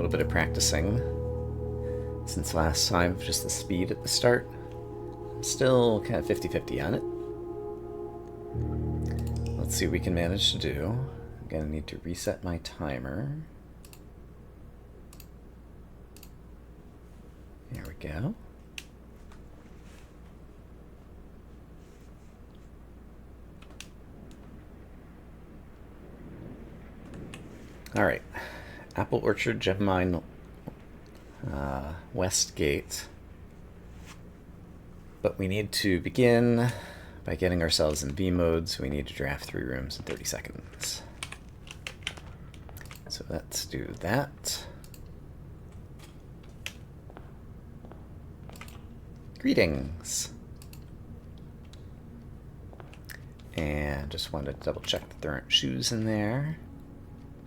little bit of practicing since last time, just the speed at the start. I'm still kind of 50-50 on it. Let's see what we can manage to do. I'm gonna need to reset my timer. There we go. All right, Apple Orchard, Gem Mine, West Gate. But we need to begin by getting ourselves in V mode, so we need to draft 3 rooms in 30 seconds. So let's do that. Greetings. And just wanted to double check that there aren't shoes in there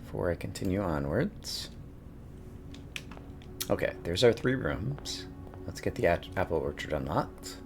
before I continue onwards. Okay, there's our 3 rooms. Let's get the Apple Orchard unlocked.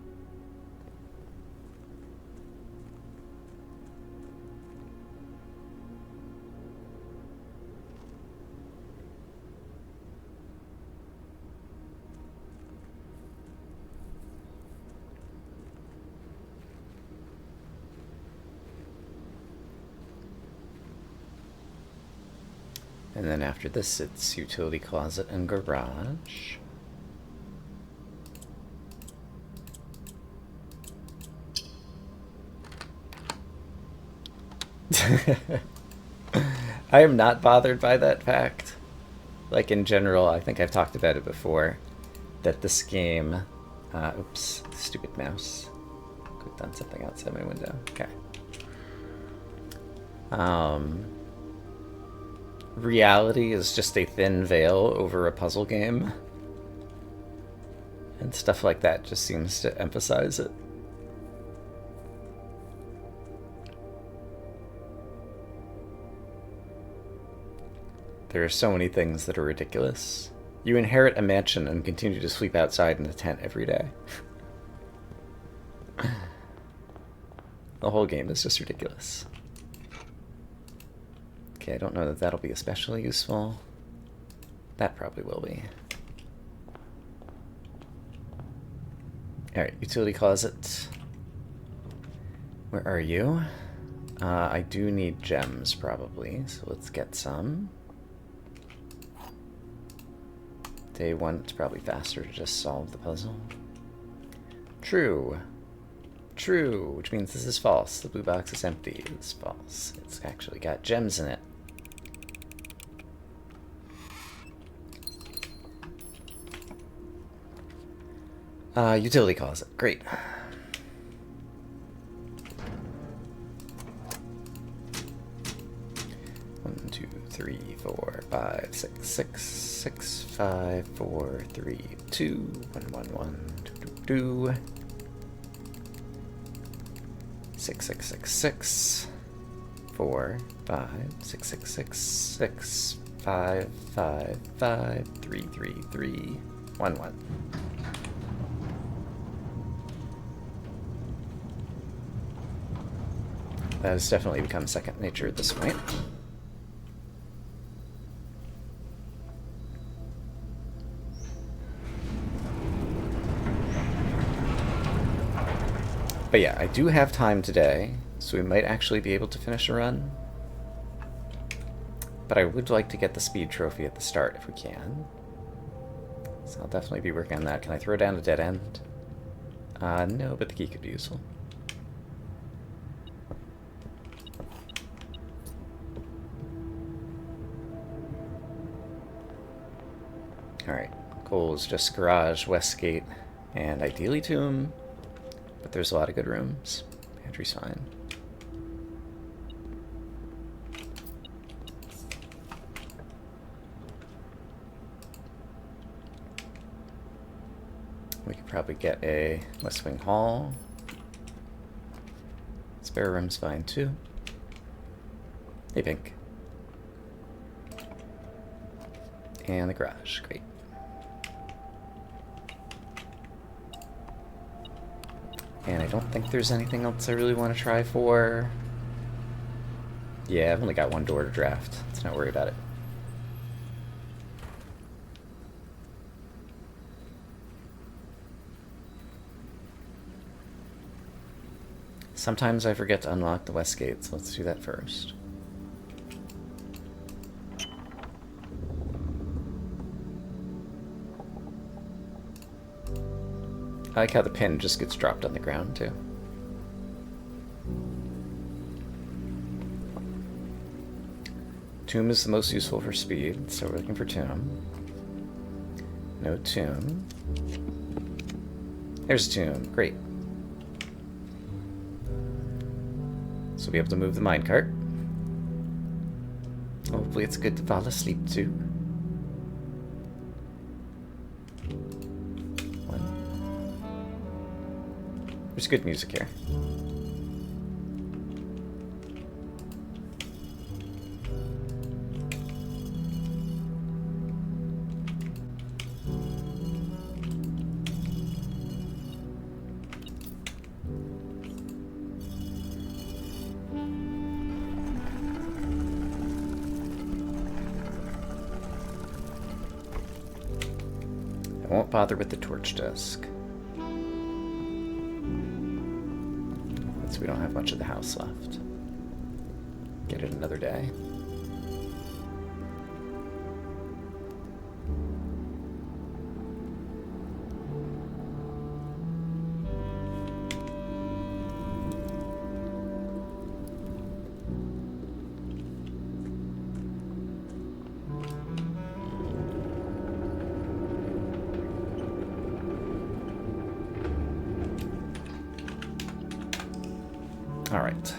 And then after this, it's utility closet and garage. I am not bothered by that fact. Like in general, I think I've talked about it before, that this game, oops, stupid mouse. Could have done something outside my window. Okay. Reality is just a thin veil over a puzzle game. And stuff like that just seems to emphasize it. There are so many things that are ridiculous. You inherit a mansion and continue to sleep outside in a tent every day. The whole game is just ridiculous. Okay, I don't know that that'll be especially useful. That probably will be. Alright, utility closet. Where are you? I do need gems, probably, so let's get some. Day 1, it's probably faster to just solve the puzzle. True. True, which means this is false. The blue box is empty. It's false. It's actually got gems in it. Utility closet. Great. One, two, three, 4, 5, 6, 6, 6, 5, 4, 3, 2, 1, 1, 1, 2, 2, 2. 6, 6, 6, 6, 4, 5, 6, 6, 6, 6, 5, 5, 5, 3, 3, 3, 1, 1. That has definitely become second nature at this point. But yeah, I do have time today, so we might actually be able to finish a run. But I would like to get the speed trophy at the start if we can. So I'll definitely be working on that. Can I throw down a dead end? No, but the key could be useful. Alright, goal is just garage, west gate, and ideally tomb. But there's a lot of good rooms. Pantry's fine. We could probably get a West Wing Hall. Spare room's fine too. Hey, pink. And the garage, great. And I don't think there's anything else I really want to try for. Yeah, I've only got one door to draft. Let's not worry about it. Sometimes I forget to unlock the west gate, so let's do that first. I like how the pin just gets dropped on the ground, too. Tomb is the most useful for speed, so we're looking for tomb. No tomb. There's a tomb. Great. So we'll be able to move the minecart. Hopefully it's good to fall asleep to. There's good music here. I won't bother with the torch desk. Since we don't have much of the house left. Get it another day. All right.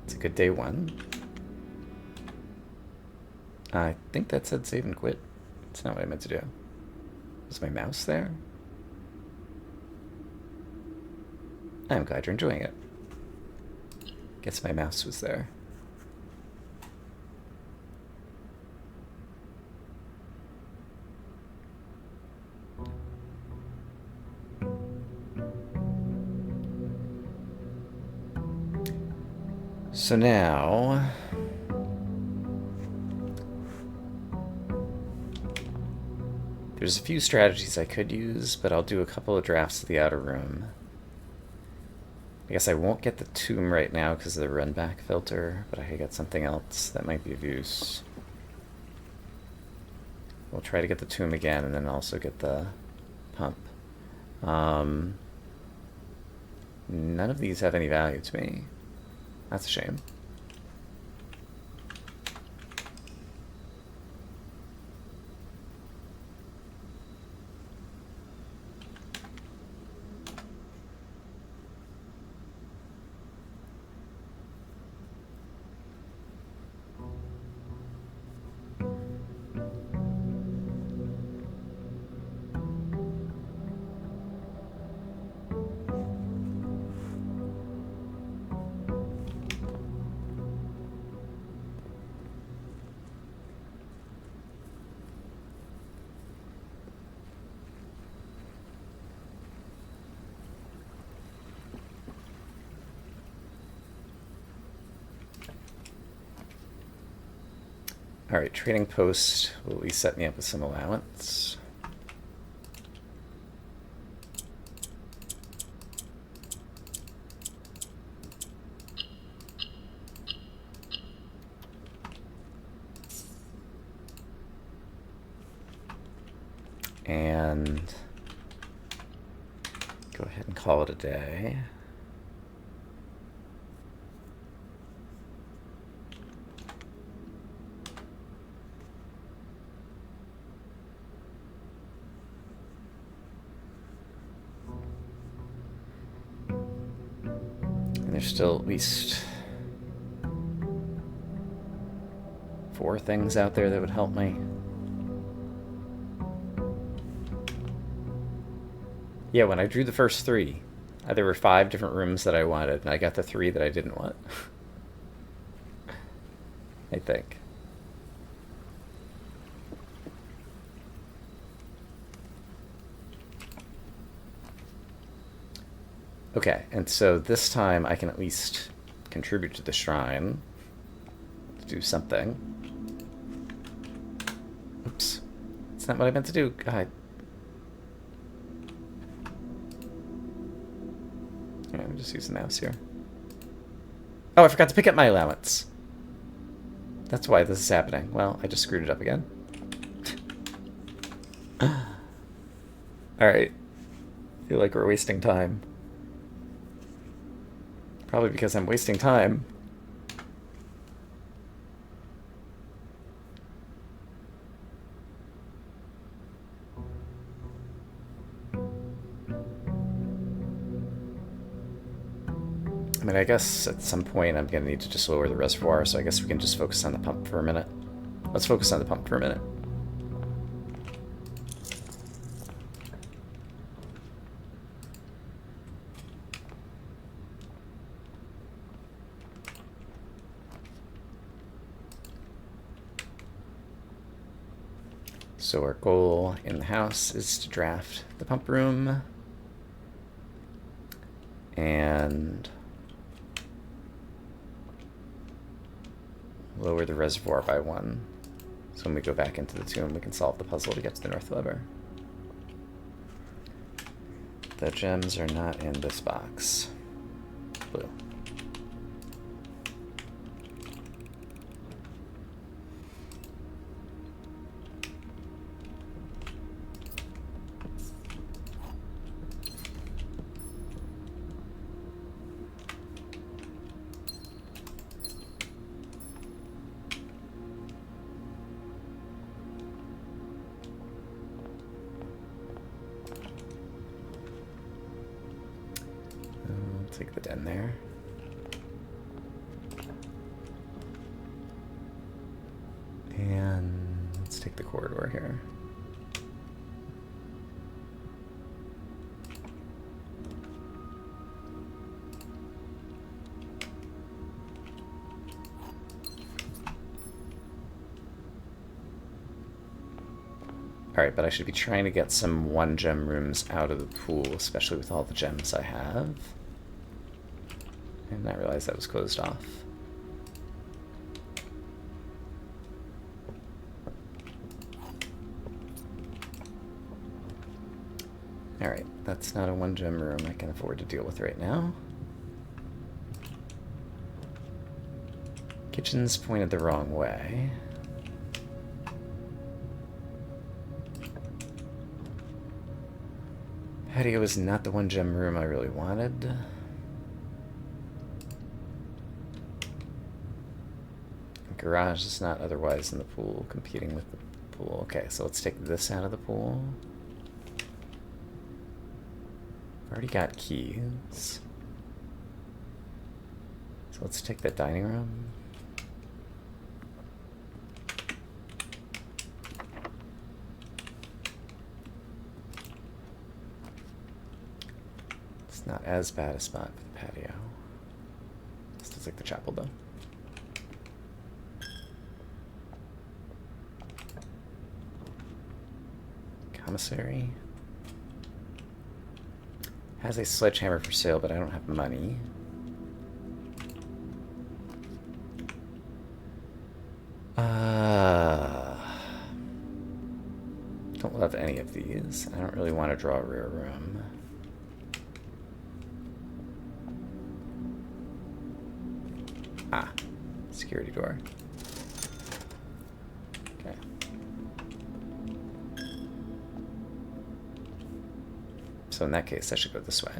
It's a good day one. I think that said save and quit. That's not what I meant to do. Was my mouse there? I'm glad you're enjoying it. Guess my mouse was there. So now, there's a few strategies I could use, but I'll do a couple of drafts of the outer room. I guess I won't get the tomb right now because of the run back filter, but I could get something else that might be of use. We'll try to get the tomb again and then also get the pump. None of these have any value to me. That's a shame. Alright, trading post will at least set me up with some allowance. And go ahead and call it a day. There's still at least 4 things out there that would help me. Yeah, when I drew the first 3, there were 5 different rooms that I wanted, and I got the 3 that I didn't want. I think. Okay, and so this time I can at least contribute to the shrine. Let's do something. Oops. That's not what I meant to do. God. me just use the mouse here. Oh, I forgot to pick up my allowance. That's why this is happening. Well, I just screwed it up again. Alright. Feel like we're wasting time. Probably because I'm wasting time. I mean, I guess at some point I'm going to need to just lower the reservoir, so I guess we can just focus on the pump for a minute. Let's focus on the pump for a minute. So our goal in the house is to draft the pump room and lower the reservoir by 1. So when we go back into the tomb, we can solve the puzzle to get to the north lever. The gems are not in this box. Blue. Take the den there. And let's take the corridor here. Alright, but I should be trying to get some 1-gem rooms out of the pool, especially with all the gems I have. I did not realize that was closed off. Alright, that's not a 1-gem room I can afford to deal with right now. Kitchen's pointed the wrong way. Patio is not the 1-gem room I really wanted. Garage is not otherwise in the pool, competing with the pool. Okay, so let's take this out of the pool. I've already got keys. So let's take the dining room. It's not as bad a spot for the patio. Still take the chapel though. Commissary has a sledgehammer for sale, but I don't have money. Don't love any of these. I don't really want to draw a rear room. Ah, security door. Okay. So in that case, I should go this way.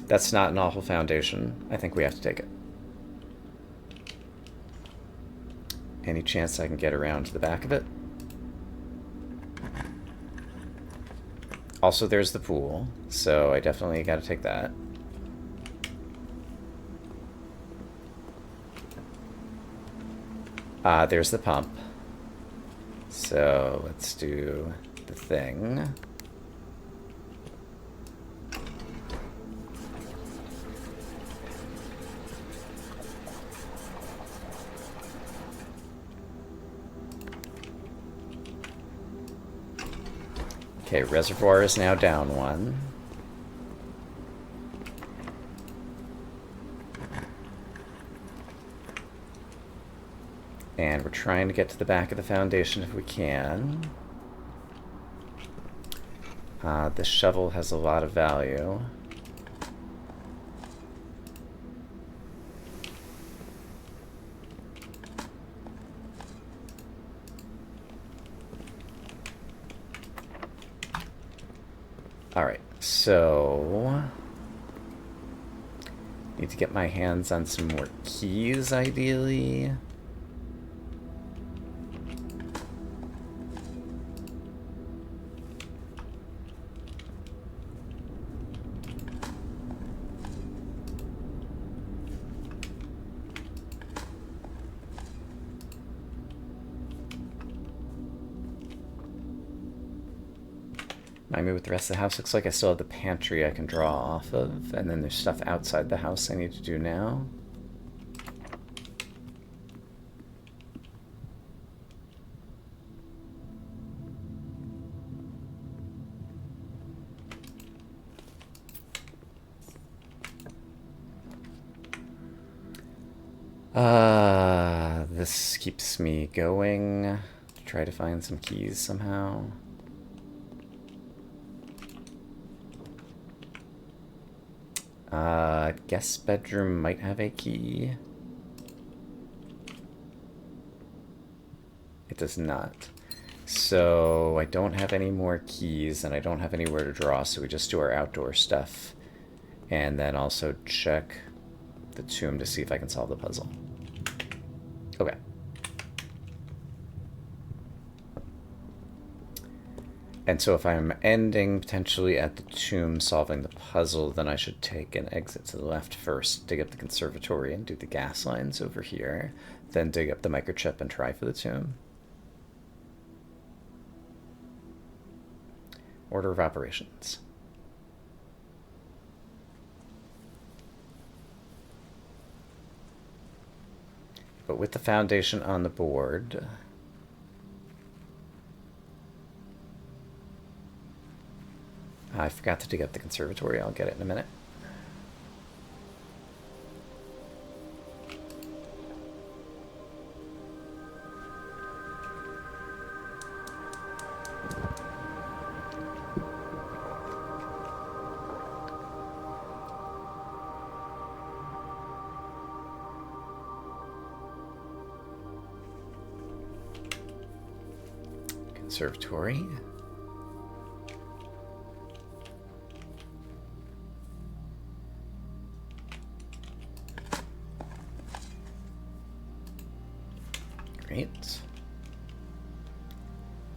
That's not an awful foundation. I think we have to take it. Any chance I can get around to the back of it? Also, there's the pool, so I definitely got to take that. There's the pump. So let's do the thing. Okay, reservoir is now down 1. And we're trying to get to the back of the foundation if we can. This shovel has a lot of value. Alright, so need to get my hands on some more keys, ideally. Remind me what the rest of the house looks like. I still have the pantry I can draw off of, and then there's stuff outside the house I need to do now. This keeps me going to try to find some keys somehow. Guest bedroom might have a key. It does not. So I don't have any more keys and I don't have anywhere to draw, so we just do our outdoor stuff. And then also check the tomb to see if I can solve the puzzle. Okay. And so if I'm ending potentially at the tomb solving the puzzle, then I should take an exit to the left first, dig up the conservatory and do the gas lines over here, then dig up the microchip and try for the tomb. Order of operations. But with the foundation on the board, I forgot to dig up the conservatory. I'll get it in a minute. Conservatory. Great.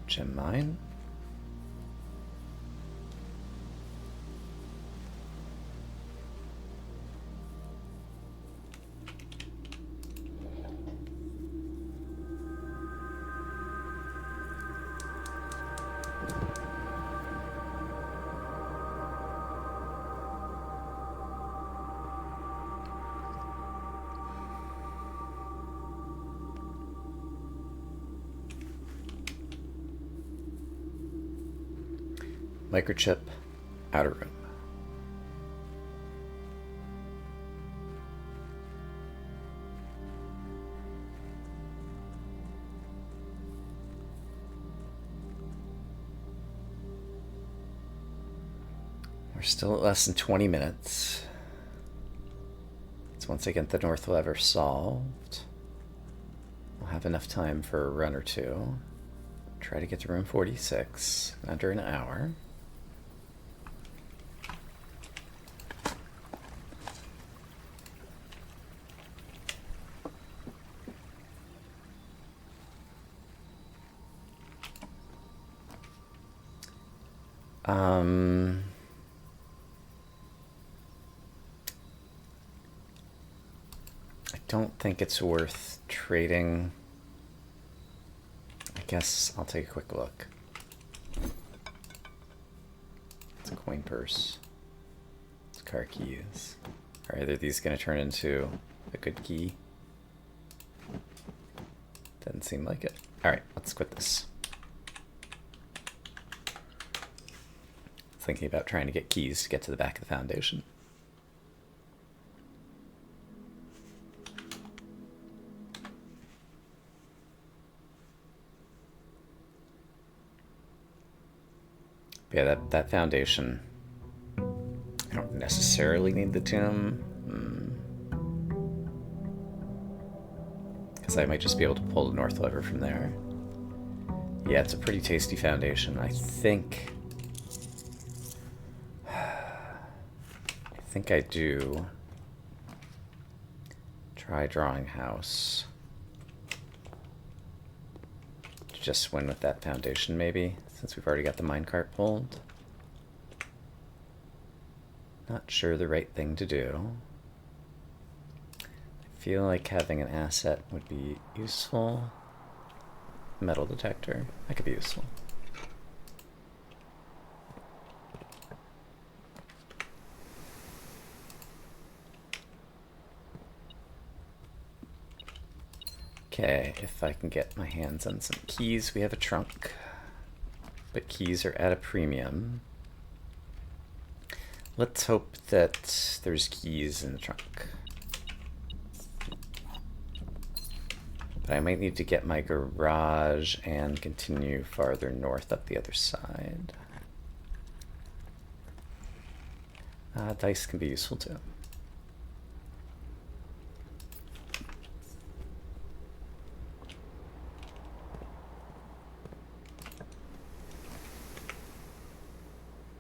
Gem mine. Microchip, outer room. We're still at less than 20 minutes. So once I get the north lever solved, I'll have enough time for a run or two. Try to get to room 46 in under an hour. I don't think it's worth trading. I guess I'll take a quick look. It's a coin purse. It's car keys. Are either of these going to turn into a good key? Doesn't seem like it. Alright, let's quit this. Thinking about trying to get keys to get to the back of the foundation. Yeah, that foundation. I don't necessarily need the tomb. Because I might just be able to pull the north lever from there. Yeah, it's a pretty tasty foundation. I think I do try drawing house. Just win with that foundation, maybe, since we've already got the minecart pulled. Not sure the right thing to do. I feel like having an asset would be useful. Metal detector, that could be useful. Okay, if I can get my hands on some keys, we have a trunk. But keys are at a premium. Let's hope that there's keys in the trunk. But I might need to get my garage and continue farther north up the other side. Dice can be useful too.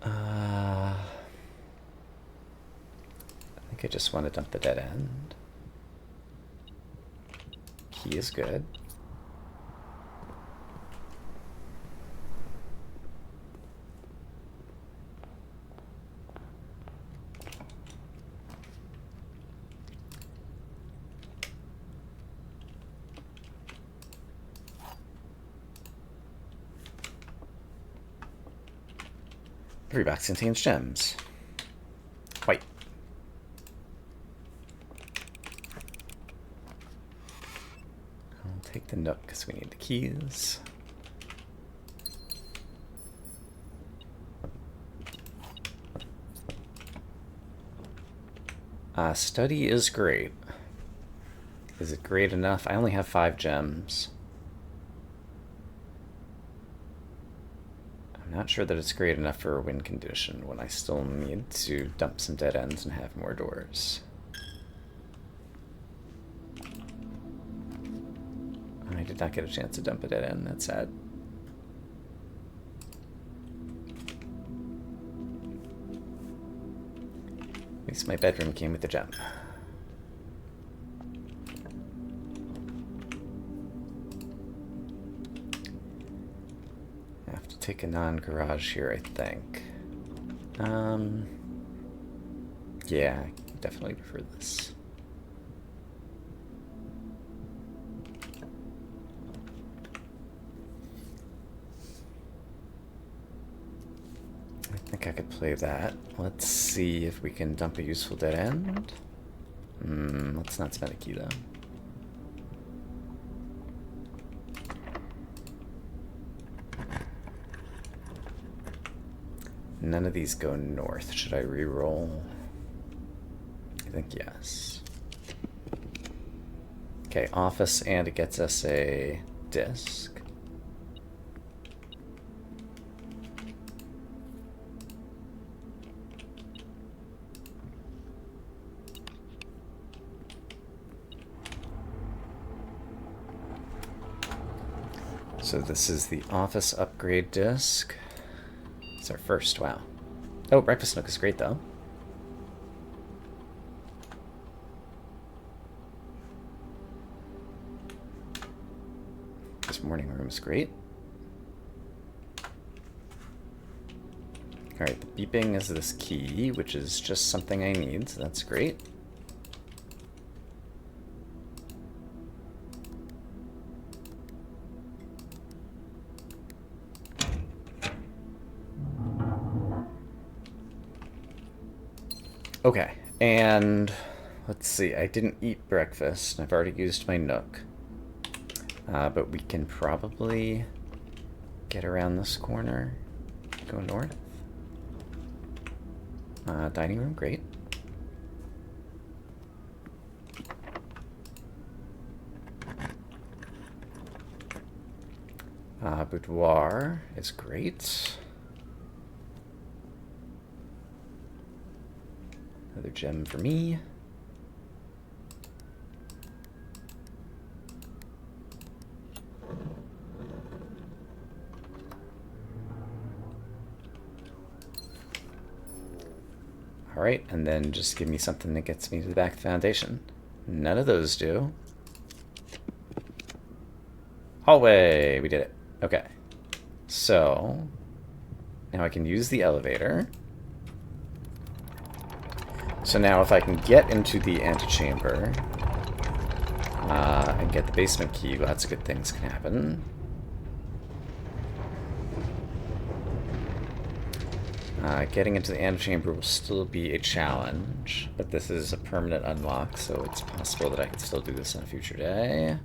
I think I just want to dump the dead end. Key is good. Every box contains gems. White. I'll take the nook because we need the keys. Study is great. Is it great enough? I only have 5 gems. I'm not sure that it's great enough for a win condition when I still need to dump some dead ends and have more doors. I did not get a chance to dump a dead end, that's sad. At least my bedroom came with a gem. I have to take a non-garage here, I think. Yeah, I definitely prefer this. I think I could play that. Let's see if we can dump a useful dead end. Let's not spend a key though. None of these go north. Should I re-roll? I think yes. Okay, office, and it gets us a disc. So this is the office upgrade disc. It's our first, wow. Oh, breakfast nook is great though. This morning room is great. Alright, the beeping is this key, which is just something I need, so that's great. Okay, and let's see, I didn't eat breakfast. I've already used my nook. But we can probably get around this corner, go north. Dining room, great. Boudoir is great. Another gem for me. Alright, and then just give me something that gets me to the back of the foundation. None of those do. Hallway! We did it. Okay. So, now I can use the elevator. So now if I can get into the antechamber and get the basement key, lots of good things can happen. Getting into the antechamber will still be a challenge, but this is a permanent unlock, so it's possible that I can still do this on a future day.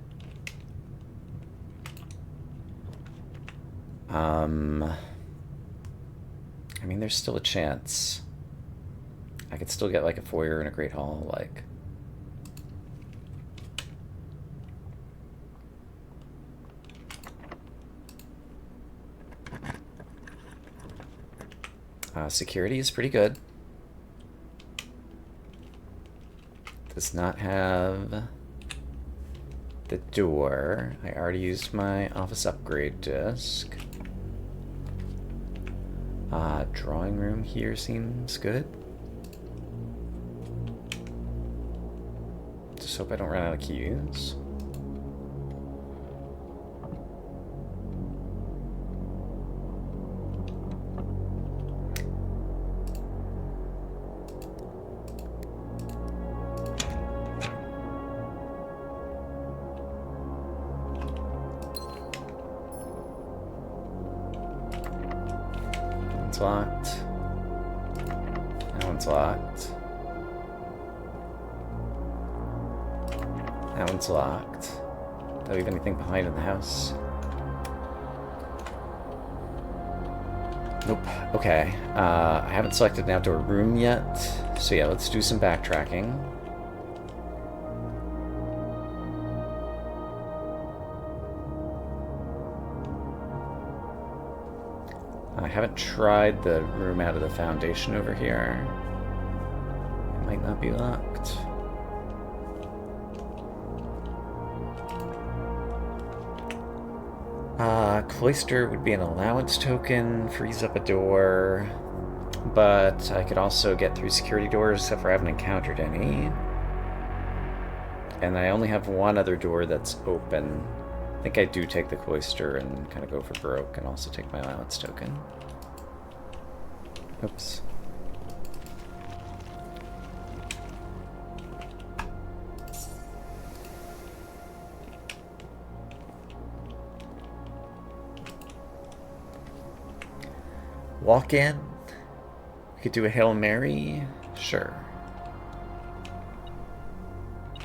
I mean, there's still a chance. I could still get like a foyer and a great hall, like. Security is pretty good. Does not have the door. I already used my office upgrade disc. Drawing room here seems good. Just hope I don't run out of keys. Locked. That one's locked. That one's locked. Do I leave anything behind in the house? Nope. Okay. I haven't selected an outdoor room yet. So yeah, let's do some backtracking. I haven't tried the room out of the foundation over here. It might not be locked. Cloister would be an allowance token, frees up a door, but I could also get through security doors, except for I haven't encountered any. And I only have one other door that's open. I think I do take the cloister and kind of go for broke and also take my allowance token. Oops. Walk in. We could do a Hail Mary. Sure.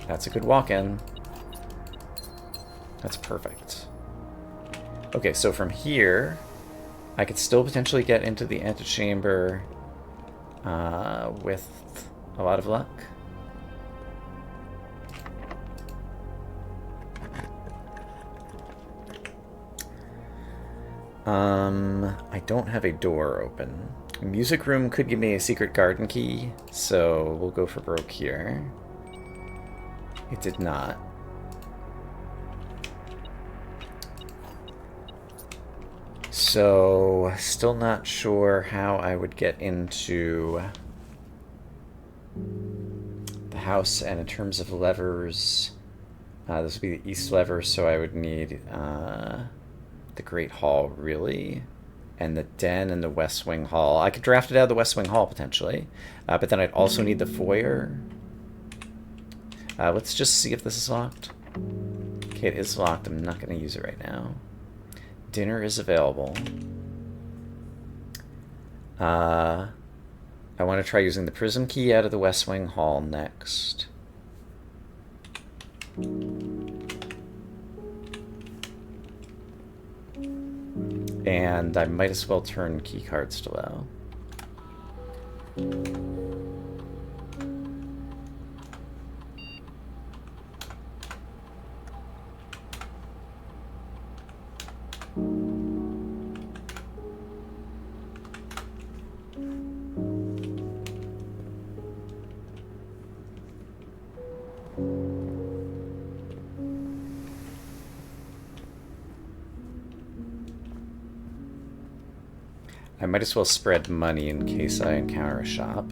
That's a good walk-in. That's perfect. Okay, so from here, I could still potentially get into the antechamber with a lot of luck. I don't have a door open. Music room could give me a secret garden key, so we'll go for broke here. It did not. So, still not sure how I would get into the house, and in terms of levers, this would be the east lever, so I would need the Great Hall, really, and the den and the West Wing Hall. I could draft it out of the West Wing Hall, potentially, but then I'd also need the foyer. Let's just see if this is locked. Okay, it is locked. I'm not going to use it right now. Dinner is available. I want to try using the prism key out of the West Wing Hall next. And I might as well turn key cards to low. I might as well spread money in case I encounter a shop.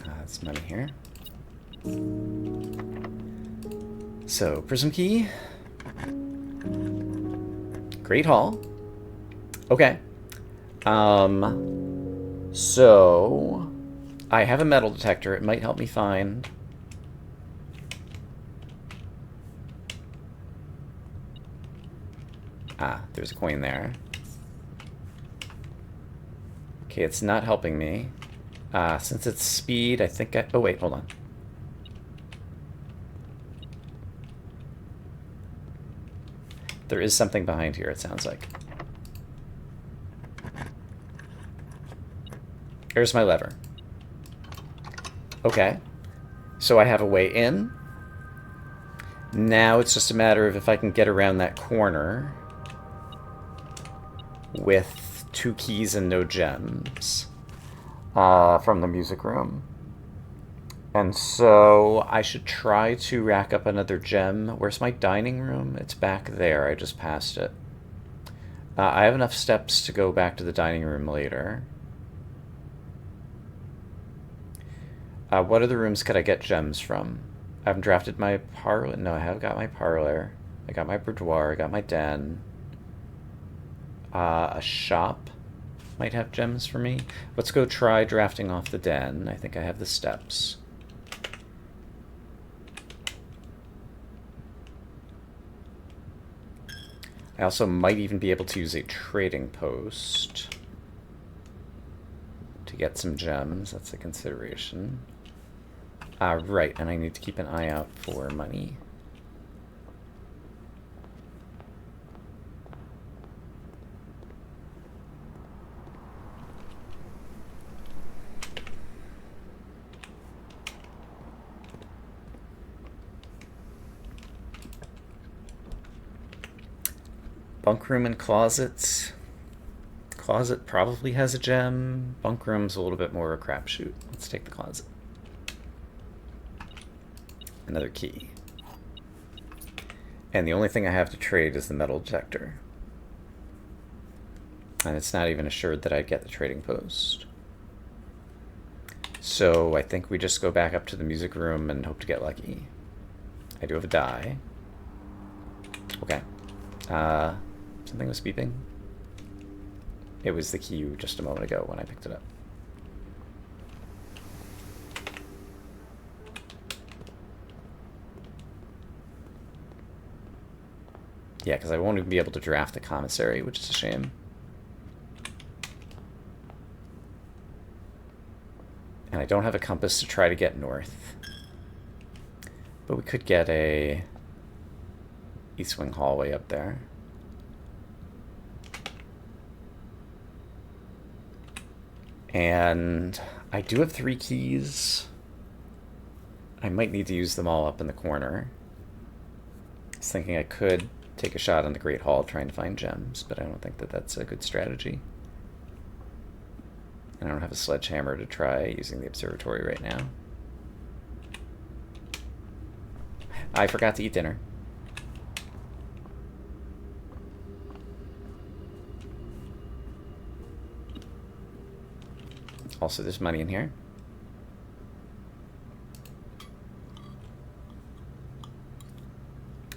That's money here. So, prism key. Great Hall. Okay. So I have a metal detector. It might help me find. Ah, there's a coin there. Okay, it's not helping me. Since it's speed, I think I... Oh, wait, hold on. There is something behind here, it sounds like. Here's my lever. Okay. So I have a way in. Now it's just a matter of if I can get around that corner with 2 keys and no gems from the music room. And so I should try to rack up another gem. Where's my dining room? It's back there. I just passed it. I have enough steps to go back to the dining room later. What other rooms could I get gems from? I haven't drafted my parlor. No, I have got my parlor. I got my boudoir. I got my den. A shop might have gems for me. Let's go try drafting off the den. I think I have the steps. I also might even be able to use a trading post to get some gems. That's a consideration. Right, and I need to keep an eye out for money. Bunk room and closets. Closet probably has a gem. Bunk room's a little bit more a crapshoot. Let's take the closet. Another key. And the only thing I have to trade is the metal detector. And it's not even assured that I'd get the trading post. So I think we just go back up to the music room and hope to get lucky. I do have a die. Okay. Something was beeping. It was the key just a moment ago when I picked it up. Yeah, because I won't even be able to draft the commissary, which is a shame. And I don't have a compass to try to get north. But we could get a East Wing hallway up there. And I do have 3 keys. I might need to use them all up in the corner. I was thinking I could take a shot on the Great Hall trying to find gems, but I don't think that that's a good strategy. And I don't have a sledgehammer to try using the observatory right now. I forgot to eat dinner. Also, there's money in here.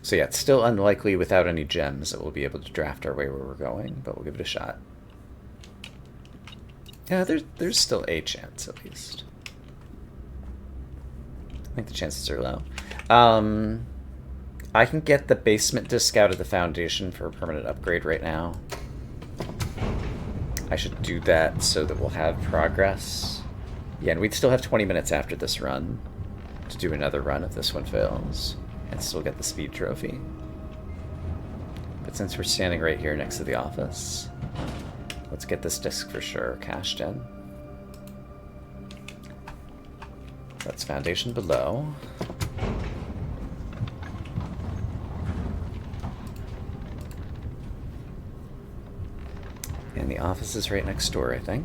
So yeah, it's still unlikely without any gems that we'll be able to draft our way where we're going, but we'll give it a shot. Yeah, there's still a chance, at least. I think the chances are low. I can get the basement disc out of the foundation for a permanent upgrade right now. I should do that so that we'll have progress. Yeah, and we'd still have 20 minutes after this run to do another run if this one fails, and still get the speed trophy. But since we're standing right here next to the office, let's get this disc for sure cashed in. That's foundation below. And And the office is right next door, I think.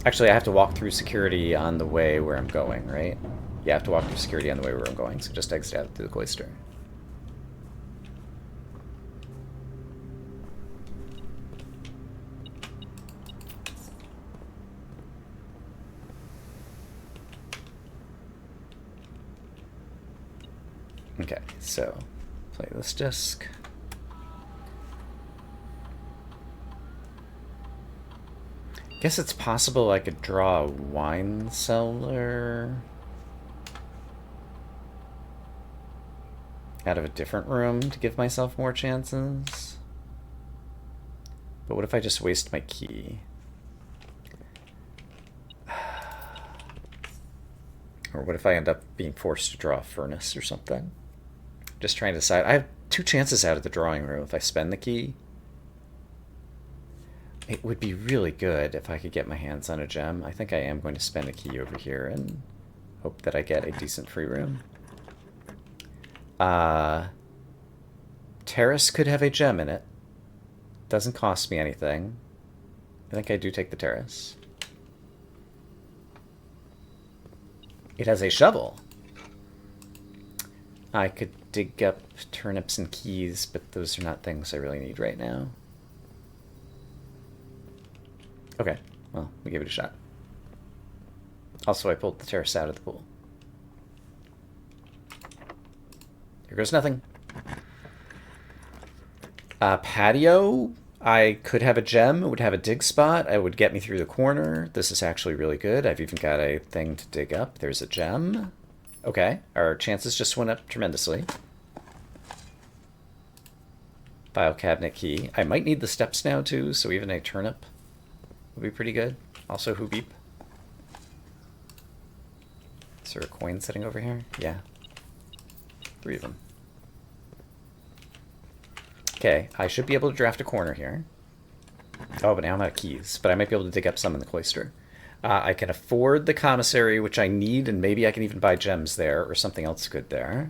Actually, I have to walk through security on the way where I'm going, right? Yeah, I have to walk through security on the way where I'm going, so just exit out through the cloister. Okay, so play this disc. Guess it's possible I could draw a wine cellar out of a different room to give myself more chances. But what if I just waste my key? Or what if I end up being forced to draw a furnace or something? Just trying to decide. I have 2 chances out of the drawing room if I spend the key. It would be really good if I could get my hands on a gem. I think I am going to spend a key over here and hope that I get a decent free room. Terrace could have a gem in it. Doesn't cost me anything. I think I do take the terrace. It has a shovel. I could dig up turnips and keys, but those are not things I really need right now. Okay, well, we give it a shot. Also, I pulled the terrace out of the pool. Here goes nothing. Patio. I could have a gem. It would have a dig spot. It would get me through the corner. This is actually really good. I've even got a thing to dig up. There's a gem. Okay, our chances just went up tremendously. File cabinet key. I might need the steps now too, so even a turnip would be pretty good. Also, who beep? Is there a coin sitting over here? Yeah. 3 of them. Okay, I should be able to draft a corner here. Oh, but now I'm out of keys. But I might be able to dig up some in the cloister. I can afford the commissary, which I need, and maybe I can even buy gems there, or something else good there.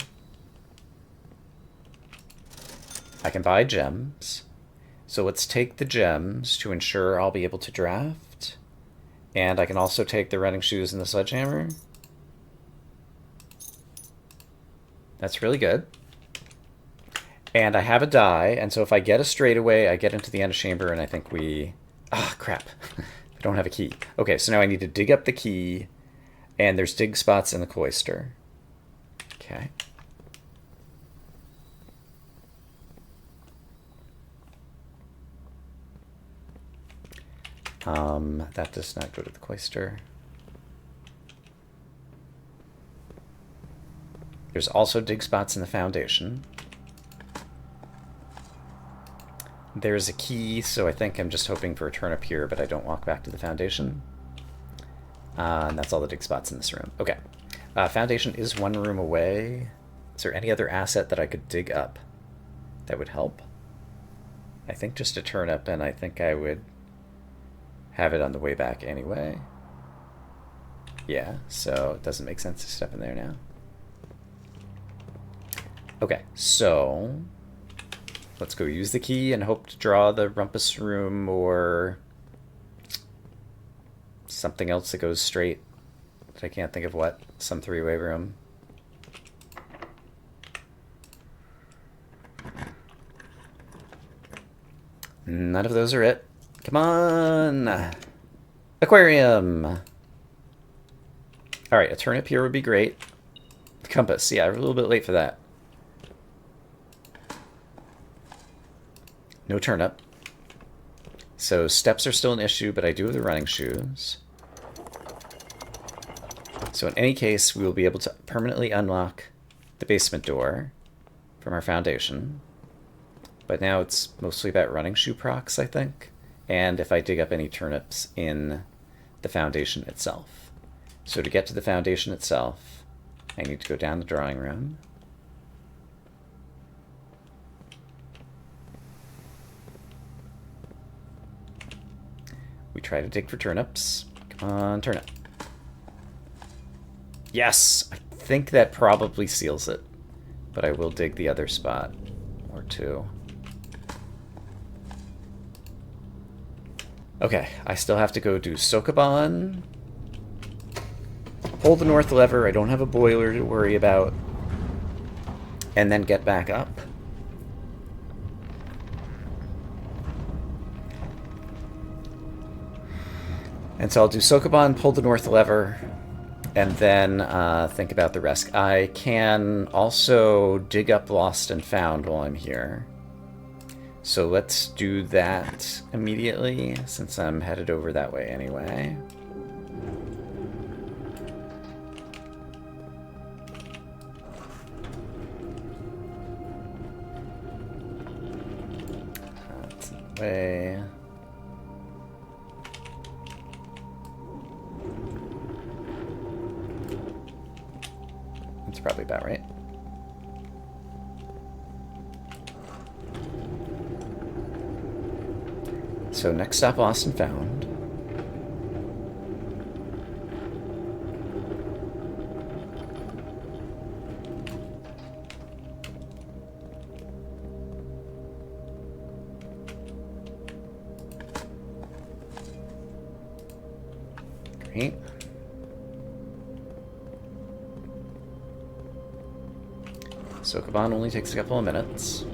I can buy gems. So let's take the gems to ensure I'll be able to draft. And I can also take the running shoes and the sledgehammer. That's really good. And I have a die, and so if I get a straightaway, I get into the antechamber, and I think we... Ah, crap. I don't have a key. Okay, so now I need to dig up the key, and there's dig spots in the cloister. Okay. That does not go to the cloister. There's also dig spots in the foundation. There's a key, so I think I'm just hoping for a turnip here, but I don't walk back to the foundation. And that's all the dig spots in this room. Okay. Foundation is 1 room away. Is there any other asset that I could dig up that would help? I think just a turnip, and I think I would have it on the way back anyway. Yeah, so it doesn't make sense to step in there now. Okay, so let's go use the key and hope to draw the rumpus room or something else that goes straight. I can't think of what. Some 3-way room. None of those are it. Come on! Aquarium! Alright, a turnip here would be great. Compass, yeah, we're a little bit late for that. No turnip. So steps are still an issue, but I do have the running shoes. So in any case, we will be able to permanently unlock the basement door from our foundation. But now it's mostly about running shoe procs, I think. And if I dig up any turnips in the foundation itself. So to get to the foundation itself, I need to go down the drawing room. We try to dig for turnips. Come on, turnip. Yes! I think that probably seals it. But I will dig the other spot. Or 2. Okay, I still have to go do Sokoban. Hold the north lever. I don't have a boiler to worry about. And then get back up. And so I'll do Sokoban, pull the north lever, and then think about the rest. I can also dig up Lost and Found while I'm here. So let's do that immediately, since I'm headed over that way anyway. That's the way. That's probably about right. So next stop, Lost and Found. Great. Sokoban only takes a couple of minutes.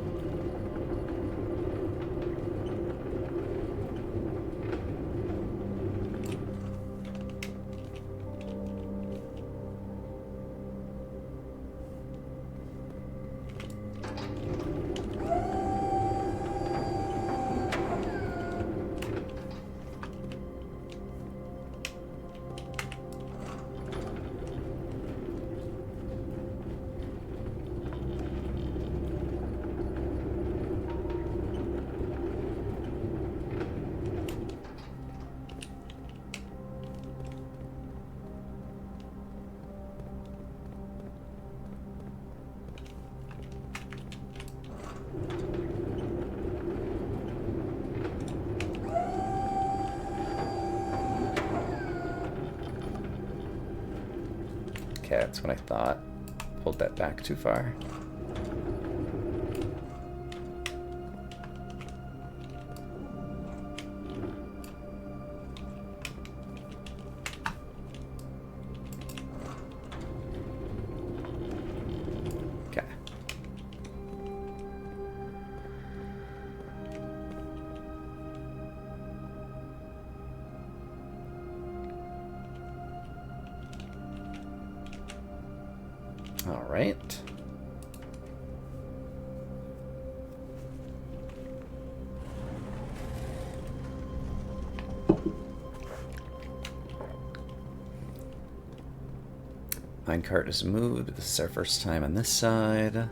Okay, that's what I thought. Pulled that back too far. Okay. All right. Minecart is moved. This is our first time on this side.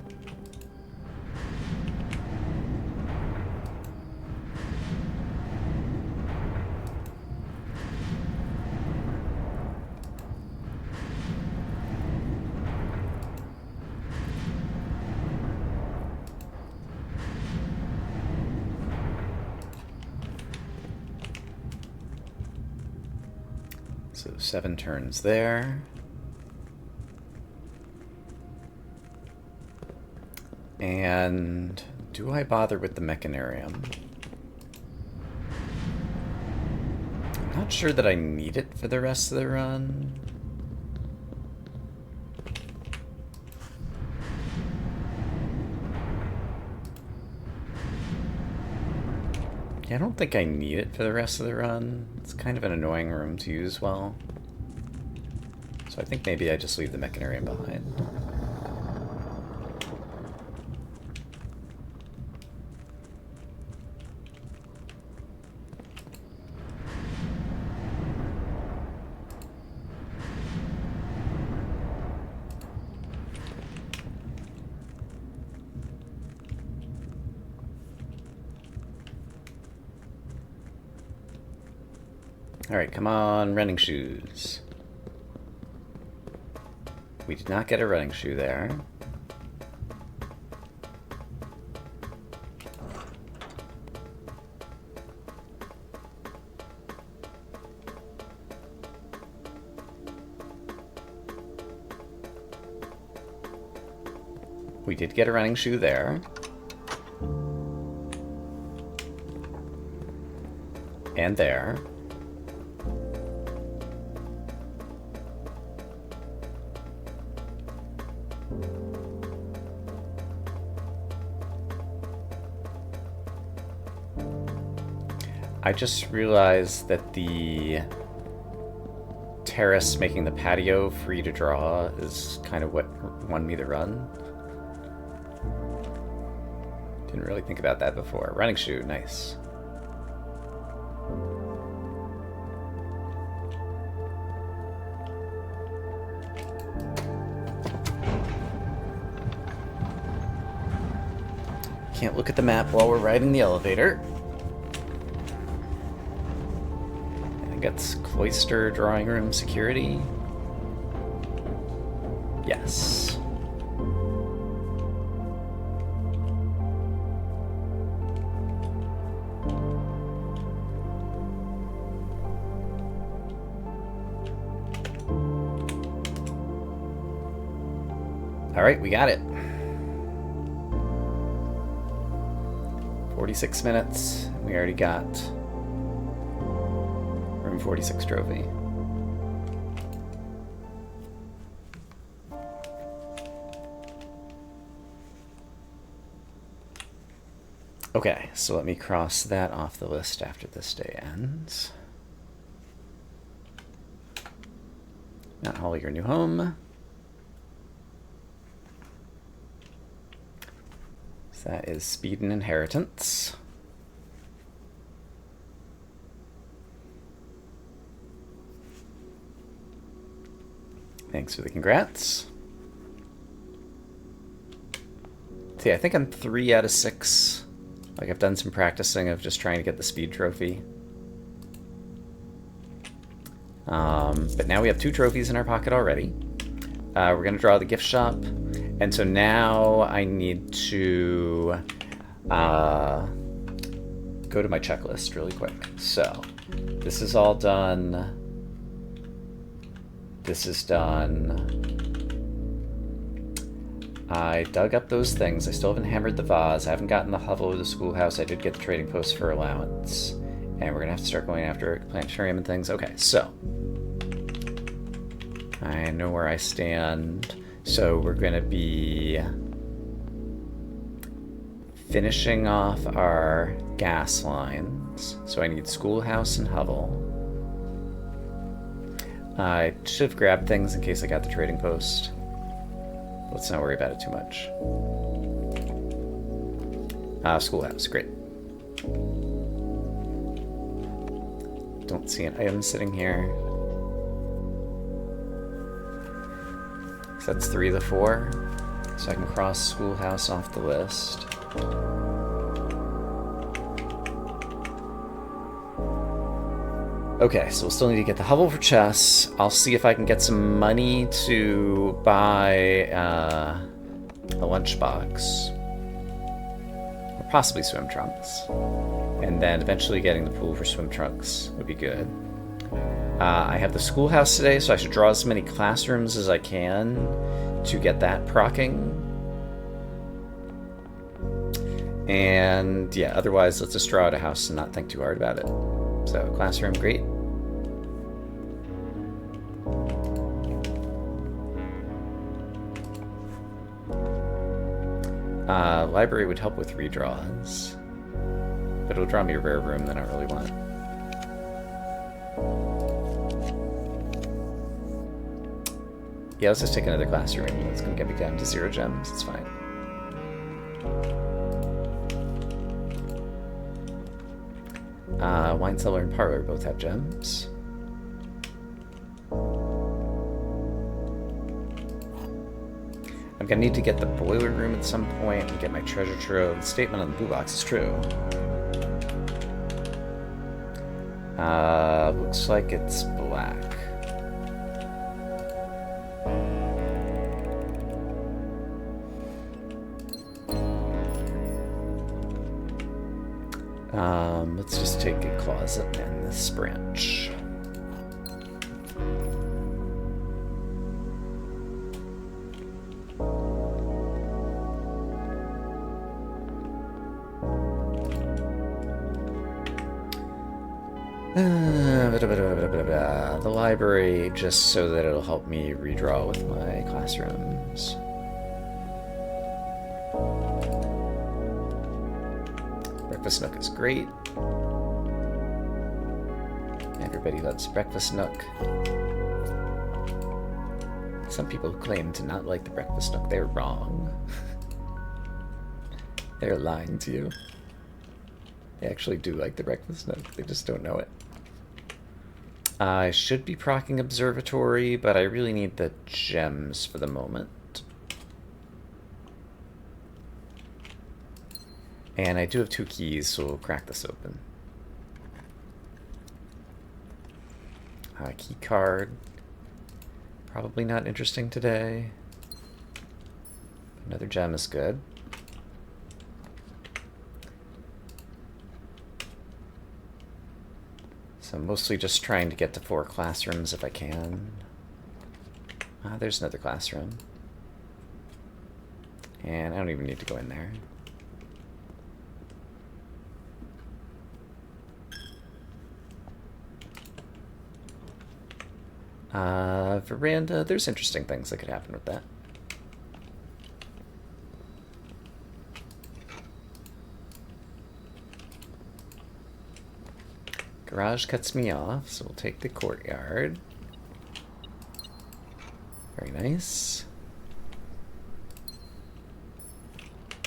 So 7 turns there. And do I bother with the Mechanarium? I'm not sure that I need it for the rest of the run. Yeah, I don't think I need it for the rest of the run. It's kind of an annoying room to use well. So I think maybe I just leave the Mechanarium behind. Alright, come on, running shoes. We did not get a running shoe there. We did get a running shoe there. And there. I just realized that the terrace making the patio free to draw is kind of what wanted me to run. Didn't really think about that before. Running shoe, nice. Can't look at the map while we're riding the elevator. I think it's cloister drawing room security. Yes. All right, we got it. 46 minutes. We already got room 46 trophy. Okay, so let me cross that off the list after this day ends. Mount Holly, your new home. So that is speed and inheritance. Thanks for the congrats. See, I think I'm 3 out of 6. Like, I've done some practicing of just trying to get the speed trophy. But now we have 2 trophies in our pocket already. We're going to draw the gift shop. And so now I need to go to my checklist really quick. So this is all done. This is done. I dug up those things. I still haven't hammered the vase. I haven't gotten the hovel or the schoolhouse. I did get the trading post for allowance. And we're going to have to start going after planetarium and things. Okay, so I know where I stand. So we're going to be finishing off our gas lines. So I need schoolhouse and hovel. I should have grabbed things in case I got the trading post. Let's not worry about it too much. Schoolhouse, great. Don't see an item sitting here. So that's 3 of the 4. So I can cross schoolhouse off the list. Okay, so we'll still need to get the hovel for chess. I'll see if I can get some money to buy a lunchbox. Or possibly swim trunks. And then eventually getting the pool for swim trunks would be good. I have the schoolhouse today, so I should draw as many classrooms as I can to get that procking. And yeah, otherwise let's just draw out a house and not think too hard about it. So classroom, great. Library would help with redraws, but it'll draw me a rare room that I don't really want. Yeah, let's just take another classroom. It's gonna get me down to 0 gems. It's fine. Wine cellar and parlor both have gems. I'm gonna need to get the boiler room at some point and get my treasure trove. The statement on the blue box is true. Looks like it's black. Let's just take a closet and this branch. The library, just so that it'll help me redraw with my classrooms. Breakfast Nook is great. Everybody loves Breakfast Nook. Some people claim to not like the Breakfast Nook. They're wrong. They're lying to you. They actually do like the Breakfast Nook. They just don't know it. I should be proccing Observatory, but I really need the gems for the moment. And I do have 2 keys, so we'll crack this open. Key card. Probably not interesting today. Another gem is good. So I'm mostly just trying to get to 4 classrooms if I can. There's another classroom. And I don't even need to go in there. Veranda, there's interesting things that could happen with that. Garage cuts me off, so we'll take the courtyard. Very nice.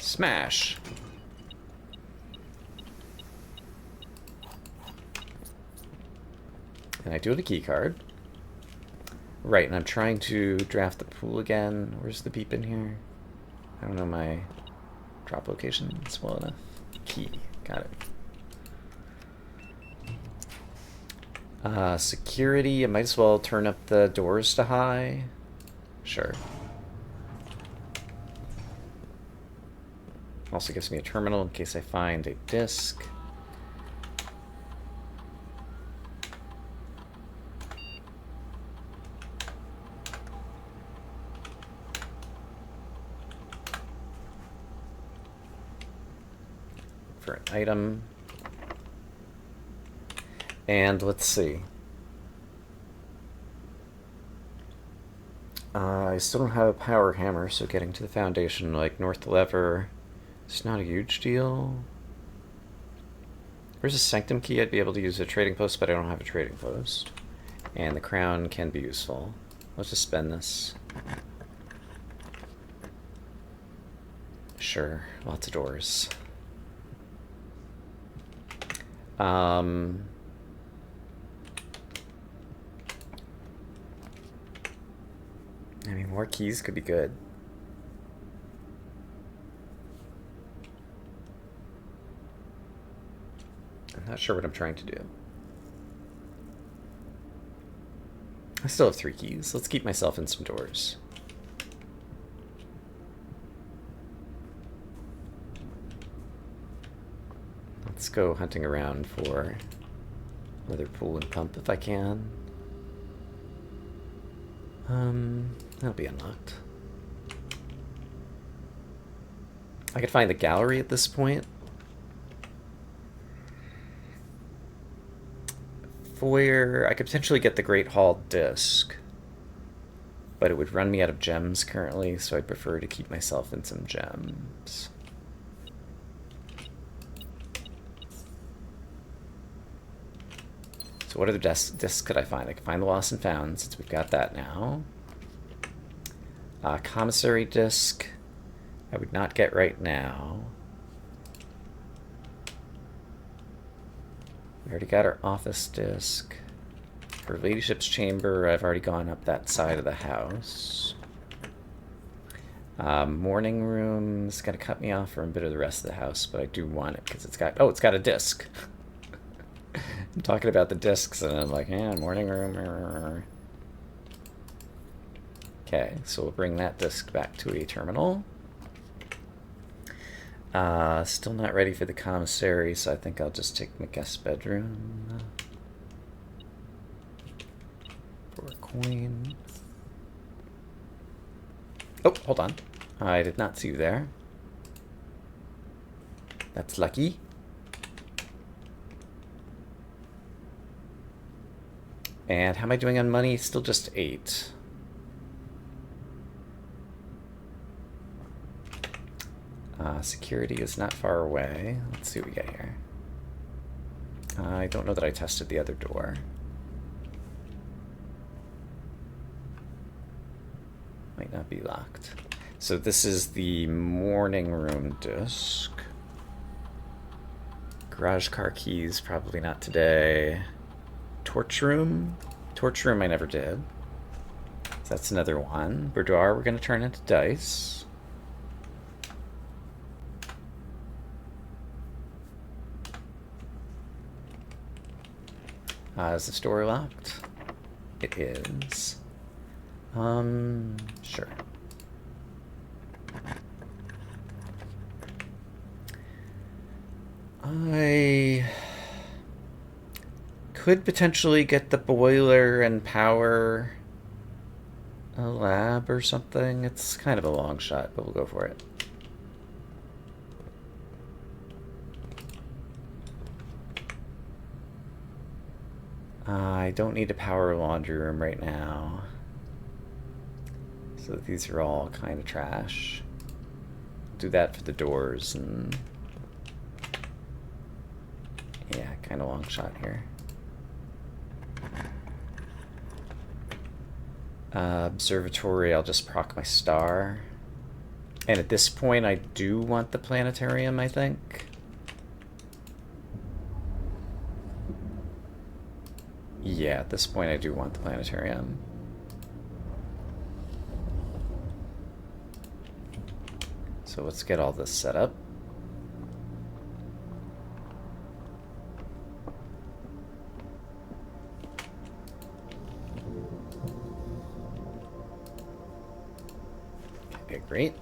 Smash! And I do have a key card. Right, and I'm trying to draft the pool again. Where's the beep in here? I don't know my drop location. It's well enough. Key. Got it. Security. I might as well turn up the doors to high. Sure. Also gives me a terminal in case I find a disk. For an item. And let's see. I still don't have a power hammer, so getting to the foundation, like north lever, it's not a huge deal. There's a sanctum key. I'd be able to use a trading post, but I don't have a trading post. And the crown can be useful. Let's just spend this. Sure, lots of doors. I mean, more keys could be good. I'm not sure what I'm trying to do. I still have 3 keys. Let's keep myself in some doors. Let's go hunting around for another pool and pump if I can. That'll be unlocked. I could find the gallery at this point. Foyer, I could potentially get the Great Hall disc, but it would run me out of gems currently, so I'd prefer to keep myself in some gems. So what other discs could I find? I could find the Lost and Found, since we've got that now. Commissary disc, I would not get right now. We already got our office disc. Her ladyship's chamber, I've already gone up that side of the house. Morning room is going to cut me off from a bit of the rest of the house, but I do want it because it's got, oh, it's got a disc. I'm talking about the discs and I'm like, yeah, morning room. Okay, so we'll bring that disc back to a terminal. Still not ready for the commissary, so I think I'll just take my guest bedroom. For a coin. Oh, hold on. I did not see you there. That's lucky. And how am I doing on money? Still just 8. Security is not far away. Let's see what we get here. I don't know that I tested the other door. Might not be locked. So this is the morning room disc. Garage car keys, probably not today. Torch room? Torch room I never did. So that's another one. Boudoir we're going to turn into dice. Is this door locked? It is. Sure. I could potentially get the boiler and power a lab or something. It's kind of a long shot, but we'll go for it. I don't need to power a laundry room right now. So these are all kind of trash. Do that for the doors and... yeah, kind of long shot here. Observatory, I'll just proc my star. And at this point, I do want the planetarium, I think. Yeah, at this point, I do want the planetarium. So let's get all this set up. Okay, great.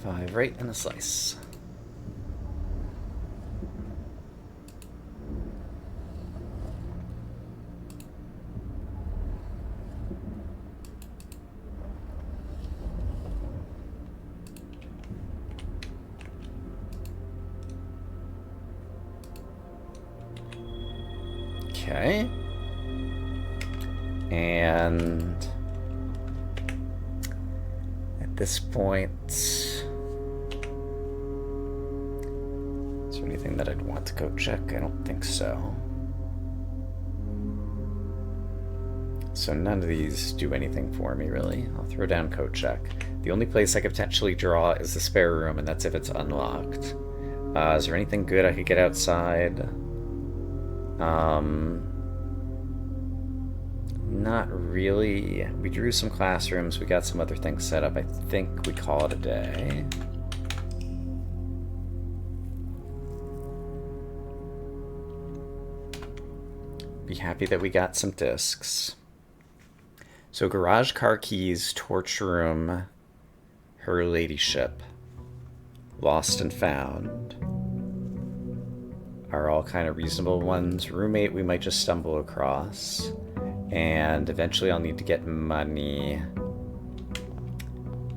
Five right and a slice. Okay. And at this point, is there anything that I'd want to code check? I don't think so. So none of these do anything for me, really. I'll throw down code check. The only place I could potentially draw is the spare room, and that's if it's unlocked. Is there anything good I could get outside? Not really. We drew some classrooms. We got some other things set up. I think we call it a day. Be happy that we got some discs. So garage car keys, torch room, her ladyship, lost and found are all kind of reasonable ones. Roommate we might just stumble across. And eventually I'll need to get money.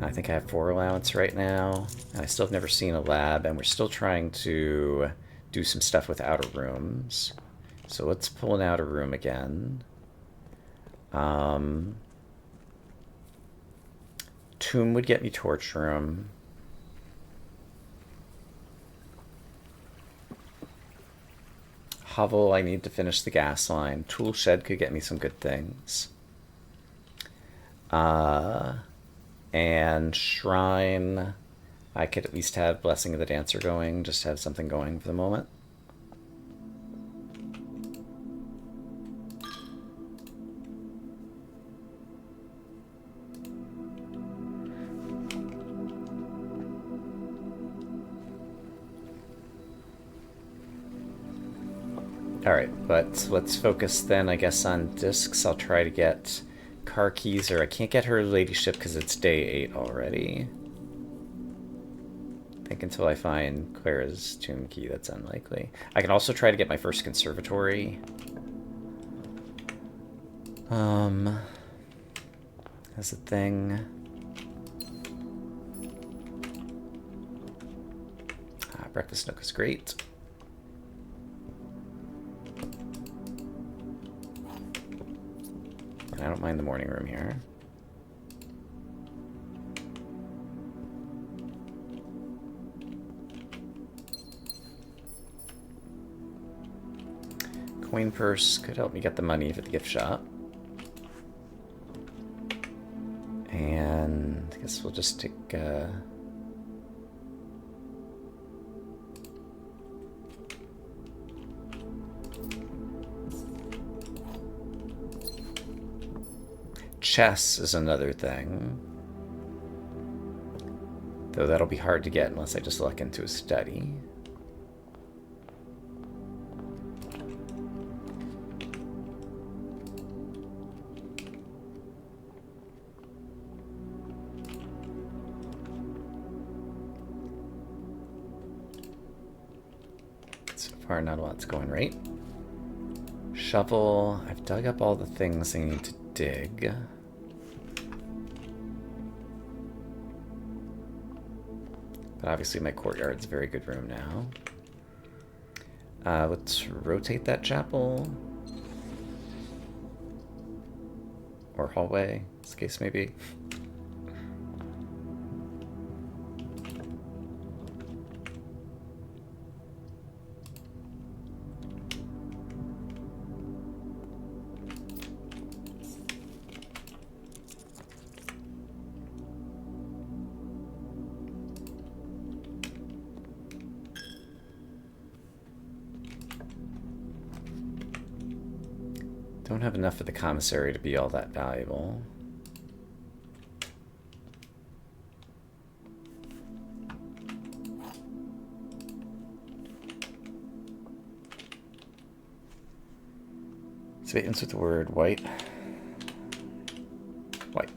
I think I have 4 allowance right now. And I still have never seen a lab, and we're still trying to do some stuff with outer rooms. So let's pull an outer room again. Tomb would get me torch room. Hovel, I need to finish the gas line. Tool shed could get me some good things. And shrine, I could at least have Blessing of the Dancer going, just have something going for the moment. Alright, but let's focus then, I guess, on discs. I'll try to get car keys, or I can't get her ladyship because it's day 8 already. I think until I find Clara's tomb key, that's unlikely. I can also try to get my first conservatory. That's a thing. Breakfast nook is great. And I don't mind the morning room here. Coin purse could help me get the money for the gift shop. And I guess we'll just take... chess is another thing. Though that'll be hard to get unless I just luck into a study. So far, not a lot's going right. Shovel. I've dug up all the things I need to dig. But obviously my courtyard's a very good room now. Let's rotate that chapel. Or hallway, as the case may be. Don't have enough of the commissary to be all that valuable. So it ends with the word white. White.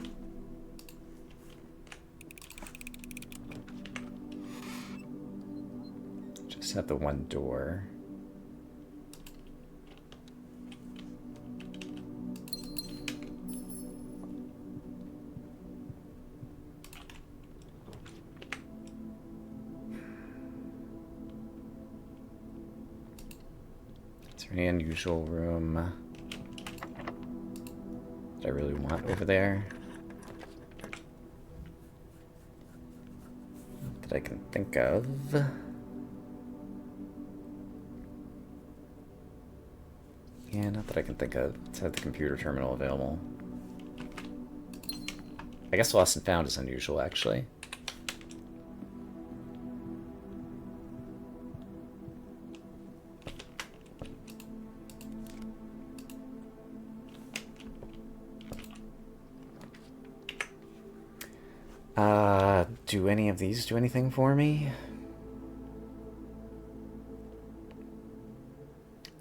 Just have the one door. Any unusual room that I really want over there that I can think of? Yeah, not that I can think of. Let's have the computer terminal available. I guess lost and found is unusual, actually. Do any of these do anything for me?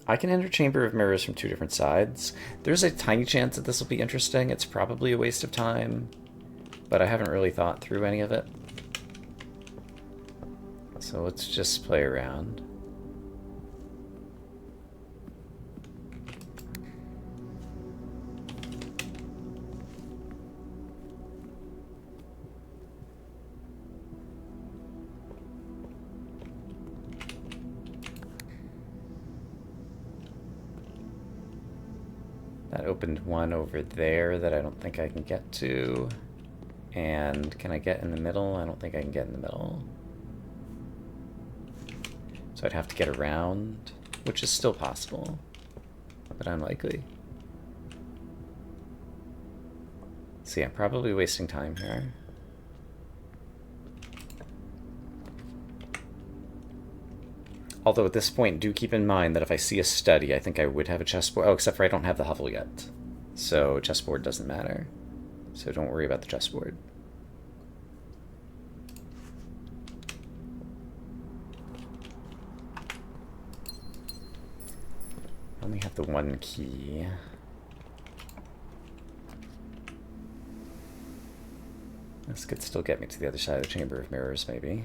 I can enter Chamber of Mirrors from two different sides. There's a tiny chance that this will be interesting. It's probably a waste of time, but I haven't really thought through any of it. So let's just play around. That opened one over there that I don't think I can get to. And can I get in the middle? I don't think I can get in the middle. So I'd have to get around, which is still possible, but unlikely. See, I'm probably wasting time here. Although at this point, do keep in mind that if I see a study, I think I would have a chessboard. Oh, except for I don't have the hovel yet. So chessboard doesn't matter. So don't worry about the chessboard. I only have the one key. This could still get me to the other side of the Chamber of Mirrors, maybe.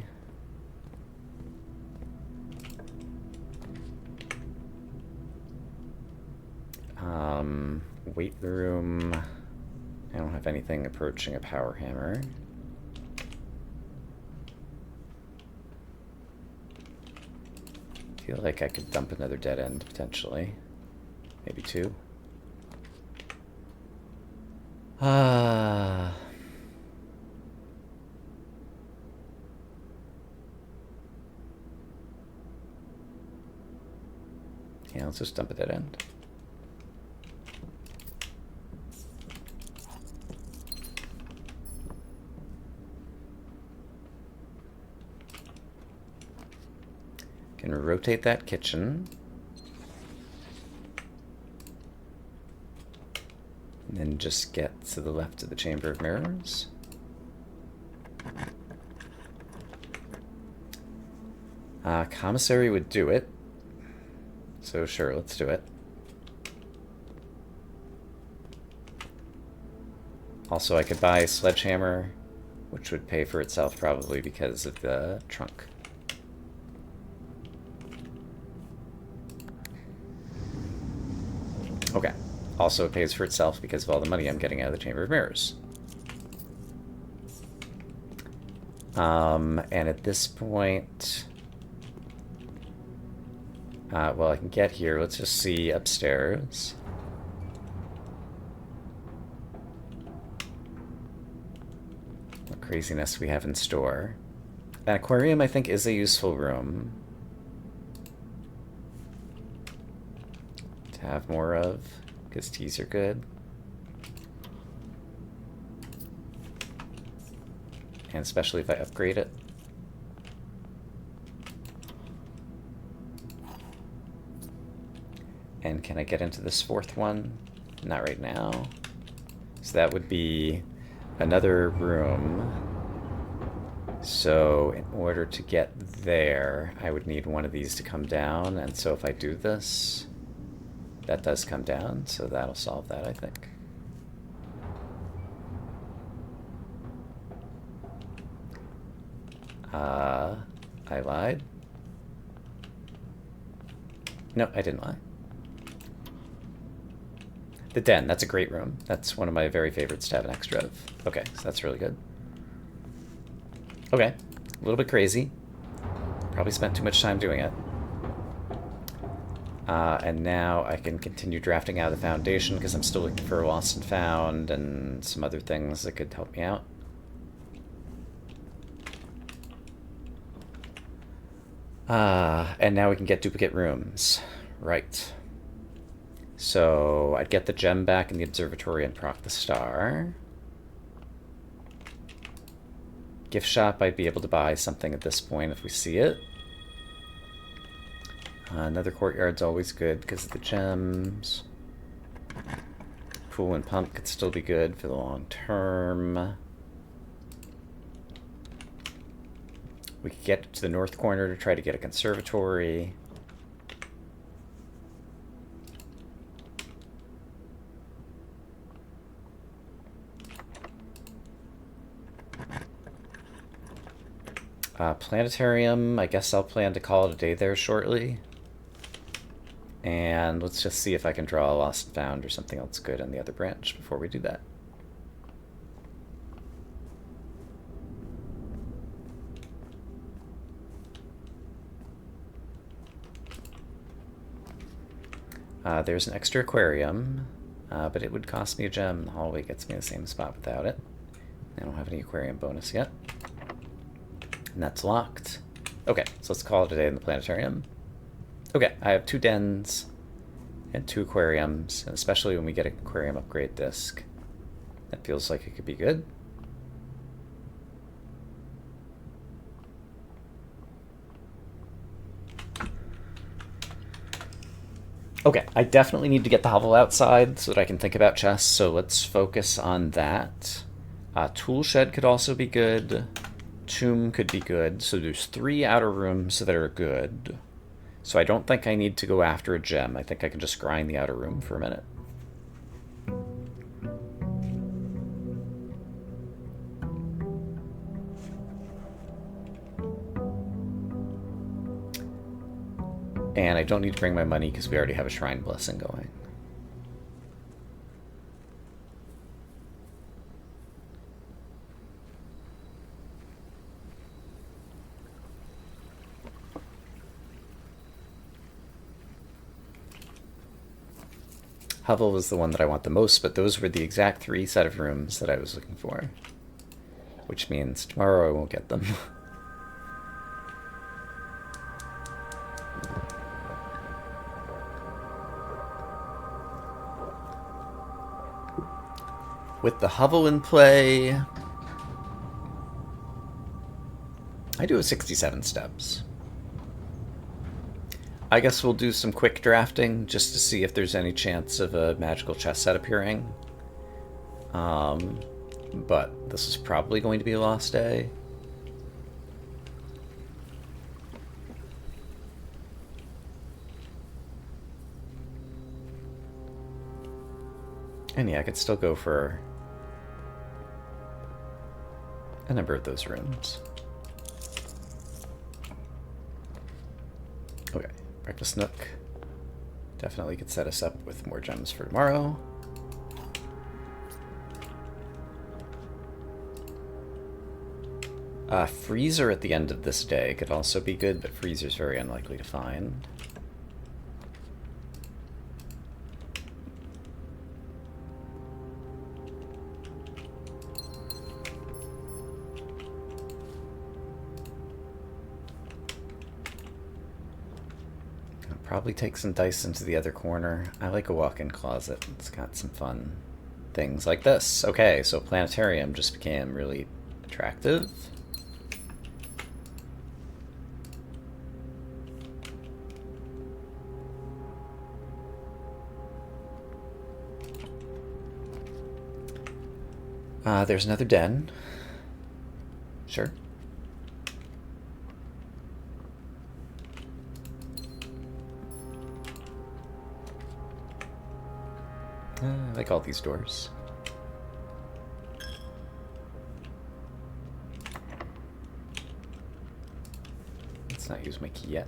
Weight room. I don't have anything approaching a power hammer. feel like I could dump another dead end, potentially. Maybe two. Yeah, let's just dump a dead end. Can rotate that kitchen. And then just get to the left of the Chamber of Mirrors. Commissary would do it. So sure, let's do it. Also, I could buy a sledgehammer, which would pay for itself probably because of the trunk. Okay. Also, it pays for itself because of all the money I'm getting out of the Chamber of Mirrors. And at this point... well, I can get here. Let's just see upstairs. What craziness we have in store. An aquarium, I think, is a useful room to have more of, because teas are good. And especially if I upgrade it. And can I get into this fourth one? Not right now. So that would be another room. So in order to get there, I would need one of these to come down. And so if I do this, that does come down. So that'll solve that, I think. I lied. No, I didn't lie. The den, that's a great room. That's one of my very favorites to have an extra of. Okay, so that's really good. Okay, a little bit crazy. Probably spent too much time doing it. And now I can continue drafting out the foundation because I'm still looking for a lost and found and some other things that could help me out. And now we can get duplicate rooms. Right. So I'd get the gem back in the observatory and proc the star. Gift shop, I'd be able to buy something at this point if we see it. Another courtyard's always good because of the gems. Pool and pump could still be good for the long term. We could get to the north corner to try to get a conservatory. Planetarium, I guess I'll plan to call it a day there shortly. And let's just see if I can draw a lost and found or something else good on the other branch before we do that. There's an extra aquarium, but it would cost me a gem. The hallway gets me the same spot without it. I don't have any aquarium bonus yet. And that's locked. Okay, so let's call it a day in the planetarium. Okay, I have 2 dens and 2 aquariums, and especially when we get an aquarium upgrade disc. That feels like it could be good. Okay, I definitely need to get the hovel outside so that I can think about chests, so let's focus on that. Tool shed could also be good. Tomb could be good. So there's 3 outer rooms that are good. So I don't think I need to go after a gem. I think I can just grind the outer room for a minute. And I don't need to bring my money because we already have a shrine blessing going. Hovel was the one that I want the most, but those were the exact 3 set of rooms that I was looking for. Which means tomorrow I won't get them. With the hovel in play, I do a 67 steps. I guess we'll do some quick drafting just to see if there's any chance of a magical chess set appearing. But this is probably going to be a lost day. And yeah, I could still go for a number of those rooms. Okay, Breakfast Nook. Definitely could set us up with more gems for tomorrow. Freezer at the end of this day could also be good, but Freezer's very unlikely to find. I'll probably take some dice into the other corner. I like a walk-in closet. It's got some fun things like this. Okay, so Planetarium just became really attractive. There's another den. Sure. I like all these doors. Let's not use my key yet.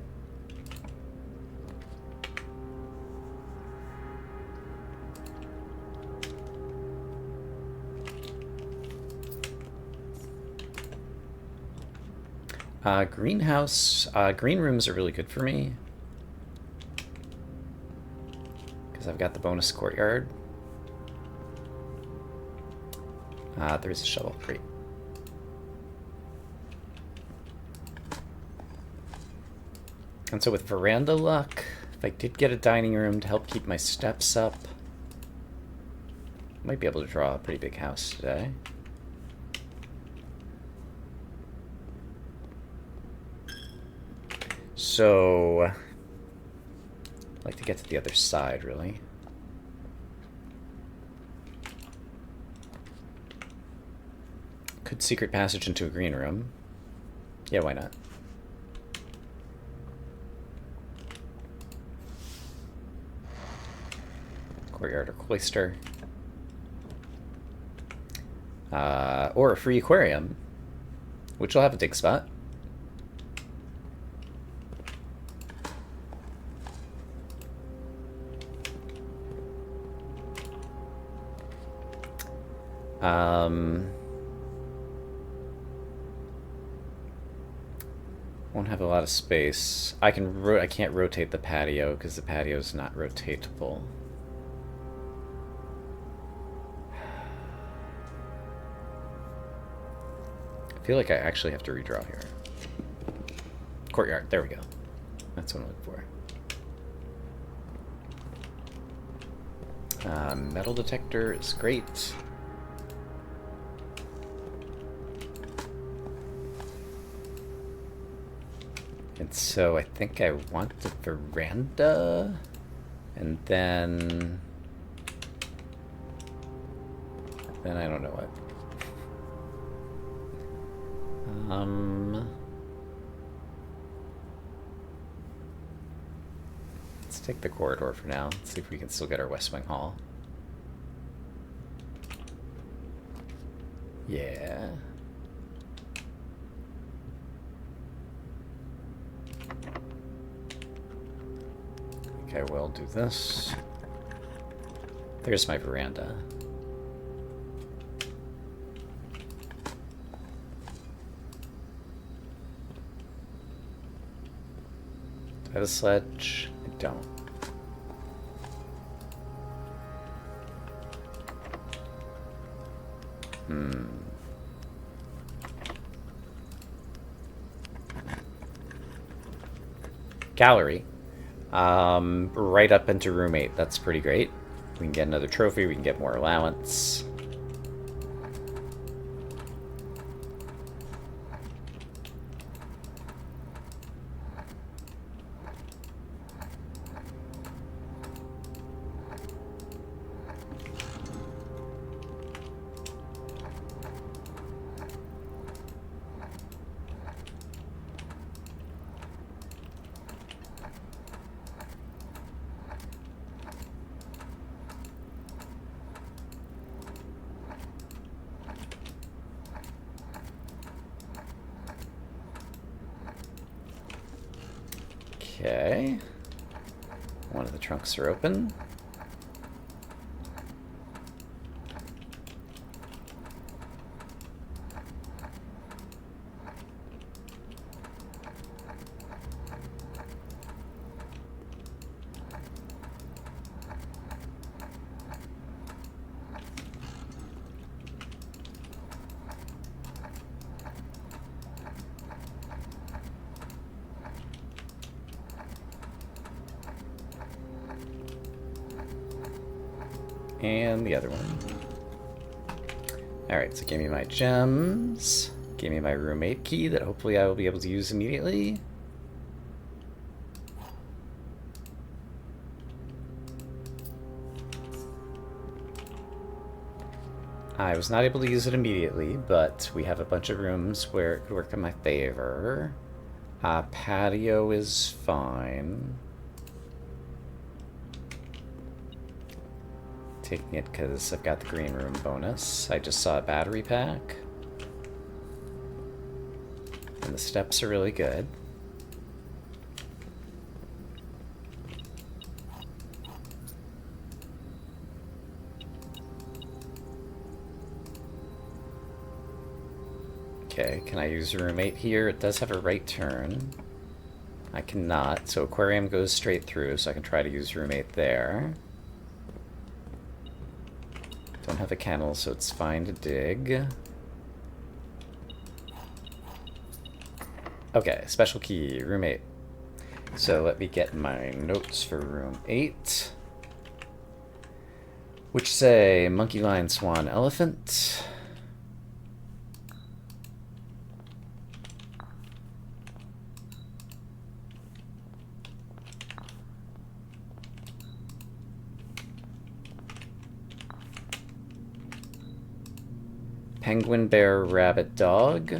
Greenhouse. Green rooms are really good for me. Because I've got the bonus courtyard. There is a shovel. Great. And so with veranda luck, if I did get a dining room to help keep my steps up, might be able to draw a pretty big house today. So, I'd like to get to the other side, really. Could secret passage into a green room. Yeah, why not? Courtyard or cloister. Or a free aquarium, which will have a dig spot. Won't have a lot of space. I can't rotate the patio because the patio is not rotatable. I feel like I actually have to redraw here. Courtyard, there we go. That's what I'm looking for. Metal detector is great. And so I think I want the veranda, and then I don't know what. Let's take the corridor for now. Let's see if we can still get our West Wing Hall. Yeah. Okay, we'll do this. There's my veranda. Do I have a sledge? I don't. Gallery. Right up into room 8. That's pretty great. We can get another trophy. We can get more allowance. Okay. One of the trunks are open. And the other one. Alright, so give me my gems. Give me my roommate key that hopefully I will be able to use immediately. I was not able to use it immediately, but we have a bunch of rooms where it could work in my favor. Patio is fine. Taking it because I've got the green room bonus. I just saw a battery pack. And the steps are really good. Okay, can I use room 8 here? It does have a right turn. I cannot, so aquarium goes straight through, so I can try to use room 8 there. Don't have a kennel, so it's fine to dig. Okay, special key, room 8. So let me get my notes for room 8. Which say monkey, lion, swan, elephant. Penguin, bear, rabbit, dog.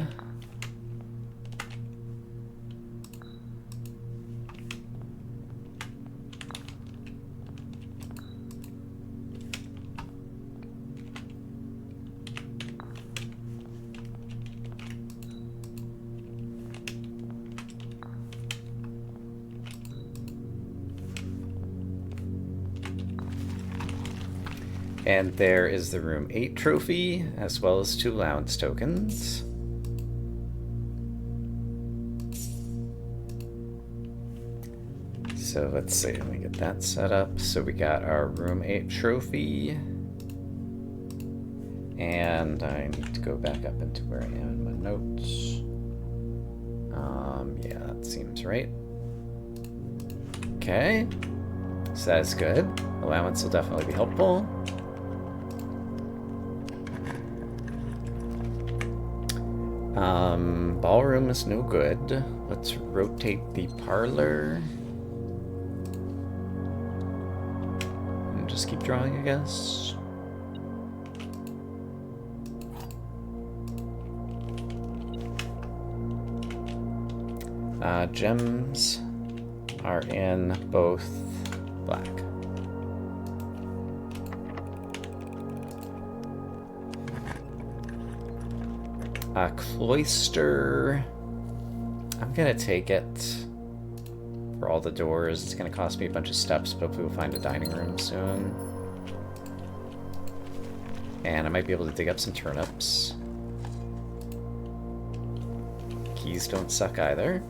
And there is the room 8 trophy, as well as 2 allowance tokens. So let's see, let me get that set up. So we got our room 8 trophy. And I need to go back up into where I am in my notes. Yeah, that seems right. Okay, so that's good. Allowance will definitely be helpful. Ballroom is no good. Let's rotate the parlor. And just keep drawing, I guess. Gems are in both black. Cloister. I'm gonna take it for all the doors. It's gonna cost me a bunch of steps, but hopefully we'll find a dining room soon. And I might be able to dig up some turnips. Keys don't suck either.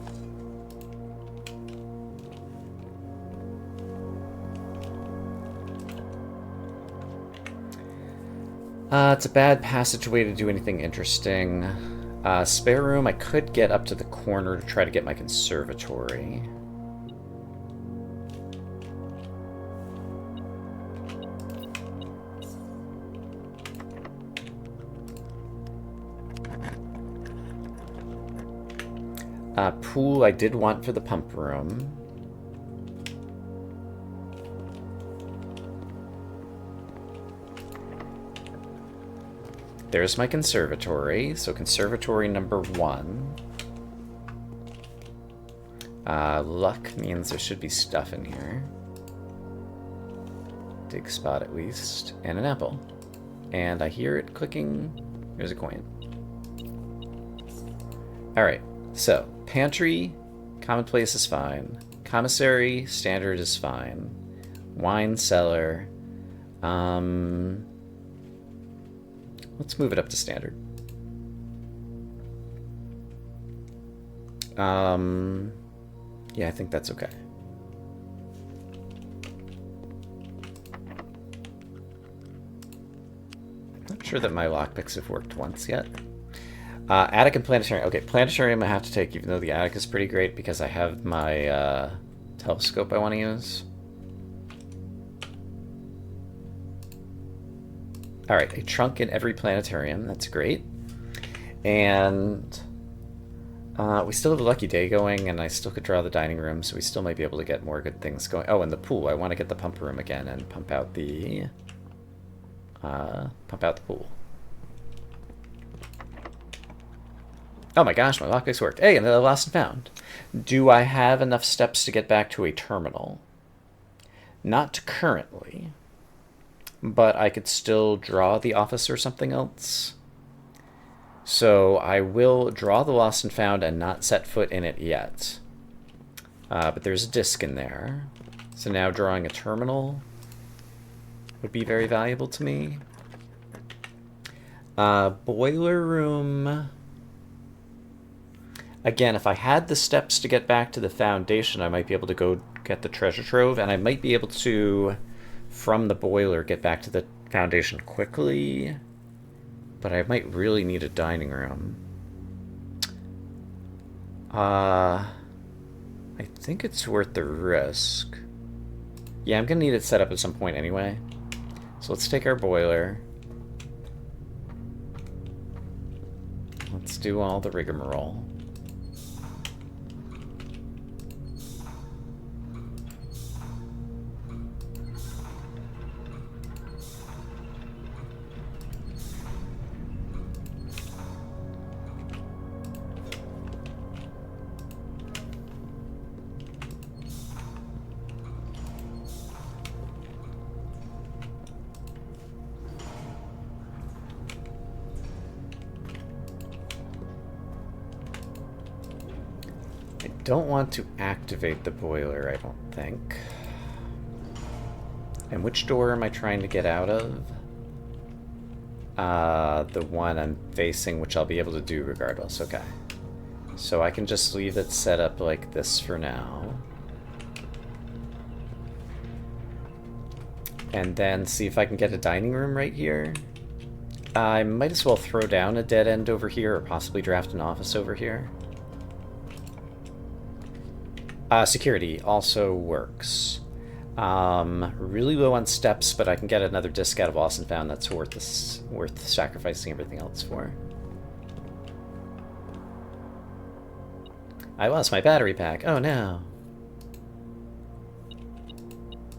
It's a bad passageway to do anything interesting. Spare room, I could get up to the corner to try to get my conservatory. Pool I did want for the pump room. There's my conservatory. So conservatory number 1. Luck means there should be stuff in here. Dig spot at least. And an apple. And I hear it clicking. There's a coin. Alright, so pantry, commonplace is fine. Commissary, standard is fine. Wine cellar. Let's move it up to standard. Yeah, I think that's okay. Not sure that my lockpicks have worked once yet. Attic and planetarium. Okay, planetarium I have to take, even though the attic is pretty great because I have my telescope I want to use. Alright, a trunk in every planetarium. That's great. And we still have a lucky day going, and I still could draw the dining room, so we still might be able to get more good things going. Oh, and the pool. I want to get the pump room again and pump out the pool. Oh my gosh, my lockpicks worked. Hey, and the lost and found. Do I have enough steps to get back to a terminal? Not currently. But I could still draw the office or something else. So I will draw the lost and found and not set foot in it yet. But there's a disc in there. So now drawing a terminal would be very valuable to me. Boiler room. Again, if I had the steps to get back to the foundation, I might be able to go get the treasure trove, and I might be able to, from the boiler, get back to the foundation quickly. But I might really need a dining room. I think it's worth the risk. Yeah, I'm gonna need it set up at some point anyway. So let's take our boiler. Let's do all the rigmarole. Don't want to activate the boiler, I don't think. And which door am I trying to get out of? The one I'm facing, which I'll be able to do regardless. Okay. So I can just leave it set up like this for now. And then see if I can get a dining room right here. I might as well throw down a dead end over here, or possibly draft an office over here. Security also works. Really low on steps, but I can get another disc out of Lost and Found that's worth sacrificing everything else for. I lost my battery pack. Oh no.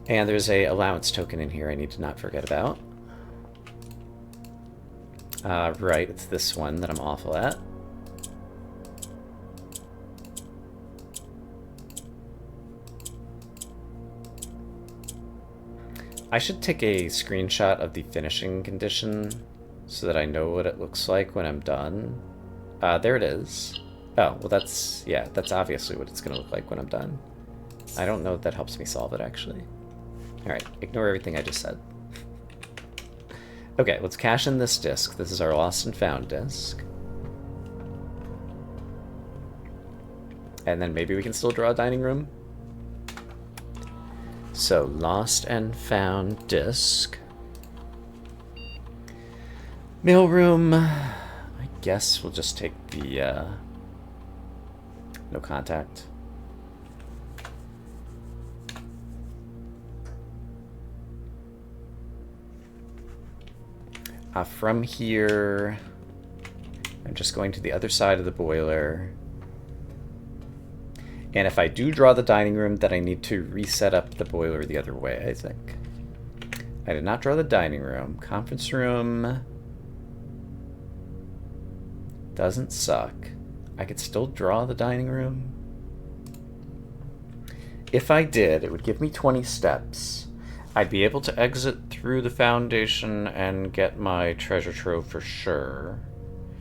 And there's a allowance token in here I need to not forget about. Right, it's this one that I'm awful at. I should take a screenshot of the finishing condition so that I know what it looks like when I'm done. There it is. Oh, well that's obviously what it's going to look like when I'm done. I don't know if that helps me solve it, actually. Alright, ignore everything I just said. Okay, let's cash in this disc. This is our Lost and Found disc. And then maybe we can still draw a dining room. So, Lost and Found disc. Mailroom. I guess we'll just take the no contact. From here, I'm just going to the other side of the boiler. And if I do draw the dining room, then I need to reset up the boiler the other way, I think. I did not draw the dining room. Conference room doesn't suck. I could still draw the dining room. If I did, it would give me 20 steps. I'd be able to exit through the foundation and get my treasure trove for sure.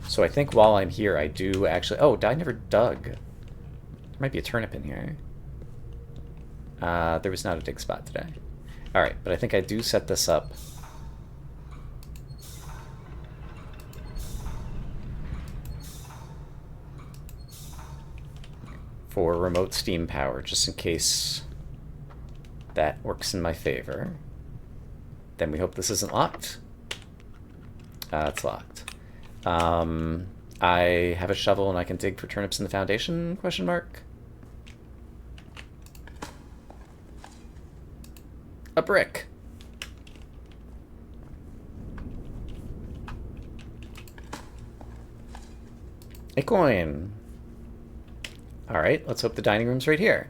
So I think while I'm here, I do actually... Oh, I never dug. There might be a turnip in here. There was not a dig spot today. Alright, but I think I do set this up. For remote steam power, just in case that works in my favor. Then we hope this isn't locked. It's locked. I have a shovel and I can dig for turnips in the foundation, question mark? A brick. A coin. All right, let's hope the dining room's right here.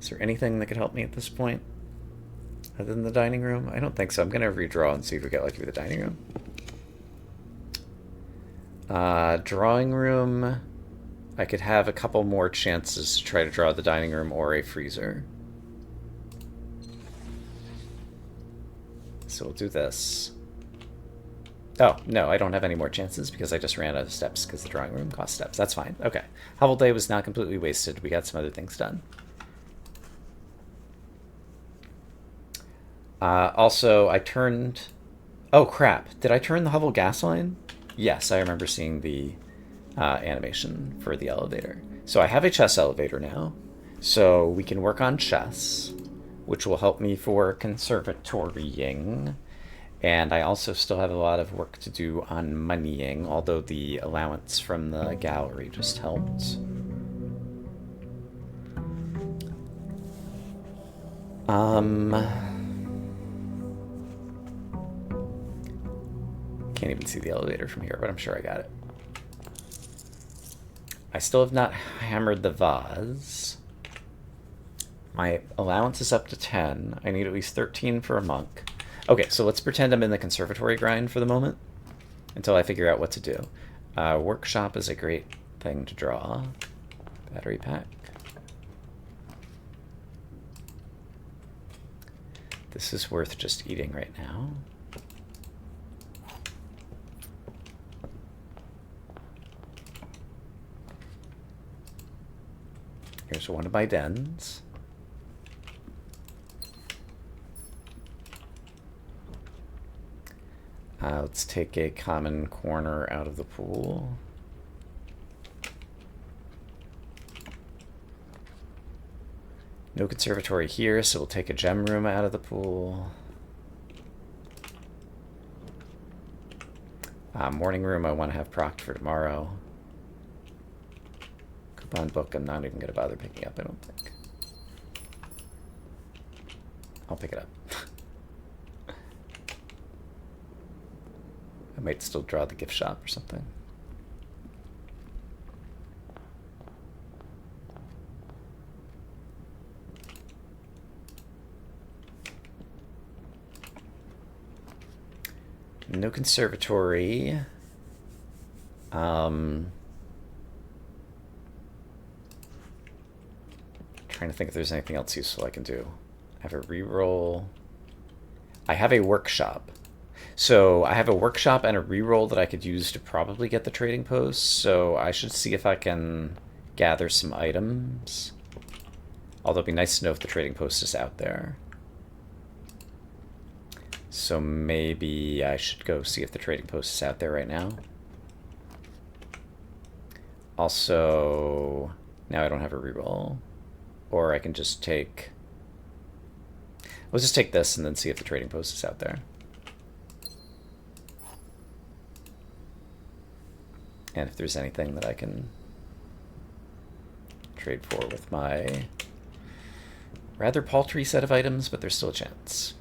Is there anything that could help me at this point other than the dining room? I don't think so. I'm going to redraw and see if we get lucky with the dining room. Drawing room. I could have a couple more chances to try to draw the dining room or a freezer. So we'll do this. Oh, no, I don't have any more chances because I just ran out of steps because the drawing room cost steps. That's fine. Okay. Hovel day was not completely wasted. We got some other things done. Also, I turned... Oh, crap. Did I turn the Hovel gas line? Yes, I remember seeing the animation for the elevator. So I have a chess elevator now. So we can work on chess, which will help me for conservatorying. And I also still have a lot of work to do on moneying, although the allowance from the gallery just helped. Can't even see the elevator from here, but I'm sure I got it. I still have not hammered the vase. My allowance is up to 10. I need at least 13 for a monk. Okay, so let's pretend I'm in the conservatory grind for the moment until I figure out what to do. Workshop is a great thing to draw. Battery pack. This is worth just eating right now. Here's one of my dens. Let's take a common corner out of the pool. No conservatory here, so we'll take a gem room out of the pool. Morning room I want to have procced for tomorrow. Coupon book I'm not even going to bother picking up, I don't think. I'll pick it up. I might still draw the gift shop or something. No conservatory. Trying to think if there's anything else useful I can do. I have a reroll. I have a workshop. So I have a workshop and a reroll that I could use to probably get the trading post. So I should see if I can gather some items. Although it'd be nice to know if the trading post is out there. So maybe I should go see if the trading post is out there right now. Also, now I don't have a reroll. Or I can just take... Let's just take this and then see if the trading post is out there. And if there's anything that I can trade for with my rather paltry set of items, but there's still a chance.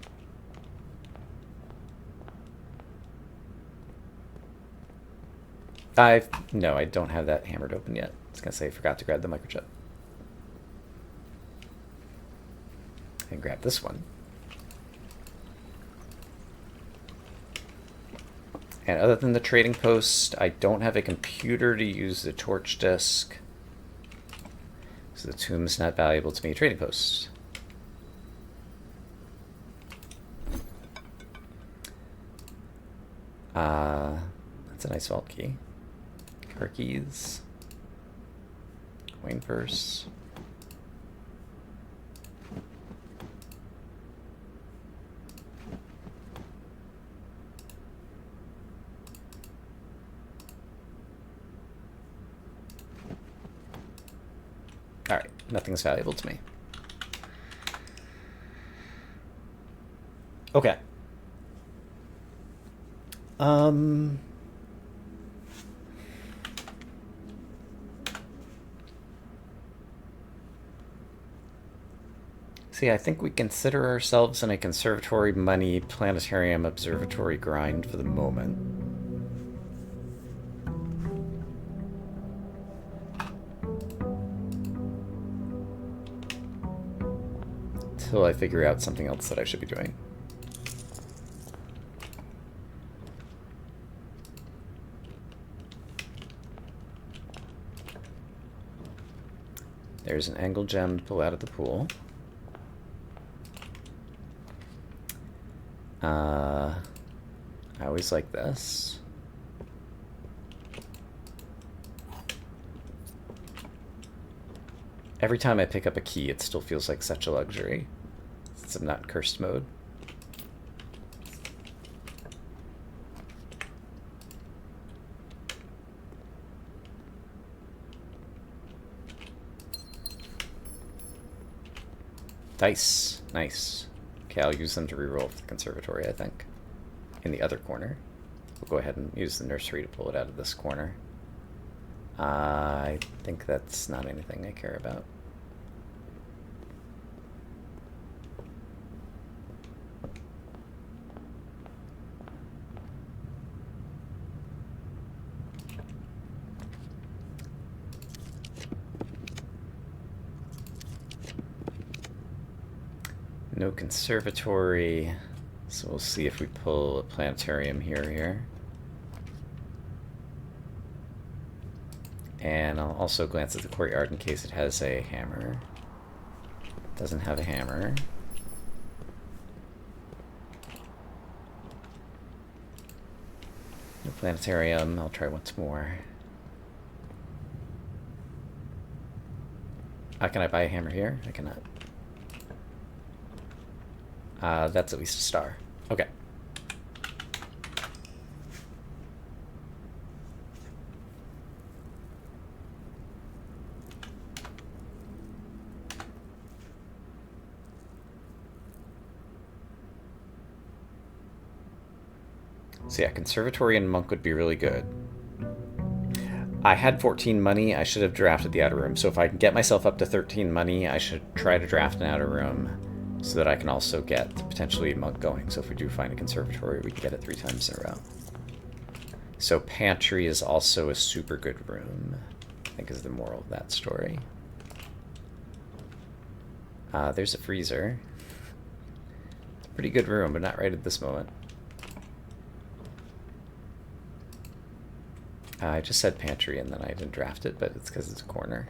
No, I don't have that hammered open yet. I was gonna say I forgot to grab the microchip. And grab this one. And other than the trading post, I don't have a computer to use the torch disk. So the tomb is not valuable to me. Trading post. That's a nice vault key. Car keys. Coin purse. Alright, nothing's valuable to me. Okay. See, I think we consider ourselves in a conservatory money planetarium observatory grind for the moment. Until I figure out something else that I should be doing. There's an angle gem to pull out of the pool. I always like this. Every time I pick up a key, it still feels like such a luxury, since I'm not in cursed mode. Dice. Nice. Okay, I'll use them to reroll for the conservatory, I think. In the other corner. We'll go ahead and use the nursery to pull it out of this corner. I think that's not anything I care about. No conservatory, so we'll see if we pull a planetarium here. And I'll also glance at the courtyard in case it has a hammer. Doesn't have a hammer. No planetarium, I'll try once more. Can I buy a hammer here? I cannot. That's at least a star. Okay. So yeah, conservatory and monk would be really good. I had 14 money. I should have drafted the outer room. So if I can get myself up to 13 money, I should try to draft an outer room so that I can also get potentially monk going. So if we do find a conservatory, we can get it 3 times in a row. So pantry is also a super good room, I think is the moral of that story. There's a freezer. It's a pretty good room, but not right at this moment. I just said pantry and then I didn't draft it, but it's because it's a corner.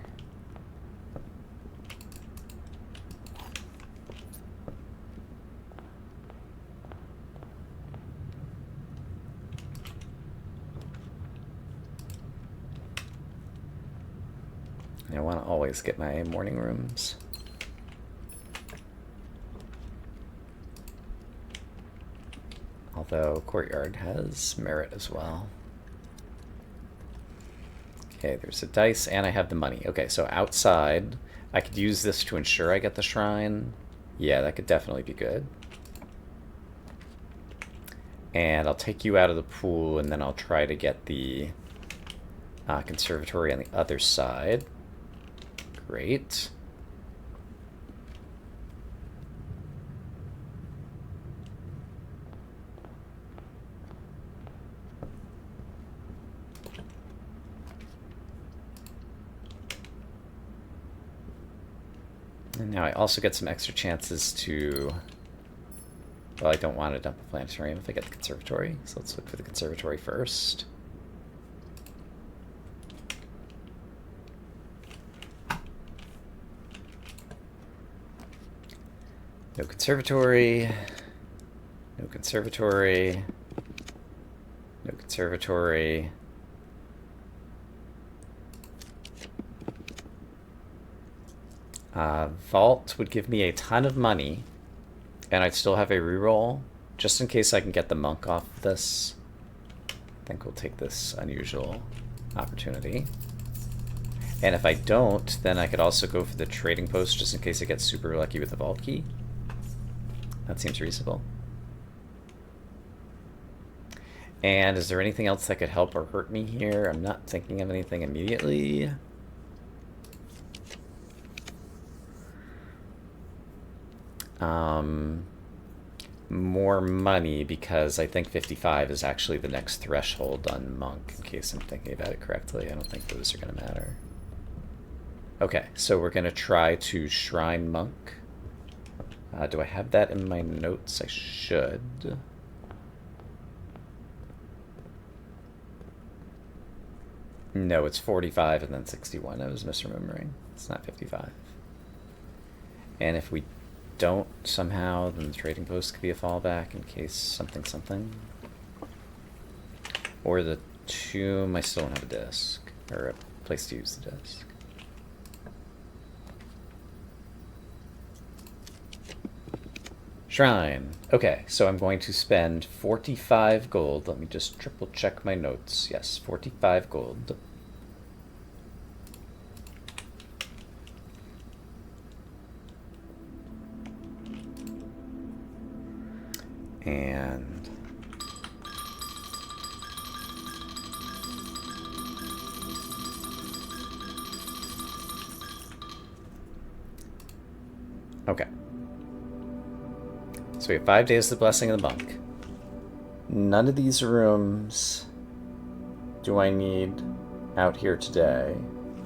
I want to always get my morning rooms. Although courtyard has merit as well. Okay, there's a dice, and I have the money. Okay, so outside, I could use this to ensure I get the shrine. Yeah, that could definitely be good. And I'll take you out of the pool, and then I'll try to get the conservatory on the other side. Great. And now I also get some extra chances to... Well, I don't want to dump a planetarium if I get the conservatory, so let's look for the conservatory first. No conservatory. No conservatory. No conservatory. Vault would give me a ton of money, and I'd still have a reroll, just in case I can get the monk off of this. I think we'll take this unusual opportunity. And if I don't, then I could also go for the trading post, just in case I get super lucky with the vault key. That seems reasonable. And is there anything else that could help or hurt me here? I'm not thinking of anything immediately. More money, because I think 55 is actually the next threshold on monk, in case I'm thinking about it correctly. I don't think those are going to matter. Okay, so we're going to try to shrine monk. Do I have that in my notes? I should. No, it's 45 and then 61. I was misremembering. It's not 55. And if we don't somehow, then the trading post could be a fallback in case something. Or the tomb, I still don't have a disc, or a place to use the disc. Shrine. Okay, so I'm going to spend 45 gold. Let me just triple check my notes. Yes, 45 gold. And okay. So we have 5 days to the blessing of the monk. None of these rooms do I need out here today.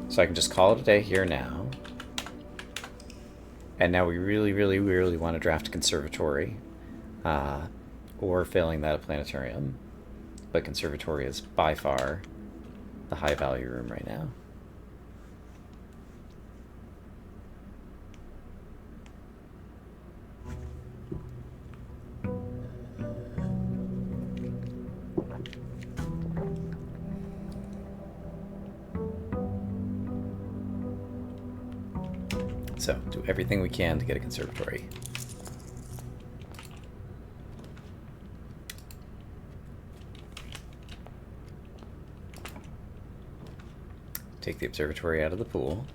So I can just call it a day here now. And now we really want to draft a conservatory. Or failing that, a planetarium. But conservatory is by far the high value room right now. So, do everything we can to get a conservatory. Take the observatory out of the pool.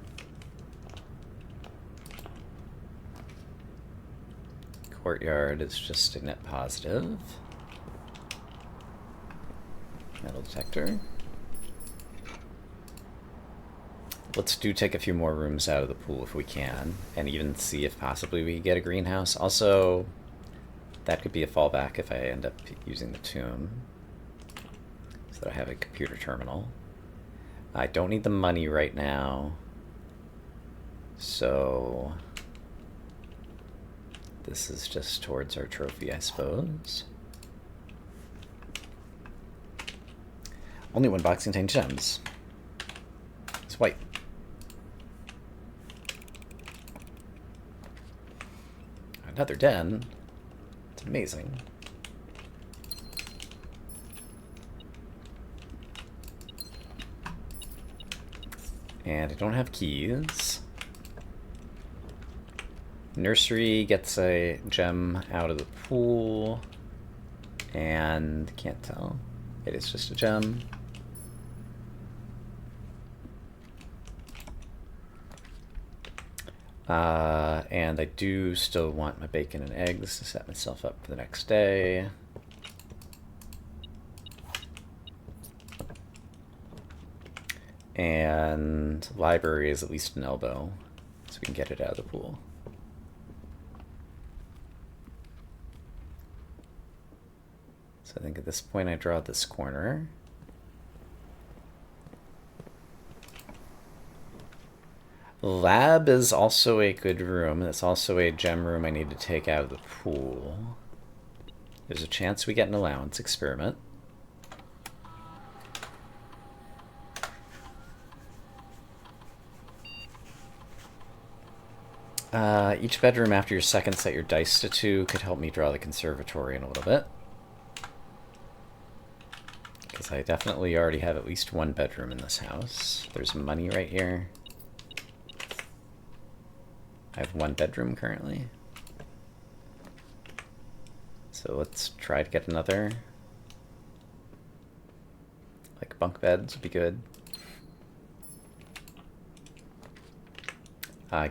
Courtyard is just a net positive. Metal detector. Let's take a few more rooms out of the pool if we can, and even see if possibly we can get a greenhouse. Also, that could be a fallback if I end up using the tomb, so that I have a computer terminal. I don't need the money right now, so this is just towards our trophy, I suppose. Only one box contains gems. It's white. Another den. It's amazing. And I don't have keys. Nursery gets a gem out of the pool. And can't tell. It is just a gem. And I do still want my bacon and eggs to set myself up for the next day. And library is at least an elbow, so we can get it out of the pool. So I think at this point I draw this corner. Lab is also a good room. It's also a gem room I need to take out of the pool. There's a chance we get an allowance experiment. Each bedroom after your second set your dice to 2 could help me draw the conservatory in a little bit. Because I definitely already have at least one bedroom in this house. There's money right here. I have one bedroom currently. So let's try to get another. Like bunk beds would be good.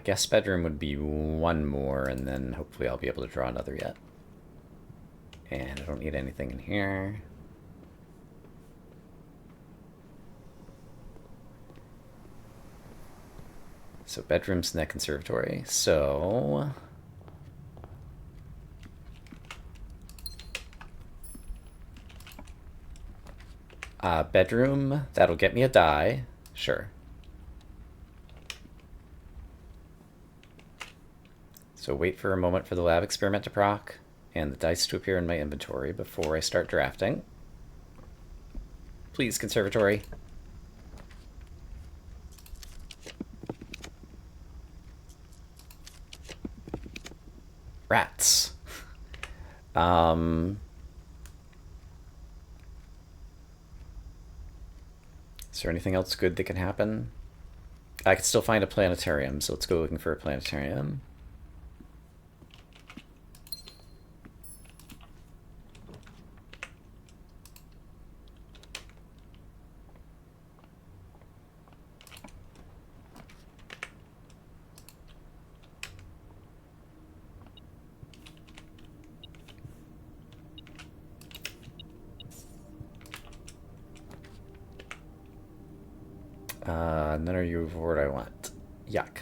Guest bedroom would be one more, and then hopefully I'll be able to draw another yet. And I don't need anything in here. So bedrooms in that conservatory. So bedroom, that'll get me a die. Sure. So wait for a moment for the lab experiment to proc and the dice to appear in my inventory before I start drafting. Please, conservatory. Rats. Is there anything else good that can happen? I could still find a planetarium, so let's go looking for a planetarium. None of you for what I want. Yuck.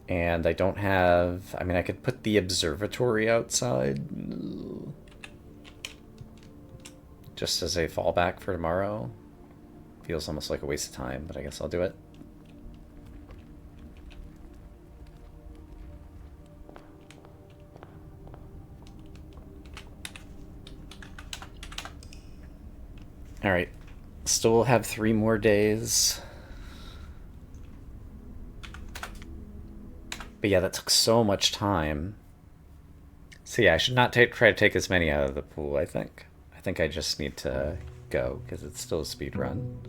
And I don't have... I mean, I could put the observatory outside. Just as a fallback for tomorrow. Feels almost like a waste of time, but I guess I'll do it. Alright, still have 3 more days. But yeah, that took so much time. So yeah, I should not try to take as many out of the pool, I think. I think I just need to go, because it's still a speed run.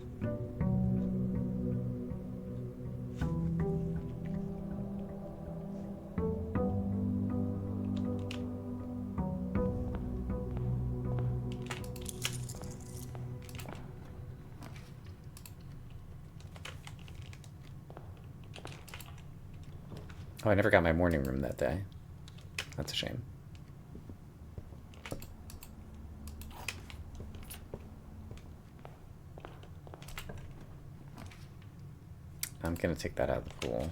Oh, I never got my morning room that day. That's a shame. I'm gonna take that out of the pool.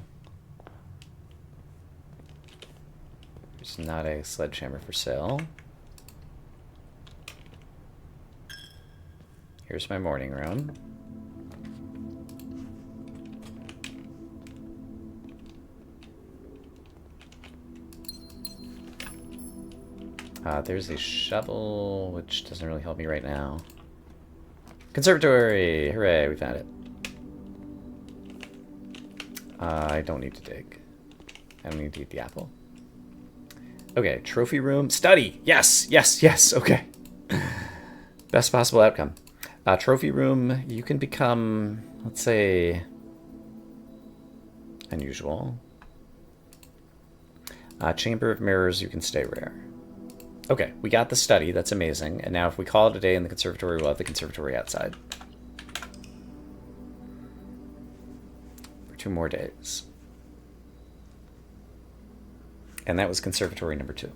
There's not a sledgehammer for sale. Here's my morning room. There's a shovel, which doesn't really help me right now. Conservatory! Hooray, we found it. I don't need to dig. I don't need to eat the apple. Okay, trophy room. Study! Yes, yes, yes, okay. Best possible outcome. Trophy room, you can become, let's say, unusual. Chamber of mirrors, you can stay rare. Okay, we got the study. That's amazing. And now if we call it a day in the conservatory, we'll have the conservatory outside. 2 more days. And that was conservatory number 2.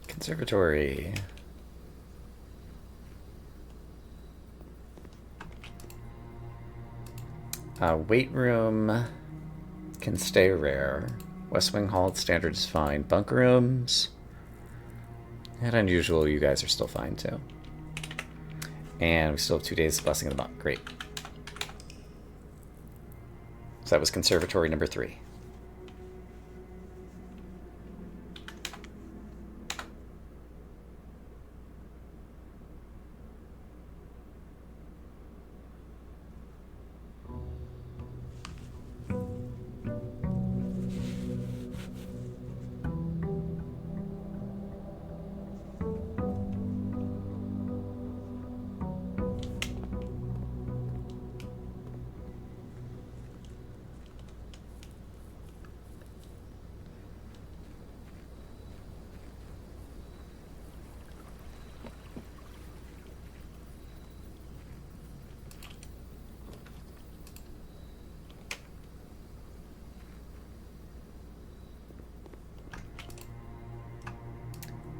Conservatory. Weight room can stay rare. West Wing Hall standard is fine. Bunk rooms and unusual, you guys are still fine too. And we still have 2 days of Blessing of the Monk. Great. So that was conservatory number 3.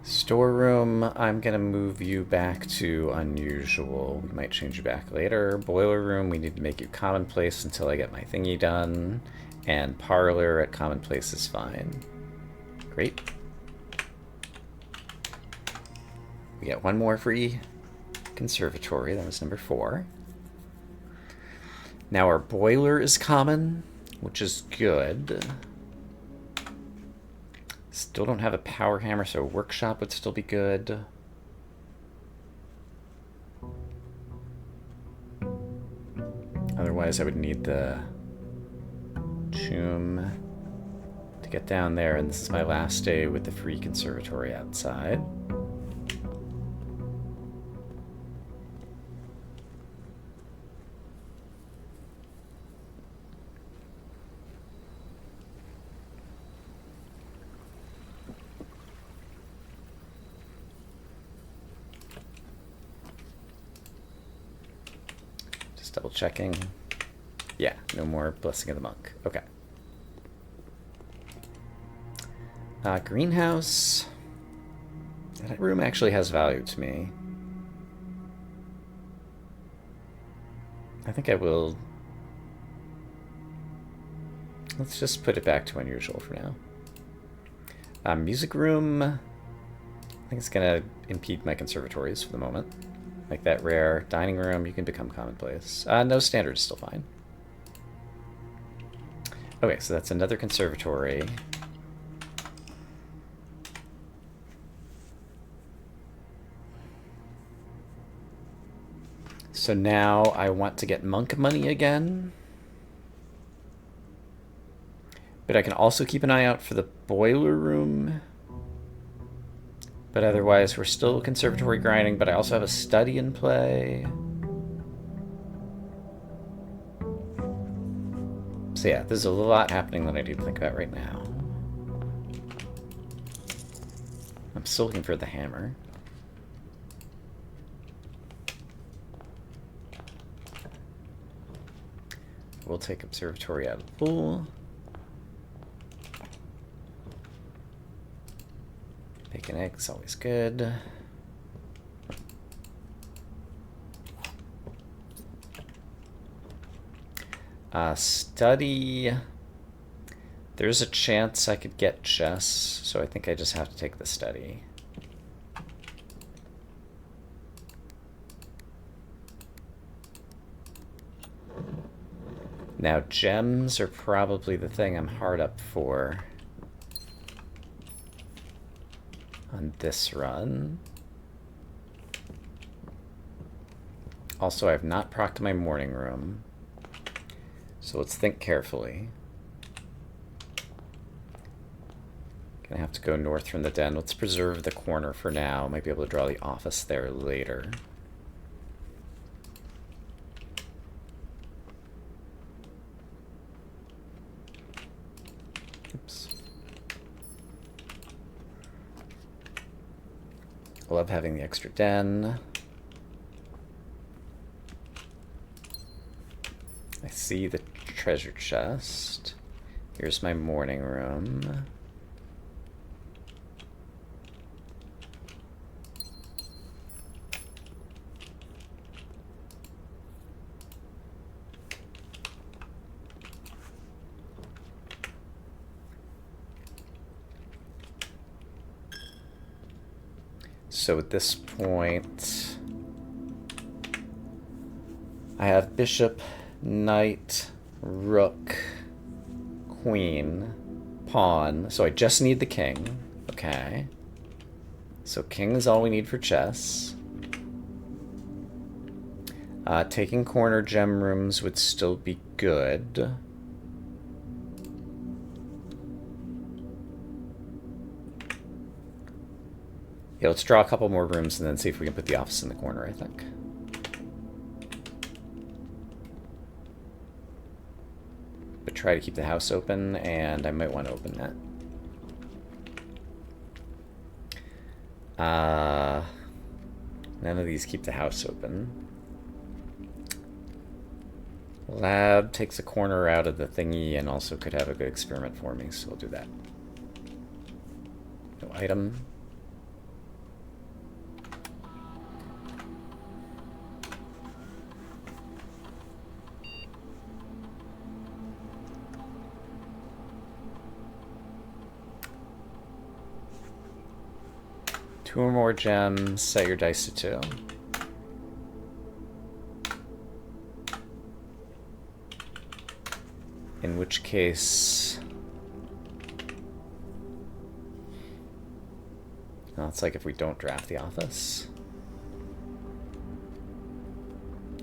Storeroom, I'm gonna move you back to unusual. We might change you back later. Boiler room, we need to make you commonplace until I get my thingy done. And parlor at commonplace is fine. Great. We get 1 more free conservatory. That was number 4. Now our boiler is common, which is good. Still don't have a power hammer, so a workshop would still be good. Otherwise, I would need the Choom to get down there, and this is my last day with the free conservatory outside. Double checking. Yeah, no more Blessing of the Monk. Okay. Greenhouse. That room actually has value to me. I think I will... Let's just put it back to unusual for now. Music room. I think it's gonna impede my conservatories for the moment. Make that rare. Dining room, you can become commonplace. No, standard is still fine. Okay, so that's another conservatory. So now I want to get monk money again. But I can also keep an eye out for the boiler room. But otherwise, we're still conservatory grinding, but I also have a study in play. So yeah, there's a lot happening that I need to think about right now. I'm still looking for the hammer. We'll take observatory out of the pool. Bacon eggs, always good. Study. There's a chance I could get chess, so I think I just have to take the study. Now, gems are probably the thing I'm hard up for. on this run. Also, I have not procced my morning room, so let's think carefully. Gonna have to go north from the den. Let's preserve the corner for now. Might be able to draw the office there later. Oops. I love having the extra den. I see the treasure chest. Here's my morning room. So at this point, I have bishop, knight, rook, queen, pawn. So I just need the king. Okay. So king is all we need for chess. Taking corner gem rooms would still be good. Yeah, let's draw a couple more rooms and then see if we can put the office in the corner, I think. But try to keep the house open, and I might want to open that. None of these keep the house open. Lab takes a corner out of the thingy and also could have a good experiment for me, so we'll do that. No item. Two or more gems, set your dice to 2. In which case... Well, it's like if we don't draft the office.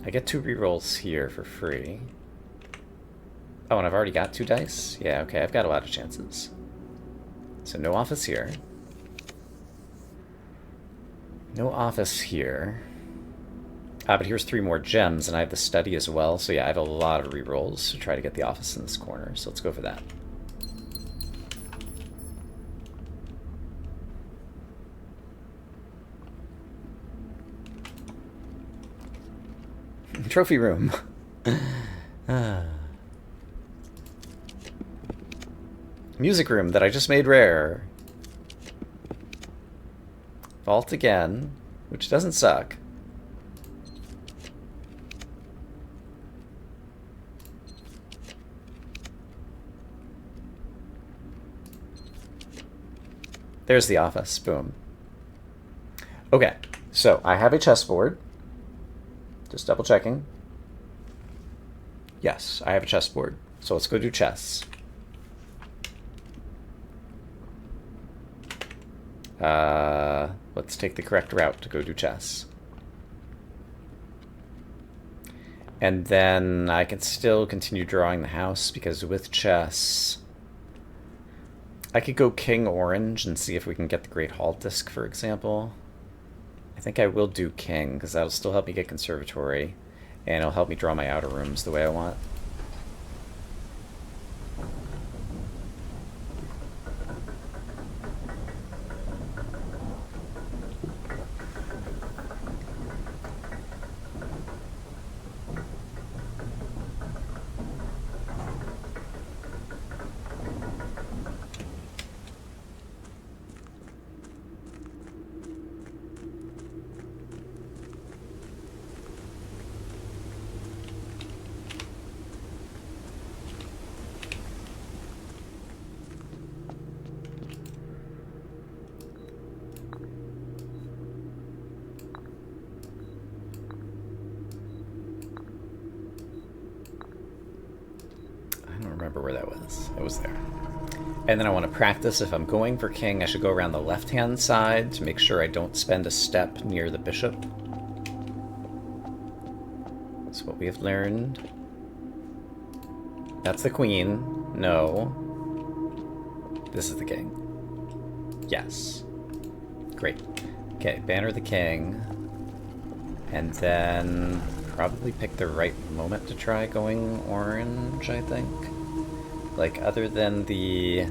I get 2 rerolls here for free. Oh, and I've already got 2 dice? Yeah, okay, I've got a lot of chances. So no office here. No office here. But here's 3 more gems, and I have the study as well. So yeah, I have a lot of rerolls to try to get the office in this corner. So let's go for that. Trophy room. Music room that I just made rare. Vault again, which doesn't suck. There's the office. Boom. Okay, so I have a chessboard. Just double checking. Yes, I have a chessboard. So let's go do chess. Let's take the correct route to go do chess. And then I can still continue drawing the house, because with chess, I could go king orange and see if we can get the Great Hall disc, for example. I think I will do king, because that'll still help me get conservatory, and it'll help me draw my outer rooms the way I want. Remember where that was. It was there. And then I want to practice. If I'm going for king, I should go around the left-hand side to make sure I don't spend a step near the bishop. That's what we have learned. That's the queen. No. This is the king. Yes. Great. Okay, banner the king. And then probably pick the right moment to try going orange, I think. Like, other than the...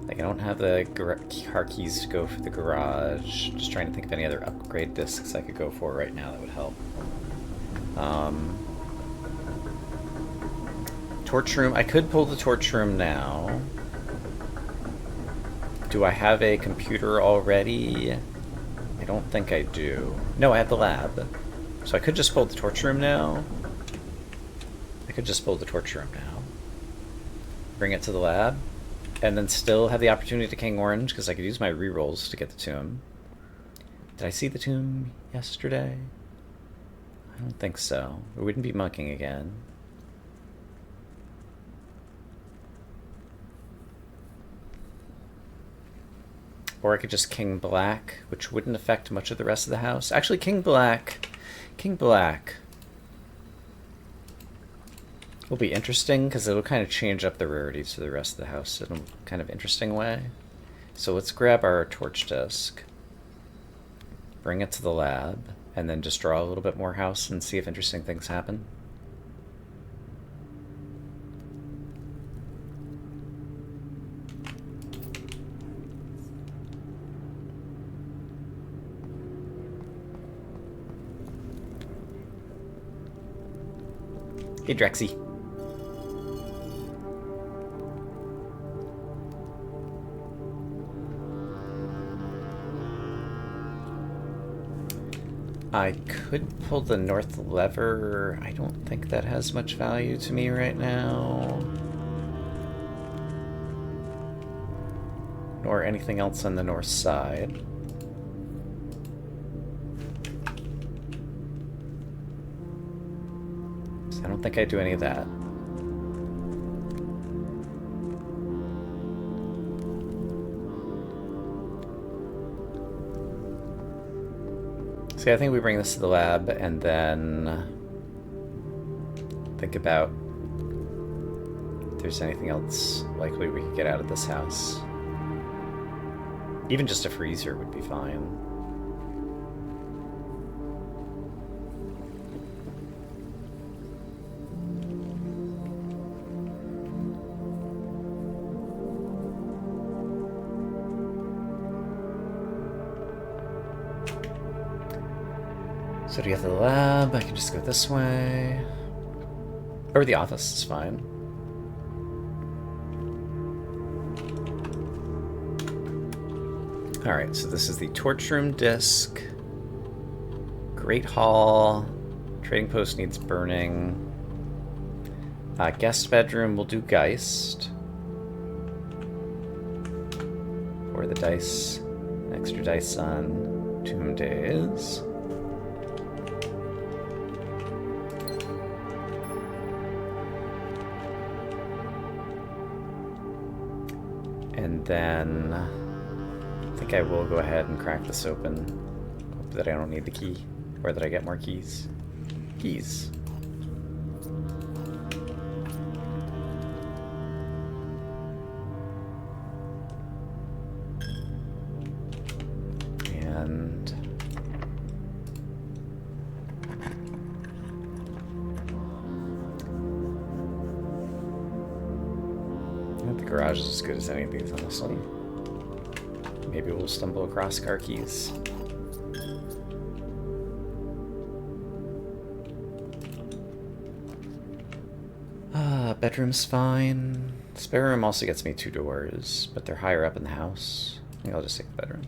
Like, I don't have the car keys to go for the garage. Just trying to think of any other upgrade discs I could go for right now that would help. Torch room. I could pull the torch room now. Do I have a computer already? I don't think I do. No, I have the lab. So I could just pull the torch room now. I could just pull the torch room now. Bring it to the lab. And then still have the opportunity to king orange, because I could use my rerolls to get the tomb. Did I see the tomb yesterday? I don't think so. We wouldn't be monkeying again. Or I could just king black, which wouldn't affect much of the rest of the house. Actually, king black will be interesting because it'll kind of change up the rarities for the rest of the house in a kind of interesting way. So let's grab our torch disc, bring it to the lab, and then just draw a little bit more house and see if interesting things happen. Hey, Drexy. I could pull the north lever. I don't think that has much value to me right now. Nor anything else on the north side. I don't think I do any of that. See, I think we bring this to the lab and then think about if there's anything else likely we could get out of this house. Even just a freezer would be fine. So to get to the lab, I can just go this way. Or the office is fine. Alright, so this is the torch room disc. Great hall. Trading post needs burning. Guest bedroom, we'll do Geist. For the dice. Extra dice on Tomb Days. And then I think I will go ahead and crack this open. Hope that I don't need the key, or that I get more keys. Keys. And the garage is as good as any of these, honestly. Maybe we'll stumble across car keys. Bedroom's fine. Spare room also gets me 2 doors, but they're higher up in the house. I think I'll just take the bedroom.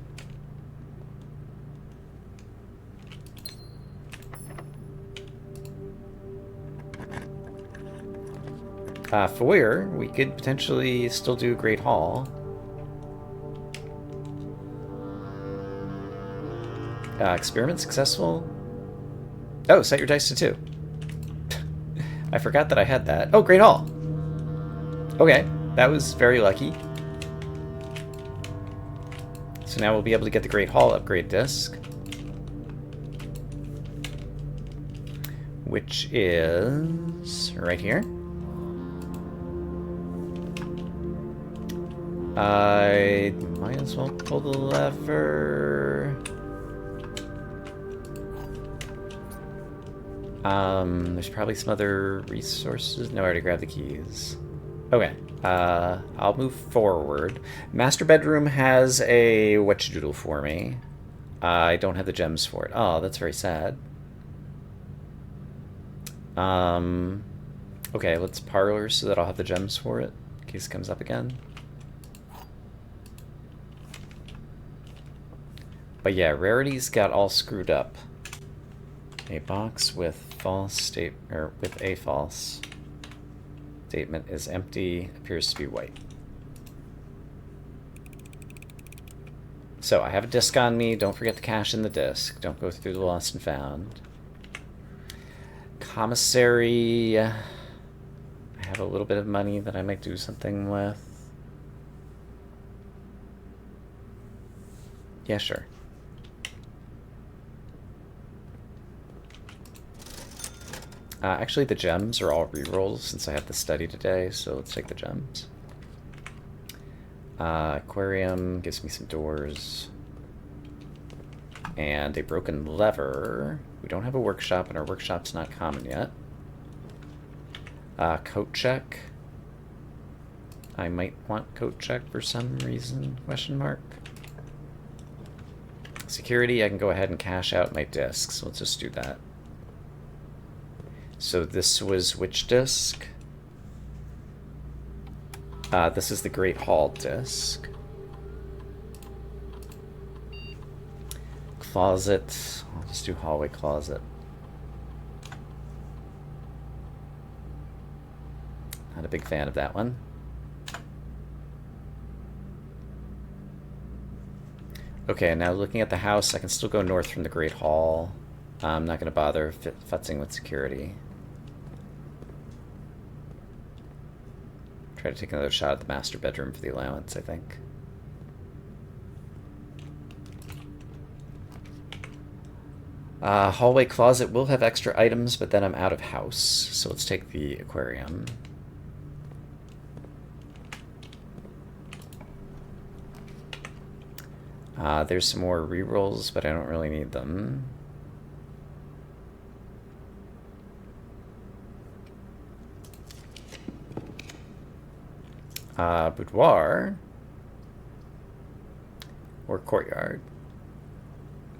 Foyer, we could potentially still do a Great Hall. Experiment successful. Oh, set your dice to 2. I forgot that I had that. Oh, Great Hall. Okay. that was very lucky. So now we'll be able to get the Great Hall upgrade disc, which is right here. I might as well pull the lever. There's probably some other resources. No, I already grabbed the keys. Okay, I'll move forward. Master bedroom has a whatchadoodle for me. I don't have the gems for it. Oh, that's very sad. Okay, let's parlor so that I'll have the gems for it in case it comes up again. But yeah, rarities got all screwed up. A box with false with a false statement is empty, appears to be white. So I have a disc on me. Don't forget to cash in the disc. Don't go through the lost and found. Commissary. I have a little bit of money that I might do something with. Yeah, sure. Actually, the gems are all rerolls since I have the study today, so let's take the gems. Aquarium gives me some doors. And a broken lever. We don't have a workshop, and our workshop's not common yet. Coat check. I might want coat check for some reason, question mark. Security, I can go ahead and cash out my discs. Let's just do that. So this was which disc? This is the Great Hall disc. Closet. I'll just do hallway closet. Not a big fan of that one. Okay, now looking at the house, I can still go north from the Great Hall. I'm not going to bother futzing with security. Try to take another shot at the master bedroom for the allowance, I think. Hallway closet will have extra items, but then I'm out of house. So let's take the aquarium. There's some more rerolls, but I don't really need them. Boudoir or courtyard.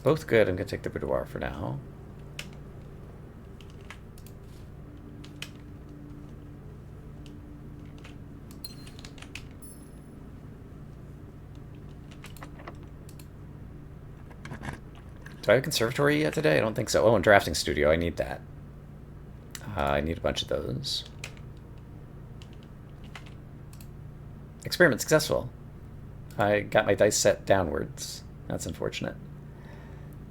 Both good. I'm going to take the boudoir for now. Do I have a conservatory yet today? I don't think so. Oh, and drafting studio. I need that. I need a bunch of those. Experiment successful. I got my dice set downwards. That's unfortunate.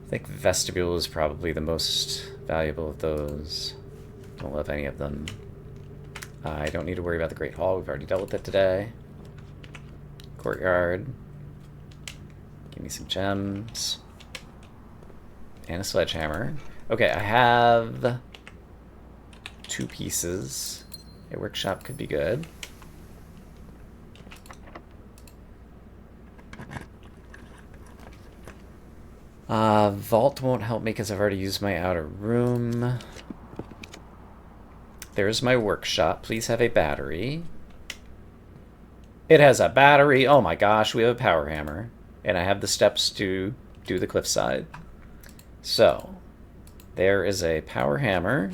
I think vestibule is probably the most valuable of those. Don't love any of them. I don't need to worry about the Great Hall. We've already dealt with it today. Courtyard. Give me some gems. And a sledgehammer. Okay, I have 2 pieces. A workshop could be good. Vault won't help me because I've already used my outer room. There's my workshop. Please have a battery. It has a battery. Oh my gosh, we have a power hammer. And I have the steps to do the cliffside. So, there is a power hammer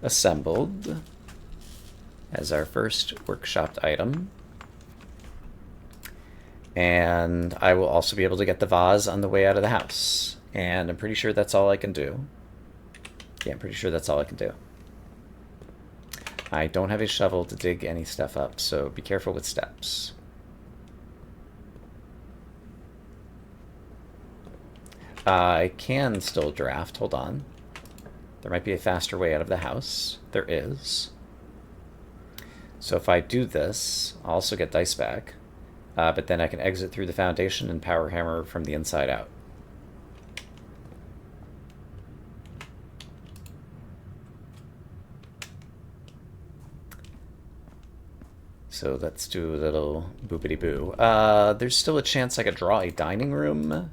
assembled as our first workshopped item. And I will also be able to get the vase on the way out of the house. And I'm pretty sure that's all I can do. Yeah, I'm pretty sure that's all I can do. I don't have a shovel to dig any stuff up, so be careful with steps. I can still draft. Hold on. There might be a faster way out of the house. There is. So if I do this, I'll also get dice back. But then I can exit through the foundation and power hammer from the inside out. So let's do a little boopity-boo. There's still a chance I could draw a dining room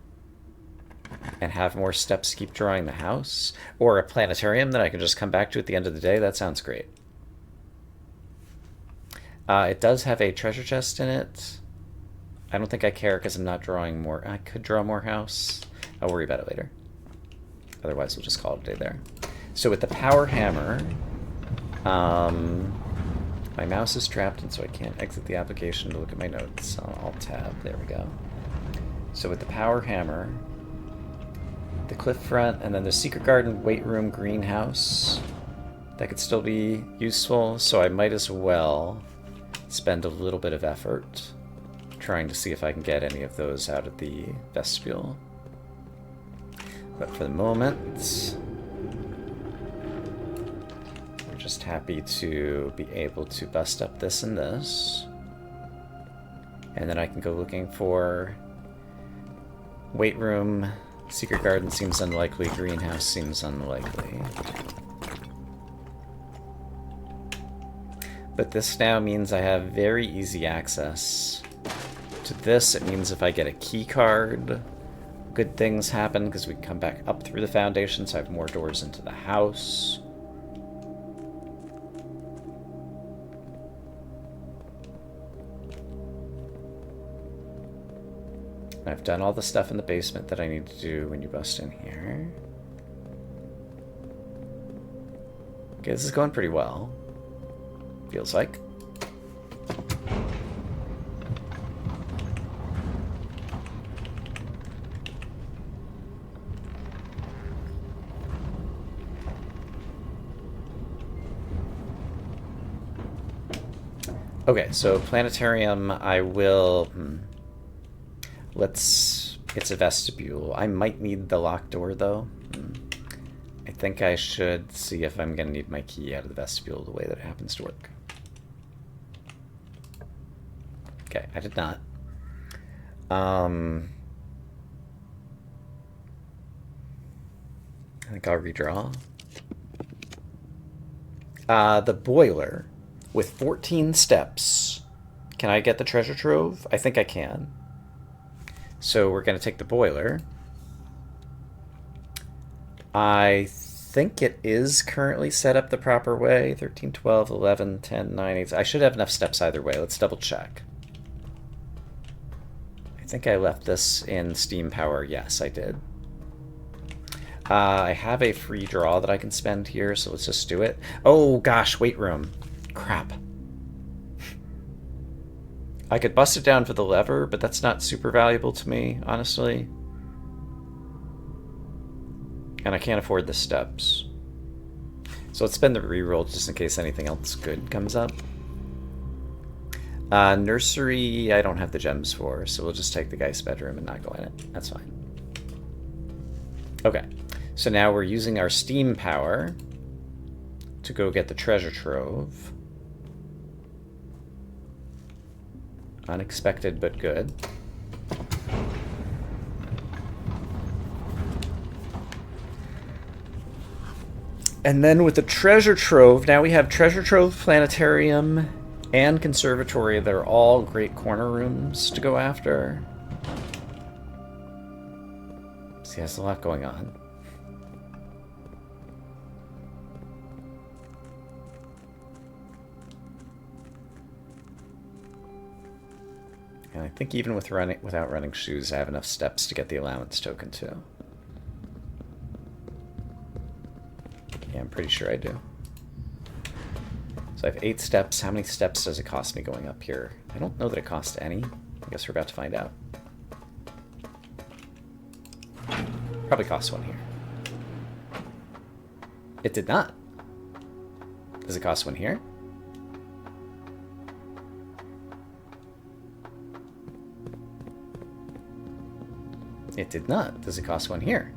and have more steps to keep drawing the house. Or a planetarium that I can just come back to at the end of the day. That sounds great. It does have a treasure chest in it. I don't think I care because I'm not drawing more. I could draw more house. I'll worry about it later. Otherwise, we'll just call it a day there. So with the power hammer, my mouse is trapped, and so I can't exit the application to look at my notes. I'll Alt-Tab. There we go. So with the power hammer, the cliff front, and then the secret garden, weight room, greenhouse, that could still be useful. So I might as well spend a little bit of effort trying to see if I can get any of those out of the vestibule. But for the moment, we're just happy to be able to bust up this and this. And then I can go looking for weight room. Secret garden seems unlikely. Greenhouse seems unlikely. But this now means I have very easy access to this. It means if I get a key card, good things happen because we can come back up through the foundation, so I have more doors into the house. I've done all the stuff in the basement that I need to do when you bust in here. Okay, this is going pretty well. Feels like. Okay, so planetarium, I will... It's a vestibule. I might need the locked door, though. I think I should see if I'm going to need my key out of the vestibule the way that it happens to work. Okay, I did not. I think I'll redraw. The boiler with 14 steps. Can I get the treasure trove? I think I can. So we're going to take the boiler. I think it is currently set up the proper way. 13, 12, 11, 10, 9, 8. I should have enough steps either way. Let's double check. I think I left this in steam power. Yes, I did. I have a free draw that I can spend here, so let's just do it. Oh gosh, weight room. Crap. I could bust it down for the lever, but that's not super valuable to me, honestly. And I can't afford the steps. So let's spend the reroll just in case anything else good comes up. Nursery, I don't have the gems for, so we'll just take the guy's bedroom and not go in it. That's fine. Okay, so now we're using our steam power to go get the treasure trove. Unexpected, but good. And then with the treasure trove, now we have treasure trove, planetarium, and conservatory. They're all great corner rooms to go after. See, there's a lot going on. And I think even without running shoes, I have enough steps to get the allowance token too. Yeah, I'm pretty sure I do. So I have 8 steps. How many steps does it cost me going up here? I don't know that it costs any. I guess we're about to find out. Probably costs 1 here. It did not. Does it cost 1 here? It did not. Does it cost 1 here?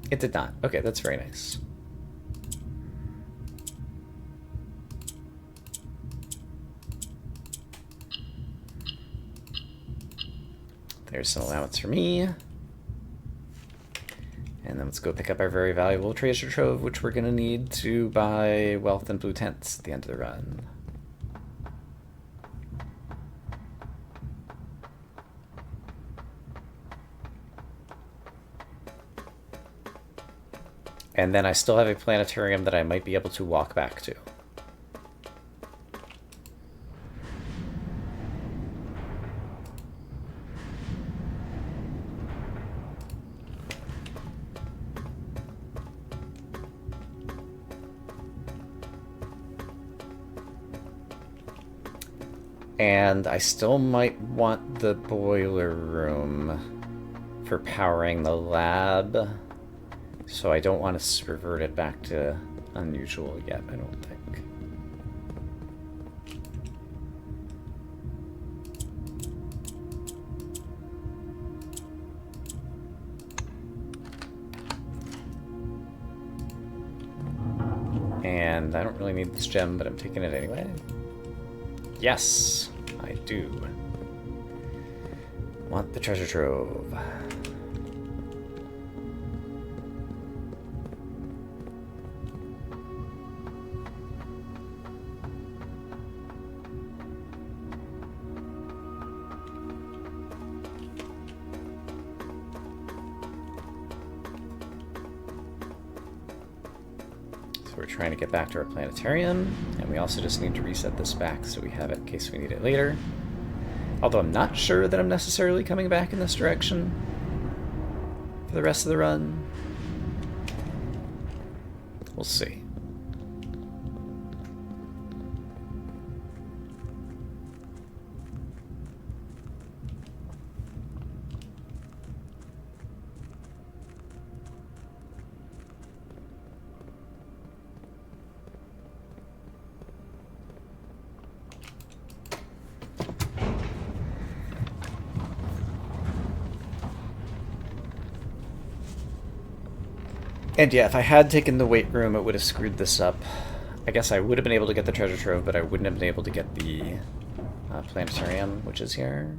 It did not. Okay, that's very nice. There's some allowance for me. And then let's go pick up our very valuable treasure trove, which we're going to need to buy wealth and blue tents at the end of the run. And then I still have a planetarium that I might be able to walk back to. And I still might want the boiler room for powering the lab. So I don't want to revert it back to unusual yet, I don't think. And I don't really need this gem, but I'm taking it anyway. Yes, I do. Want the treasure trove. We're trying to get back to our planetarium, and we also just need to reset this back so we have it in case we need it later. Although I'm not sure that I'm necessarily coming back in this direction for the rest of the run. We'll see. And yeah, if I had taken the weight room, it would have screwed this up. I guess I would have been able to get the treasure trove, but I wouldn't have been able to get the planetarium, which is here.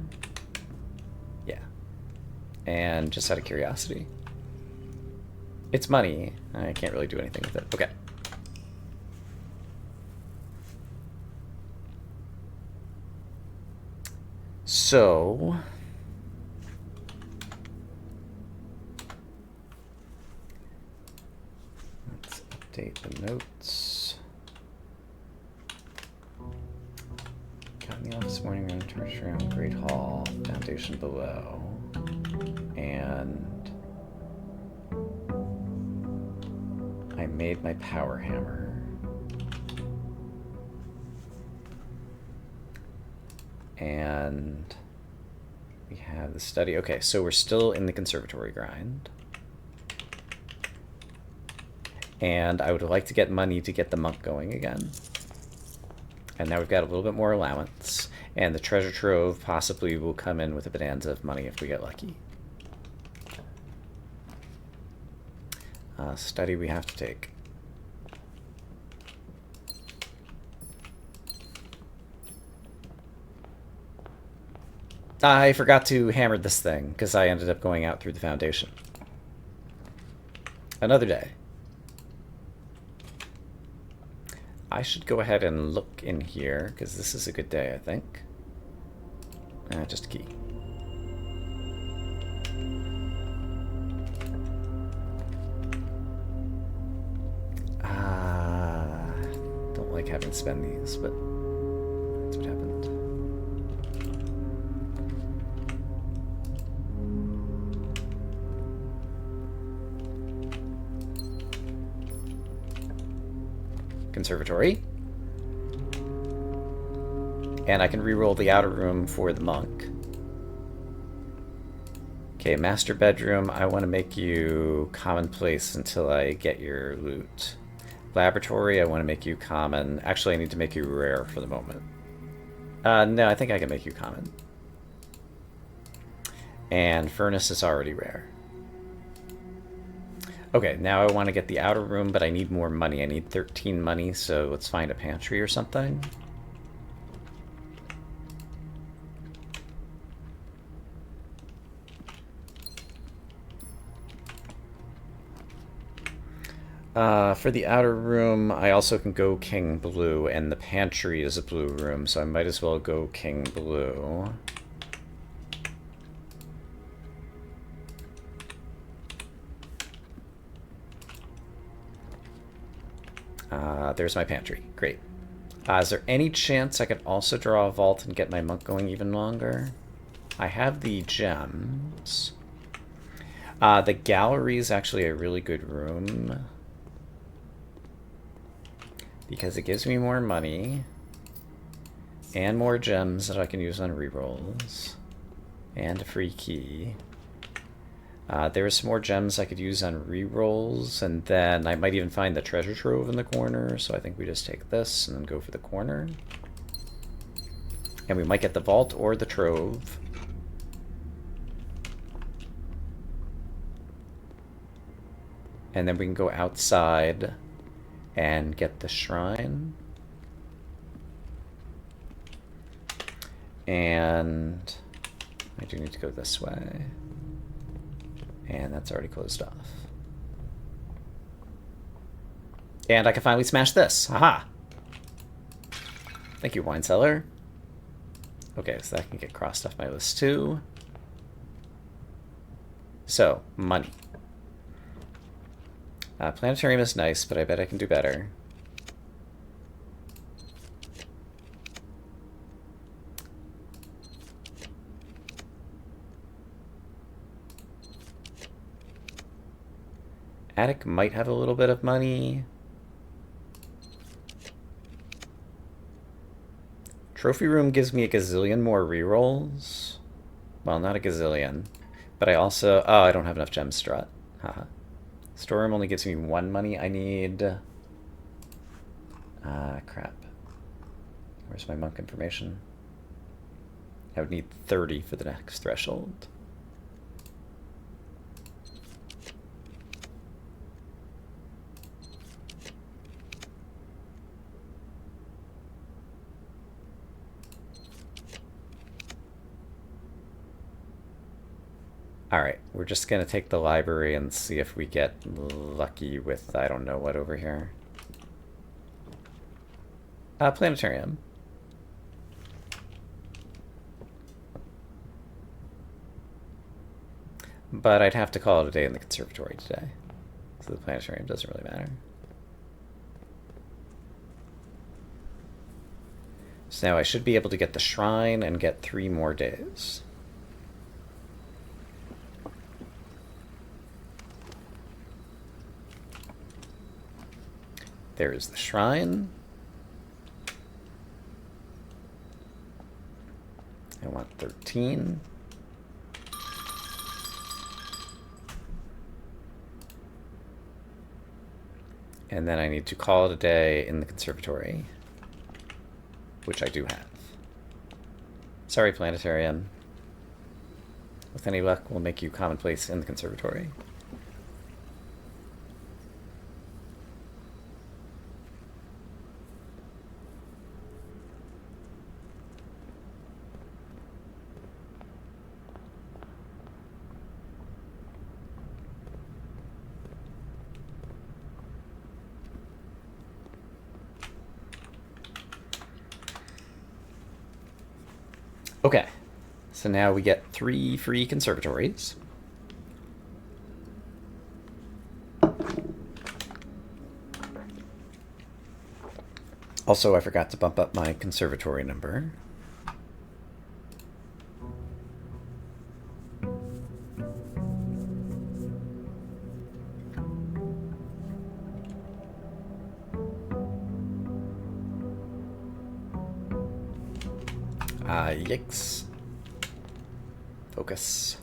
Yeah. And just out of curiosity. It's money. I can't really do anything with it. Okay. So... update the notes. Got in the office morning room, charge room, Great Hall, foundation below. And I made my power hammer. And we have the study. Okay, so we're still in the conservatory grind. And I would like to get money to get the monk going again. And now we've got a little bit more allowance. And the treasure trove possibly will come in with a bonanza of money if we get lucky. Study we have to take. I forgot to hammer this thing because I ended up going out through the foundation. Another day. I should go ahead and look in here, because this is a good day, I think. Just a key. Don't like having to spend these, but that's what happened. Conservatory. And I can reroll the outer room for the monk. Okay, master bedroom, I want to make you commonplace until I get your loot. Laboratory, I want to make you common. Actually, I need to make you rare for the moment. No, I think I can make you common. And furnace is already rare. Okay, now I want to get the outer room, but I need more money. I need 13 money, so let's find a pantry or something. For the outer room, I also can go king blue, and the pantry is a blue room, so I might as well go king blue. There's my pantry. Great. Is there any chance I could also draw a vault and get my monk going even longer? I have the gems. The gallery is actually a really good room because it gives me more money and more gems that I can use on rerolls and a free key. There are some more gems I could use on rerolls, and then I might even find the treasure trove in the corner, so I think we just take this and then go for the corner. And we might get the vault or the trove. And then we can go outside and get the shrine. And I do need to go this way. And that's already closed off. And I can finally smash this. Haha! Thank you, wine cellar. Okay, so that can get crossed off my list too. So, money. Planetarium is nice, but I bet I can do better. Attic might have a little bit of money. Trophy room gives me a gazillion more rerolls. Well, not a gazillion. But I also... Oh, I don't have enough gem strut. Haha. Storeroom only gives me 1 money. I need... crap. Where's my monk information? I would need 30 for the next threshold. Alright, we're just gonna take the library and see if we get lucky with I don't know what over here. Planetarium. But I'd have to call it a day in the conservatory today. So the planetarium doesn't really matter. So now I should be able to get the shrine and get 3 more days. There's the shrine. I want 13. And then I need to call it a day in the conservatory, which I do have. Sorry, planetarium. With any luck, we'll make you commonplace in the conservatory. Okay, so now we get 3 free conservatories. Also, I forgot to bump up my conservatory number. Yikes. Focus.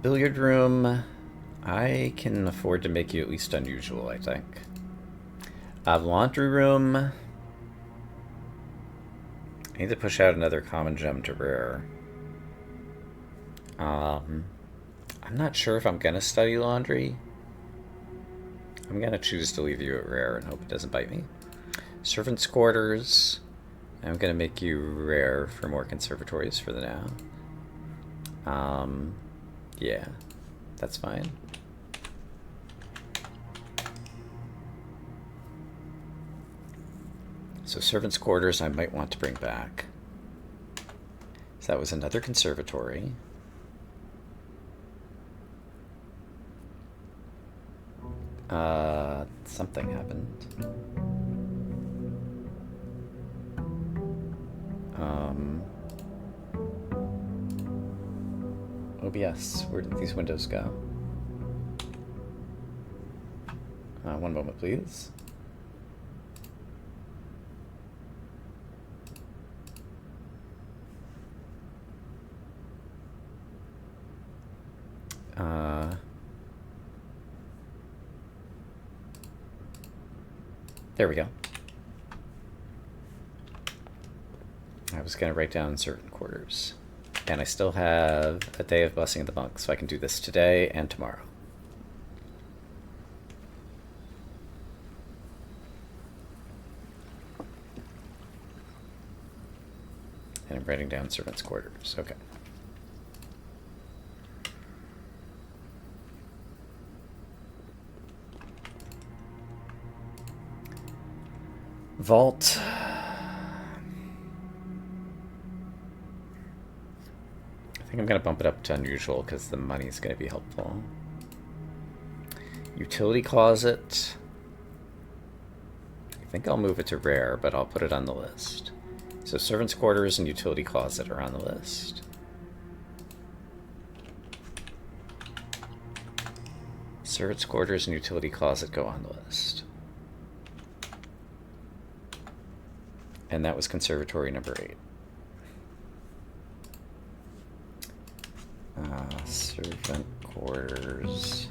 Billiard room. I can afford to make you at least unusual, I think. Laundry room. I need to push out another common gem to rare. I'm not sure if I'm gonna study laundry. I'm gonna choose to leave you at rare and hope it doesn't bite me. Servant's quarters. I'm gonna make you rare for more conservatories for the now. Yeah, that's fine. So servant's quarters I might want to bring back. So that was another conservatory. Something happened. OBS, where did these windows go? One moment, please. There we go. I was going to write down certain quarters. And I still have a day of Blessing of the Monk, so I can do this today and tomorrow. And I'm writing down servant's quarters. Okay. Vault. I think I'm going to bump it up to unusual because the money is going to be helpful. Utility closet. I think I'll move it to rare, but I'll put it on the list. So servant's quarters and utility closet are on the list. Servant's quarters and utility closet go on the list. And that was conservatory number 8. Servant quarters,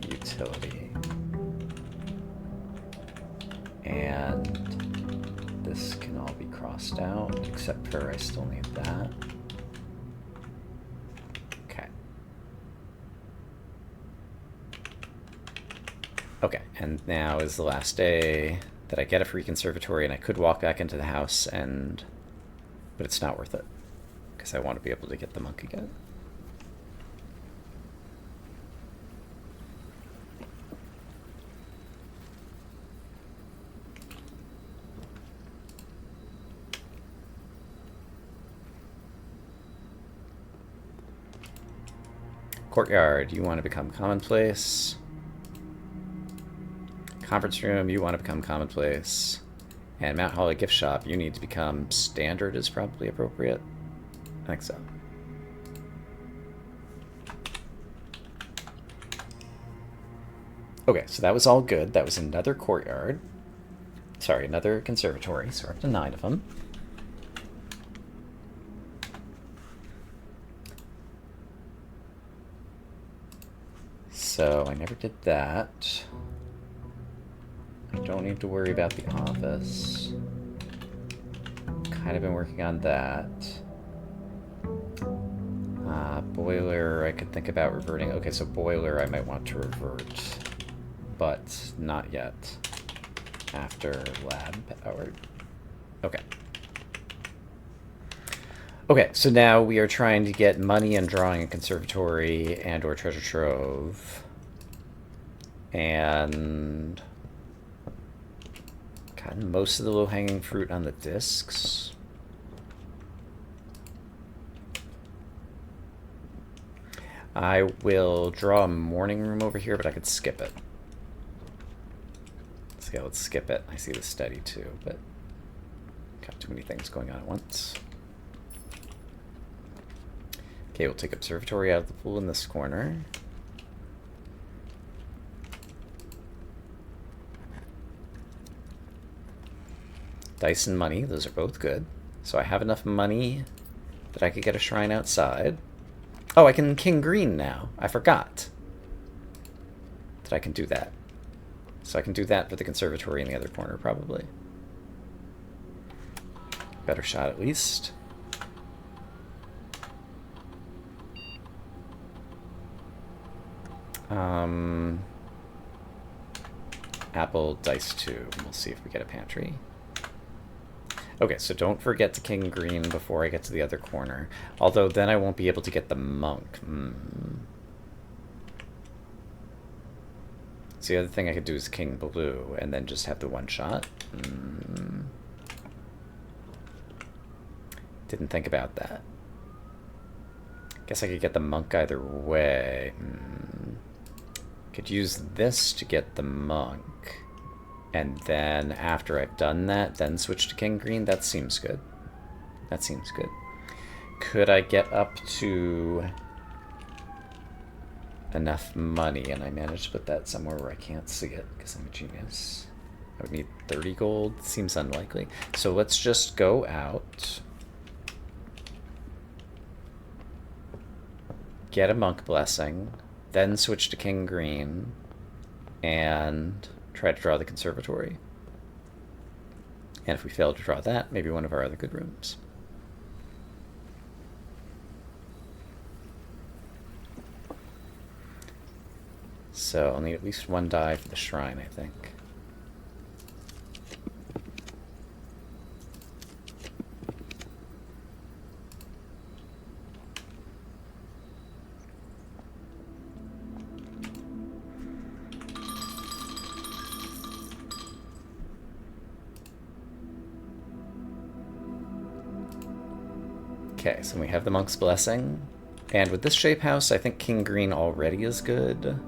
utility. And this can all be crossed out, except for I still need that. Okay. Okay, and now is the last day that I get a free conservatory, and I could walk back into the house but it's not worth it because I want to be able to get the monk again. Courtyard, you want to become commonplace. Conference room, you want to become commonplace. And Mount Holly gift shop, you need to become standard is probably appropriate. I think so. Okay, so that was all good. That was another courtyard. Sorry, another conservatory. So we're up to 9 of them. So I never did that. I don't need to worry about the office. Kind of been working on that. Boiler, I could think about reverting. Okay, so boiler I might want to revert, but not yet. After lab powered. Okay. Okay, so now we are trying to get money and drawing a conservatory and or treasure trove. And gotten most of the low-hanging fruit on the discs. I will draw a morning room over here, but I could skip it. So yeah, let's skip it. I see the study too, but got too many things going on at once. Okay, we'll take observatory out of the pool in this corner. Dice and money, those are both good. So I have enough money that I could get a shrine outside. Oh, I can king green now. I forgot that I can do that. So I can do that for the conservatory in the other corner, probably. Better shot at least. Apple, dice 2. We'll see if we get a pantry. Okay, so don't forget to king green before I get to the other corner. Although then I won't be able to get the monk. So the other thing I could do is king blue and then just have the one shot. Didn't think about that. Guess I could get the monk either way. Could use this to get the monk. And then after I've done that, then switch to king green. That seems good. That seems good. Could I get up to enough money? And I managed to put that somewhere where I can't see it because I'm a genius. I would need 30 gold. Seems unlikely. So let's just go out. Get a monk blessing. Then switch to king green. And try to draw the conservatory. And if we fail to draw that, maybe one of our other good rooms. So I'll need at least one die for the shrine, I think. Okay, so we have the monk's blessing. And with this shape house, I think king green already is good.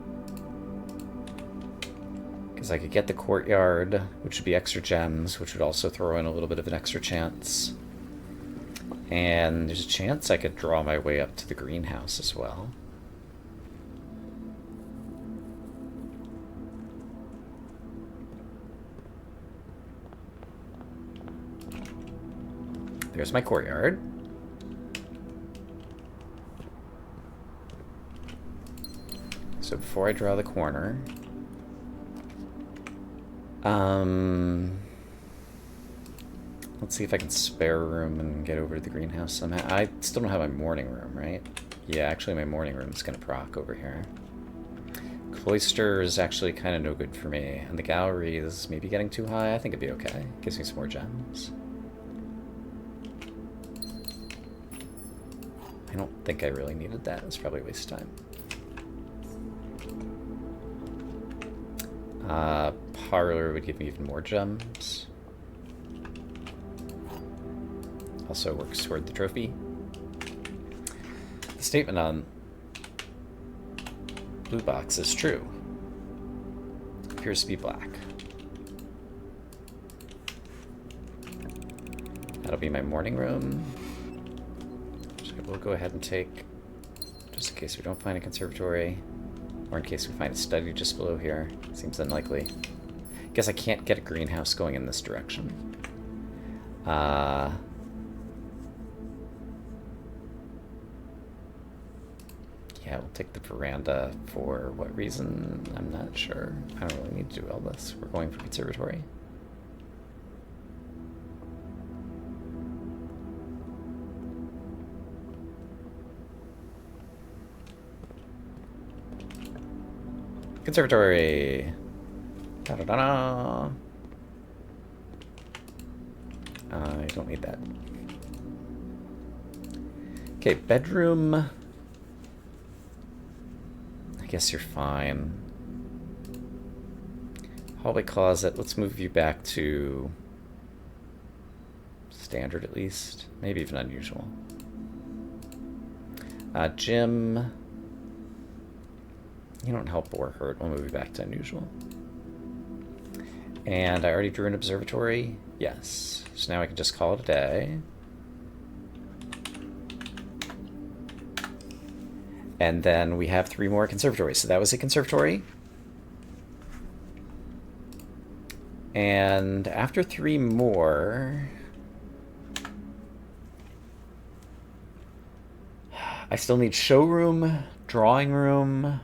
Because I could get the courtyard, which would be extra gems, which would also throw in a little bit of an extra chance. And there's a chance I could draw my way up to the greenhouse as well. There's my courtyard. So before I draw the corner, let's see if I can spare room and get over to the greenhouse somehow. I still don't have my morning room, right? Yeah, actually my morning room is going to proc over here. Cloister is actually kind of no good for me, and the gallery is maybe getting too high. I think it'd be okay. Gives me some more gems. I don't think I really needed that. It's probably a waste of time. Parlor would give me even more gems. Also works toward the trophy. The statement on blue box is true. Appears to be black. That'll be my morning room. So we'll go ahead and take, just in case we don't find a conservatory, or in case we find a study just below here. Seems unlikely. Guess I can't get a greenhouse going in this direction. Yeah, we'll take the veranda for what reason? I'm not sure. I don't really need to do all this. We're going for conservatory. Conservatory. Da-da-da-da. I don't need that. Okay, bedroom. I guess you're fine. Hallway closet. Let's move you back to standard at least. Maybe even unusual. Gym. You don't help or hurt. We'll move you back to unusual. And I already drew an observatory. Yes. So now I can just call it a day. And then we have 3 more conservatories. So that was a conservatory. And after 3 more, I still need showroom, drawing room,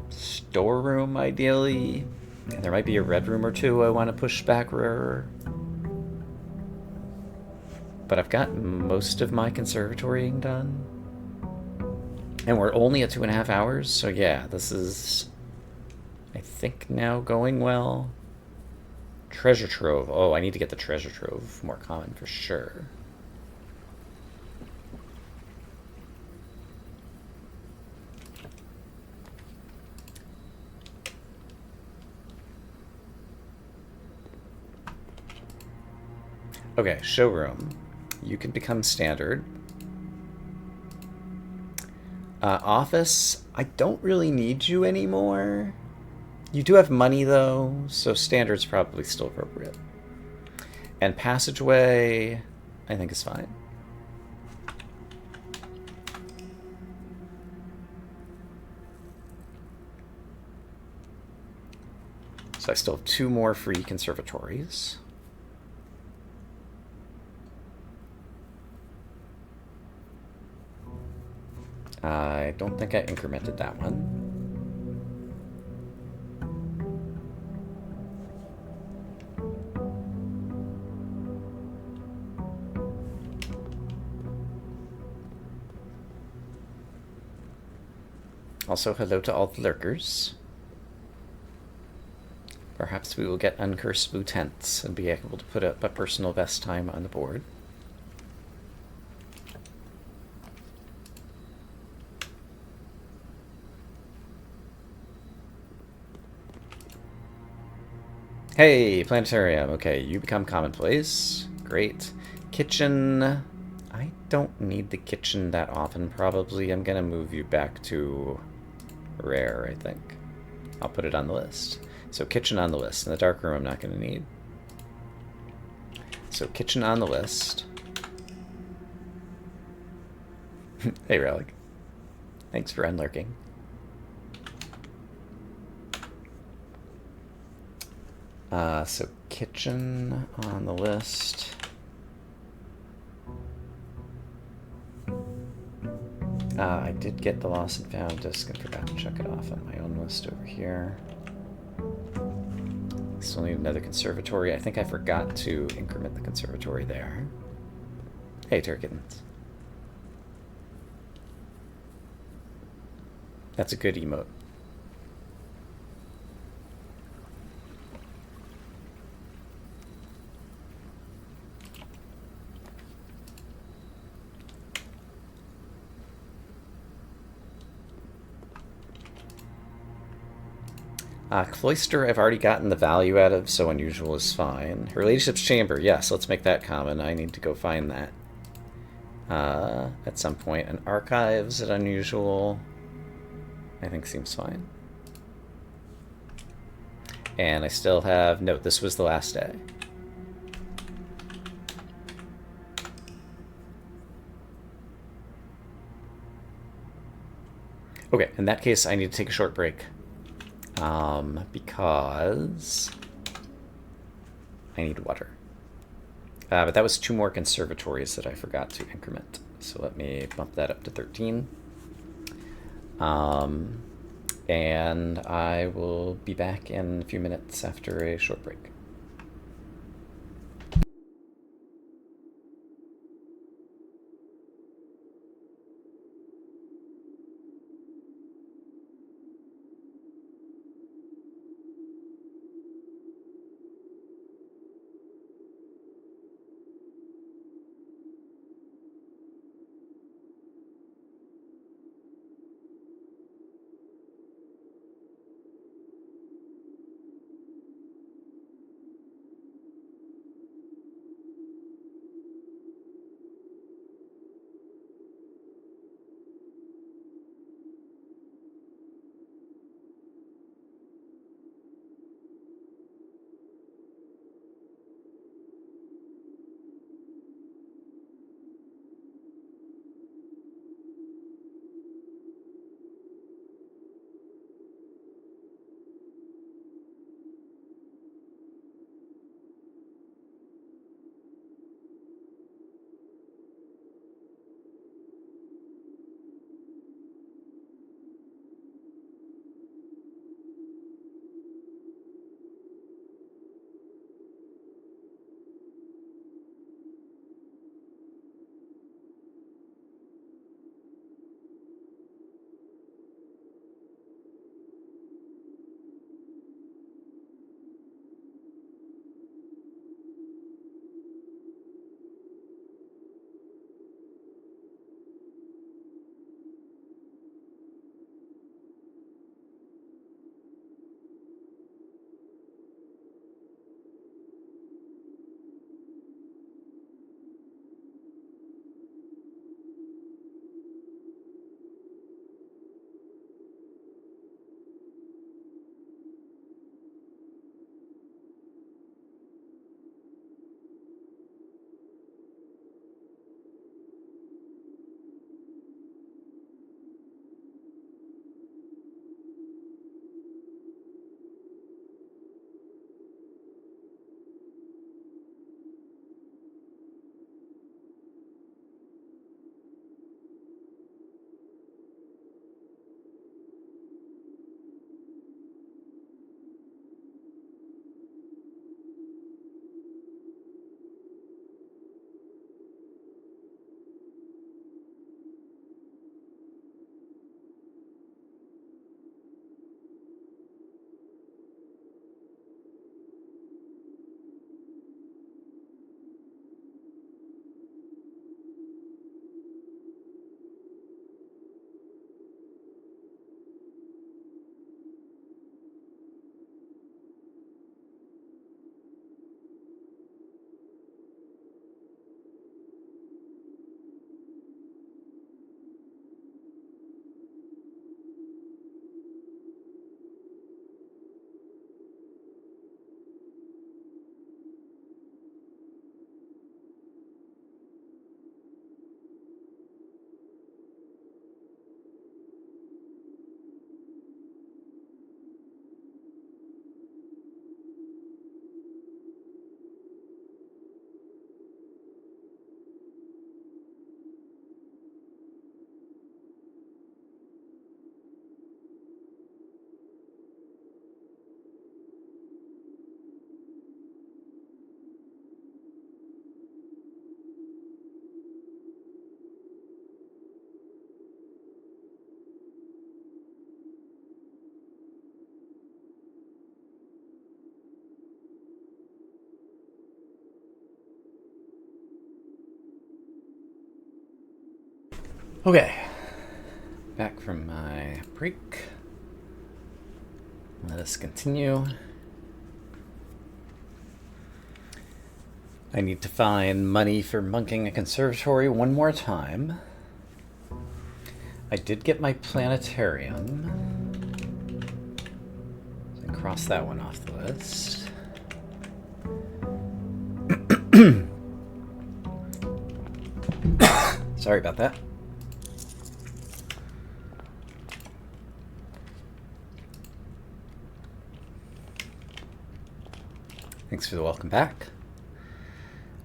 storeroom ideally. And there might be a red room or 2 I want to push back rarer. But I've got most of my conservatorying done. And we're only at 2.5 hours, so yeah, this is, I think, now going well. Treasure trove. Oh, I need to get the treasure trove more common for sure. Okay, showroom. You can become standard. Office, I don't really need you anymore. You do have money though, so standard's probably still appropriate. And passageway, I think is fine. So I still have 2 more free conservatories. I don't think I incremented that one. Also, hello to all the lurkers. Perhaps we will get Uncursed Blue Tents and be able to put up a personal best time on the board. Hey, planetarium. Okay, you become commonplace. Great. Kitchen. I don't need the kitchen that often, probably. I'm gonna move you back to rare, I think. I'll put it on the list. So kitchen on the list. And the dark room I'm not gonna need. So kitchen on the list. Hey, Relic. Thanks for unlurking. So kitchen on the list. I did get the lost and found disc and forgot to check it off on my own list over here. Still need another conservatory. I think I forgot to increment the conservatory there. Hey, Turkins. That's a good emote. Cloister, I've already gotten the value out of, so unusual is fine. Her Ladyship's Chamber, yes, let's make that common. I need to go find that at some point. And Archives at unusual, I think seems fine. And I still have, note, this was the last day. Okay, in that case, I need to take a short break. Because I need water. But that was 2 more conservatories that I forgot to increment. So let me bump that up to 13. And I will be back in a few minutes after a short break. Okay, back from my break. Let us continue. I need to find money for monking a conservatory one more time. I did get my planetarium. So I can cross that one off the list. Sorry about that. Thanks for the welcome back.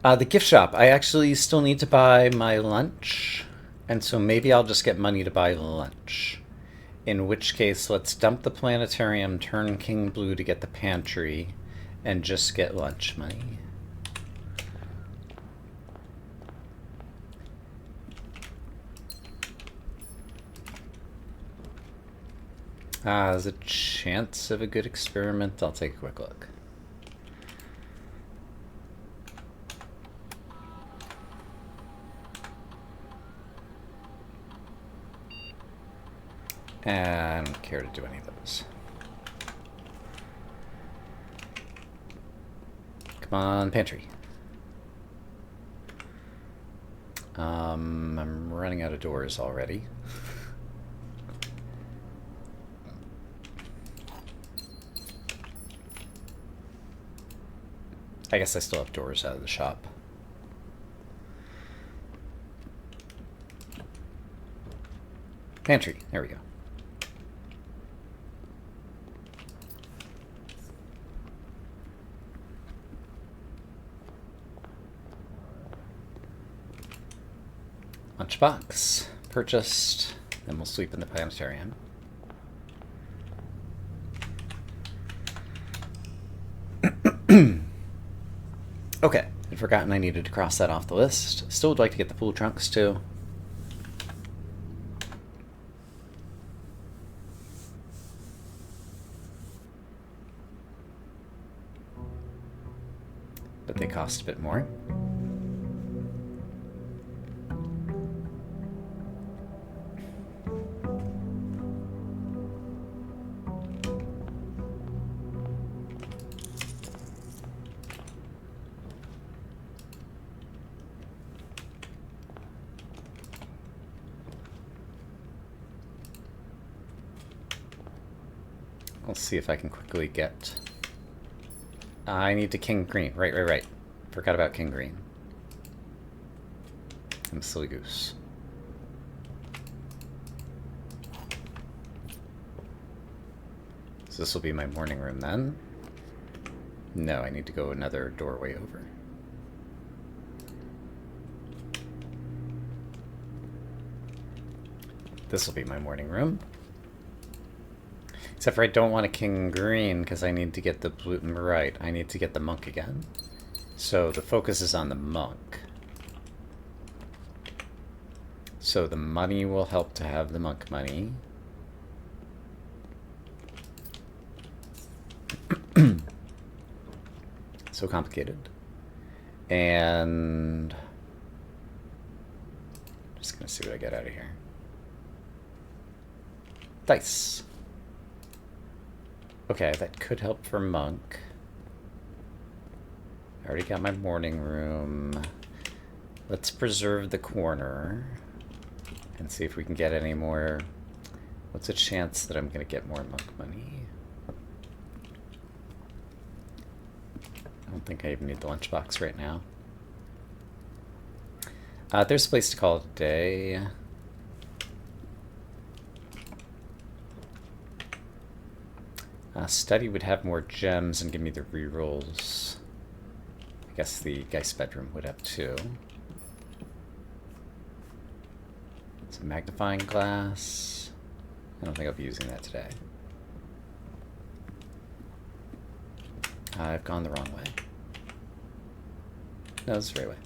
The gift shop. I actually still need to buy my lunch, and so maybe I'll just get money to buy lunch. In which case, let's dump the planetarium, turn King Blue to get the pantry, and just get lunch money. There's a chance of a good experiment. I'll take a quick look. And I don't care to do any of those. Come on, pantry. I'm running out of doors already. I guess I still have doors out of the shop. Pantry, there we go. Lunchbox, purchased, then we'll sleep in the planetarium. Okay, I'd forgotten I needed to cross that off the list. Still would like to get the pool trunks too. But they cost a bit more. Let's see if I can quickly get... I need to King Green. Right. Forgot about King Green. I'm a silly goose. So this will be my morning room then. No, I need to go another doorway over. This will be my morning room. Except for I don't want a King Green because I need to get the blue. Right, I need to get the monk again. So the focus is on the monk. So the money will help to have the monk money. So complicated. And just gonna see what I get out of here. Dice. Okay, that could help for monk. I already got my morning room. Let's preserve the corner and see if we can get any more. What's a chance that I'm gonna get more monk money? I don't think I even need the lunchbox right now. There's a place to call it a day. Study would have more gems and give me the rerolls. I guess the Geist bedroom would have too. It's a magnifying glass. I don't think I'll be using that today. I've gone the wrong way. No, this is the right way.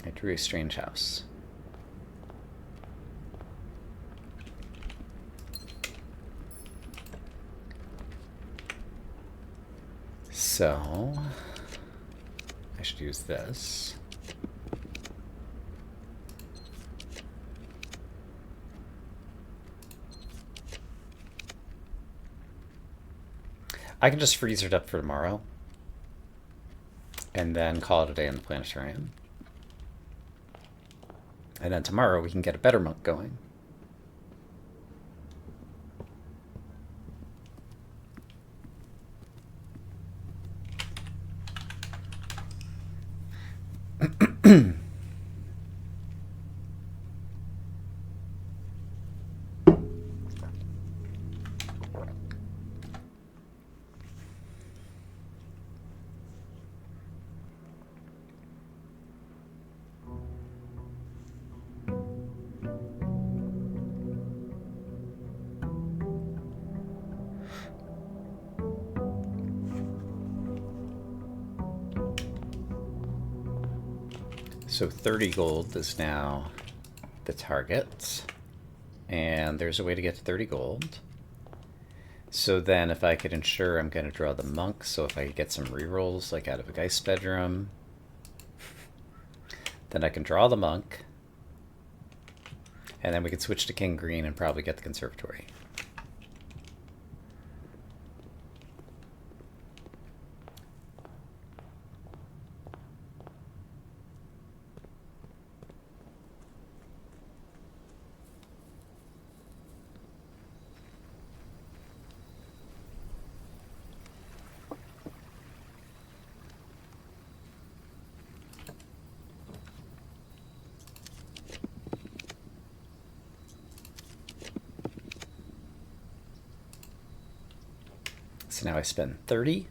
I drew a strange house. So, I should use this. I can just freeze it up for tomorrow and then call it a day in the planetarium. And then tomorrow we can get a better monk going. So 30 gold is now the target, and there's a way to get to 30 gold. So then if I could ensure I'm going to draw the monk, so if I could get some rerolls like out of a Geist bedroom, then I can draw the monk, and then we could switch to King Green and probably get the conservatory. So now I spend 30.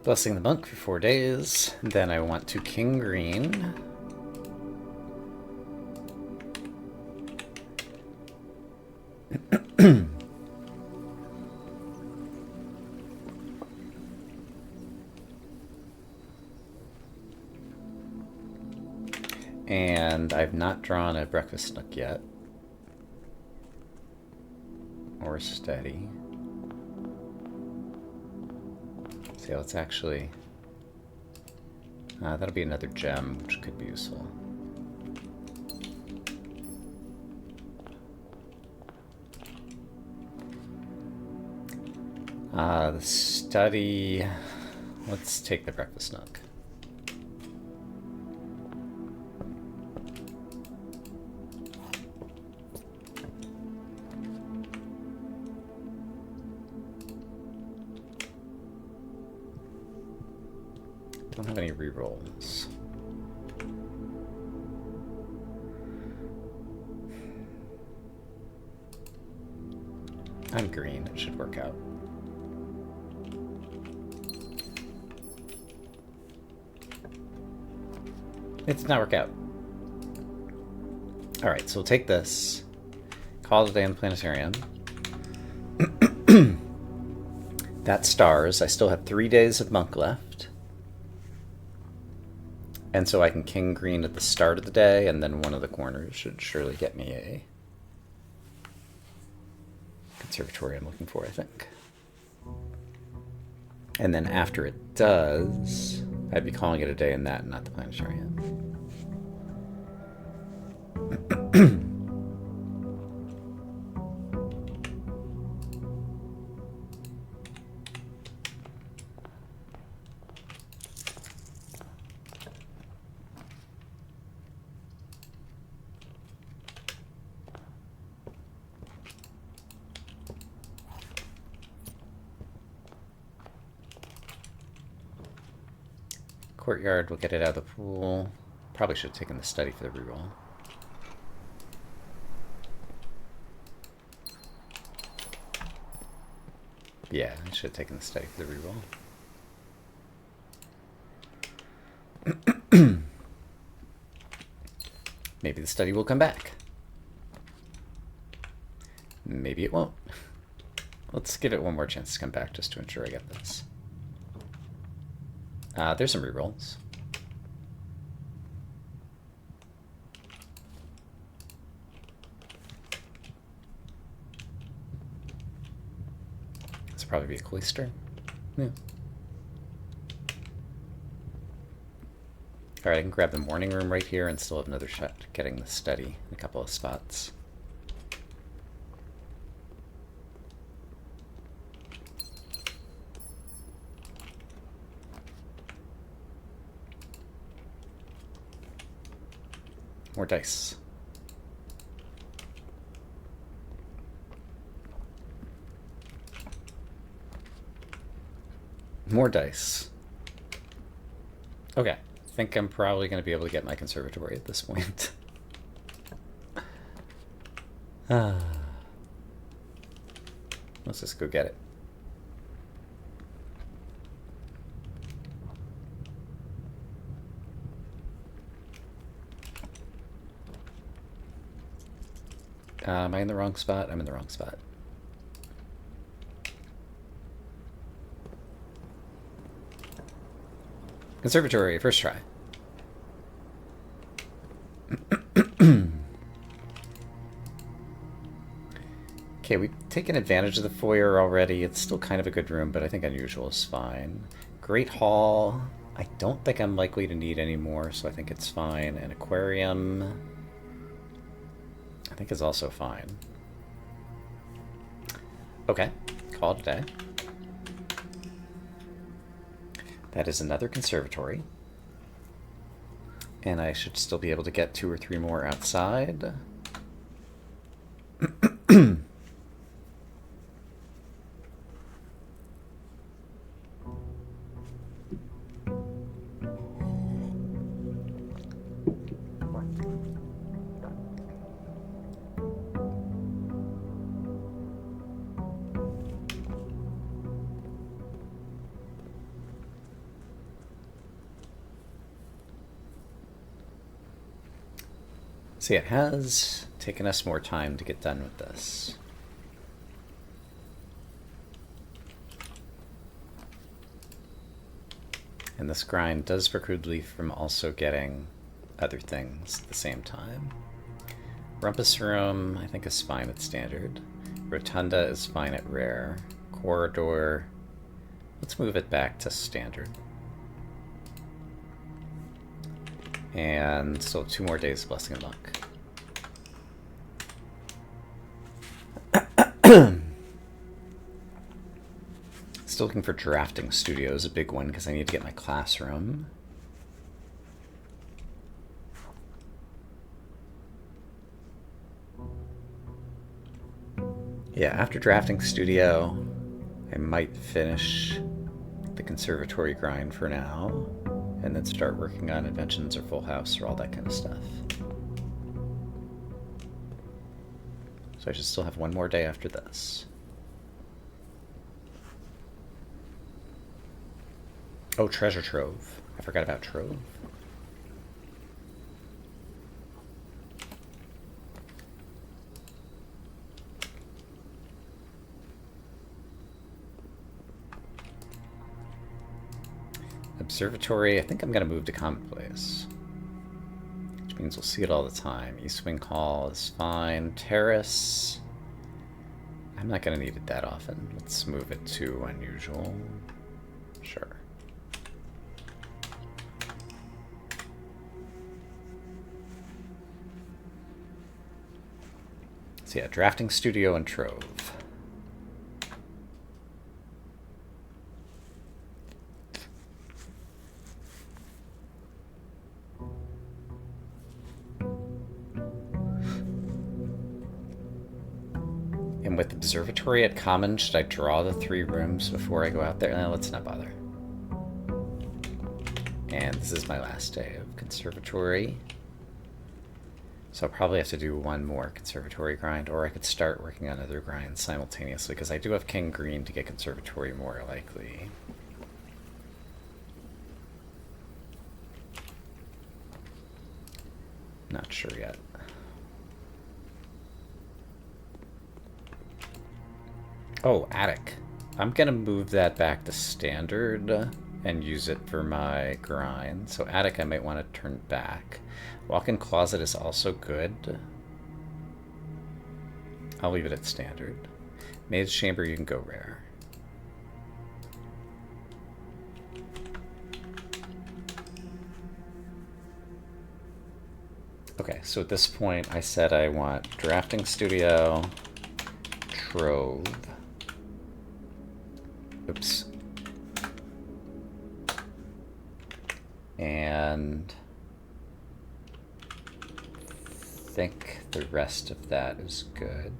Blessing the monk for 4 days. Then I want to King Green. And I've not drawn a breakfast nook yet. Or steady. See, let's actually... that'll be another gem, which could be useful. The study... Let's take the breakfast nook. Don't have any rerolls. I'm green, it should work out. It did not work out. Alright, so we'll take this. Call it a day in the planetarium. That stars. I still have 3 days of monk left. And so I can King Green at the start of the day, and then one of the corners should surely get me a conservatory I'm looking for, I think. And then after it does, I'd be calling it a day in that and not the planetarium. Courtyard, we'll get it out of the pool. Probably should have taken the study for the reroll. Yeah, I should have taken the study for the reroll. Maybe the study will come back. Maybe it won't. Let's give it one more chance to come back just to ensure I get this. There's some rerolls. This will probably be a cloister. Yeah. Alright, I can grab the morning room right here and still have another shot at getting the study in a couple of spots. More dice. More dice. Okay. I think I'm probably going to be able to get my conservatory at this point. Let's just go get it. Am I in the wrong spot? I'm in the wrong spot. Conservatory, first try. Okay, we've taken advantage of the foyer already. It's still kind of a good room, but I think unusual is fine. Great hall. I don't think I'm likely to need any more, so I think it's fine. An aquarium, I think, is also fine. Okay, call it a day. That is another conservatory. And I should still be able to get 2 or 3 more outside. See, it has taken us more time to get done with this. And this grind does preclude Leaf from also getting other things at the same time. Rumpus Room, I think, is fine at standard. Rotunda is fine at rare. Corridor, let's move it back to standard. And still 2 more days of Blessing and Luck. Still looking for drafting studios, a big one, because I need to get my classroom. Yeah, after drafting studio, I might finish the conservatory grind for now, and then start working on Inventions or Full House or all that kind of stuff. So I should still have 1 more day after this. Oh, Treasure Trove. I forgot about Trove. Observatory, I think I'm going to move to Commonplace, which means we'll see it all the time. East Wing Hall is fine. Terrace, I'm not going to need it that often. Let's move it to Unusual. Sure. So yeah, Drafting Studio and Trove. And with Observatory at Common, should I draw the 3 rooms before I go out there? No, let's not bother. And this is my last day of Conservatory. So I'll probably have to do 1 more Conservatory grind, or I could start working on other grinds simultaneously, because I do have King Green to get Conservatory more likely. Not sure yet. Oh, Attic. I'm gonna move that back to standard and use it for my grind. So Attic I might want to turn back. Walk-in Closet is also good. I'll leave it at standard. Maid's Chamber, you can go rare. Okay, so at this point I said I want drafting studio, trove. Oops. And I think the rest of that is good.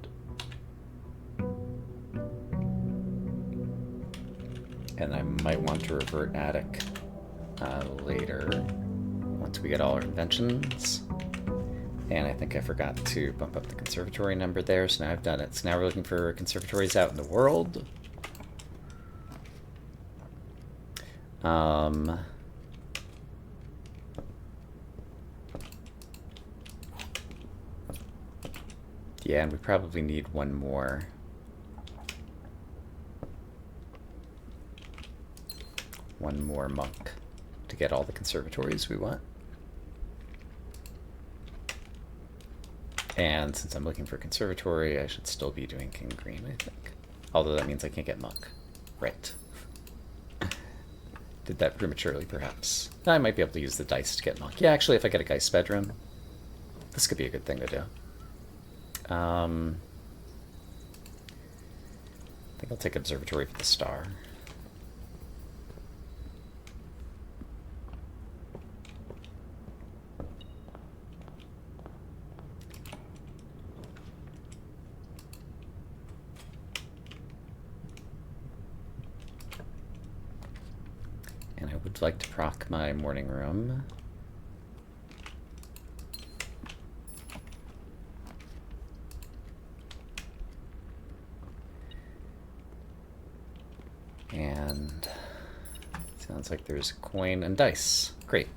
And I might want to revert attic later, once we get all our inventions. And I think I forgot to bump up the conservatory number there, so now I've done it. So now we're looking for conservatories out in the world. Yeah, and we probably need one more. One more monk to get all the conservatories we want. And since I'm looking for conservatory, I should still be doing King Green, I think. Although that means I can't get monk. Right. Did that prematurely, perhaps. I might be able to use the dice to get monk. Yeah, actually, if I get a Geist bedroom, this could be a good thing to do. I think I'll take observatory for the star. And I would like to proc my morning room. And sounds like there's a coin and dice. Great.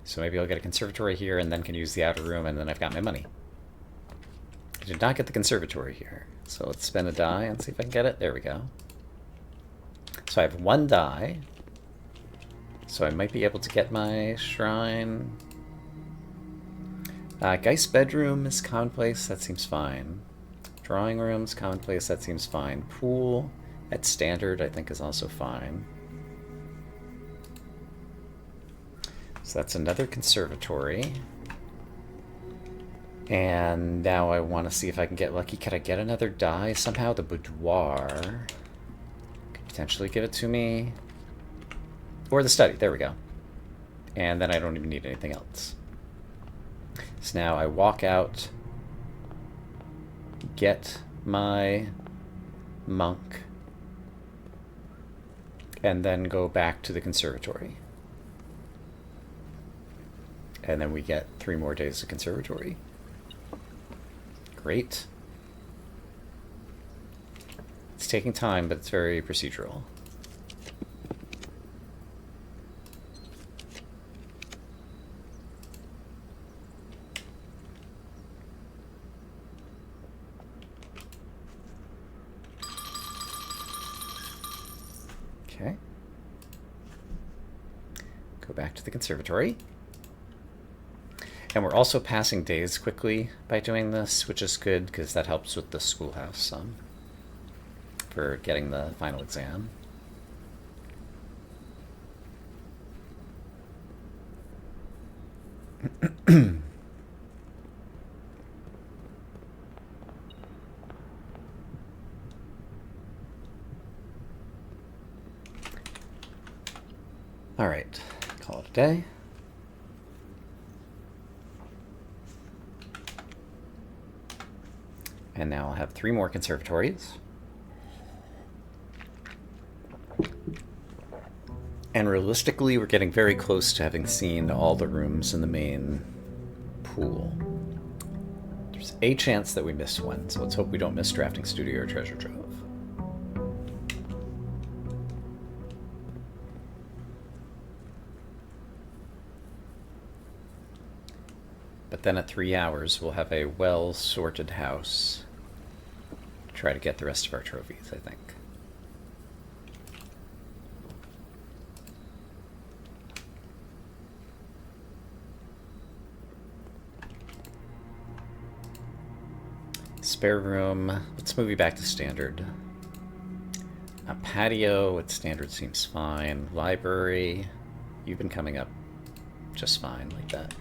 So maybe I'll get a conservatory here and then can use the outer room, and then I've got my money. I did not get the conservatory here. So let's spin a die and see if I can get it. There we go. So I have one die. So I might be able to get my shrine. Geist bedroom is commonplace. That seems fine. Drawing room's commonplace. That seems fine. Pool at standard, I think, is also fine. So that's another conservatory. And now I want to see if I can get lucky. Could I get another die? Somehow the boudoir could potentially give it to me. Or the study. There we go. And then I don't even need anything else. So now I walk out, get my monk, and then go back to the conservatory. And then we get 3 more days of conservatory. Great. It's taking time, but it's very procedural. Okay. Go back to the conservatory. And we're also passing days quickly by doing this, which is good because that helps with the schoolhouse some for getting the final exam. All right, call it a day. And now I'll have 3 more conservatories. And realistically, we're getting very close to having seen all the rooms in the main pool. There's a chance that we miss one, so let's hope we don't miss Drafting Studio or Treasure Trove. But then at 3 hours, we'll have a well-sorted house to try to get the rest of our trophies, I think. Spare room. Let's move you back to standard. A patio at standard seems fine. Library. You've been coming up just fine like that.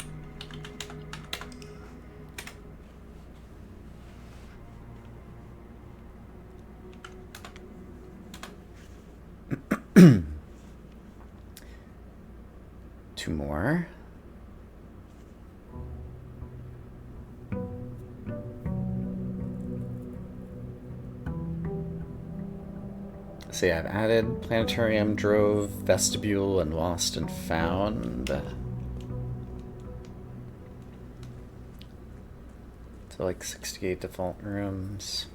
Two more. See, I've added planetarium, drove, vestibule, and lost and found. So like 68 default rooms.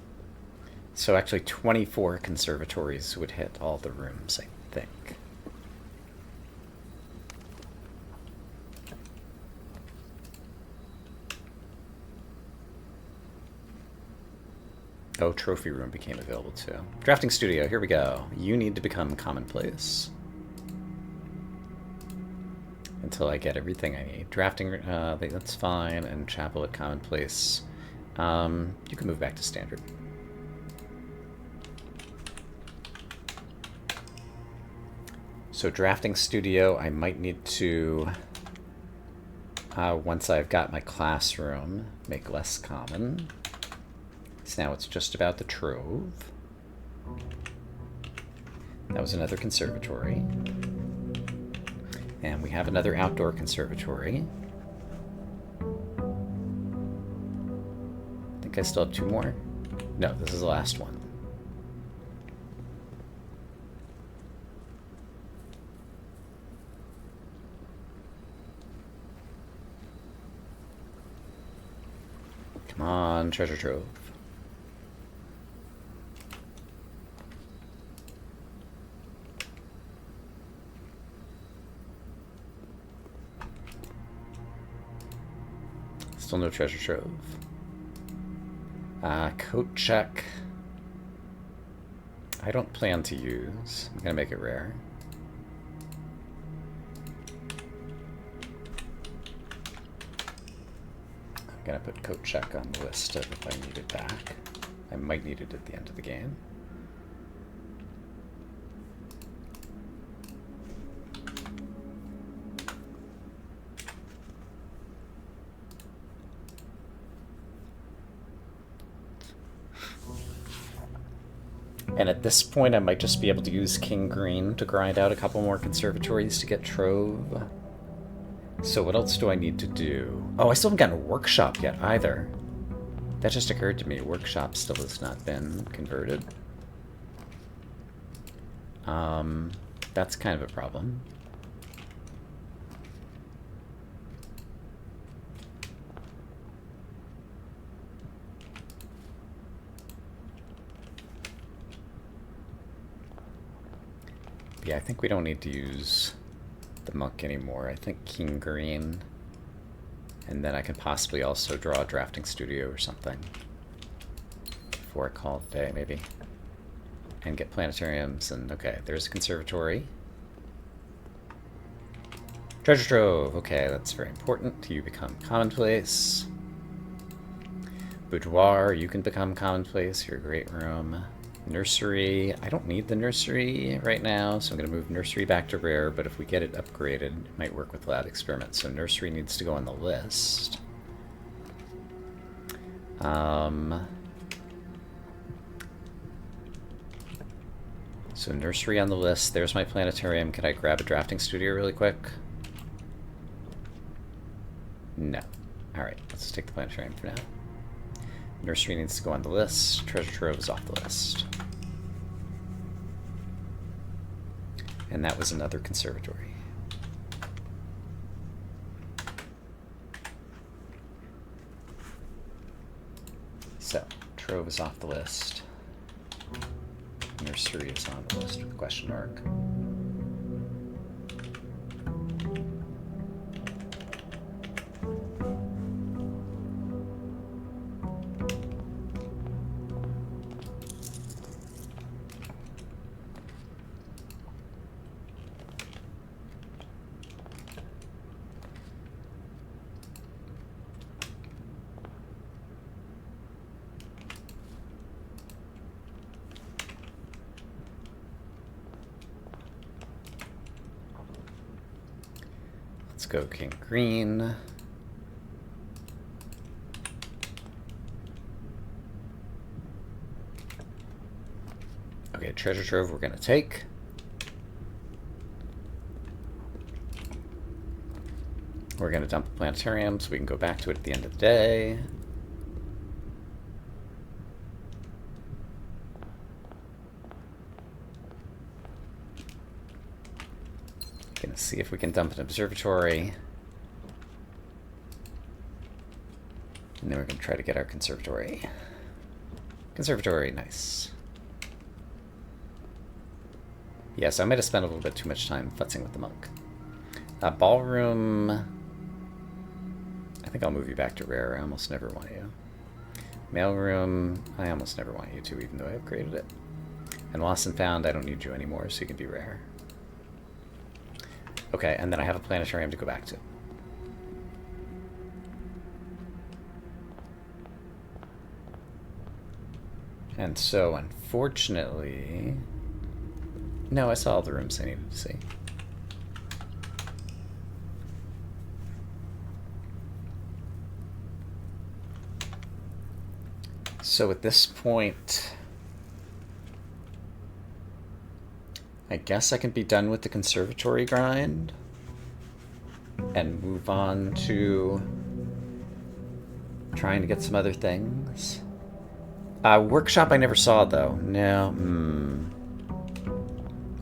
So actually 24 conservatories would hit all the rooms, I think. Oh, trophy room became available too. Drafting studio, here we go. You need to become commonplace. Until I get everything I need. Drafting, that's fine, and chapel at commonplace. You can move back to standard. So drafting studio, I might need to, once I've got my classroom, make less common. So now it's just about the trove. That was another conservatory. And we have another outdoor conservatory. I think I still have two more. No, this is the last one. Come on, treasure trove. Still no treasure trove. Coat check. I don't plan to use. I'm gonna make it rare. I'm gonna put coat check on the list of if I need it back. I might need it at the end of the game. And at this point, I might just be able to use King Green to grind out a couple more conservatories to get Trove. So what else do I need to do? Oh, I still haven't gotten a workshop yet either. That just occurred to me. Workshop still has not been converted. That's kind of a problem. Yeah, I think we don't need to use the monk anymore. I think King Green. And then I can possibly also draw a drafting studio or something before I call it a day, maybe. And get planetariums, and okay, there's a conservatory. Treasure trove, okay, that's very important. You become commonplace. Boudoir, you can become commonplace, you're a great room. Nursery, I don't need the nursery right now, so I'm going to move nursery back to rare, but if we get it upgraded, it might work with lab experiments. So nursery needs to go on the list. So nursery on the list, there's my planetarium. Can I grab a drafting studio really quick? No. Alright, let's take the planetarium for now. Nursery needs to go on the list. Treasure trove is off the list. And that was another conservatory. So, trove is off the list. Nursery is on the list with a question mark. Let's go King Green. Okay, treasure trove we're gonna take. we're going to dump the planetarium so we can go back to it at the end of the day. Gonna see if we can dump an observatory. And then we're going to try to get our conservatory. Conservatory, nice. Yes, I might have spent a little bit too much time futzing with the monk. Ballroom. I think I'll move you back to rare. I almost never want you. Mailroom. I almost never want you to, even though I upgraded it. And Lost and Found, I don't need you anymore, so you can be rare. Okay, and then I have a planetarium to go back to. And so, unfortunately... No, I saw all the rooms I needed to see. So at this point... I guess I can be done with the conservatory grind and move on to trying to get some other things. Workshop I never saw, though. No.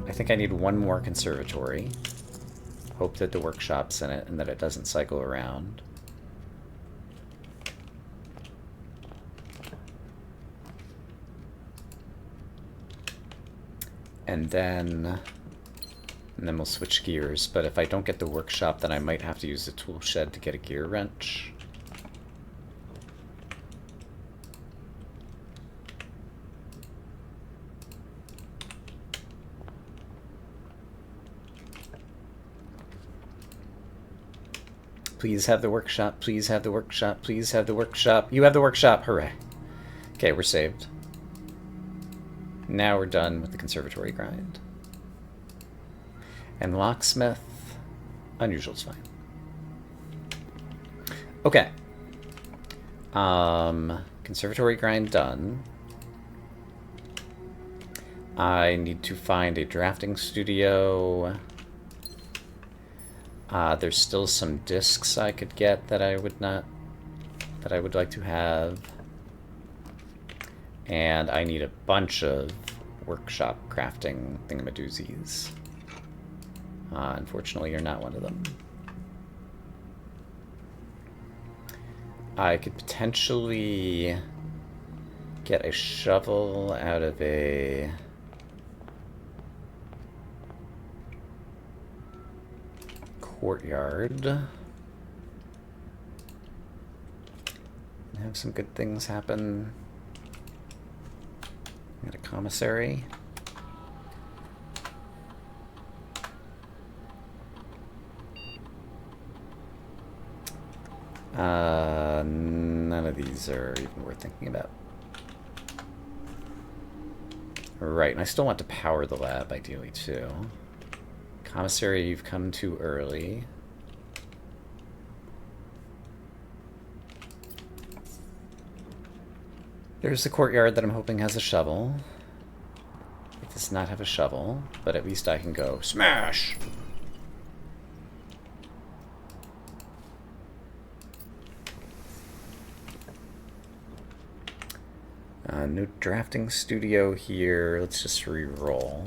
I think I need one more conservatory. Hope that the workshop's in it and that it doesn't cycle around. And then we'll switch gears. But if I don't get the workshop, then I might have to use the tool shed to get a gear wrench. Please have the workshop. Please have the workshop. Please have the workshop. You have the workshop. Hooray. Okay, we're saved. Now we're done with the conservatory grind. And locksmith, unusual's fine. Okay. Conservatory grind done. I need to find a drafting studio. There's still some discs I could get that I would like to have. And I need a bunch of workshop crafting thingamadoozies. Unfortunately, you're not one of them. I could potentially get a shovel out of a... courtyard. And have some good things happen. Got a commissary. None of these are even worth thinking about. Right, and I still want to power the lab, ideally, too. Commissary, you've come too early. There's the courtyard that I'm hoping has a shovel. It does not have a shovel, but at least I can go smash! New drafting studio here. Let's just re-roll.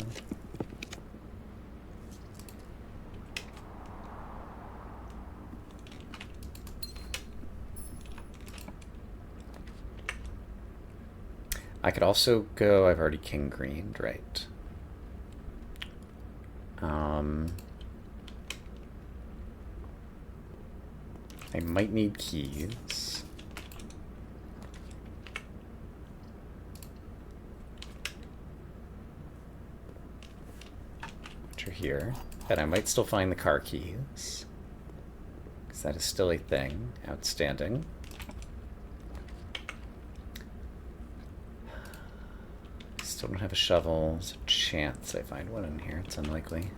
I could also go, I've already king greened, right. I might need keys. Which are here. But I might still find the car keys. Because that is still a thing. Outstanding. Still don't have a shovel. There's a chance I find one in here. It's unlikely.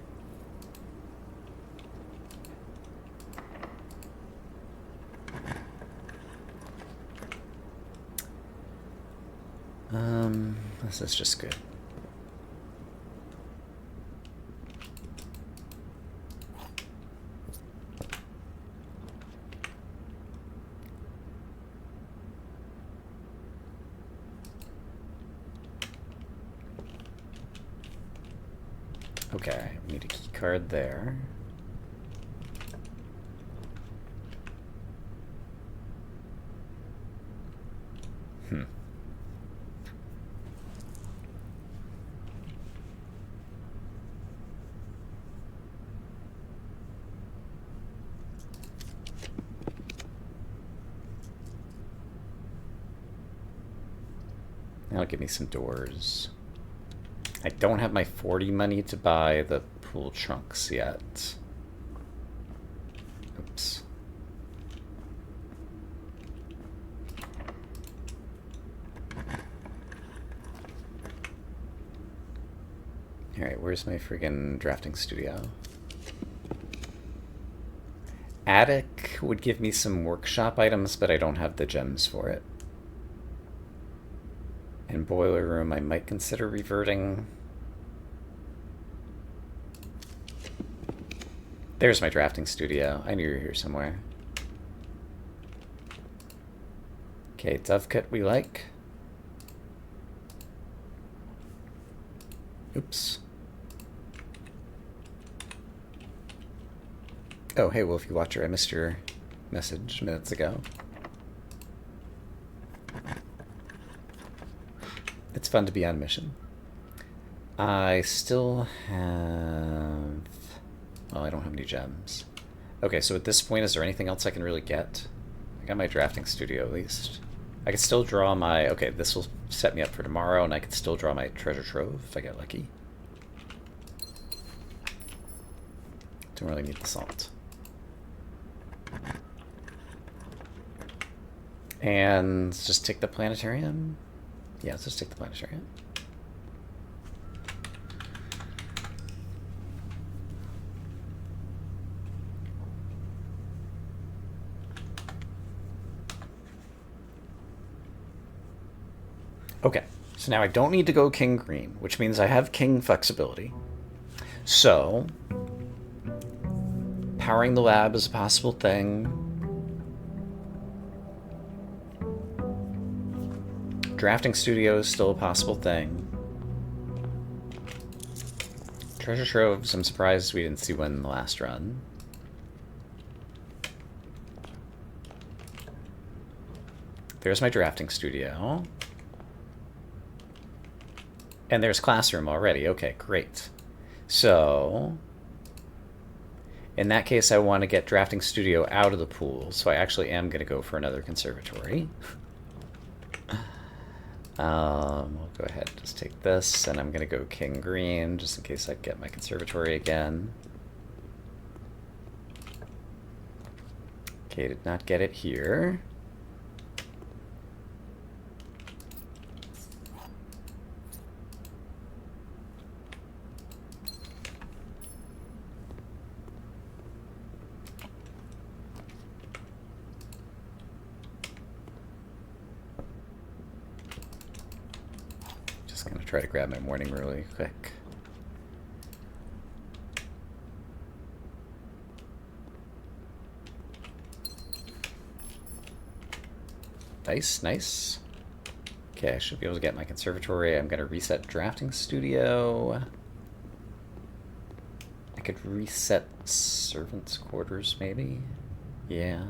This is just good. Okay, we need a key card there. That'll give me some doors. I don't have my 40 money to buy the pool trunks yet. Oops. Alright, where's my friggin' drafting studio? Attic would give me some workshop items, but I don't have the gems for it. And boiler room, I might consider reverting. There's my drafting studio. I knew you were here somewhere. Okay, dovecut we like. Oops. Oh, hey, Wolfie Watcher, I missed your message minutes ago. It's fun to be on mission. I still have... Well, I don't have any gems. Okay, so at this point, is there anything else I can really get? I got my drafting studio, at least. I could still draw my... Okay, this will set me up for tomorrow, and I could still draw my treasure trove if I get lucky. Don't really need the salt. And just take the planetarium. Yeah, let's just take the planetarium. Okay, so now I don't need to go king green, which means I have king flexibility. So, powering the lab is a possible thing. Drafting studio is still a possible thing. Treasure troves, I'm surprised we didn't see one in the last run. There's my drafting studio. And there's classroom already. Okay, great. So, in that case, I want to get drafting studio out of the pool, so I actually am going to go for another conservatory. We'll go ahead and just take this, and I'm going to go king green, just in case I get my conservatory again. Okay, did not get it here. Try to grab my morning really quick. Nice, nice. Okay, I should be able to get my conservatory. I'm going to reset drafting studio. I could reset servants' quarters, maybe? Yeah.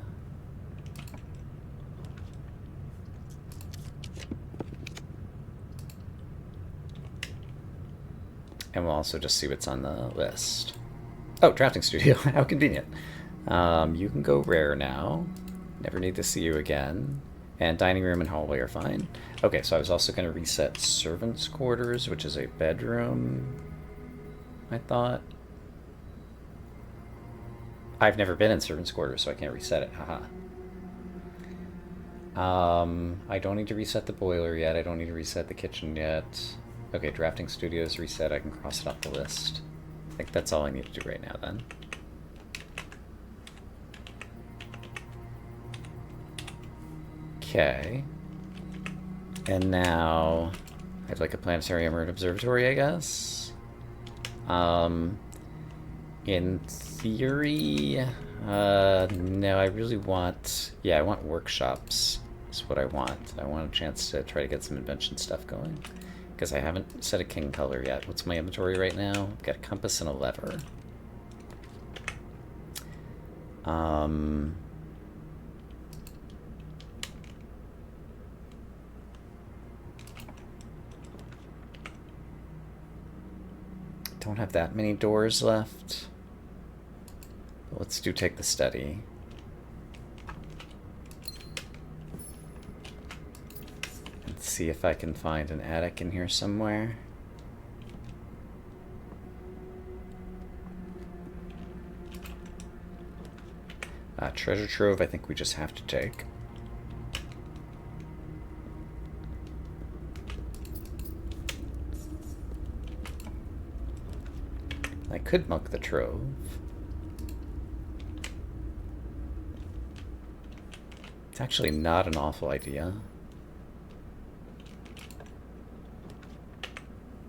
And we'll also just see what's on the list. Oh, drafting studio. How convenient. You can go rare now. Never need to see you again. And dining room and hallway are fine. Okay, so I was also going to reset servants' quarters, which is a bedroom, I thought. I've never been in servants' quarters, so I can't reset it. Haha. I don't need to reset the boiler yet. I don't need to reset the kitchen yet. Okay, drafting studio is reset. I can cross it off the list. I think that's all I need to do right now, then. Okay. And now I'd like a planetarium or an observatory, I guess. In theory, no, I really want, yeah, I want workshops is what I want. I want a chance to try to get some invention stuff going. because I haven't set a king color yet. What's my inventory right now? I've got a compass and a lever. Don't have that many doors left. But let's take the study. And see if I can find an attic in here somewhere. Treasure trove, I think we just have to take. I could muck the trove. It's actually not an awful idea.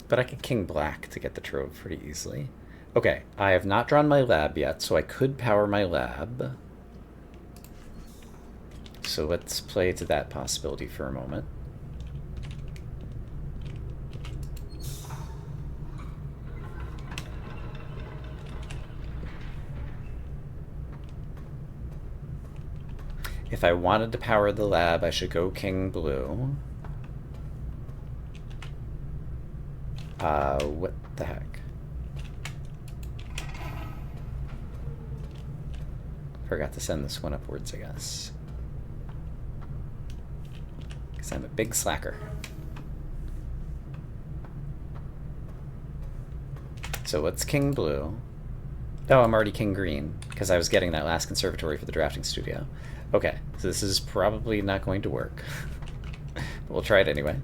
But I could king black to get the trove pretty easily. Okay, I have not drawn my lab yet, so I could power my lab. So let's play to that possibility for a moment. If I wanted to power the lab, I should go king blue. What the heck? Forgot to send this one upwards, I guess. Because I'm a big slacker. So what's king blue? Oh, I'm already king green, because I was getting that last conservatory for the drafting studio. Okay, so this is probably not going to work. But we'll try it anyway.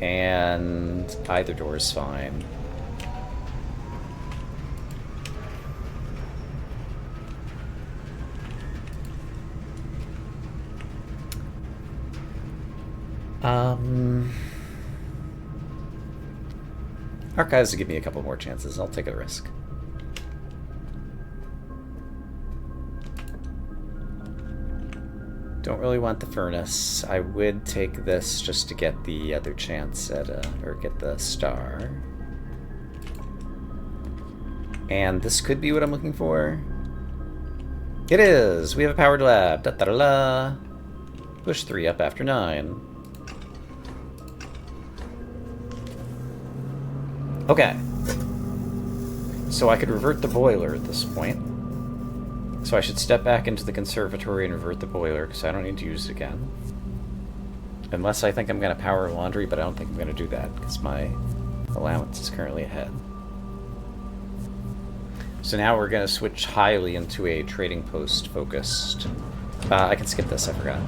And either door is fine. Archives will give me a couple more chances. I'll take a risk. Don't really want the furnace. I would take this just to get the other chance at or get the star. And this could be what I'm looking for. It is! We have a powered lab. Da da da da. Push 3 up after 9. Okay. So I could revert the boiler at this point. So I should step back into the conservatory and revert the boiler, because I don't need to use it again. Unless I think I'm going to power laundry, but I don't think I'm going to do that, because my allowance is currently ahead. So now we're going to switch highly into a trading post focused. I can skip this, I forgot.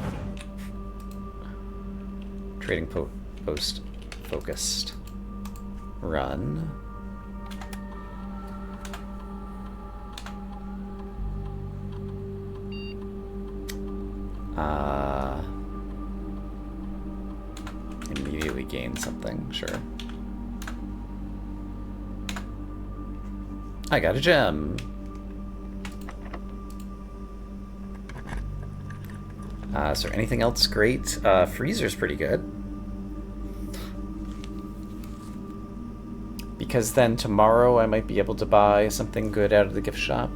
Trading post focused. Run. Immediately gain something, sure. I got a gem. Is there anything else great? Freezer's pretty good. Because then tomorrow I might be able to buy something good out of the gift shop.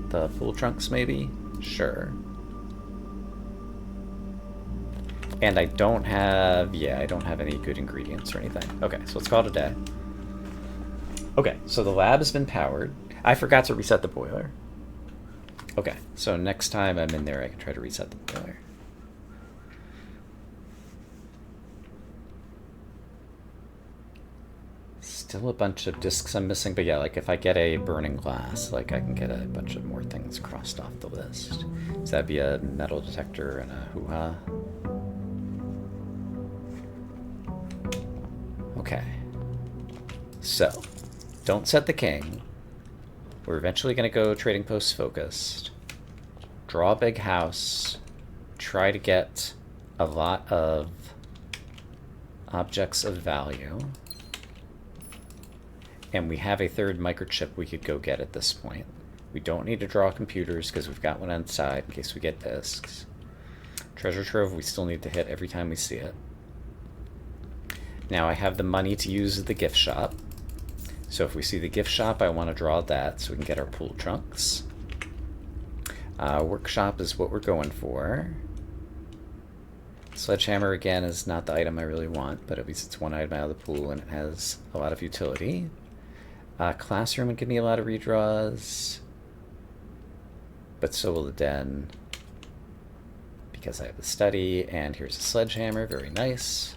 The full trunks, maybe? Sure. And I don't have... yeah, I don't have any good ingredients or anything. Okay, so let's call it a day. Okay, so the lab has been powered. I forgot to reset the boiler. Okay, so next time I'm in there I can try to reset the boiler. Still a bunch of discs I'm missing, but yeah, like if I get a burning glass, like I can get a bunch of more things crossed off the list. So that'd be a metal detector and a hoo-ha. Okay. So, don't set the king. We're eventually going to go trading post focused. Draw a big house. Try to get a lot of objects of value. And we have a third microchip we could go get at this point. We don't need to draw computers because we've got one on the side in case we get discs. Treasure trove we still need to hit every time we see it. Now I have the money to use the gift shop. So if we see the gift shop, I want to draw that so we can get our pool trunks. Workshop is what we're going for. Sledgehammer, again, is not the item I really want, but at least it's one item out of the pool and it has a lot of utility. Classroom would give me a lot of redraws, but so will the den, because I have the study, and here's a sledgehammer, very nice.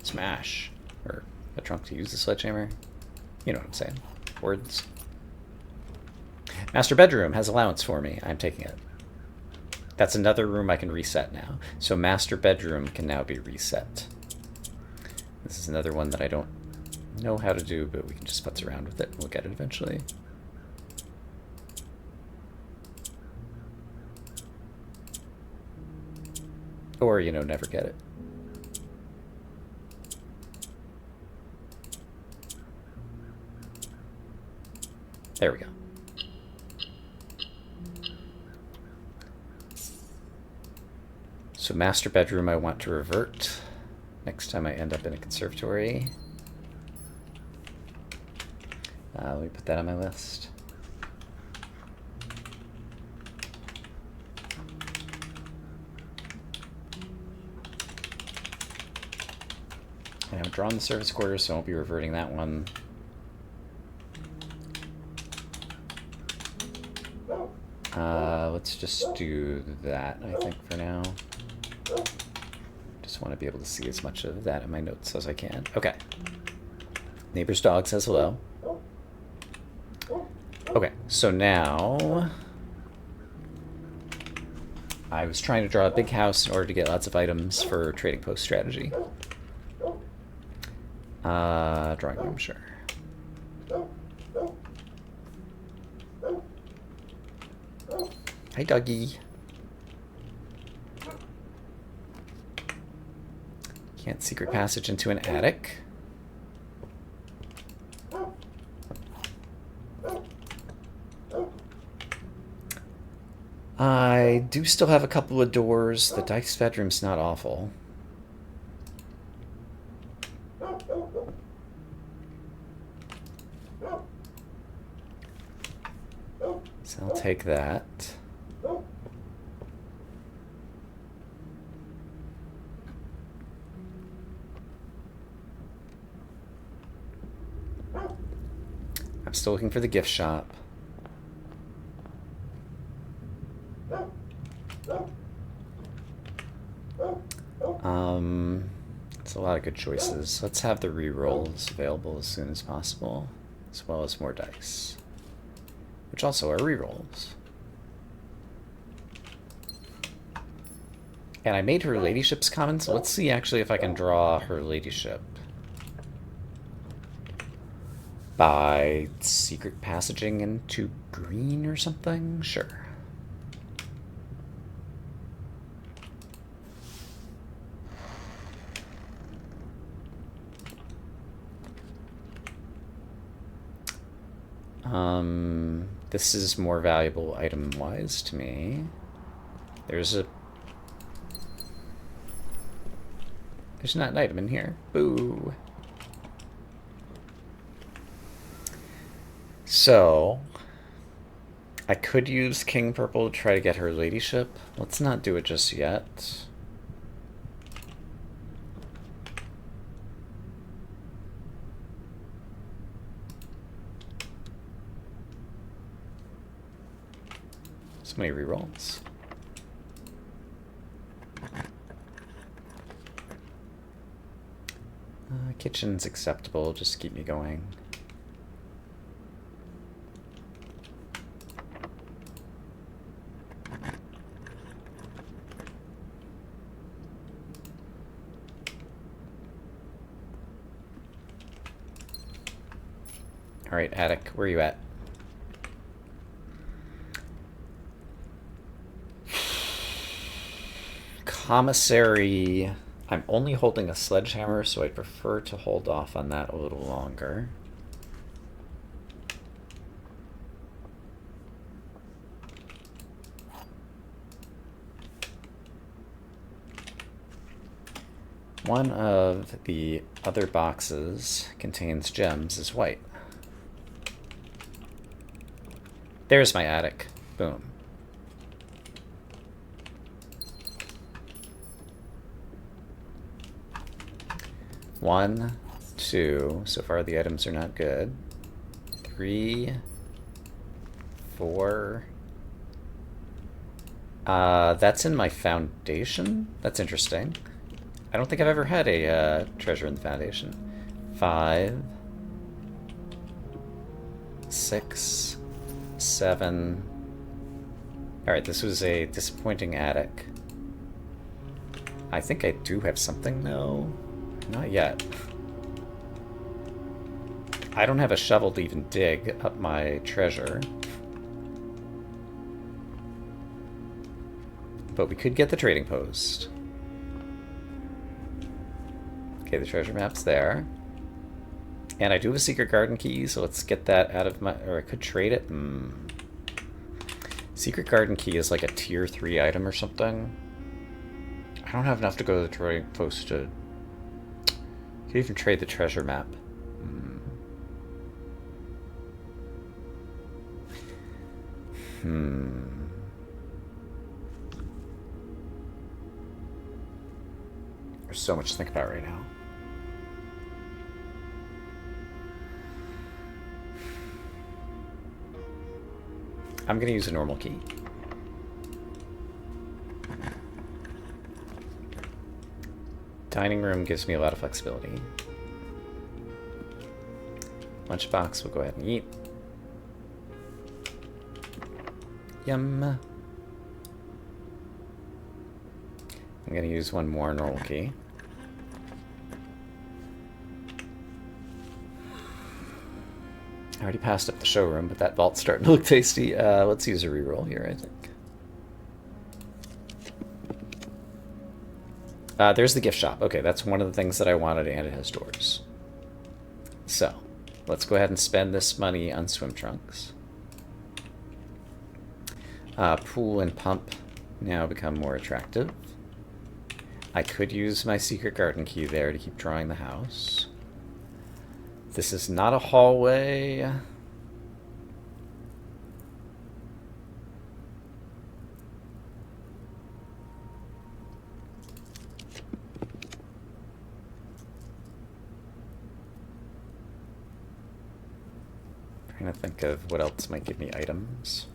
Smash, or a trunk to use the sledgehammer. You know what I'm saying. Words. Master bedroom has allowance for me. I'm taking it. That's another room I can reset now. So master bedroom can now be reset. This is another one that I don't know how to do, but we can just putz around with it. We'll get it eventually. Or, you know, never get it. There we go. So master bedroom I want to revert next time I end up in a conservatory. Let me put that on my list. And I've drawn the service quarters, so I won't be reverting that one. Let's just do that, I think, for now. Just want to be able to see as much of that in my notes as I can. Okay. Neighbor's dog says hello. Okay, so now I was trying to draw a big house in order to get lots of items for trading post strategy. Drawing room, sure. Hi, doggy. Can't secret passage into an attic. I do still have a couple of doors. The dice bedroom's not awful. So I'll take that. I'm still looking for the gift shop. It's a lot of good choices. Let's have the rerolls available as soon as possible, as well as more dice, which also are rerolls. And I made her ladyship's common, so let's see actually if I can draw her ladyship by secret passaging into green or something? Sure. This is more valuable item-wise to me. There's not an item in here. Boo. So, I could use King Purple to try to get her ladyship. Let's not do it just yet. So many rerolls. Kitchen's acceptable, just keep me going. All right, attic, where are you at? Commissary. I'm only holding a sledgehammer, so I prefer to hold off on that a little longer. one of the other boxes contains gems is white. There's my attic. Boom. One, two. So far the items are not good. 3, 4. That's in my foundation? That's interesting. I don't think I've ever had a treasure in the foundation. 5, 6, 7. Alright, this was a disappointing attic. I think I do have something, though. Not yet. I don't have a shovel to even dig up my treasure. But we could get the trading post. Okay, the treasure map's there. And I do have a secret garden key, so let's get that out of my... Or I could trade it. Secret garden key is like a tier 3 item or something. I don't have enough to go to the trading post to... Could even trade the treasure map. There's so much to think about right now. I'm going to use a normal key. Dining room gives me a lot of flexibility. Lunchbox we'll go ahead and eat. Yum. I'm going to use one more normal key. I already passed up the showroom, but that vault's starting to look tasty. Let's use a reroll here, I think. There's the gift shop. Okay, that's one of the things that I wanted, and it has doors. So, let's go ahead and spend this money on swim trunks. Pool and pump now become more attractive. I could use my secret garden key there to keep drawing the house. This is not a hallway. Trying to think of what else might give me items.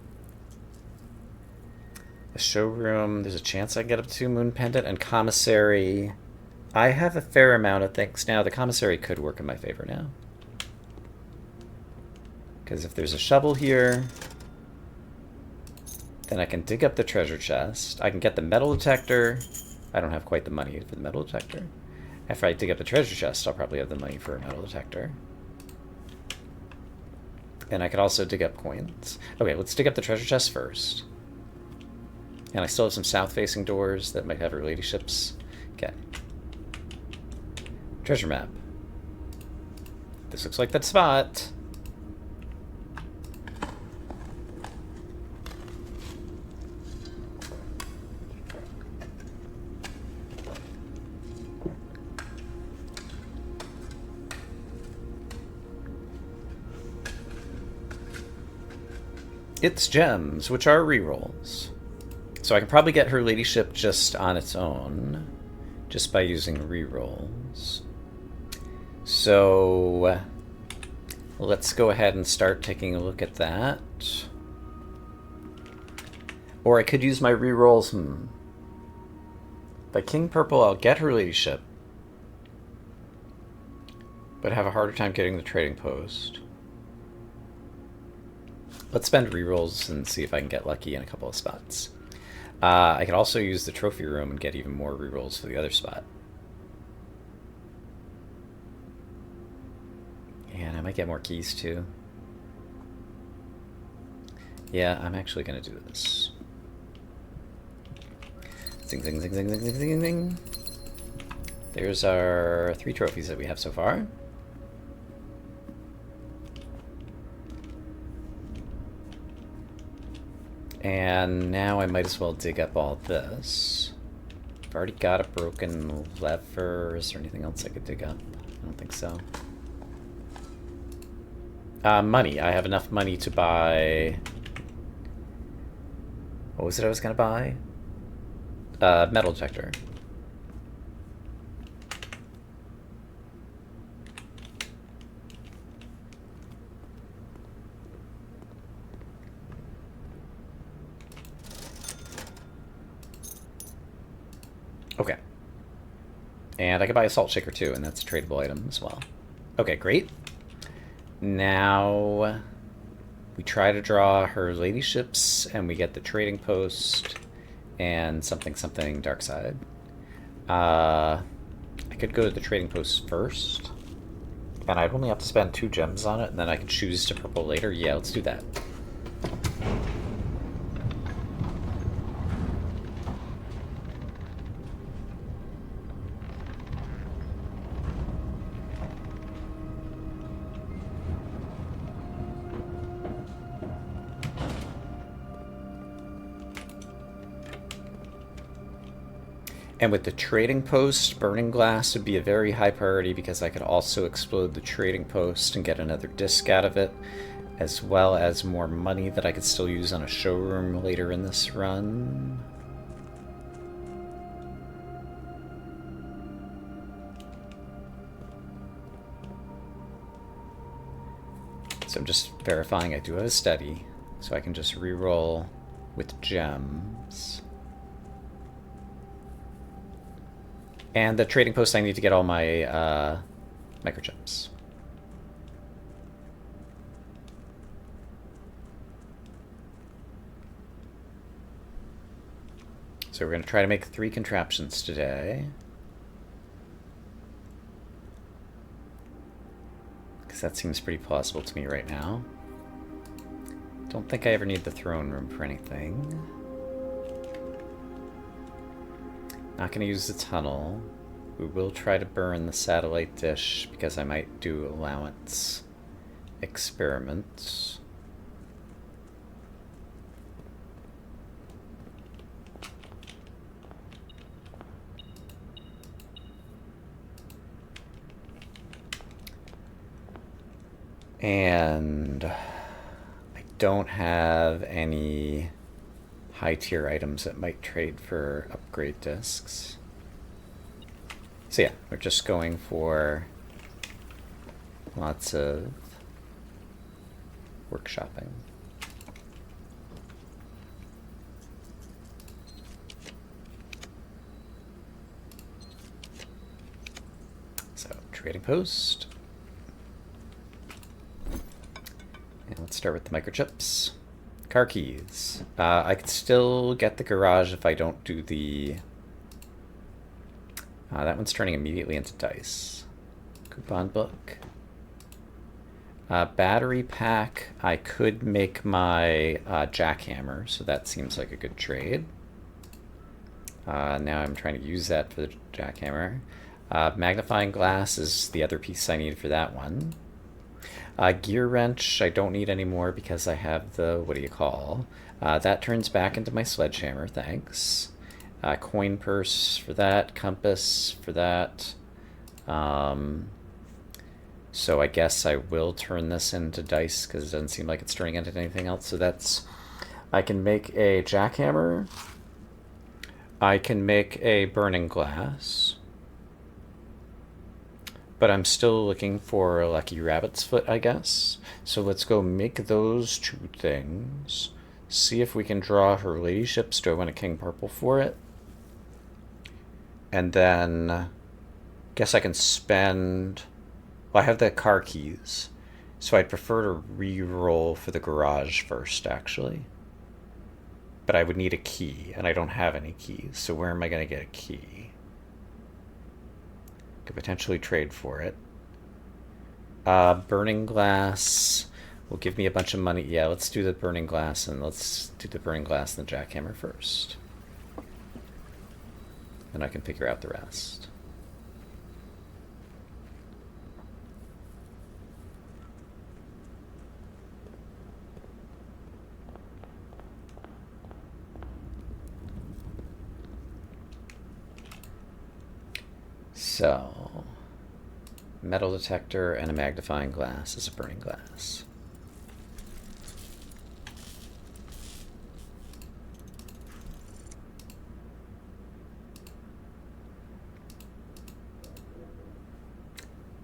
A showroom, there's a chance I can get up to Moon Pendant, and commissary. I have a fair amount of things now. The commissary could work in my favor now. Because if there's a shovel here, then I can dig up the treasure chest. I can get the metal detector. I don't have quite the money for the metal detector. After I dig up the treasure chest, I'll probably have the money for a metal detector. And I could also dig up coins. Okay, let's dig up the treasure chest first. And I still have some south-facing doors that might have relationships. Okay. Treasure map. This looks like that spot. It's gems, which are rerolls. So I can probably get her ladyship just on its own, just by using rerolls. So let's go ahead and start taking a look at that. Or I could use my rerolls. By King Purple, I'll get her ladyship, but have a harder time getting the trading post. Let's spend rerolls and see if I can get lucky in a couple of spots. I can also use the trophy room and get even more rerolls for the other spot. And I might get more keys too. Yeah, I'm actually going to do this. Zing, zing, zing, zing, zing, zing, zing, zing. There's our 3 trophies that we have so far. And now I might as well dig up all this already got a broken lever. Is there anything else I could dig up? I don't think so. Money. I have enough money to buy... What was it I was going to buy? Metal detector. Okay. And I could buy a salt shaker too, and that's a tradable item as well. Okay, great. Now we try to draw her ladyships, and we get the trading post and something dark side. I could go to the trading post first, and I'd only have to spend 2 gems on it, and then I could choose to purple later. Yeah, let's do that. And with the trading post, burning glass would be a very high priority because I could also explode the trading post and get another disc out of it, as well as more money that I could still use on a showroom later in this run. So I'm just verifying I do have a steady, so I can just re-roll with gems. And the trading post, I need to get all my microchips. So we're going to try to make 3 contraptions today. Because that seems pretty plausible to me right now. Don't think I ever need the throne room for anything. Not going to use the tunnel. We will try to burn the satellite dish because I might do allowance experiments. And I don't have any high tier items that might trade for upgrade discs. So yeah, we're just going for lots of workshopping. So trading post. And let's start with the microchips. Car keys. I could still get the garage if I don't do the... that one's turning immediately into dice. Coupon book. Battery pack. I could make my jackhammer, so that seems like a good trade. Now I'm trying to use that for the jackhammer. Magnifying glass is the other piece I need for that one. Gear wrench, I don't need anymore because I have the, what do you call? That turns back into my sledgehammer, thanks. Coin purse for that, compass for that. So I guess I will turn this into dice because it doesn't seem like it's turning into anything else. So that's, I can make a jackhammer. I can make a burning glass. But I'm still looking for a lucky rabbit's foot, I guess. So let's go make those 2 things. See if we can draw her ladyships. Do I want a king purple for it? And then guess I can spend... Well, I have the car keys. So I'd prefer to re-roll for the garage first, actually. But I would need a key, and I don't have any keys. So where am I going to get a key? Could potentially trade for it. Burning glass will give me a bunch of money. Yeah, let's do the burning glass, and let's do the burning glass and the jackhammer first. Then I can figure out the rest. So, metal detector and a magnifying glass is a burning glass.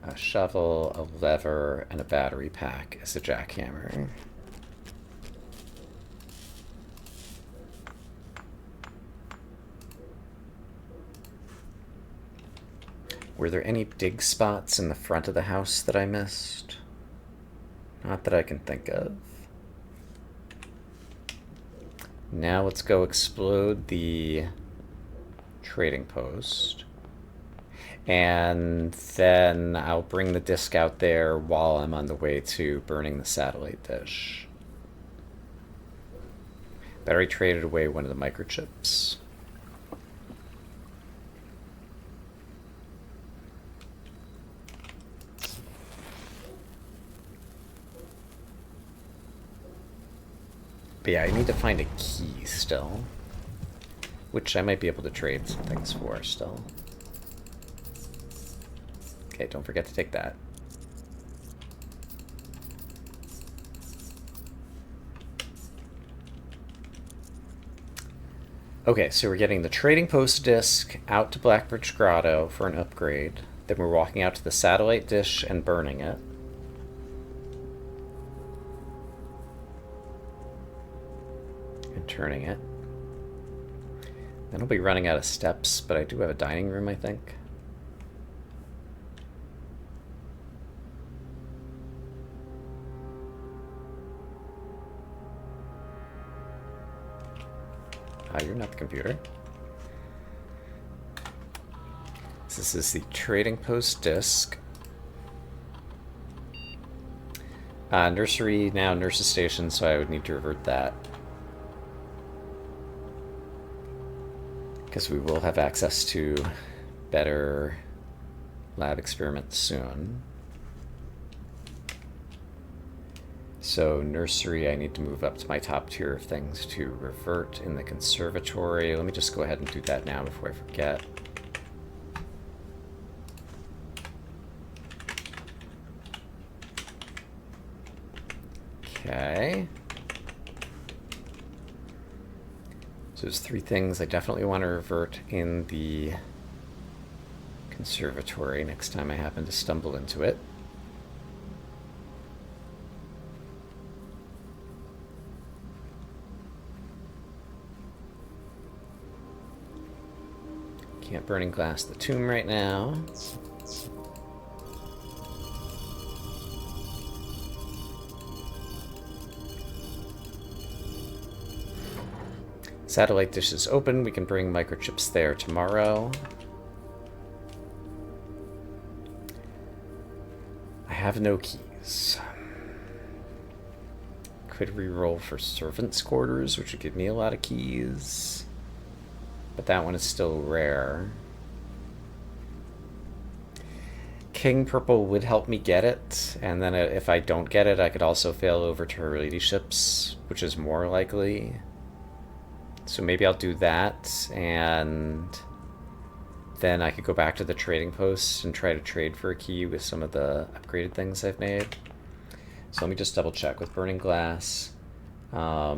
A shovel, a lever, and a battery pack is a jackhammer. Were there any dig spots in the front of the house that I missed? Not that I can think of. Now let's go explode the trading post. And then I'll bring the disc out there while I'm on the way to burning the satellite dish. Battery traded away one of the microchips. But yeah, I need to find a key still, which I might be able to trade some things for still. Okay, don't forget to take that. Okay, so we're getting the trading post disc out to Blackbridge Grotto for an upgrade. Then we're walking out to the satellite dish and burning it. And turning it. Then I'll be running out of steps, but I do have a dining room, I think. You're not the computer. This is the trading post disc. Nursery, now nurse's station, so I would need to revert that. Because we will have access to better lab experiments soon. So nursery, I need to move up to my top tier of things to revert in the conservatory. Let me just go ahead and do that now before I forget. Okay. So there's 3 things I definitely want to revert in the conservatory next time I happen to stumble into it. Can't burning glass the tomb right now. Satellite dish is open. We can bring microchips there tomorrow. I have no keys. Could re-roll for servants' quarters, which would give me a lot of keys. But that one is still rare. King Purple would help me get it, and then if I don't get it, I could also fail over to her ladyships, which is more likely. So maybe I'll do that, and then I could go back to the trading post and try to trade for a key with some of the upgraded things I've made. So let me just double check with burning glass. I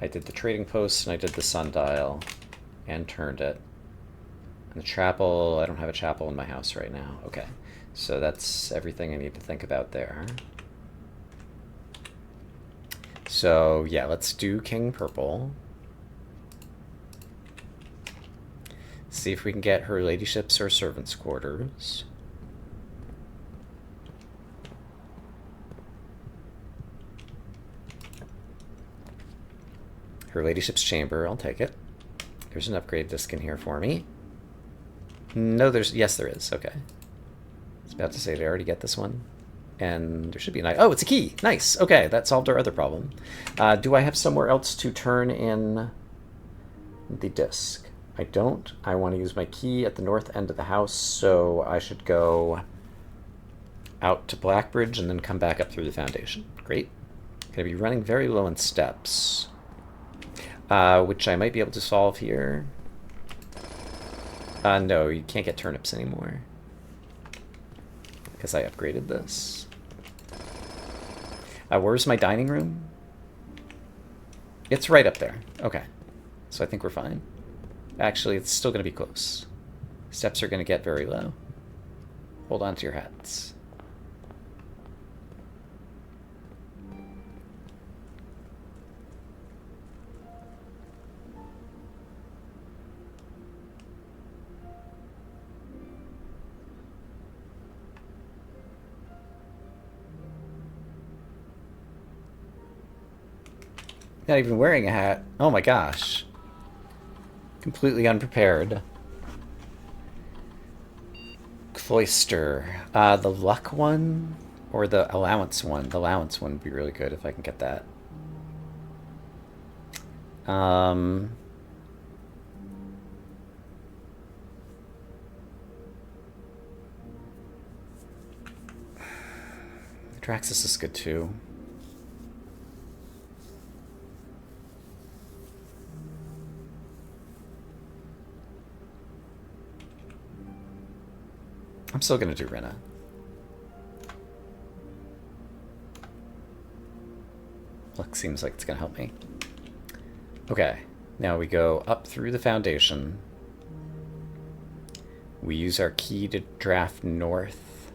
did the trading post and I did the sundial and turned it. And the chapel, I don't have a chapel in my house right now. Okay, so that's everything I need to think about there. So yeah, let's do King Purple. See if we can get her ladyships or servants' quarters. Her ladyship's chamber, I'll take it. There's an upgrade disc in here for me. No, yes, there is. Okay. I was about to say, did I already get this one? And there should be a... Oh, it's a key! Nice! Okay, that solved our other problem. Do I have somewhere else to turn in the disc? I don't. I want to use my key at the north end of the house, so I should go out to Blackbridge and then come back up through the foundation. Great. Gonna be running very low in steps, which I might be able to solve here. No, you can't get turnips anymore. Because I upgraded this. Where's my dining room? It's right up there. Okay. So I think we're fine. Actually, it's still going to be close. Steps are going to get very low. Hold on to your hats. Not even wearing a hat. Oh my gosh. Completely unprepared. Cloister. The luck one or the allowance one? The allowance one would be really good if I can get that. Draxus is good too. I'm still gonna do Rena. Luck seems like it's gonna help me. Okay, now we go up through the foundation. We use our key to draft north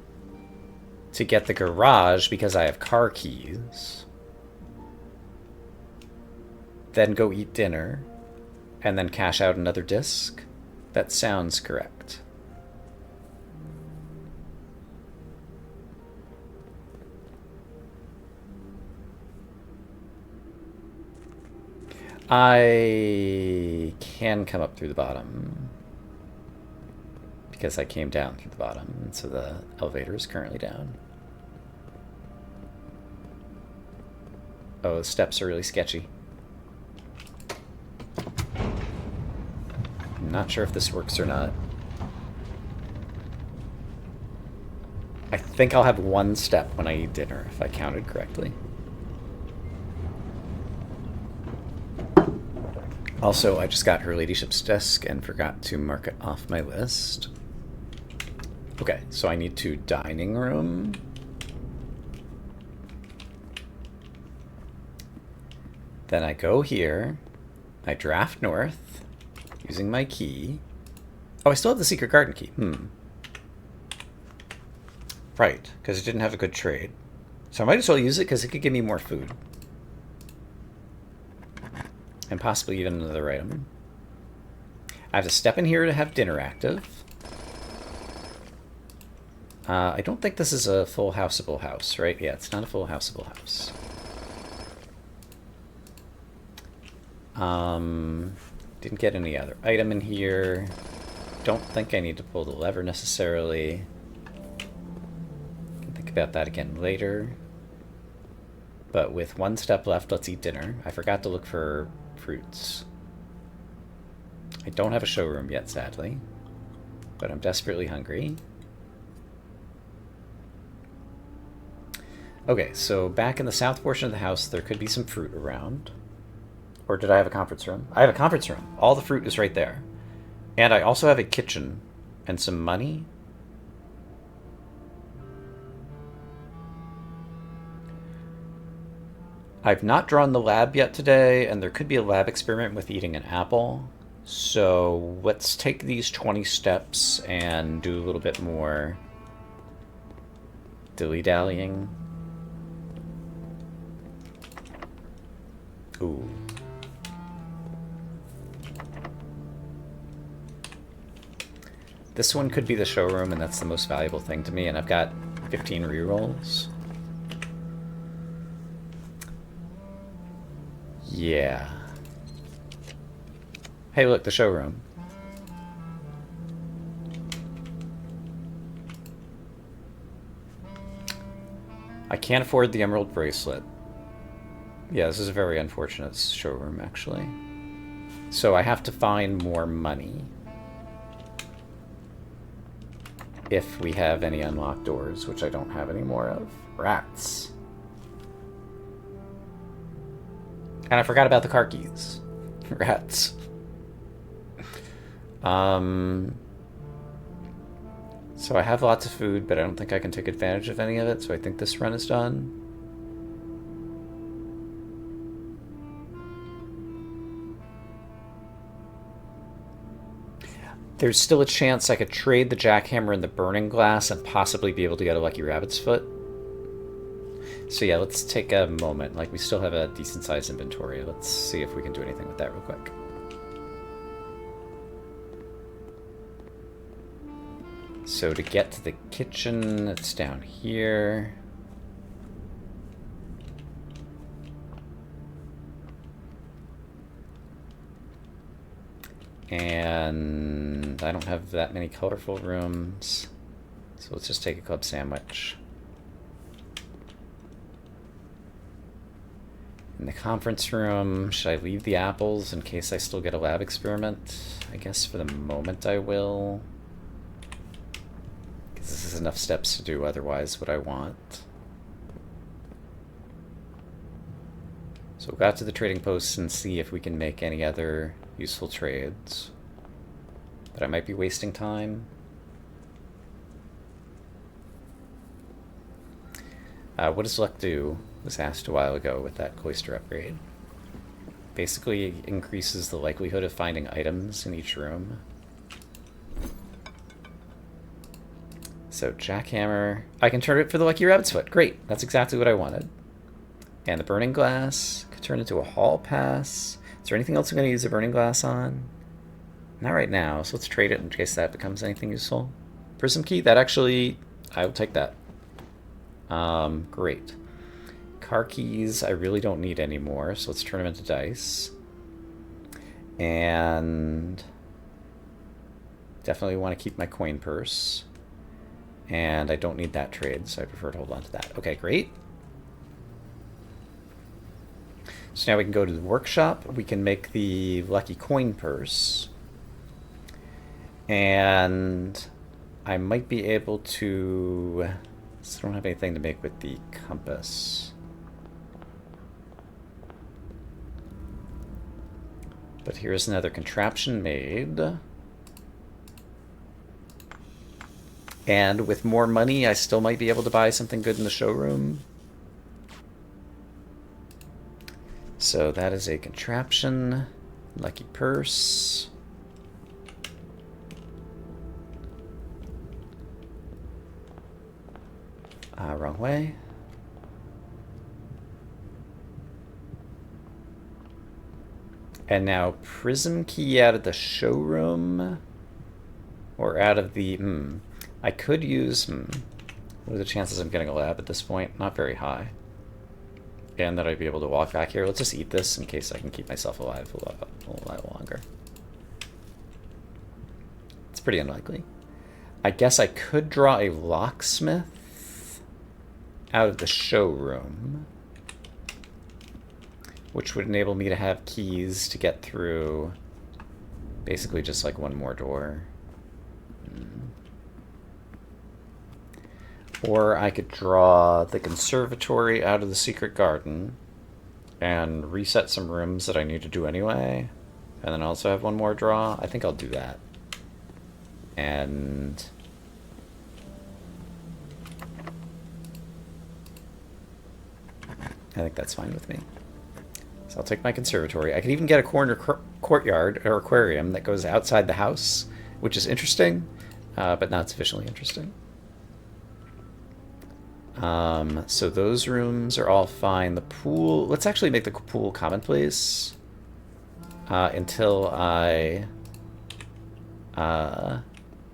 to get the garage because I have car keys. Then go eat dinner and then cash out another disc. That sounds correct. I can come up through the bottom because I came down through the bottom, and so the elevator is currently down. Oh, the steps are really sketchy. I'm not sure if this works or not. I think I'll have one step when I eat dinner, if I counted correctly. Also, I just got Her Ladyship's desk and forgot to mark it off my list. Okay, so I need to dining room. Then I go here. I draft north using my key. Oh, I still have the secret garden key. Right, because it didn't have a good trade. So I might as well use it because it could give me more food. And possibly even another item. I have to step in here to have dinner active. I don't think this is a full houseable house, right? Yeah, it's not a full houseable house. Didn't get any other item in here. Don't think I need to pull the lever necessarily. Can think about that again later. But with one step left, let's eat dinner. I forgot to look for fruits. I don't have a showroom yet, sadly, but I'm desperately hungry. Okay, so back in the south portion of the house, there could be some fruit around. Or did I have a conference room? I have a conference room. All the fruit is right there. And I also have a kitchen and some money. I've not drawn the lab yet today, and there could be a lab experiment with eating an apple. So let's take these 20 steps and do a little bit more dilly-dallying. Ooh. This one could be the showroom, and that's the most valuable thing to me, and I've got 15 rerolls. Yeah. Hey, look, the showroom. I can't afford the emerald bracelet. Yeah, this is a very unfortunate showroom, actually. So I have to find more money. If we have any unlocked doors, which I don't have any more of. Rats. And I forgot about the car keys. Rats. So I have lots of food, but I don't think I can take advantage of any of it, so I think this run is done. There's still a chance I could trade the jackhammer and the burning glass and possibly be able to get a lucky rabbit's foot. So yeah, let's take a moment. Like, we still have a decent sized inventory. Let's see if we can do anything with that real quick. So to get to the kitchen, it's down here. And I don't have that many colorful rooms. So let's just take a club sandwich. In the conference room, should I leave the apples in case I still get a lab experiment? I guess for the moment I will. Because this is enough steps to do otherwise what I want. So we'll go out to the trading posts and see if we can make any other useful trades. But I might be wasting time. What does luck do? Was asked a while ago with that cloister upgrade. Basically increases the likelihood of finding items in each room. So jackhammer. I can turn it for the lucky rabbit's foot. Great. That's exactly what I wanted. And the burning glass could turn into a hall pass. Is there anything else I'm going to use the burning glass on? Not right now, so let's trade it in case that becomes anything useful. Prism key, that actually, I will take that. Great. Car keys, I really don't need anymore, so let's turn them into dice. And definitely want to keep my coin purse. And I don't need that trade, so I prefer to hold on to that. Okay, great. So now we can go to the workshop. We can make the lucky coin purse. And I might be able to... I don't have anything to make with the compass. But here's another contraption made. And with more money, I still might be able to buy something good in the showroom. So that is a contraption. Lucky purse. Wrong way. And now prism key out of the showroom. Or out of the... I could use... What are the chances I'm getting a lab at this point? Not very high. And that I'd be able to walk back here. Let's just eat this in case I can keep myself alive a lot longer. It's pretty unlikely. I guess I could draw a locksmith out of the showroom, which would enable me to have keys to get through basically just like one more door. Or I could draw the conservatory out of the secret garden and reset some rooms that I need to do anyway, and then also have one more draw. I think I'll do that. And I think that's fine with me. So I'll take my conservatory. I could even get a corner courtyard or aquarium that goes outside the house, which is interesting, but not sufficiently interesting. So those rooms are all fine. The pool, let's actually make the pool commonplace until I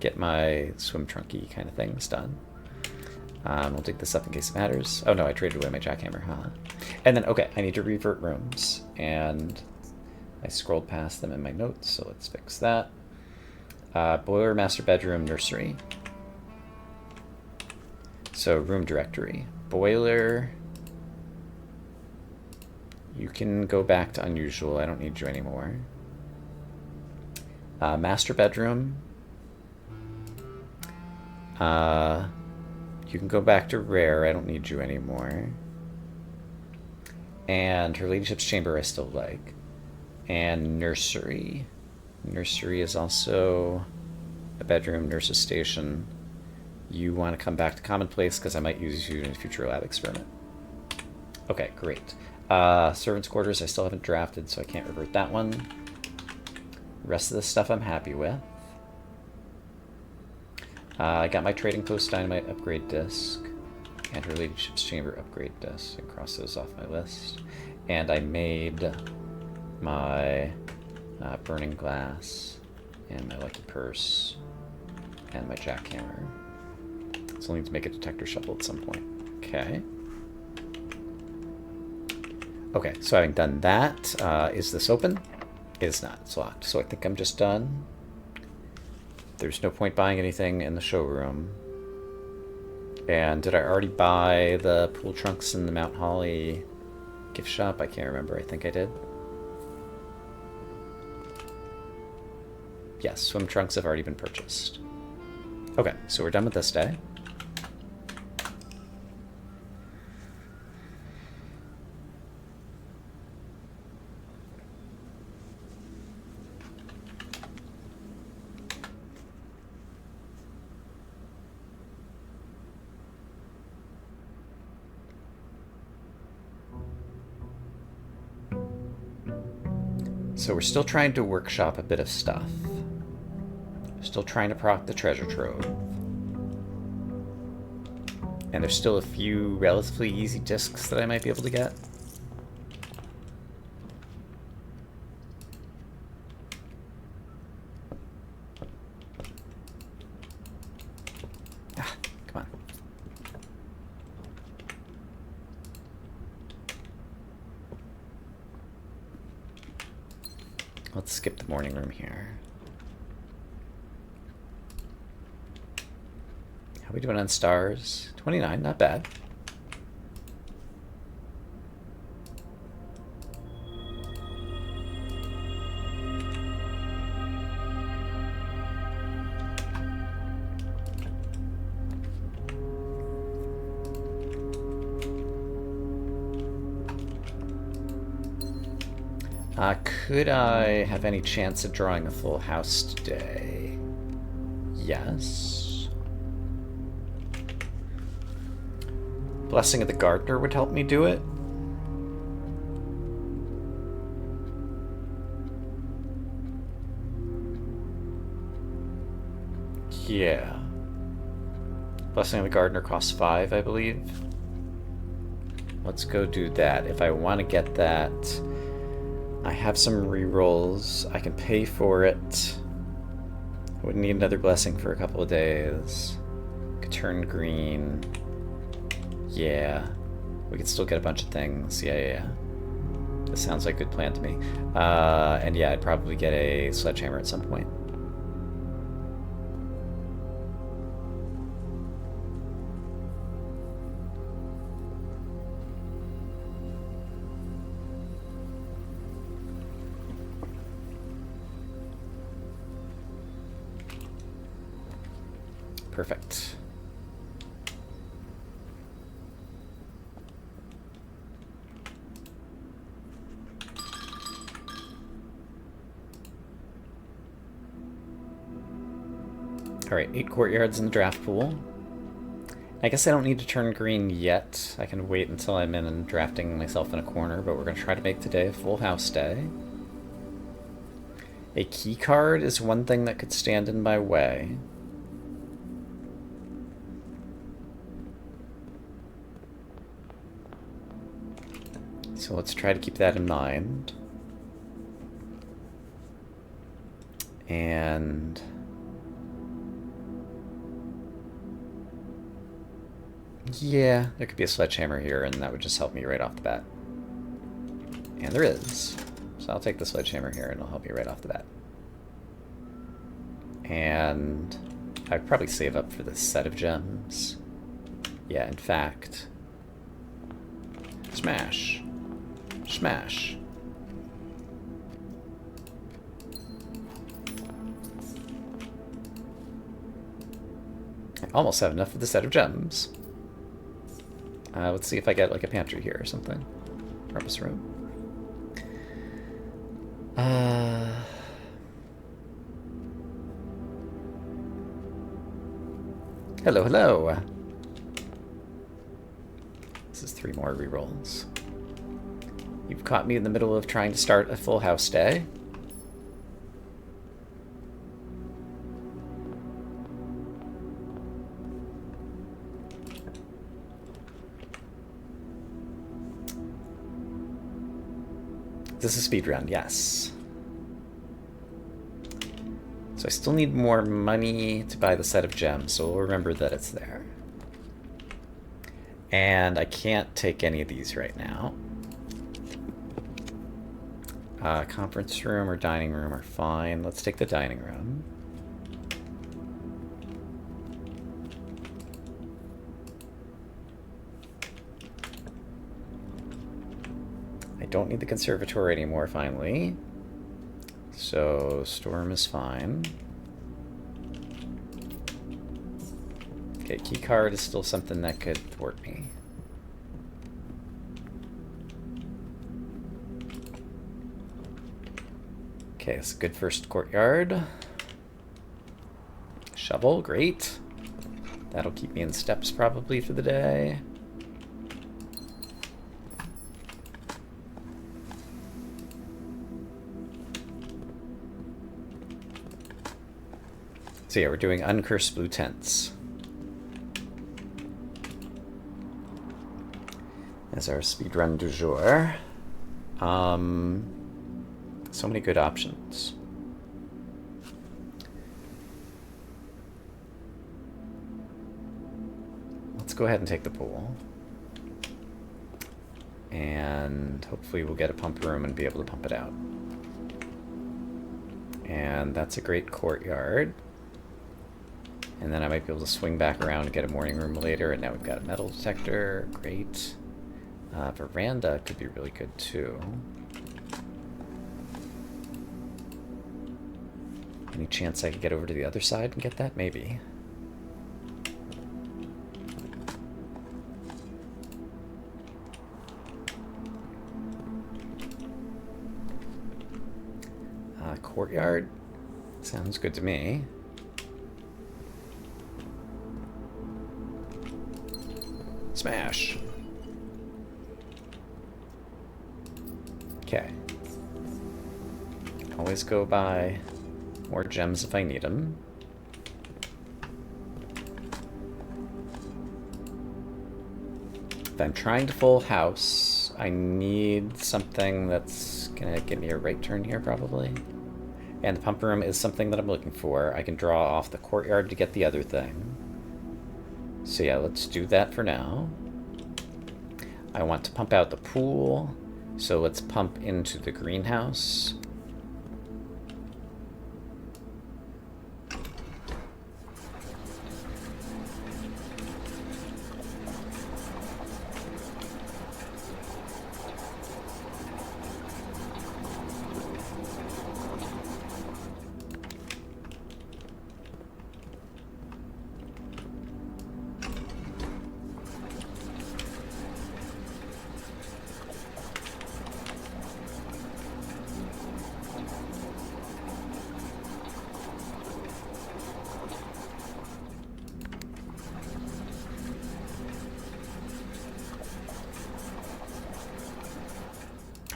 get my swim trunky kind of things done. We'll dig this up in case it matters. Oh no, I traded away my jackhammer, huh? And then, okay, I need to revert rooms. And I scrolled past them in my notes, so let's fix that. Boiler, master bedroom, nursery. So room directory. Boiler. You can go back to unusual. I don't need you anymore. Master bedroom. You can go back to rare. I don't need you anymore. And her ladyship's chamber I still like. And nursery. Nursery is also a bedroom, nurse's station. You want to come back to commonplace because I might use you in a future lab experiment. Okay, great. Servants' quarters I still haven't drafted, so I can't revert that one. Rest of this stuff I'm happy with. I got my trading post dynamite upgrade disc and related ships chamber upgrade disc, and cross those off my list. And I made my burning glass and my lucky purse and my jackhammer. So I'll need to make a detector shovel at some point. Okay. Okay, so having done that, is this open? It is not. It's locked. So I think I'm just done. There's no point buying anything in the showroom. And did I already buy the pool trunks in the Mount Holly gift shop? I can't remember. I think I did. Yes, swim trunks have already been purchased. Okay, so we're done with this day. So we're still trying to workshop a bit of stuff. Still trying to proc the treasure trove. And there's still a few relatively easy discs that I might be able to get. Ah, come on. Let's skip the morning room here. How are we doing on stars? 29, not bad. Could I have any chance at drawing a full house today? Yes. Blessing of the Gardener would help me do it. Yeah. Blessing of the Gardener costs 5, I believe. Let's go do that. If I want to get that, I have some rerolls. I can pay for it. I wouldn't need another blessing for a couple of days. Could turn green. Yeah. We could still get a bunch of things. Yeah. This sounds like a good plan to me. And yeah, I'd probably get a sledgehammer at some point. Perfect. Alright, 8 courtyards in the draft pool. I guess I don't need to turn green yet. I can wait until I'm in and drafting myself in a corner, but we're going to try to make today a full house day. A key card is one thing that could stand in my way. So let's try to keep that in mind. And yeah, there could be a sledgehammer here, and that would just help me right off the bat. And there is. So I'll take the sledgehammer here, and it'll help me right off the bat. And I'd probably save up for this set of gems. Yeah, in fact. Smash. Smash. I almost have enough for the set of gems. Let's see if I get like a pantry here or something. Purpose room. Hello, hello. This is 3 more rerolls. You've caught me in the middle of trying to start a full house day. This is speedrun, yes. So I still need more money to buy the set of gems, so we'll remember that it's there. And I can't take any of these right now. Conference room or dining room are fine. Let's take the dining room. I don't need the conservatory anymore, finally. So, storm is fine. Okay, key card is still something that could thwart me. Okay, it's a good first courtyard. Shovel, great. That'll keep me in steps probably for the day. So yeah, we're doing Uncursed Blue Tents as our speedrun du jour. So many good options. Let's go ahead and take the pool. And hopefully we'll get a pump room and be able to pump it out. And that's a great courtyard. And then I might be able to swing back around and get a morning room later. And now we've got a metal detector. Great. Veranda could be really good too. Any chance I could get over to the other side and get that? Maybe. Courtyard? Sounds good to me. Smash! Okay. Always go by more gems if I need them. If I'm trying to full house, I need something that's gonna get me a right turn here, probably. And the pump room is something that I'm looking for. I can draw off the courtyard to get the other thing. So yeah, let's do that for now. I want to pump out the pool, so let's pump into the greenhouse.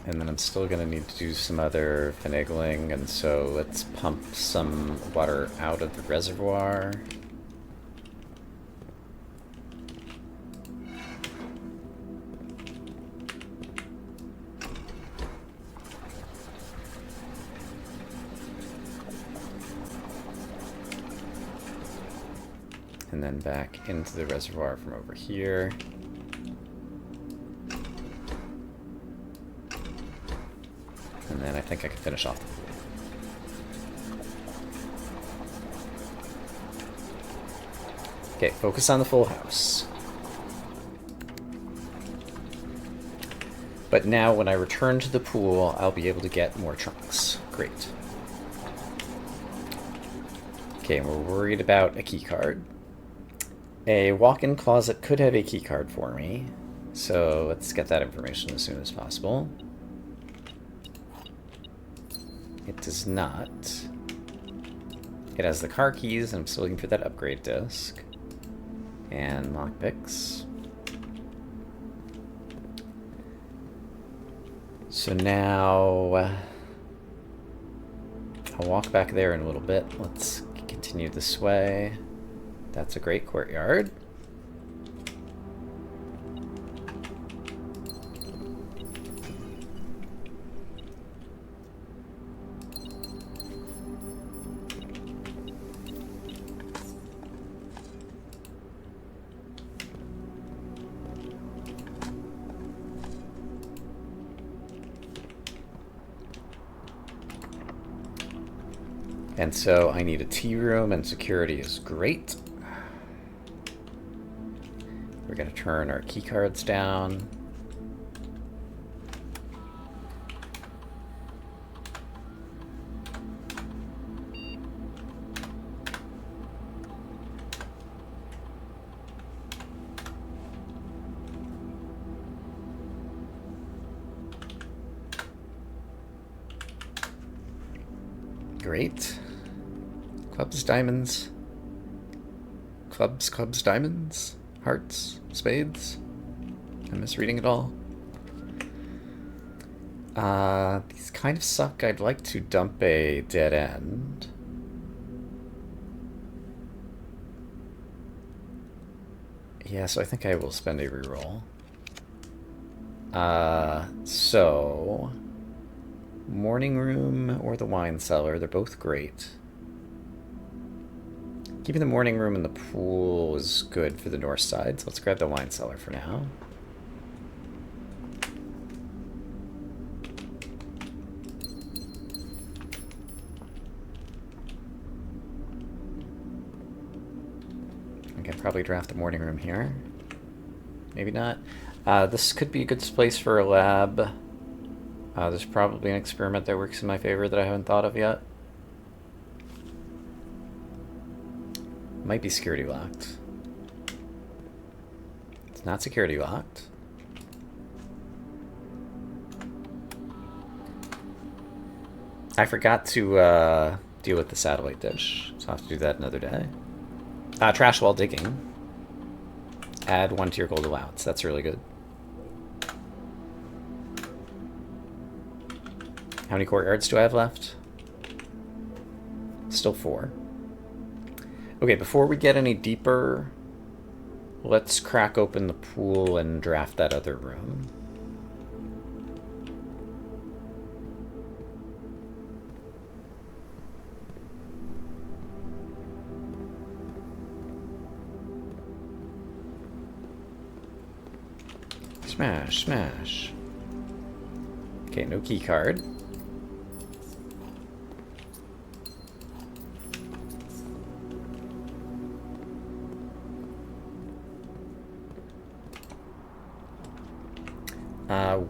And then I'm still going to need to do some other finagling, and so let's pump some water out of the reservoir. And then back into the reservoir from over here. And then I think I can finish off the pool. Okay, focus on the full house. But now when I return to the pool, I'll be able to get more trunks. Great. Okay, and we're worried about a key card. A walk-in closet could have a key card for me, so let's get that information as soon as possible. It does not. It has the car keys, and I'm still looking for that upgrade disc. And lockpicks. So now I'll walk back there in a little bit. Let's continue this way. That's a great courtyard. And so I need a tea room, and security is great. We're going to turn our key cards down. Great. Clubs, diamonds. Clubs, diamonds. Hearts, spades. I'm misreading it all. These kind of suck. I'd like to dump a dead end. Yeah, so I think I will spend a reroll. So... Morning room or the wine cellar. They're both great. Keeping the morning room in the pool is good for the north side, so let's grab the wine cellar for now. I can probably draft the morning room here. Maybe not. This could be a good place for a lab. There's probably an experiment that works in my favor that I haven't thought of yet. Might be security locked. It's not security locked. I forgot to deal with the satellite dish, so I'll have to do that another day. Trash while digging. Add 1 to your gold allowance. That's really good. How many courtyards do I have left? Still 4. Okay, before we get any deeper, let's crack open the pool and draft that other room. Smash, smash. Okay, no key card.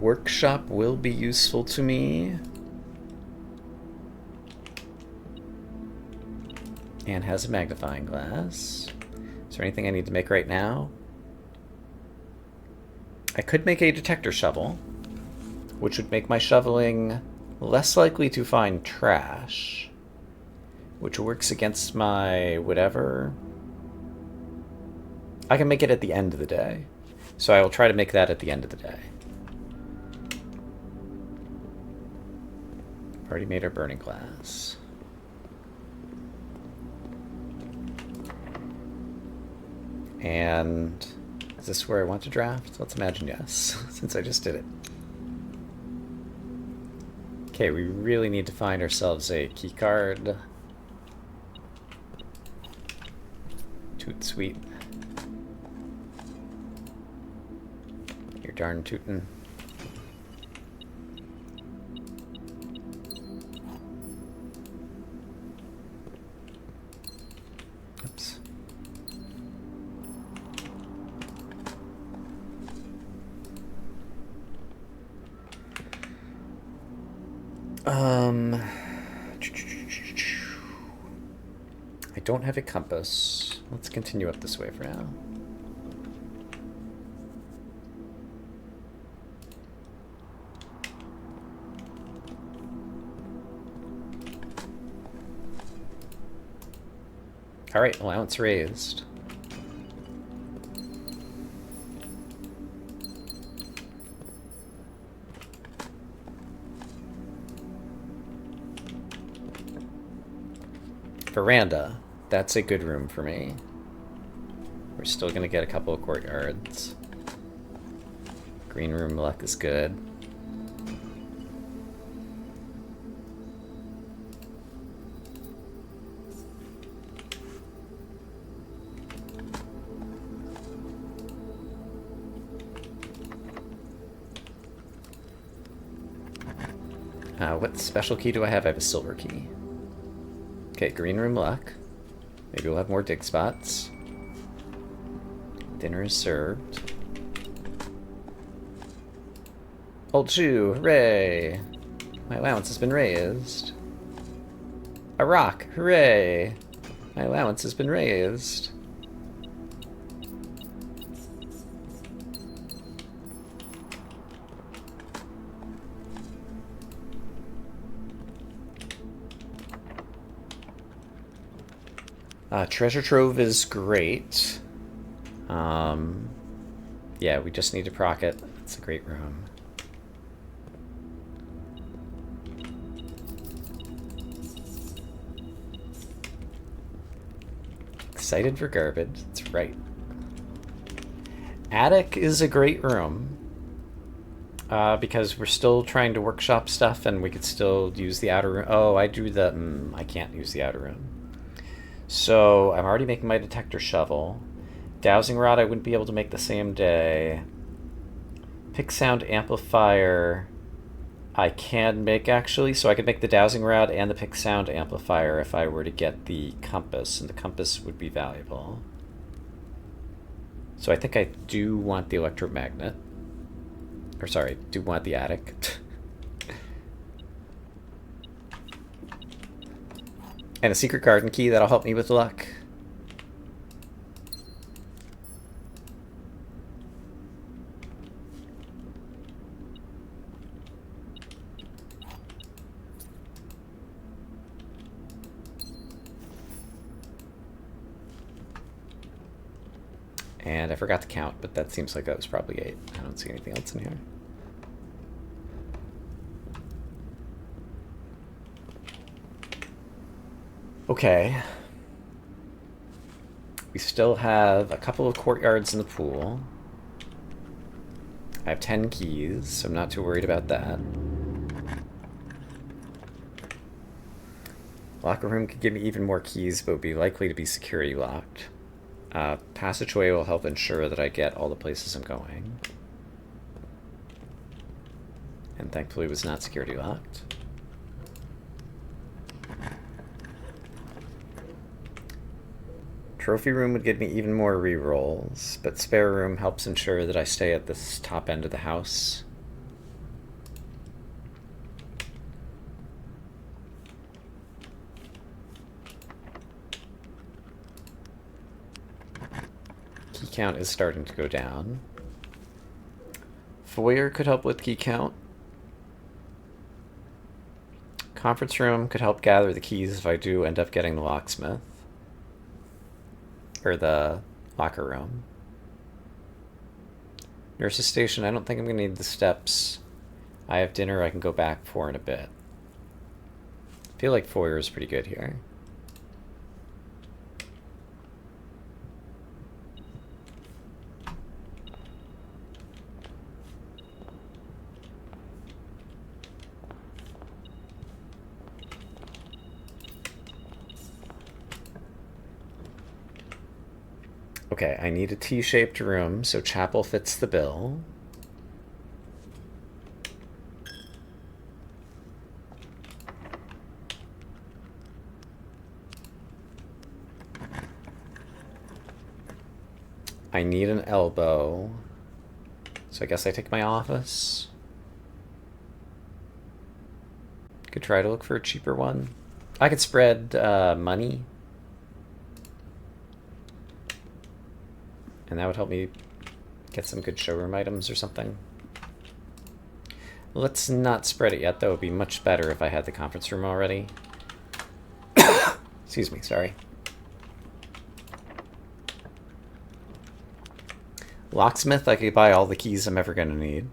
Workshop will be useful to me. And has a magnifying glass. Is there anything I need to make right now? I could make a detector shovel, which would make my shoveling less likely to find trash, which works against my whatever. I can make it at the end of the day, so I will try to make that at the end of the day. Already made our burning glass. And is this where I want to draft? Let's imagine yes, since I just did it. Okay, we really need to find ourselves a key card. Toot sweet. You're darn tootin'. Oops. I don't have a compass. Let's continue up this way for now. All right, allowance raised. Veranda. That's a good room for me. We're still gonna get a couple of courtyards. Green room luck is good. What special key do I have? I have a silver key. Okay, green room luck. Maybe we'll have more dig spots. Dinner is served. Old shoe, hooray! My allowance has been raised. A rock, hooray! My allowance has been raised. Treasure trove is great. Yeah, we just need to proc it. It's a great room. Excited for garbage. That's right. Attic is a great room. Because we're still trying to workshop stuff and we could still use the outer room. Oh, I do the... I can't use the outer room. So I'm already making my detector shovel. Dowsing rod I wouldn't be able to make the same day. Pick sound amplifier I can make actually, so I could make the dowsing rod and the pick sound amplifier if I were to get the compass, and the compass would be valuable. So I think I do want the electromagnet. Or sorry, do want the attic. And a secret garden key that'll help me with luck. And I forgot to count, but that seems like that was probably 8. I don't see anything else in here. Okay. We still have a couple of courtyards in the pool. I have 10 keys, so I'm not too worried about that. Locker room could give me even more keys, but would be likely to be security locked. Passageway will help ensure that I get all the places I'm going. And thankfully it was not security locked. Trophy room would give me even more rerolls, but spare room helps ensure that I stay at this top end of the house. Key count is starting to go down. Foyer could help with key count. Conference room could help gather the keys if I do end up getting the locksmith. Or the locker room. Nurse's station, I don't think I'm going to need the steps. I have dinner I can go back for in a bit. I feel like foyer is pretty good here. Okay, I need a T-shaped room, so chapel fits the bill. I need an elbow, so I guess I take my office. Could try to look for a cheaper one. I could spread money. And that would help me get some good showroom items or something. Let's not spread it yet, though. It would be much better if I had the conference room already. Excuse me, sorry. Locksmith, I could buy all the keys I'm ever going to need.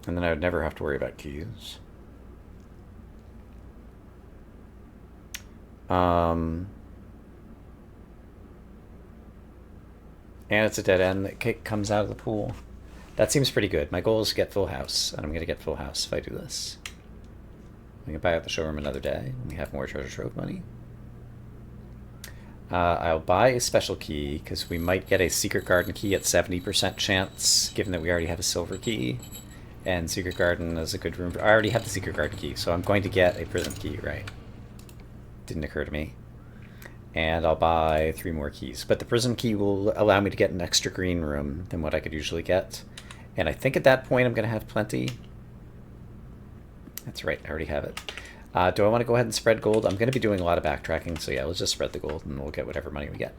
And then I would never have to worry about keys. And it's a dead end that comes out of the pool. That seems pretty good. My goal is to get full house, and I'm going to get full house if I do this. We can buy out the showroom another day when we have more treasure trove money. I'll buy a special key, because we might get a secret garden key at 70% chance, given that we already have a silver key. And secret garden is a good room. I already have the secret garden key, so I'm going to get a prism key, right? Didn't occur to me. And I'll buy 3 more keys. But the prism key will allow me to get an extra green room than what I could usually get. And I think at that point I'm going to have plenty. That's right, I already have it. Do I want to go ahead and spread gold? I'm going to be doing a lot of backtracking, so yeah, let's just spread the gold and we'll get whatever money we get.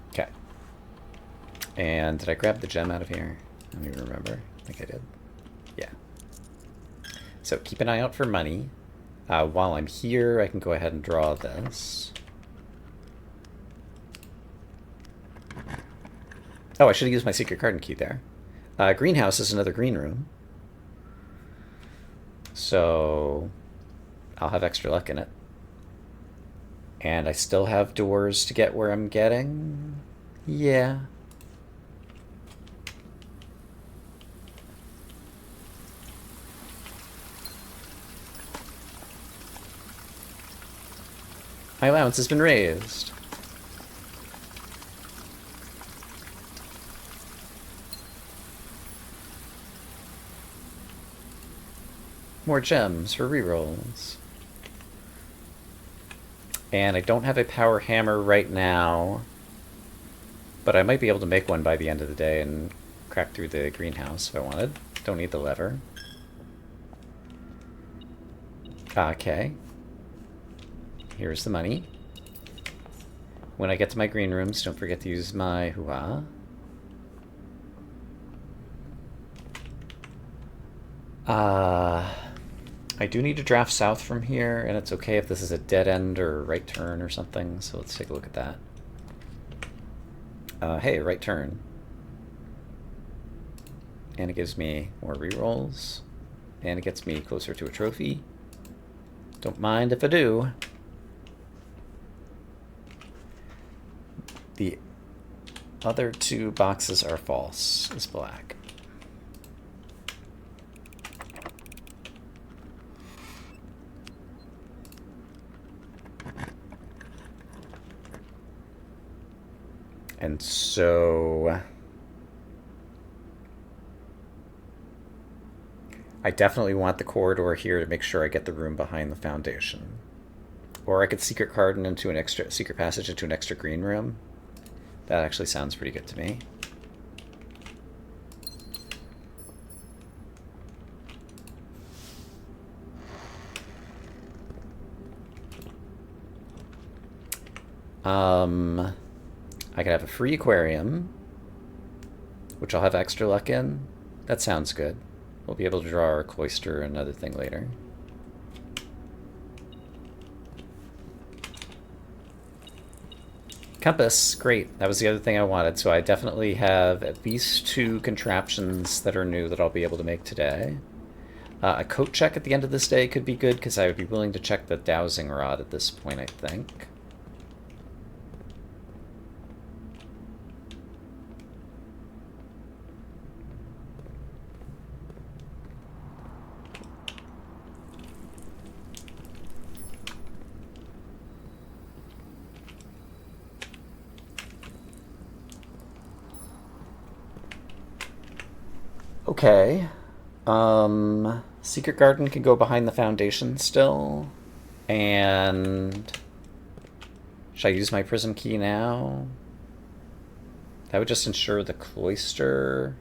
Okay. And did I grab the gem out of here? I don't even remember. I think I did. Yeah. So keep an eye out for money. While I'm here, I can go ahead and draw this. Oh, I should have used my secret garden key there. Greenhouse is another green room. So I'll have extra luck in it. And I still have doors to get where I'm getting. Yeah. My allowance has been raised. More gems for rerolls. And I don't have a power hammer right now, but I might be able to make one by the end of the day and crack through the greenhouse if I wanted. Don't need the lever. Okay. Here's the money. When I get to my green rooms, don't forget to use my hoo-ha. I do need to draft south from here, and it's okay if this is a dead end or right turn or something, so let's take a look at that. Hey, right turn. And it gives me more rerolls, and it gets me closer to a trophy. Don't mind if I do. The other 2 boxes are false, is black. And so I definitely want the corridor here to make sure I get the room behind the foundation. Or I could secret garden into an extra secret passage into an extra green room. That actually sounds pretty good to me. I could have a free aquarium, which I'll have extra luck in. That sounds good. We'll be able to draw our cloister and another thing later. Compass, great. That was the other thing I wanted. So I definitely have at least 2 contraptions that are new that I'll be able to make today. A coat check at the end of this day could be good, because I would be willing to check the dowsing rod at this point, I think. Okay. Secret garden can go behind the foundation still. And should I use my prism key now? That would just ensure the cloister.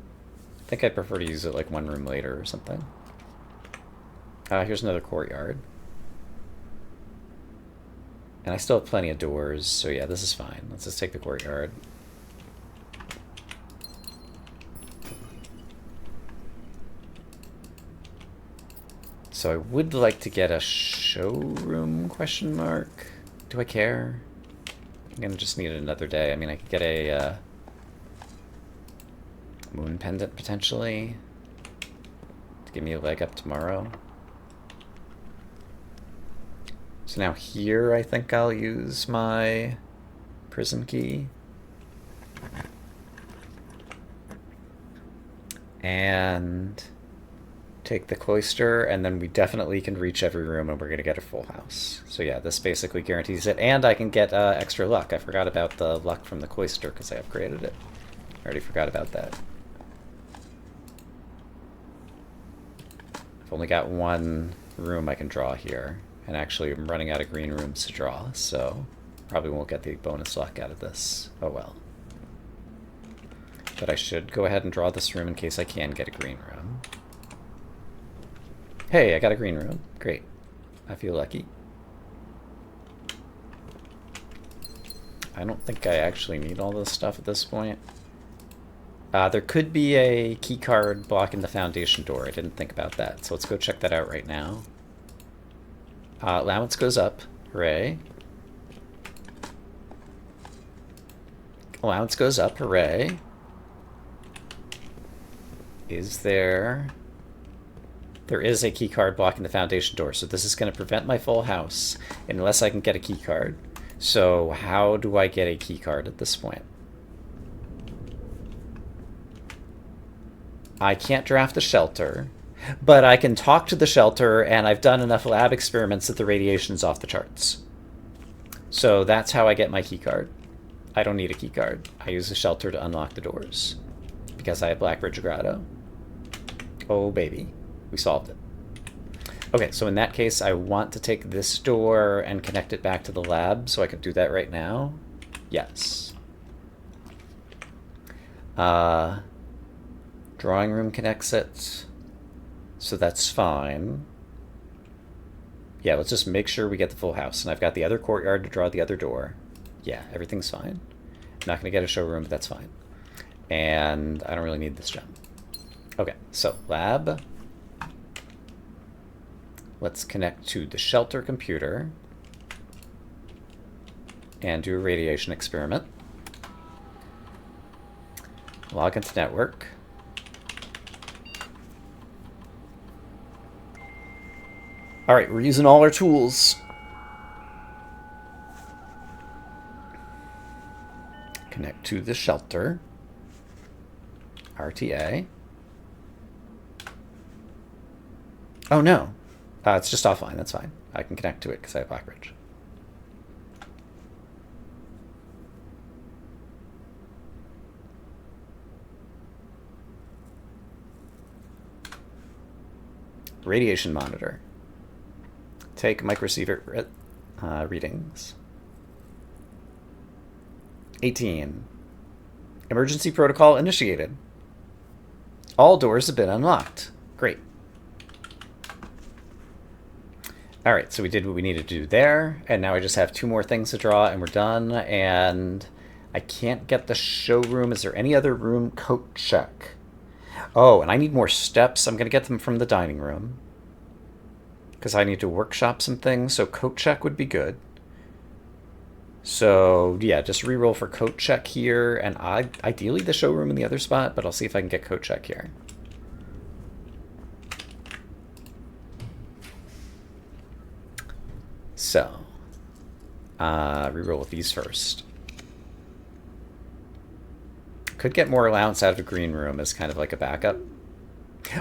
I think I'd prefer to use it like 1 room later or something. Here's another courtyard. And I still have plenty of doors, so yeah, this is fine. Let's just take the courtyard. So I would like to get a showroom question mark. Do I care? I'm gonna just need it another day. I mean, I could get a moon pendant potentially to give me a leg up tomorrow. So now here I think I'll use my prison key. And take the cloister, and then we definitely can reach every room and we're going to get a full house. So yeah, this basically guarantees it. And I can get extra luck. I forgot about the luck from the cloister because I upgraded it. I already forgot about that. I've only got one room I can draw here. And actually I'm running out of green rooms to draw, so probably won't get the bonus luck out of this. Oh well. But I should go ahead and draw this room in case I can get a green room. Hey, I got a green room. Great. I feel lucky. I don't think I actually need all this stuff at this point. There could be a key card blocking the foundation door. I didn't think about that, so let's go check that out right now. Allowance goes up. Hooray. Allowance goes up. Hooray. Is there... There is a key card blocking the foundation door, so this is going to prevent my full house unless I can get a key card. So how do I get a key card at this point? I can't draft the shelter, but I can talk to the shelter, and I've done enough lab experiments that the radiation's off the charts. So that's how I get my key card. I don't need a key card. I use the shelter to unlock the doors because I have Blackbridge Grotto. Oh, baby. We solved it. Okay, so in that case, I want to take this door and connect it back to the lab, so I can do that right now. Yes. Drawing room connects it, so that's fine. Yeah, let's just make sure we get the full house. And I've got the other courtyard to draw the other door. Yeah, everything's fine. I'm not going to get a showroom, but that's fine. And I don't really need this gem. Okay, so lab. Let's connect to the shelter computer and do a radiation experiment. Log into network. All right, we're using all our tools. Connect to the shelter. RTA. Oh no. It's just offline, that's fine. I can connect to it because I have Blackbridge. Radiation monitor. Take microsiever readings. 18. Emergency protocol initiated. All doors have been unlocked. Great. All right, so we did what we needed to do there, and now I just have 2 more things to draw, and we're done, and I can't get the showroom. Is there any other room? Coat check. Oh, and I need more steps. I'm going to get them from the dining room, because I need to workshop some things, so coat check would be good. So, yeah, just reroll for coat check here, and ideally the showroom in the other spot, but I'll see if I can get coat check here. So, reroll with these first. Could get more allowance out of a green room as kind of like a backup.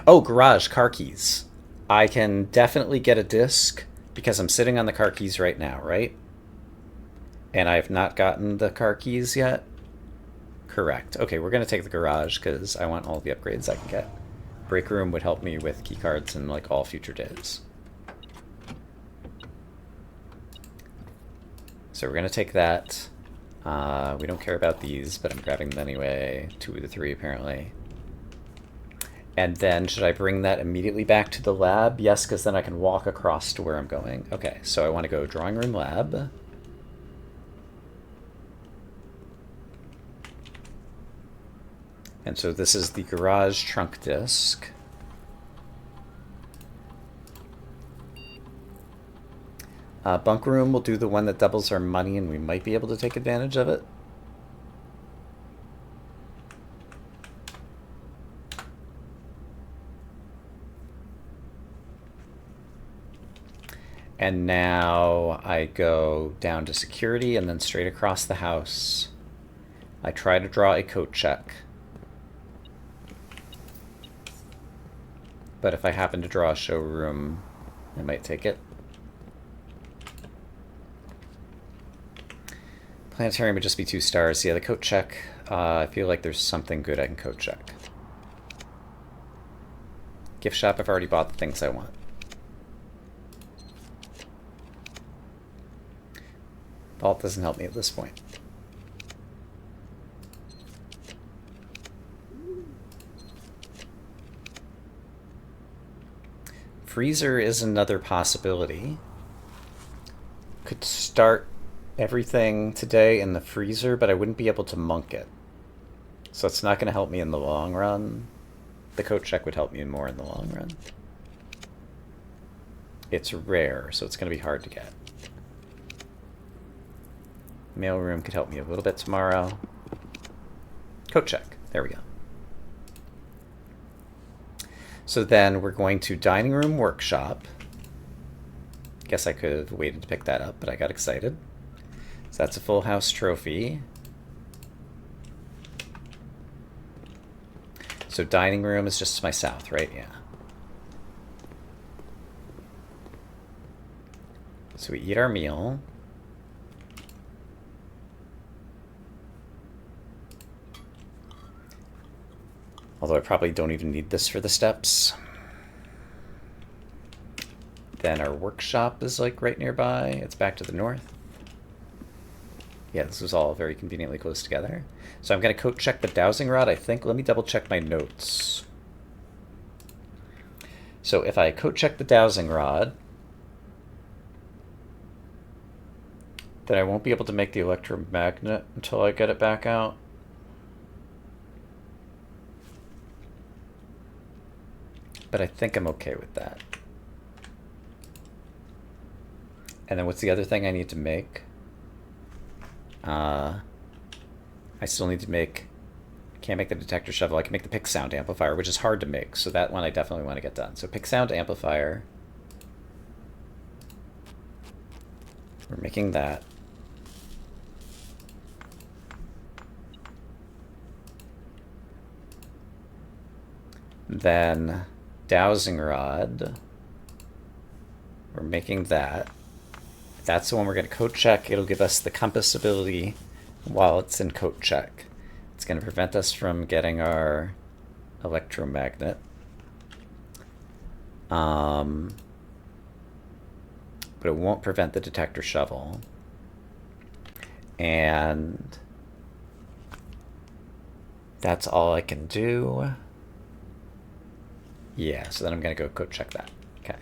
Oh, garage, car keys. I can definitely get a disc because I'm sitting on the car keys right now, right? And I have not gotten the car keys yet. Correct. Okay, we're going to take the garage because I want all the upgrades I can get. Break room would help me with key cards in like all future days. So we're going to take that. We don't care about these, but I'm grabbing them anyway. 2 of the 3 apparently. And then should I bring that immediately back to the lab? Yes, because then I can walk across to where I'm going. Okay, so I want to go drawing room lab. And so this is the garage trunk disc. Bunk room will do the one that doubles our money, and we might be able to take advantage of it. And now I go down to security and then straight across the house. I try to draw a coat check. But if I happen to draw a showroom, I might take it. Planetarium would just be 2 stars. Yeah, the coat check, I feel like there's something good I can coat check. Gift shop, I've already bought the things I want. Vault doesn't help me at this point. Freezer is another possibility. Could start everything today in the freezer, but I wouldn't be able to monk it. So it's not going to help me in the long run. The coat check would help me more in the long run. It's rare, so it's going to be hard to get. Mailroom could help me a little bit tomorrow. Coat check. There we go. So then we're going to dining room workshop. Guess I could have waited to pick that up, but I got excited. So that's a full house trophy. So dining room is just to my south, right? Yeah. So we eat our meal. Although I probably don't even need this for the steps. Then our workshop is like right nearby. It's back to the north. Yeah, this was all very conveniently close together. So I'm going to coat check the dowsing rod, I think. Let me double check my notes. So if I coat check the dowsing rod, then I won't be able to make the electromagnet until I get it back out. But I think I'm okay with that. And then what's the other thing I need to make? I still need to make... Can't make the detector shovel. I can make the pick sound amplifier, which is hard to make. So that one I definitely want to get done. So pick sound amplifier. We're making that. Then dowsing rod. We're making that. That's the one we're going to coat check. It'll give us the compass ability while it's in coat check. It's going to prevent us from getting our electromagnet. But it won't prevent the detector shovel. And that's all I can do. Yeah, so then I'm going to go coat check that. Okay.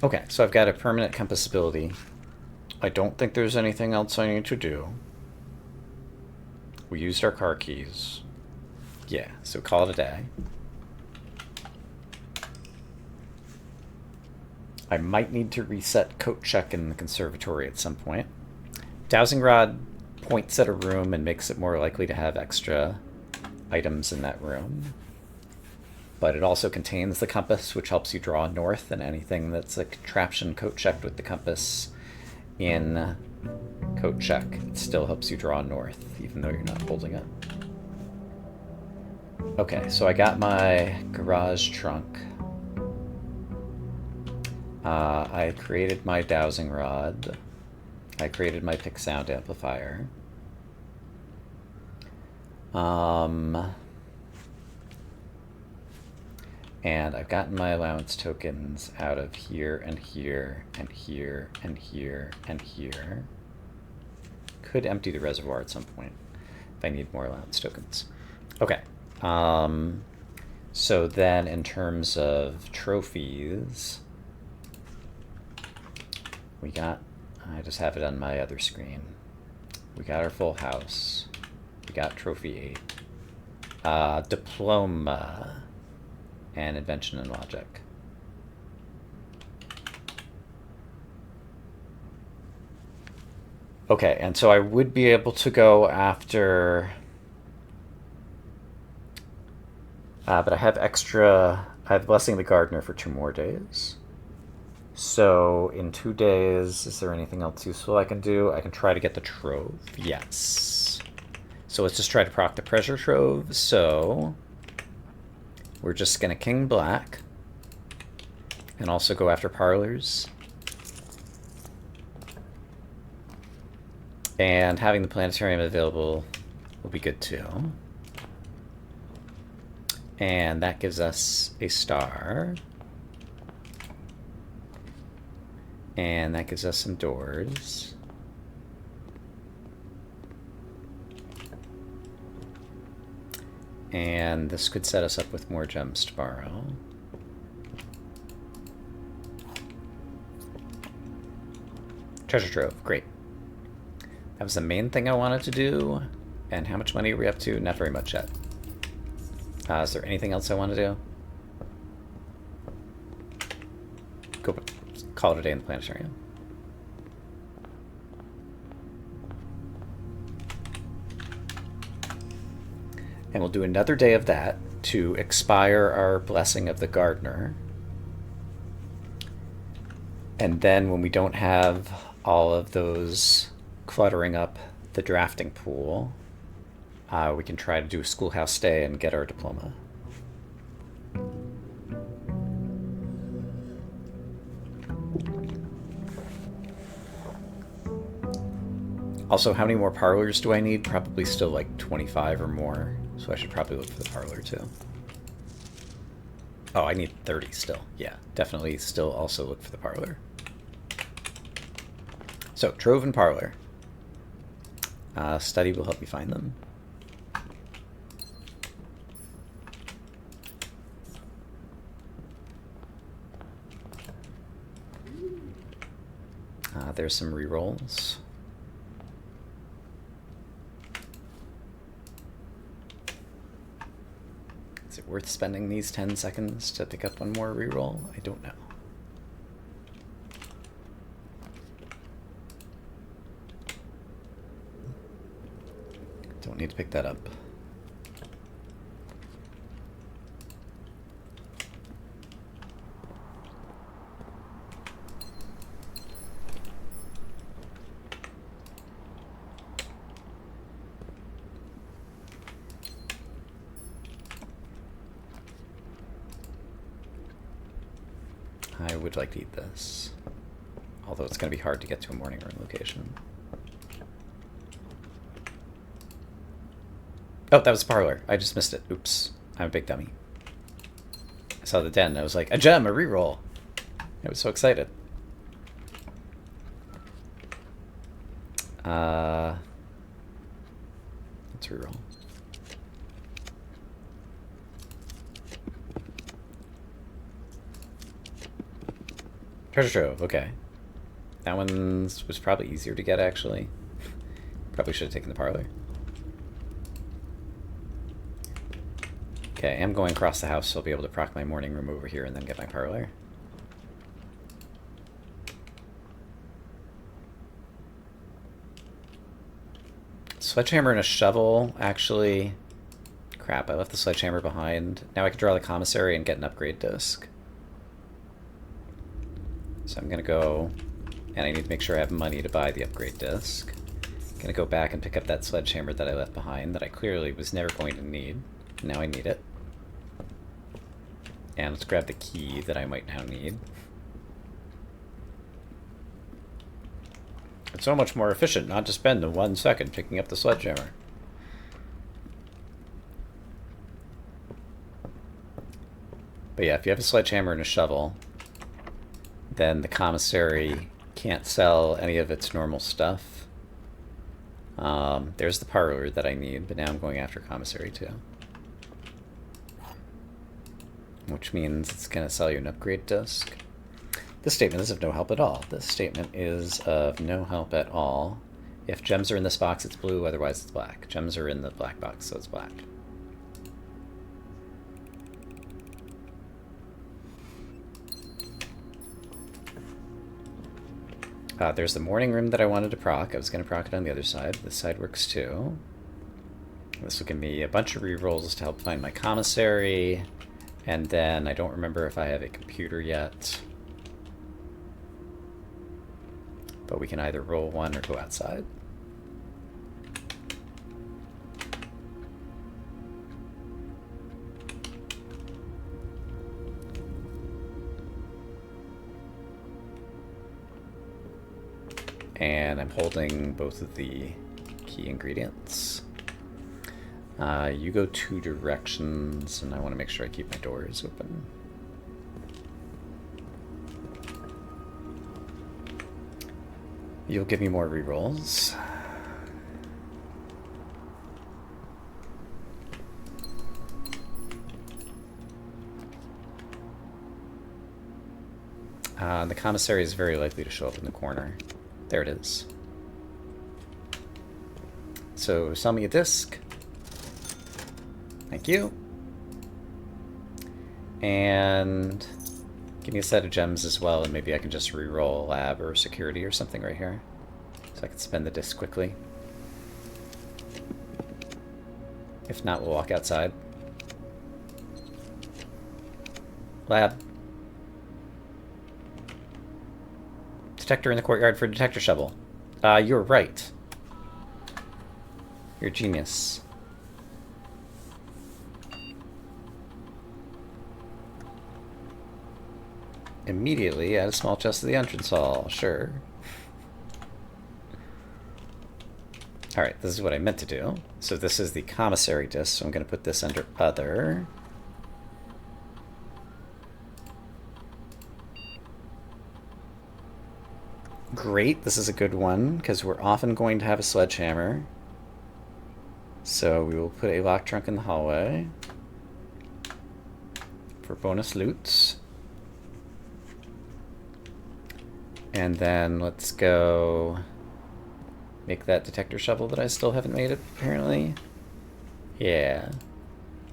Okay, so I've got a permanent compass ability. I don't think there's anything else I need to do. We used our car keys. Yeah, so call it a day. I might need to reset coat check in the conservatory at some point. Dowsing rod points at a room and makes it more likely to have extra items in that room. But it also contains the compass, which helps you draw north, and anything that's a contraption coat checked with the compass in coat check, it still helps you draw north, even though you're not holding it. Okay, so I got my garage trunk. I created my dowsing rod. I created my pick sound amplifier. And I've gotten my allowance tokens out of here and here and here and here and here. Could empty the reservoir at some point if I need more allowance tokens. Okay. So then in terms of trophies, we got, I just have it on my other screen. We got our full house. We got trophy 8. Diploma and invention and logic. Okay, and so I would be able to go after... but I have extra... I have Blessing of the Gardener for 2 more days. So in 2 days, is there anything else useful I can do? I can try to get the Trove. Yes. So let's just try to proc the Pressure Trove. So we're just going to King Black and also go after Parlors. And having the Planetarium available will be good too. And that gives us a star. And that gives us some doors. And this could set us up with more gems tomorrow. Treasure Trove, great. That was the main thing I wanted to do. And how much money are we up to? Not very much yet. Is there anything else I want to do? Go call it a day in the planetarium. And we'll do another day of that to expire our Blessing of the Gardener. And then when we don't have all of those cluttering up the drafting pool, we can try to do a schoolhouse stay and get our diploma. Also, how many more parlors do I need? Probably still like 25 or more. So I should probably look for the parlor too. Oh, I need 30 still. Yeah, definitely still also look for the parlor. So, Trove and Parlor. Study will help me find them. There's some rerolls. Is it worth spending these 10 seconds to pick up one more reroll? I don't know. Don't need to pick that up. I would like to eat this, although it's going to be hard to get to a morning room location. Oh, that was a parlor. I just missed it. Oops. I'm a big dummy. I saw the den. I was like, a gem, a reroll. I was so excited. Let's reroll. Treasure Trove, okay. That one was probably easier to get, actually. Probably should have taken the parlor. Okay, I'm going across the house, so I'll be able to proc my morning room over here and then get my parlor. Sledgehammer and a shovel, actually. Crap, I left the sledgehammer behind. Now I can draw the commissary and get an upgrade disc. So I'm gonna go, and I need to make sure I have money to buy the upgrade disc. I'm gonna go back and pick up that sledgehammer that I left behind that I clearly was never going to need. Now I need it. And let's grab the key that I might now need. It's so much more efficient not to spend the 1 second picking up the sledgehammer. But yeah, if you have a sledgehammer and a shovel, then the commissary can't sell any of its normal stuff. There's the parlor that I need, but now I'm going after commissary too. Which means it's going to sell you an upgrade disc. This statement is of no help at all. This statement is of no help at all. If gems are in this box, it's blue, otherwise it's black. Gems are in the black box, so it's black. There's the morning room that I wanted to proc. I was going to proc it on the other side. This side works too. This will give me a bunch of rerolls to help find my commissary. And then I don't remember if I have a computer yet. But we can either roll one or go outside. And I'm holding both of the key ingredients. You go 2 directions, and I want to make sure I keep my doors open. You'll give me more rerolls. The commissary is very likely to show up in the corner. There it is. So, sell me a disc. Thank you. And give me a set of gems as well, and maybe I can just re-roll lab or security or something right here. So I can spend the disc quickly. If not, we'll walk outside. Lab. Detector in the courtyard for detector shovel. You're right. You're a genius. Immediately add a small chest to the entrance hall. Sure. Alright, this is what I meant to do. So this is the commissary disc, so I'm going to put this under other. Great, this is a good one, because we're often going to have a sledgehammer. So we will put a lock trunk in the hallway for bonus loots. And then let's go make that detector shovel that I still haven't made, apparently. Yeah.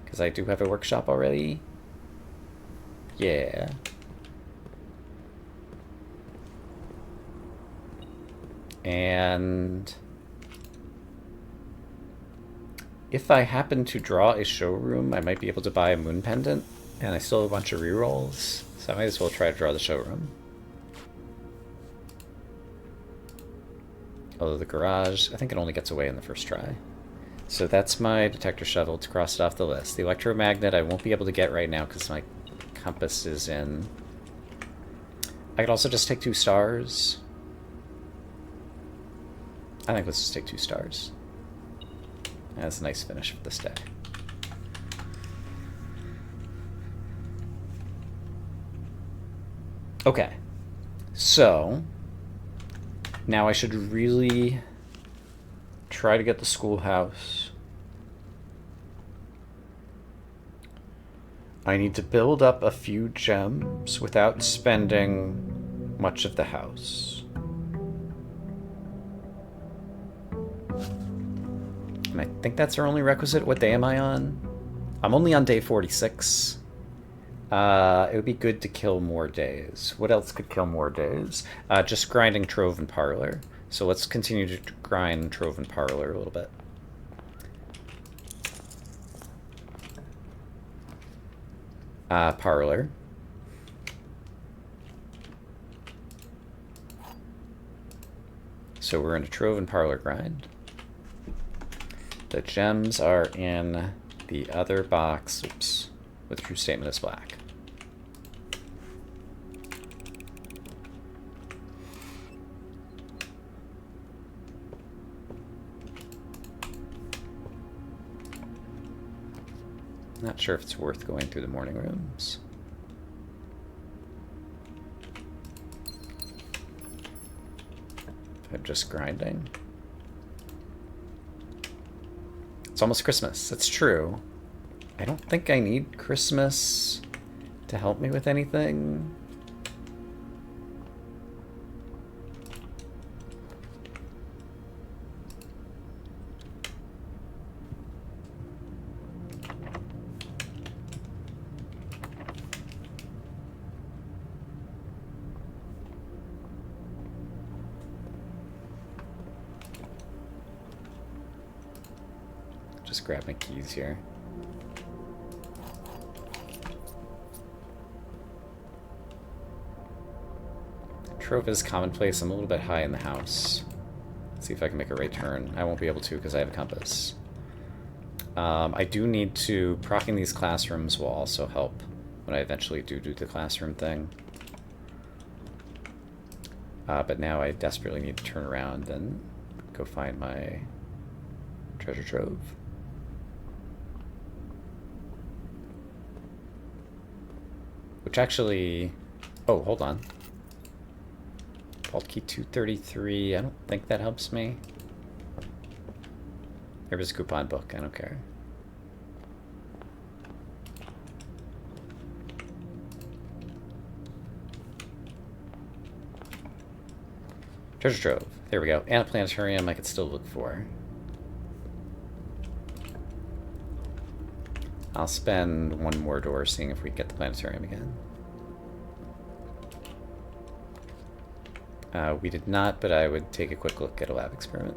Because I do have a workshop already. Yeah. And if I happen to draw a showroom, I might be able to buy a moon pendant. And I still have a bunch of rerolls, so I might as well try to draw the showroom. Although the garage, I think it only gets away in the first try. So that's my detector shovel to cross it off the list. The electromagnet I won't be able to get right now because my compass is in. I could also just take 2 stars. I think let's just take 2 stars. That's a nice finish for this day. Okay, so now I should really try to get the schoolhouse. I need to build up a few gems without spending much of the house. And I think that's our only requisite. What day am I on? I'm only on day 46. It would be good to kill more days. What else could kill more days? Just grinding Trove and Parlor. So let's continue to grind Trove and Parlor a little bit. Parlor. So we're in a Trove and Parlor grind. The gems are in the other box. Oops. With true statement is black. Not sure if it's worth going through the morning rooms. I'm just grinding. It's almost Christmas. That's true. I don't think I need Christmas to help me with anything. just grab my keys here. Trove is commonplace. I'm a little bit high in the house. Let's see if I can make a right turn. I won't be able to because I have a compass. I do need to... Procking these classrooms will also help when I eventually do the classroom thing. But now I desperately need to turn around and go find my treasure trove. Which actually... Oh, hold on. Vault key 233. I don't think that helps me. There was a coupon book. I don't care. Treasure trove. There we go. And a planetarium I could still look for. I'll spend one more door seeing if we get the planetarium again. We did not, but I would take a quick look at a lab experiment.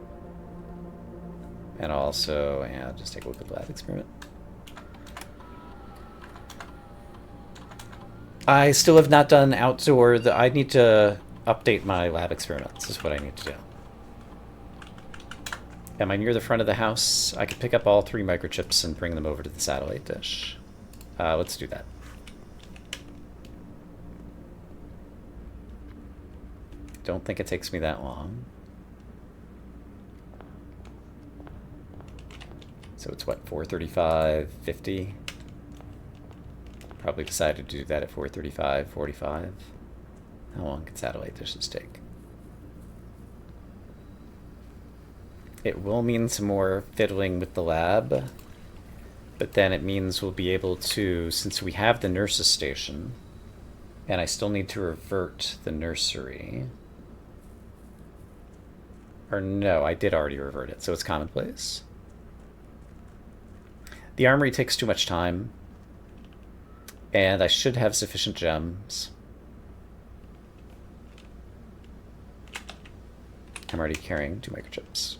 And also, yeah, just take a look at the lab experiment. I still have not done outdoor. I need to update my lab experiments, is what I need to do. Am I near the front of the house? I could pick up all 3 microchips and bring them over to the satellite dish. Let's do that. Don't think it takes me that long. So it's what, 4:35, 50? Probably decided to do that at 4:35, 45. How long can satellite dishes take? It will mean some more fiddling with the lab, but then it means we'll be able to, since we have the nurse's station, and I still need to revert the nursery. Or no, I did already revert it, so it's commonplace. The armory takes too much time, and I should have sufficient gems. I'm already carrying 2 microchips.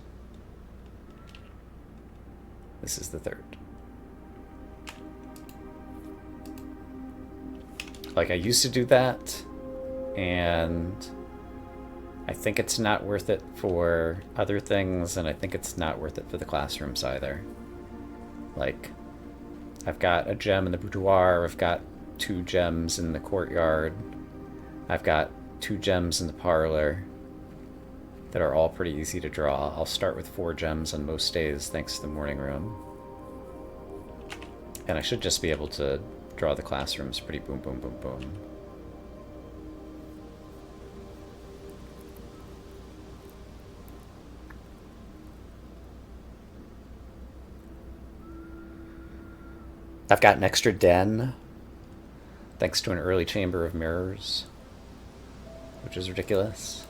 This is the 3rd. Like, I used to do that, and I think it's not worth it for other things, and I think it's not worth it for the classrooms either. Like, I've got a gem in the boudoir, I've got 2 gems in the courtyard, I've got 2 gems in the parlor that are all pretty easy to draw. I'll start with 4 gems on most days thanks to the morning room. And I should just be able to draw the classrooms pretty boom, boom, boom, boom. I've got an extra den, thanks to an early chamber of mirrors, which is ridiculous.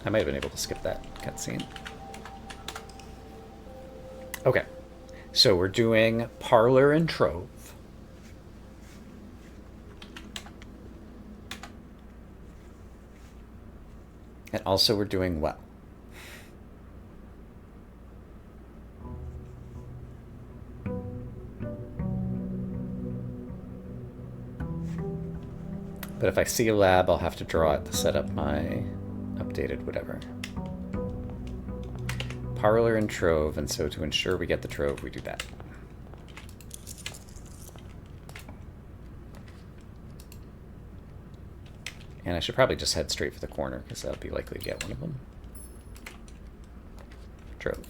I might have been able to skip that cutscene. Okay, so we're doing Parlor and Trove. And also we're doing Well. But if I see a lab, I'll have to draw it to set up my updated whatever. Parlor and Trove, and so to ensure we get the Trove, we do that. And I should probably just head straight for the corner, because I'll be likely to get one of them. Trove.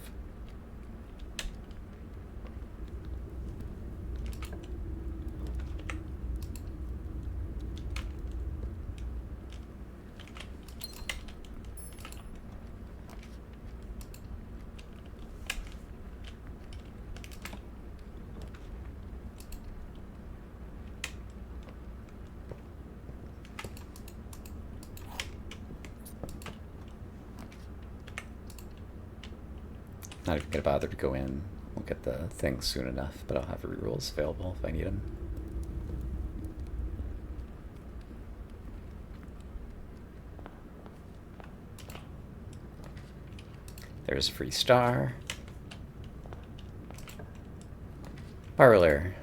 Not even gonna bother to go in. Won't get the thing soon enough, but I'll have rerolls available if I need them. There's a free star. Parlor.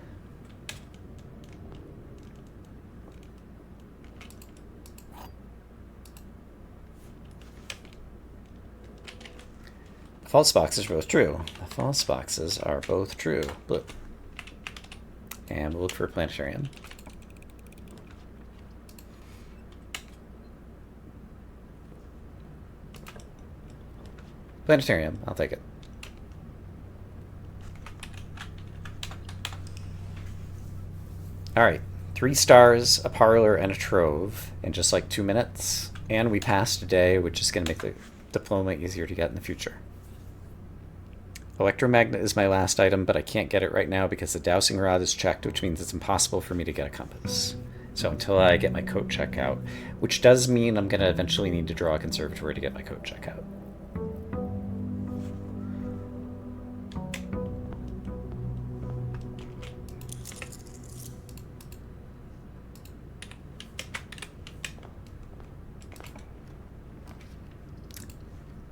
The false boxes are both true. The false boxes are both true. Blue. And we'll look for a planetarium. Planetarium, I'll take it. Alright, 3 stars, a parlor, and a trove in just like 2 minutes. And we passed a day, which is going to make the diploma easier to get in the future. Electromagnet is my last item, but I can't get it right now because the dowsing rod is checked, which means it's impossible for me to get a compass. So until I get my coat check out, which does mean I'm going to eventually need to draw a conservatory to get my coat check out.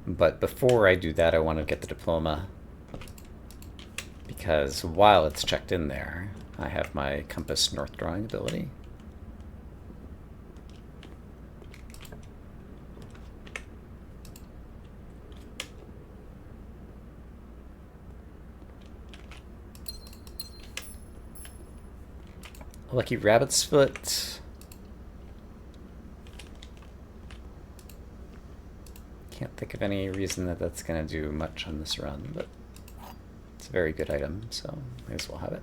But before I do that, I want to get the diploma, because while it's checked in there, I have my compass north drawing ability. Lucky rabbit's foot. Can't think of any reason that that's going to do much on this run, but it's a very good item, so may as well have it.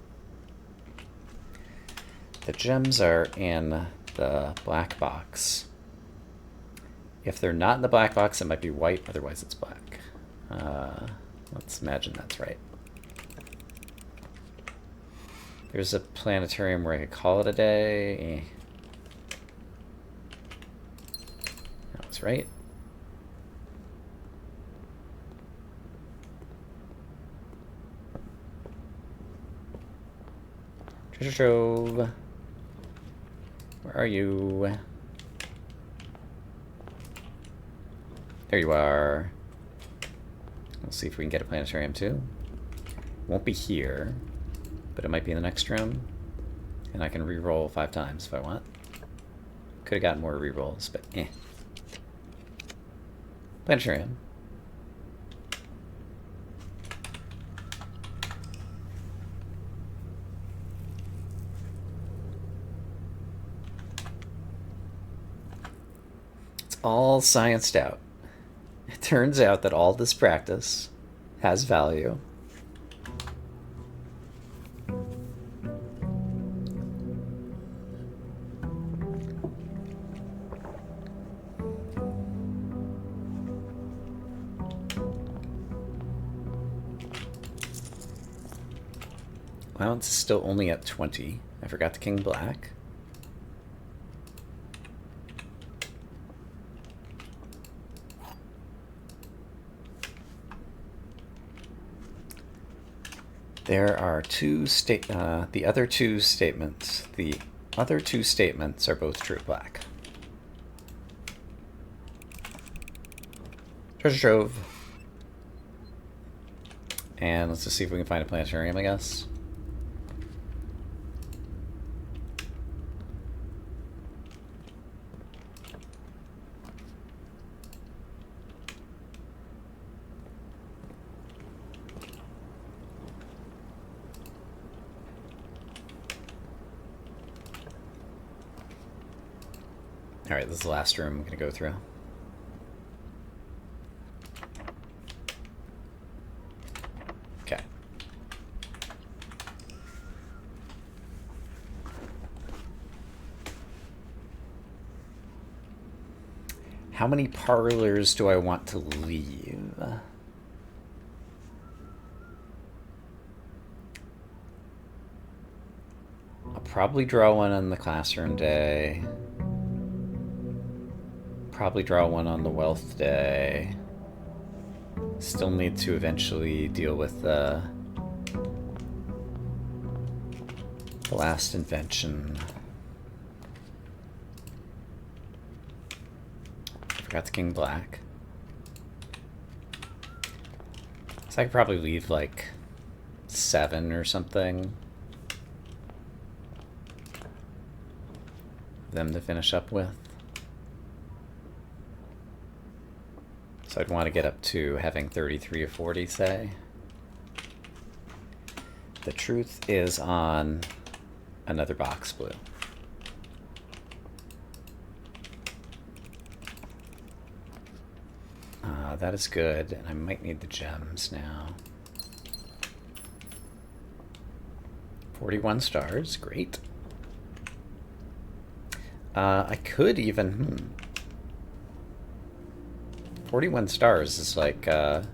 The gems are in the black box. If they're not in the black box, it might be white, otherwise it's black. Let's imagine that's right. There's a planetarium where I could call it a day. That was right. Treasure trove. Where are you? There you are. We'll see if we can get a planetarium too. Won't be here, but it might be in the next room. And I can re-roll 5 times if I want. Could have gotten more re-rolls, but eh. Planetarium. All scienced out. It turns out that all this practice has value. Allowance is still only at 20. I forgot the king black. There are the other two statements. The other two statements are both true black. Treasure trove. And let's just see if we can find a planetarium, I guess. Alright, this is the last room I'm going to go through. Okay. How many parlors do I want to leave? I'll probably draw one on the classroom day. Probably draw one on the wealth day. Still need to eventually deal with the last invention. Forgot the king black. So I could probably leave like 7 or something. them to finish up with. So I'd want to get up to having 33 or 40, say. The truth is on another box blue. That is good, and I might need the gems now. 41 stars, great. I could even... 41 stars is like a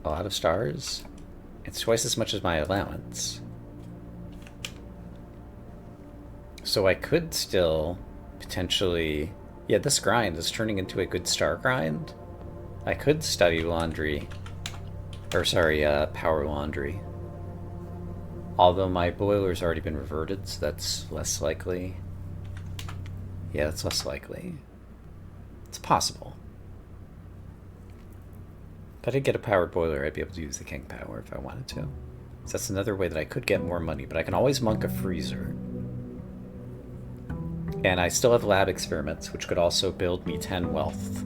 lot of stars. It's twice as much as my allowance. So I could still potentially... Yeah, this grind is turning into a good star grind. I could study laundry. Or sorry, power laundry. Although my boiler's already been reverted, so that's less likely. Yeah, that's less likely. It's possible. If I did get a powered boiler, I'd be able to use the king power if I wanted to. So that's another way that I could get more money, but I can always monk a freezer. And I still have lab experiments, which could also build me 10 wealth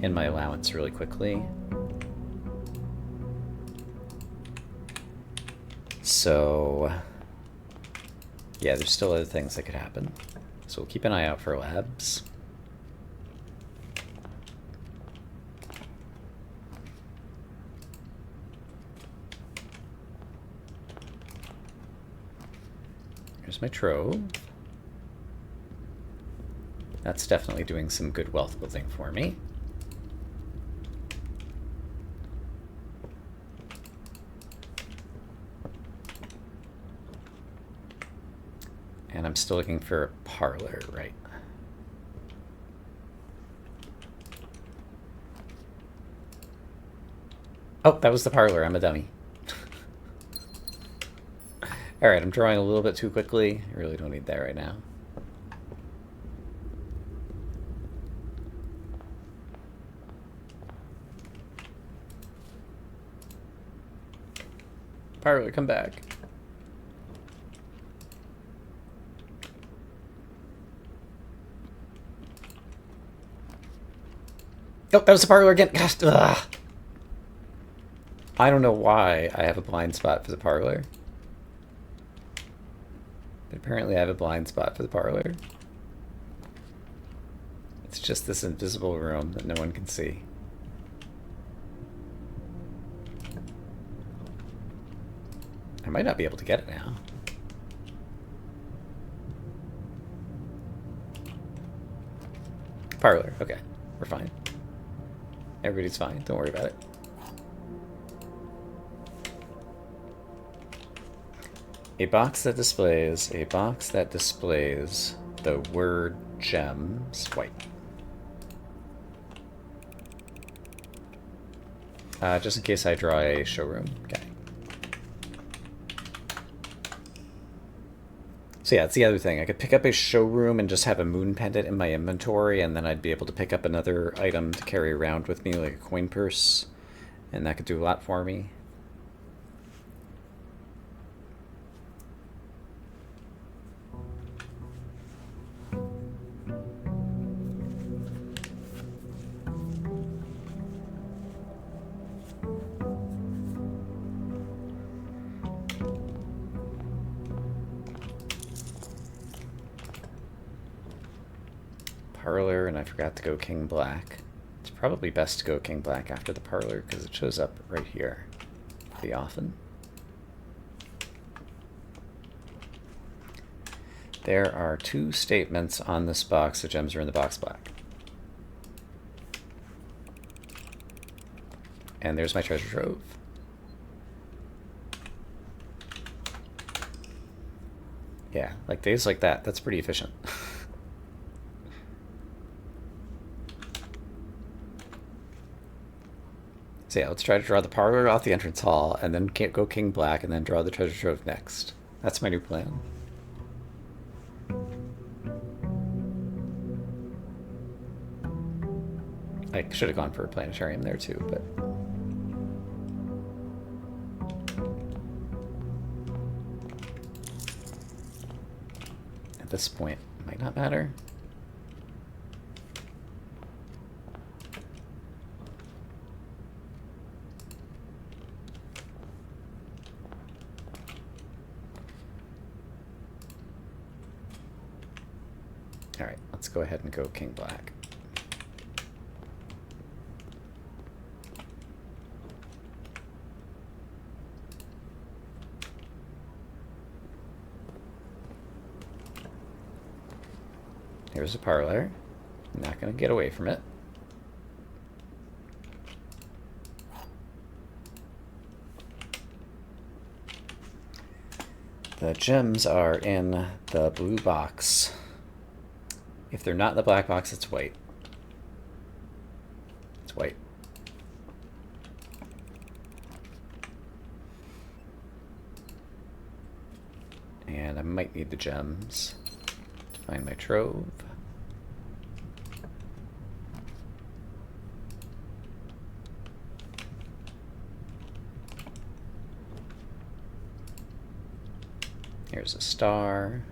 in my allowance really quickly. So, yeah, there's still other things that could happen. So we'll keep an eye out for labs. Here's my trove. That's definitely doing some good wealth building for me. And I'm still looking for a parlor, right? Oh, that was the parlor. I'm a dummy. Alright, I'm drawing a little bit too quickly. I really don't need that right now. Parlor, come back. Oh, that was the parlor again. Gosh, ugh. I don't know why I have a blind spot for the parlor. But apparently I have a blind spot for the parlor. It's just this invisible room that no one can see. I might not be able to get it now. Parlor, okay. We're fine. Everybody's fine. Don't worry about it. A box that displays the word gems white. Just in case I draw a showroom. Okay. So yeah, that's the other thing. I could pick up a showroom and just have a moon pendant in my inventory, and then I'd be able to pick up another item to carry around with me, like a coin purse, and that could do a lot for me. Parlor, and I forgot to go king black. It's probably best to go king black after the parlor because it shows up right here pretty often. There are 2 statements on this box. The gems are in the box black. And there's my treasure trove. Yeah, like days like that, that's pretty efficient. So yeah, let's try to draw the parlor off the entrance hall, and then go king black, and then draw the treasure trove next. That's my new plan. I should have gone for a planetarium there too, but... at this point, it might not matter. Alright, let's go ahead and go king black. Here's a parlor. Not going to get away from it. The gems are in the blue box. If they're not in the black box, it's white. It's white. And I might need the gems to find my trove. Here's a star.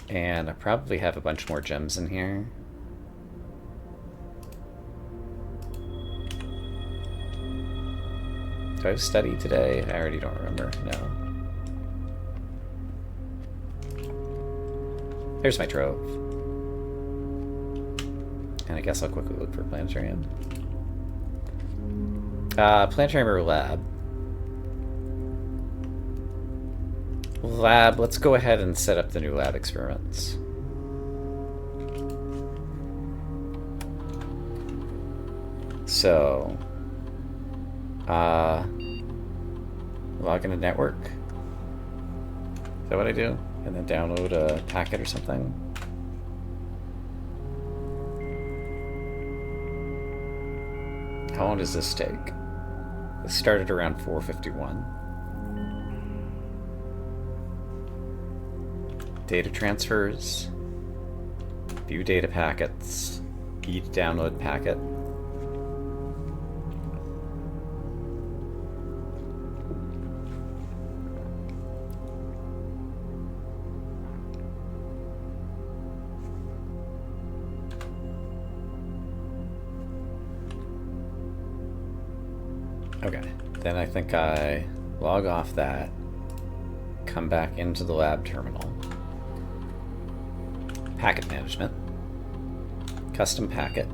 And I probably have a bunch more gems in here. Do I have study today? I already don't remember. No. Here's my trove. And I guess I'll quickly look for planetarium. Planetarium or lab? Lab, let's go ahead and set up the new lab experiments. So, log into network. Is that what I do? And then download a packet or something? How long does this take? It started around 4:51. Data transfers. View data packets. E to download packet. Okay, then I think I log off that, come back into the lab terminal, packet management, custom packet,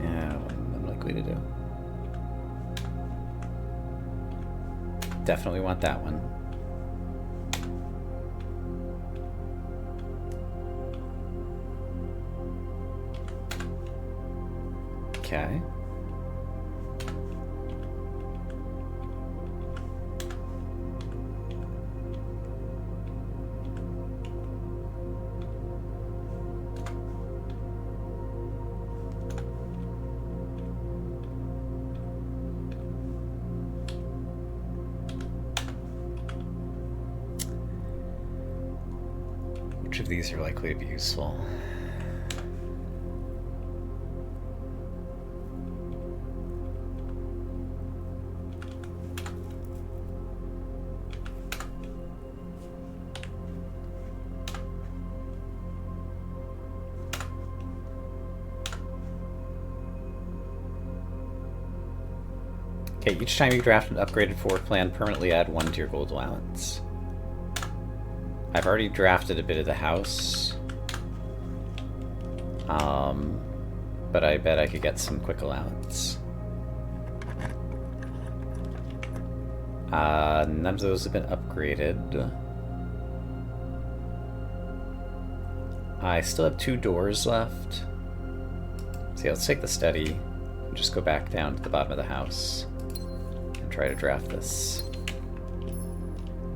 yeah, what I'm likely to do. Definitely want that one. Okay. Which of these are likely to be useful? Okay, each time you draft an upgraded forward plan, permanently add 1 to your gold allowance. I've already drafted a bit of the house. But I bet I could get some quick allowance. None of those have been upgraded. I still have 2 doors left. So yeah, let's take the study and just go back down to the bottom of the house and try to draft this.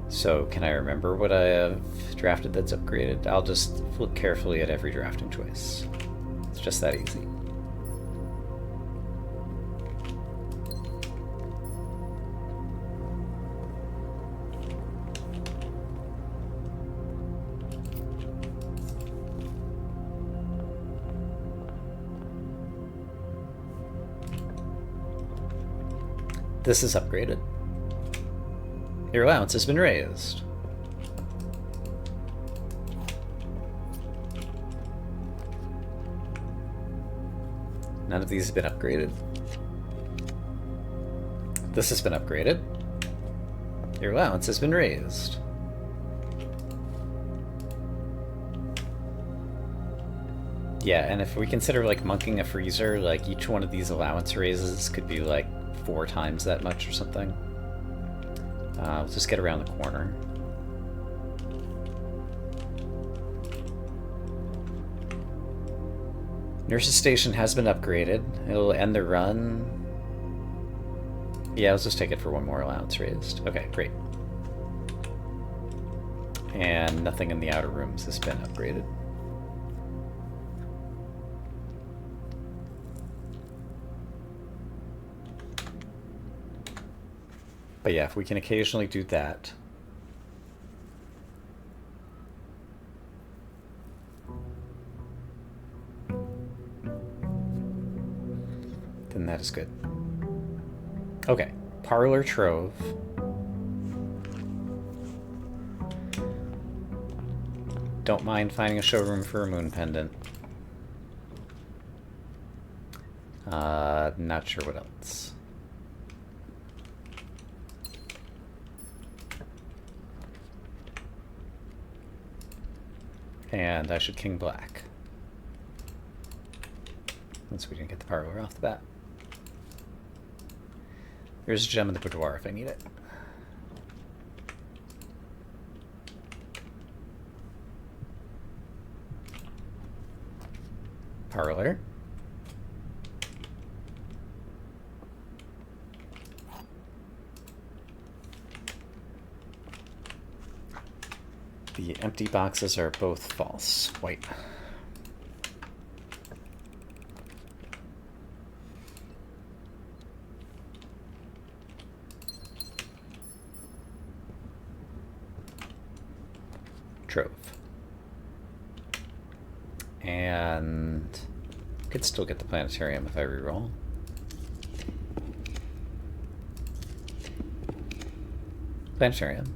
So can I remember what I have drafted that's upgraded? I'll just look carefully at every drafting choice. It's just that easy. This is upgraded. Your allowance has been raised. None of these have been upgraded. This has been upgraded. Your allowance has been raised. Yeah, and if we consider like monking a freezer, like each one of these allowance raises could be like 4 times that much or something. Let's just get around the corner. Nurse's station has been upgraded. It'll end the run. Yeah, let's just take it for 1 more allowance raised. Okay, great. And nothing in the outer rooms has been upgraded. But yeah, if we can occasionally do that. Then that is good. Okay, Parlor Trove. Don't mind finding a showroom for a moon pendant. Not sure what else. And I should king black. Since we didn't get the parlor off the bat. Here's a gem in the boudoir if I need it. Parlor. The empty boxes are both false. White. Trove. And could still get the planetarium if I reroll. Planetarium.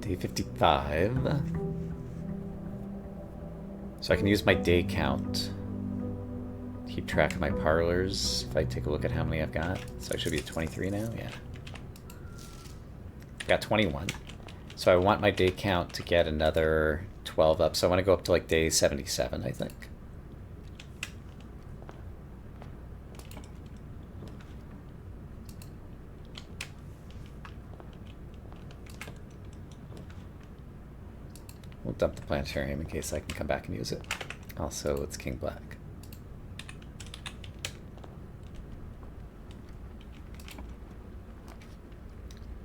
Day 55. So I can use my day count. Keep track of my parlors. If I take a look at how many I've got. So I should be at 23 now, yeah. I got 21. So I want my day count to get another 12 up. So I want to go up to like day 77, I think. We'll dump the planetarium in case I can come back and use it. Also, it's king black.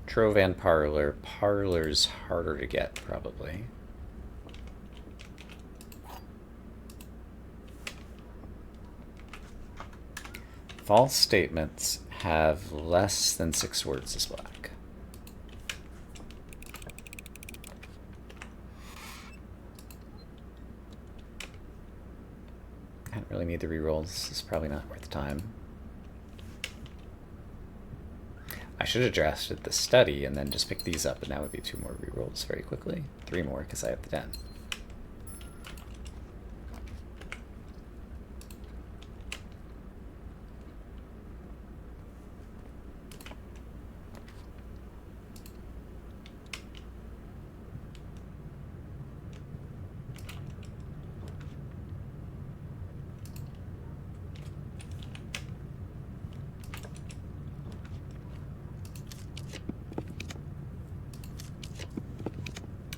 Trove and parlor. Parlor's harder to get, probably. False statements have less than 6 words as black. I don't really need the rerolls. This is probably not worth the time. I should have drafted the study and then just pick these up, and that would be 2 more rerolls very quickly. 3 more because I have the 10.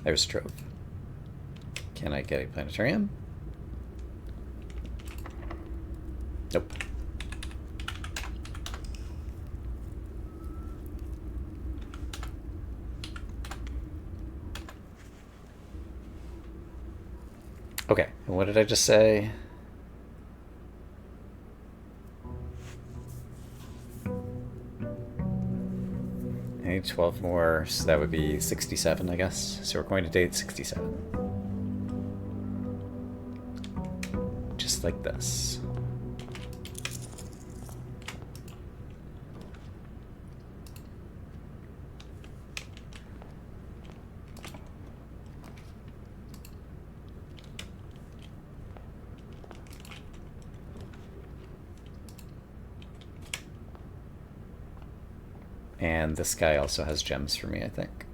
There's Trove. Can I get a planetarium? Nope. Okay, and what did I just say? I need 12 more, so that would be 67, I guess. So we're going to date 67. Just like this. And this guy also has gems for me, I think.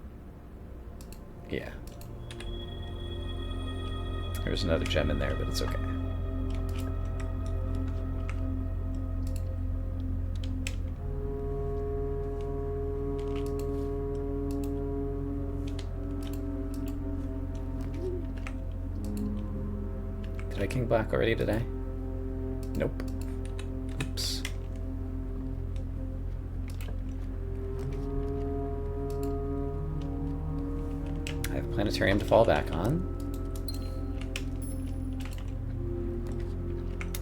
Yeah. There's another gem in there, but it's okay. Did I king black already today? Nope. Oops. I have a planetarium to fall back on.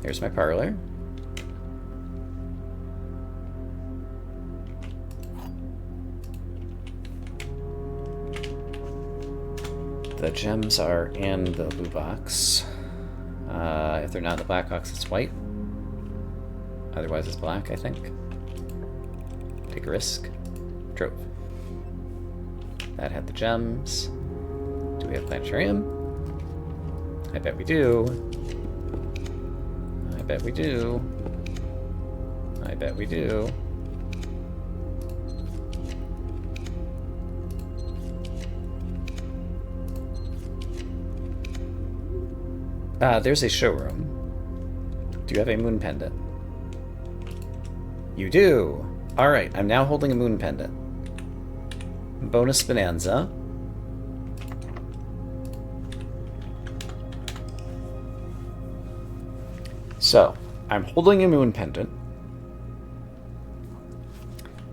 Here's my parlor. The gems are in the blue box. If they're not in the black box, it's white. Otherwise, it's black, I think. Take a risk. Trove. That had the gems. Do we have planetarium? I bet we do. I bet we do. I bet we do. There's a showroom. Do you have a moon pendant? You do! Alright, I'm now holding a moon pendant. Bonus bonanza. So, I'm holding a moon pendant.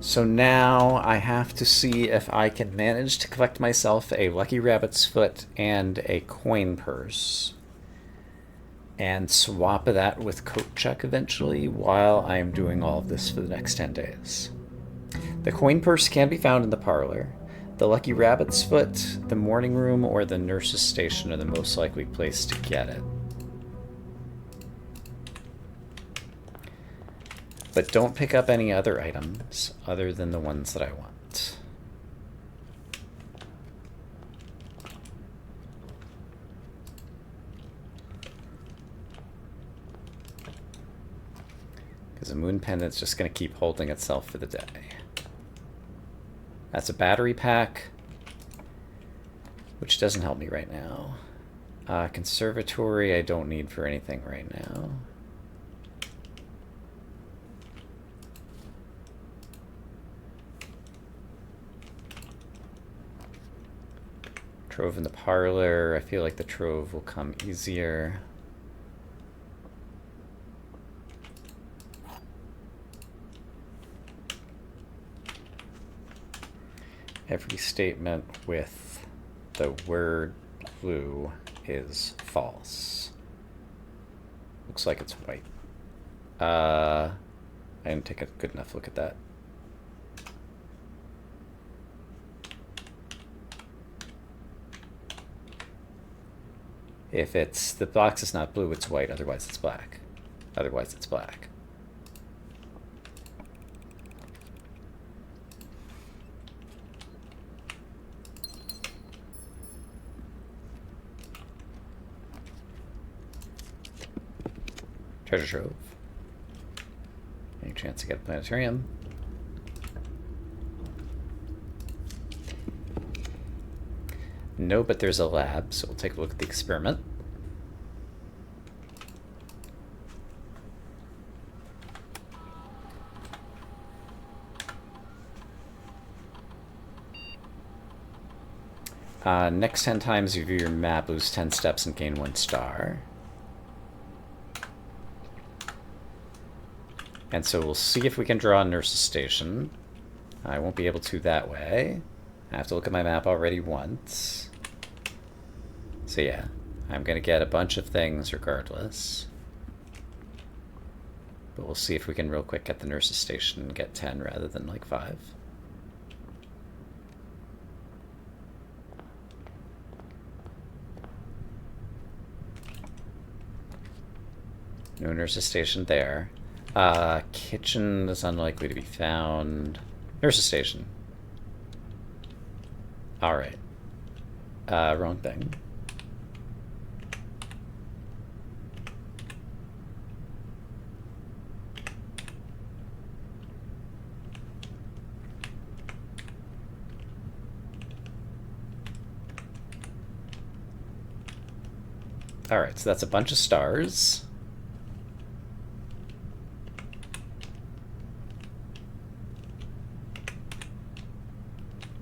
So now I have to see if I can manage to collect myself a lucky rabbit's foot and a coin purse. And swap that with coat check eventually while I'm doing all of this for the next 10 days. The coin purse can be found in the parlor. The lucky rabbit's foot, the morning room, or the nurse's station are the most likely place to get it. But don't pick up any other items other than the ones that I want. Because the moon pendant's just going to keep holding itself for the day. That's a battery pack, which doesn't help me right now. Conservatory I don't need for anything right now. Trove in the parlor. I feel like the trove will come easier. Every statement with the word blue is false. Looks like it's white. I didn't take a good enough look at that. If it's the box is not blue, it's white, otherwise it's black. Otherwise it's black. Treasure trove. Any chance to get a planetarium? No, but there's a lab, so we'll take a look at the experiment. Next 10 times you view your map, lose 10 steps and gain 1 star. And so we'll see if we can draw a nurse's station. I won't be able to that way. I have to look at my map already once. So yeah, I'm going to get a bunch of things regardless. But we'll see if we can real quick get the nurse's station and get 10 rather than like 5. No nurse's station there. Kitchen is unlikely to be found. Nurse's station. Alright. Wrong thing. Alright, so that's a bunch of stars.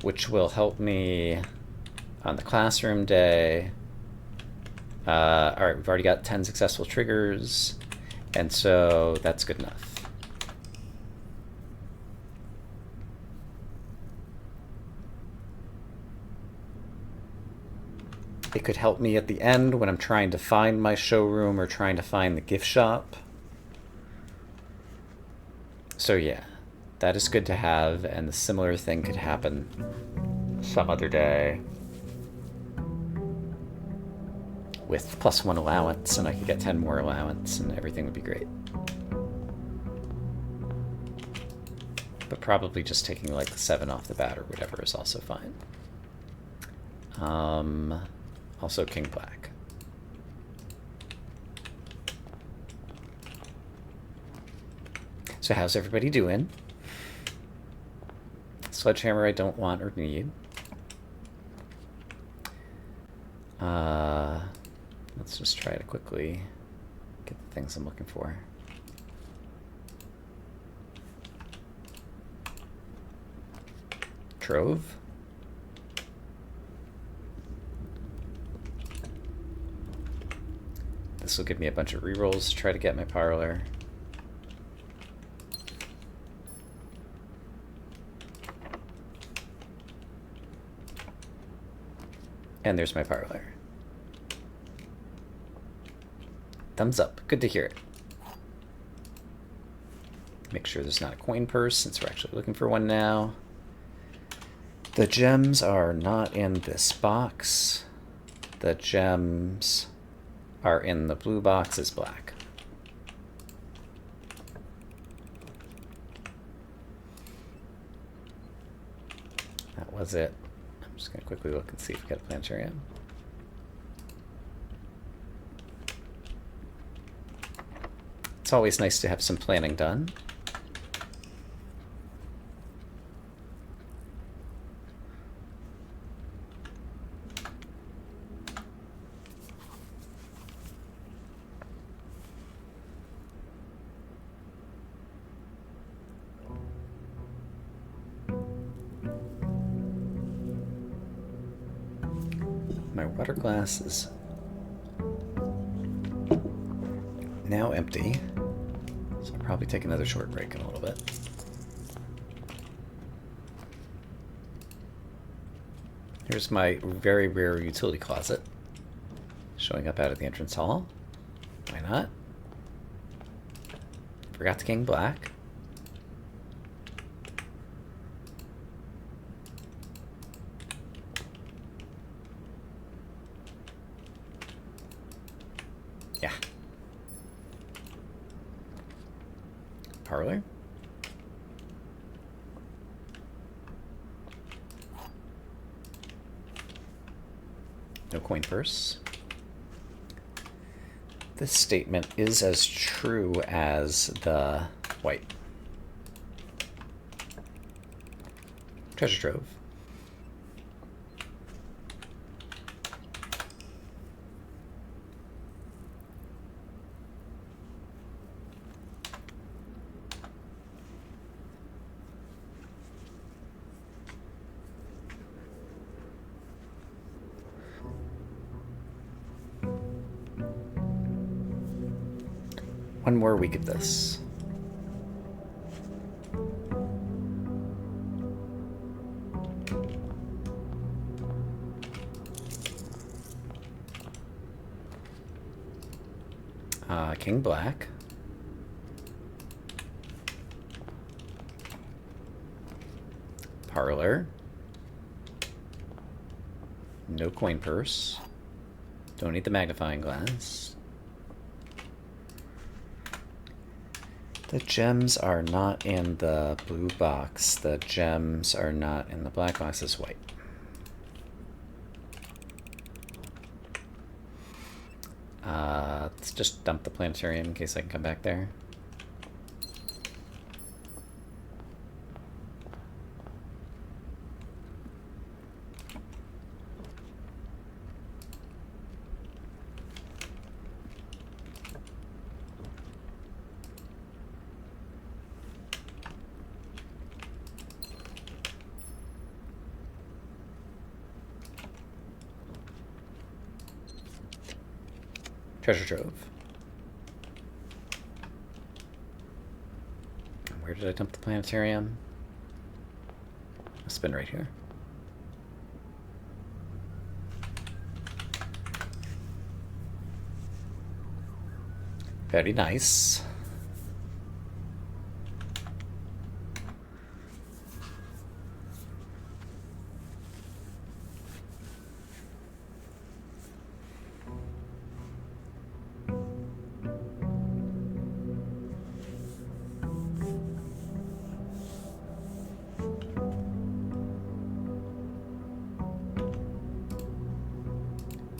Which will help me on the classroom day. Alright, we've already got 10 successful triggers, and so that's good enough. It could help me at the end when I'm trying to find my showroom or trying to find the gift shop. So yeah, that is good to have, and the similar thing could happen some other day with +1 allowance, and I could get 10 more allowance, and everything would be great. But probably just taking like the 7 off the bat or whatever is also fine. Also King Black. So how's everybody doing? Sledgehammer I don't want or need. Let's just try to quickly get the things I'm looking for. Trove. This will give me a bunch of rerolls to try to get my parlor. And there's my parlor. Thumbs up. Good to hear it. Make sure there's not a coin purse since we're actually looking for one now. The gems are not in this box. The gems are in the blue box as black. That was it. I'm just gonna quickly look and see if we got a planetarium. It's always nice to have some planning done. My water glass is now empty, so I'll probably take another short break in a little bit. Here's my very rare utility closet showing up out of the entrance hall. Why not? Forgot the King Black. Yeah. Parlor. No coin purse. This statement is as true as the white. Treasure trove. One more week of this. King black. Parlor. No coin purse. Don't need the magnifying glass. The gems are not in the blue box. The gems are not in the black box. It's white. Let's just dump the planetarium in case I can come back there. Treasure trove. Where did I dump the planetarium? Must have been right here. Very nice.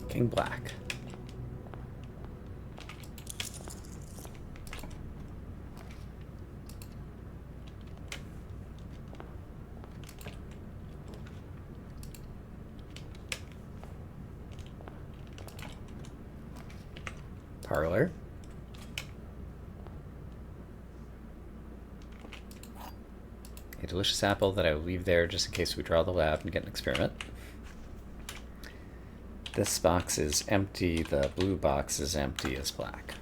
King black. Parlor. A delicious apple that I will leave there just in case we draw the lab and get an experiment. This box is empty, the blue box is empty as black.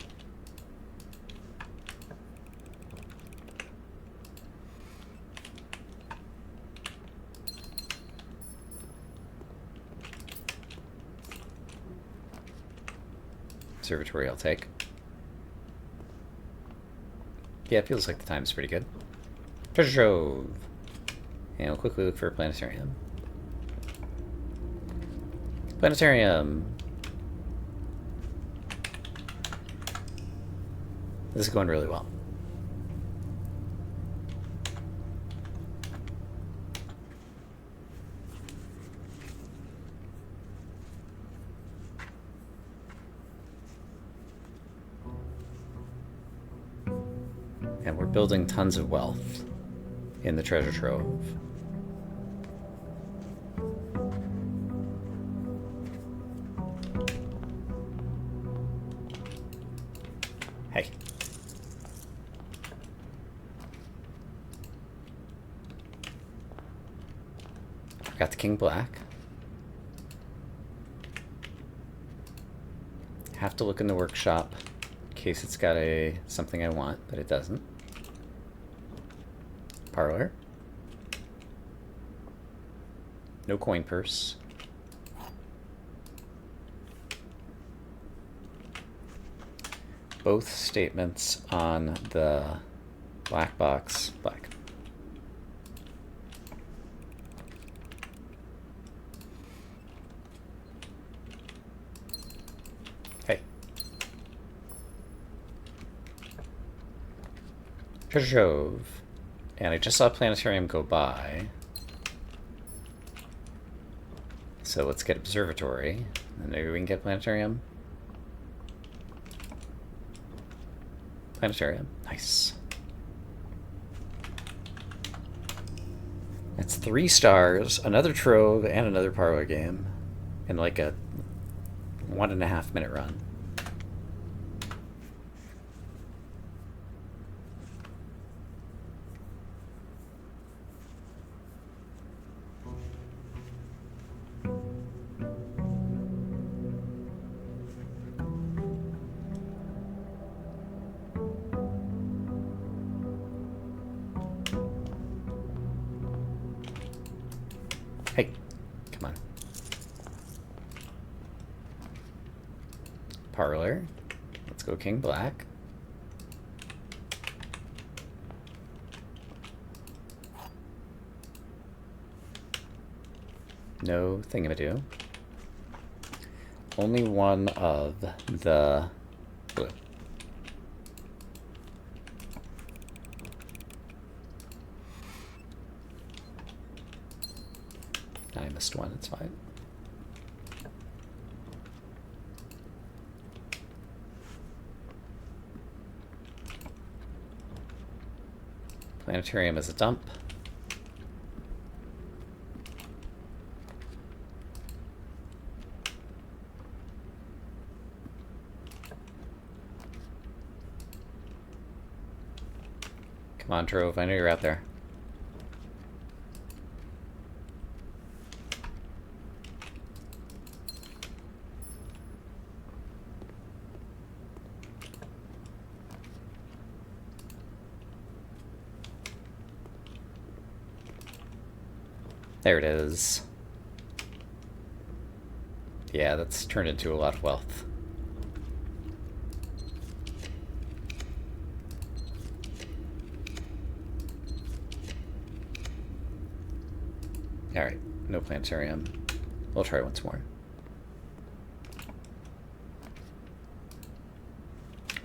Observatory I'll take. Yeah, it feels like the time's pretty good. Treasure trove! And we'll quickly look for a planetarium. Planetarium! This is going really well. And we're building tons of wealth in the treasure trove. Hey. Got the king black. Have to look in the workshop in case it's got something I want, but it doesn't. Parlor. No coin purse. Both statements on the black box, black. Hey. Treasure trove. And I just saw a planetarium go by. So let's get observatory. And maybe we can get planetarium. Planetarium. Nice. That's 3 stars, another trove, and another parlor game. In like a 1.5 minute run. Hey, come on. Parlor. Let's go King Black. No thingamadoo. Only one of the blue. I missed one, it's fine. Planetarium is a dump. Come on, Trove, I know you're out there. There it is. Yeah, that's turned into a lot of wealth. Alright, no planetarium. We'll try once more.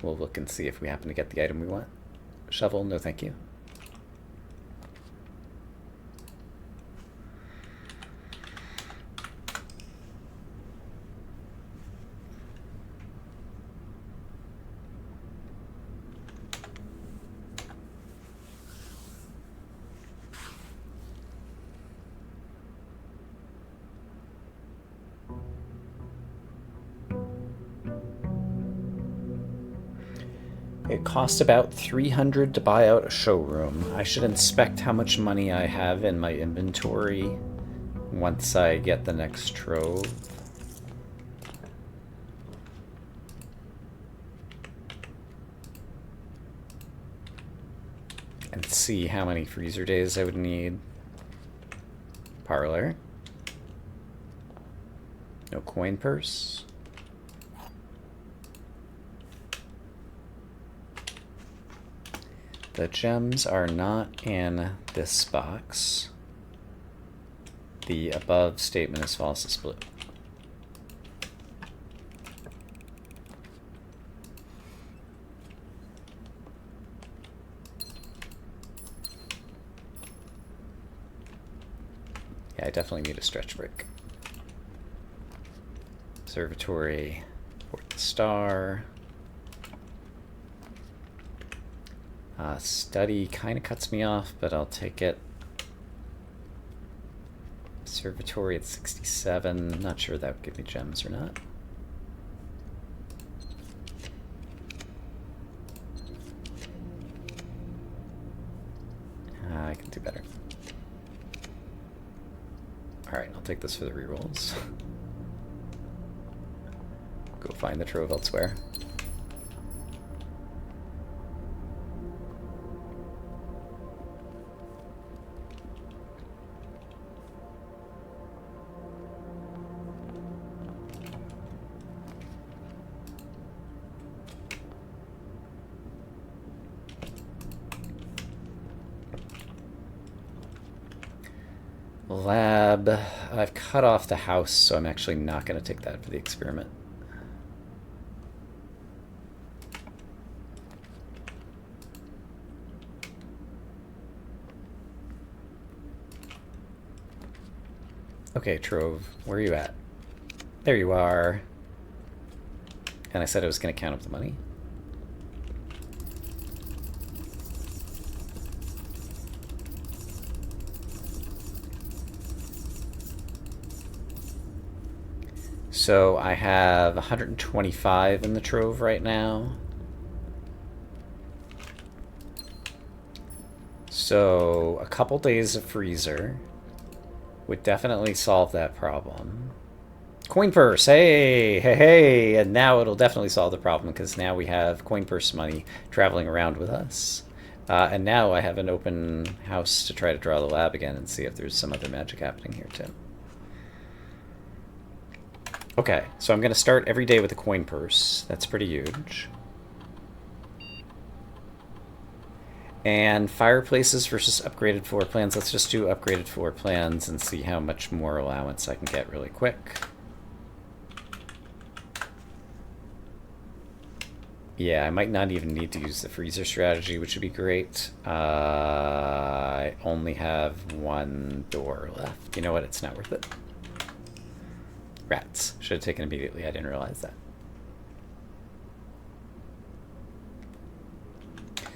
We'll look and see if we happen to get the item we want. Shovel, no thank you. It cost about $300 to buy out a showroom. I should inspect how much money I have in my inventory once I get the next trove. And see how many freezer days I would need. Parlor. No coin purse. The gems are not in this box. The above statement is false is blue. Yeah, I definitely need a stretch break. Observatory, Port the Star. Study kind of cuts me off, but I'll take it. Observatory at 67. Not sure that would give me gems or not. I can do better. Alright, I'll take this for the rerolls. Go find the trove elsewhere. Lab. I've cut off the house, so I'm actually not going to take that for the experiment. Okay, Trove, where are you at? There you are. And I said I was going to count up the money. So I have 125 in the trove right now. So a couple days of freezer would definitely solve that problem. Coin purse, hey, hey, hey, and now it'll definitely solve the problem because now we have coin purse money traveling around with us. And now I have an open house to try to draw the lab again and see if there's some other magic happening here too. Okay, so I'm going to start every day with a coin purse. That's pretty huge. And fireplaces versus upgraded floor plans. Let's just do upgraded floor plans and see how much more allowance I can get really quick. Yeah, I might not even need to use the freezer strategy, which would be great. I only have one door left. You know what? It's not worth it. Rats. Should have taken immediately. I didn't realize that.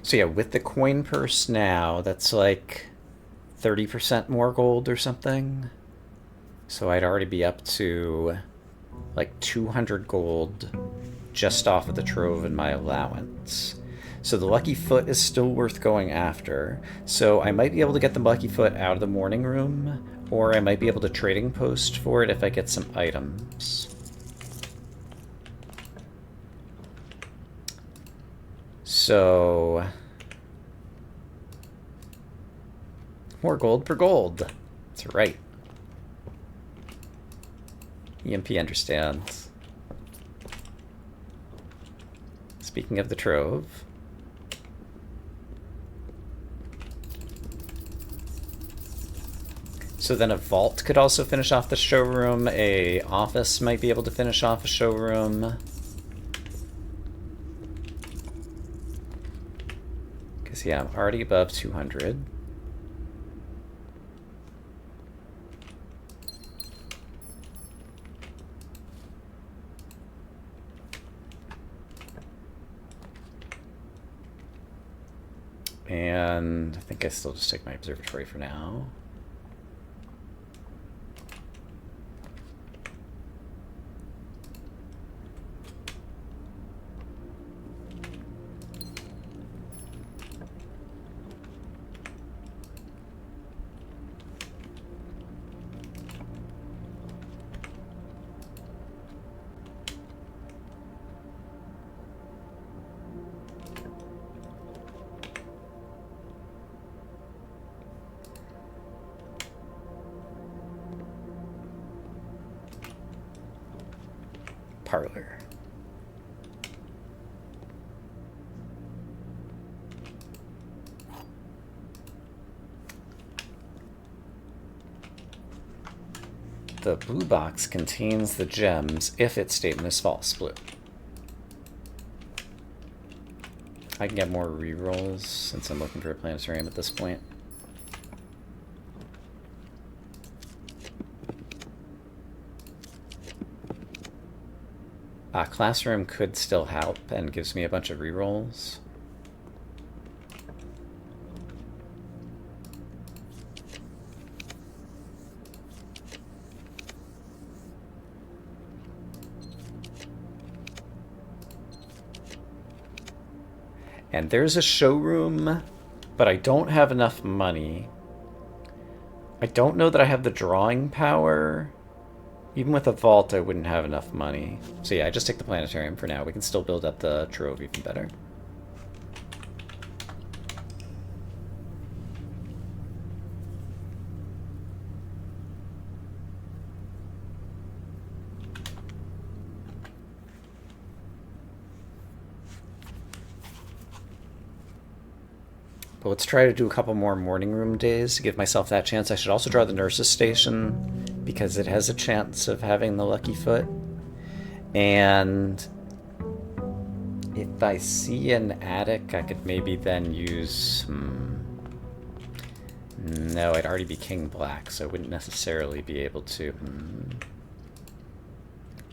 So yeah, with the coin purse now, that's like 30% more gold or something. So I'd already be up to like 200 gold just off of the trove and my allowance. So the lucky foot is still worth going after. So I might be able to get the lucky foot out of the morning room, or I might be able to trading post for it if I get some items. So more gold per gold. That's right. EMP understands. Speaking of the trove, so then a vault could also finish off the showroom. A office might be able to finish off a showroom. Because yeah, I'm already above 200. And I think I still just take my observatory for now. Parlor. The blue box contains the gems if its statement is false. Blue. I can get more rerolls since I'm looking for a planetarium at this point. Classroom could still help and gives me a bunch of rerolls. And there's a showroom, but I don't have enough money. I don't know that I have the drawing power. Even with a vault, I wouldn't have enough money. So yeah, I just take the planetarium for now. We can still build up the trove even better. But let's try to do a couple more morning room days to give myself that chance. I should also draw the nurse's station because it has a chance of having the lucky foot. And if I see an attic, I could maybe then use... No, I'd already be king black, so I wouldn't necessarily be able to...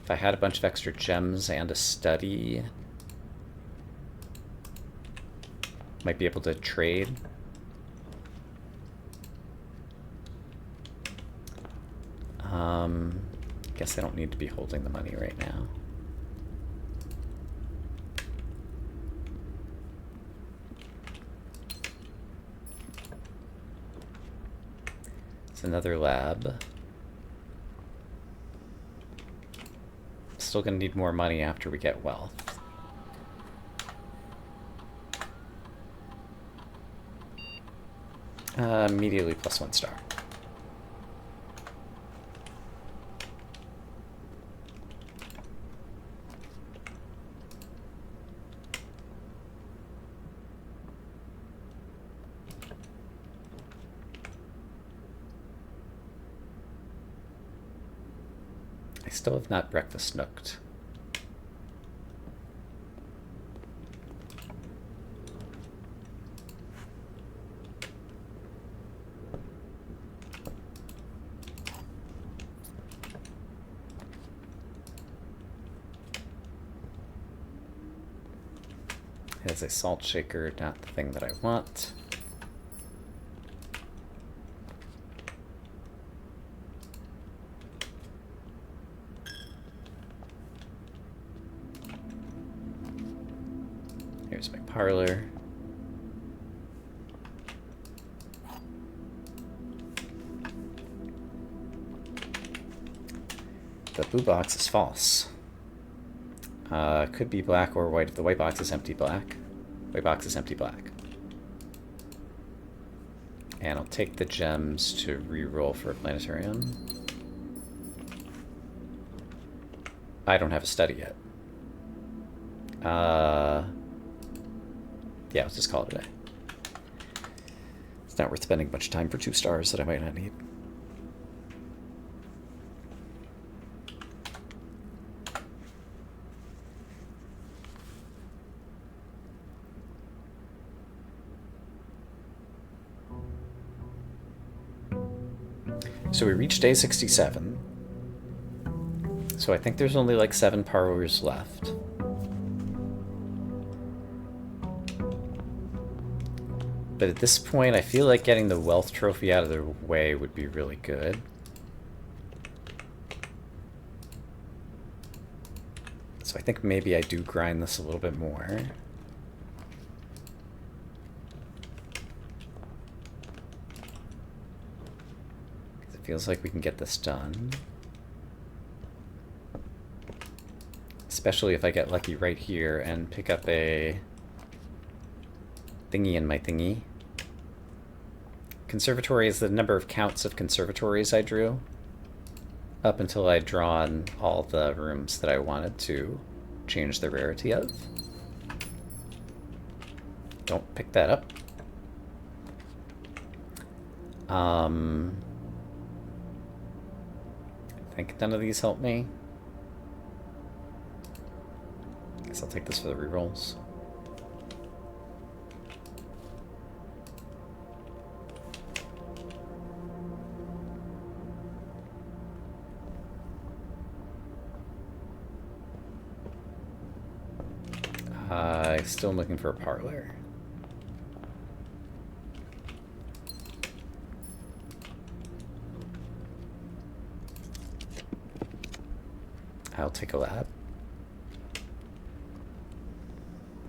If I had a bunch of extra gems and a study... Might be able to trade. Guess I don't need to be holding the money right now. It's another lab. Still gonna need more money after we get wealth. Immediately +1 star. I still have not breakfast snooked. It is a salt shaker, not the thing that I want. Here's my parlor. The blue box is false. Could be black or white. If the white box is empty, black. White box is empty, black. And I'll take the gems to re-roll for a planetarium. I don't have a study yet. Yeah, let's just call it a day. It's not worth spending much time for 2 stars that I might not need. So we reached day 67. So I think there's only like 7 parlors left. But at this point, I feel like getting the wealth trophy out of the way would be really good. So I think maybe I do grind this a little bit more. Because it feels like we can get this done. Especially if I get lucky right here and pick up a thingy in my thingy. Conservatory is the number of counts of conservatories I drew up until I'd drawn all the rooms that I wanted to change the rarity of. Don't pick that up. I think none of these help me. Guess I'll take this for the rerolls. Still looking for a parlor. I'll take a lab.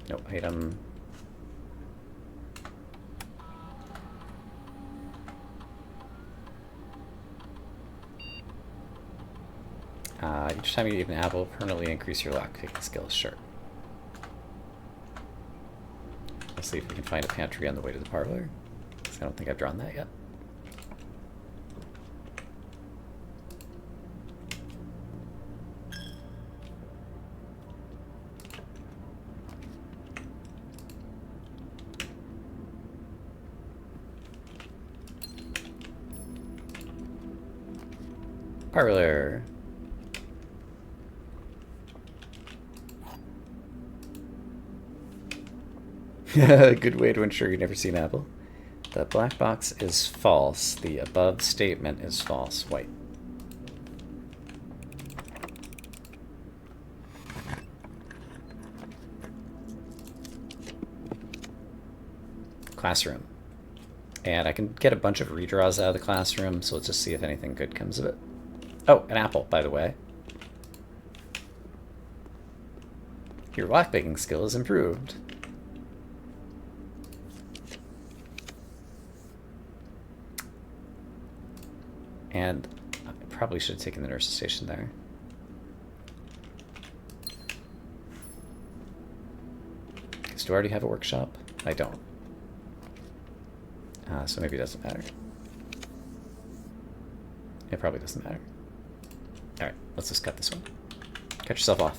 No item. Each time you eat an apple, permanently increase your lockpicking skills. Sure. Let's see if we can find a pantry on the way to the parlor. I don't think I've drawn that yet. Parlor. Good way to ensure you never see an apple. The black box is false. The above statement is false. White. Classroom. And I can get a bunch of redraws out of the classroom, so let's just see if anything good comes of it. Oh, an apple, by the way. Your lockpicking skill is improved. And I probably should have taken the nurse's station there. Because do I already have a workshop? I don't. So maybe it doesn't matter. It probably doesn't matter. Alright, let's just cut this one. Cut yourself off.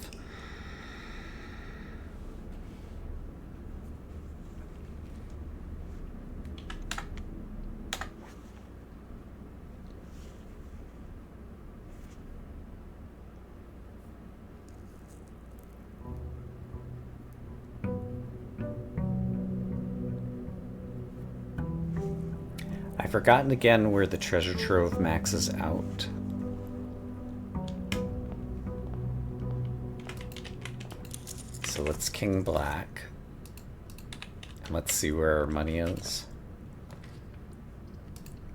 I've forgotten again where the treasure trove maxes out. So let's king black. And let's see where our money is.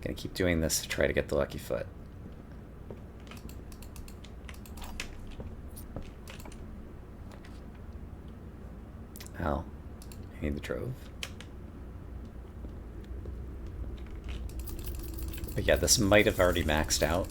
Gonna keep doing this to try to get the lucky foot. Hell, I need the trove. But yeah, this might have already maxed out.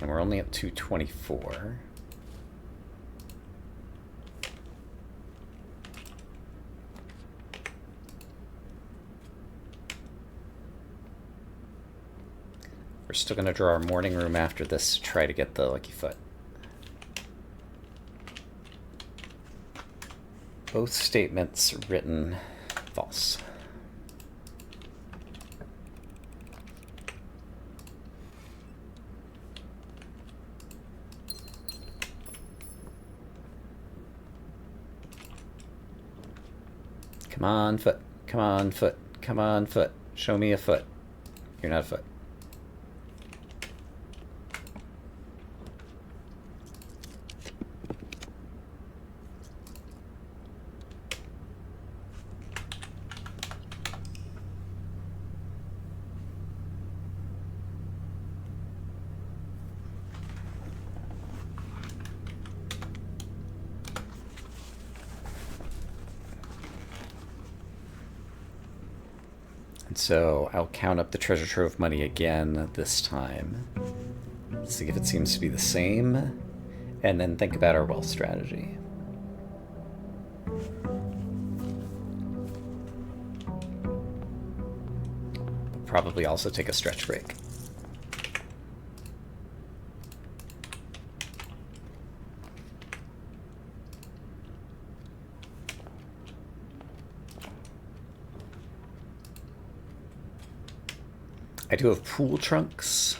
And we're only at 224. We're still going to draw our morning room after this to try to get the lucky foot. Both statements written false. Come on, foot. Come on, foot. Come on, foot. Show me a foot. You're not a foot. So I'll count up the treasure trove money again this time. See if it seems to be the same. And then think about our wealth strategy. Probably also take a stretch break. I do have pool trunks.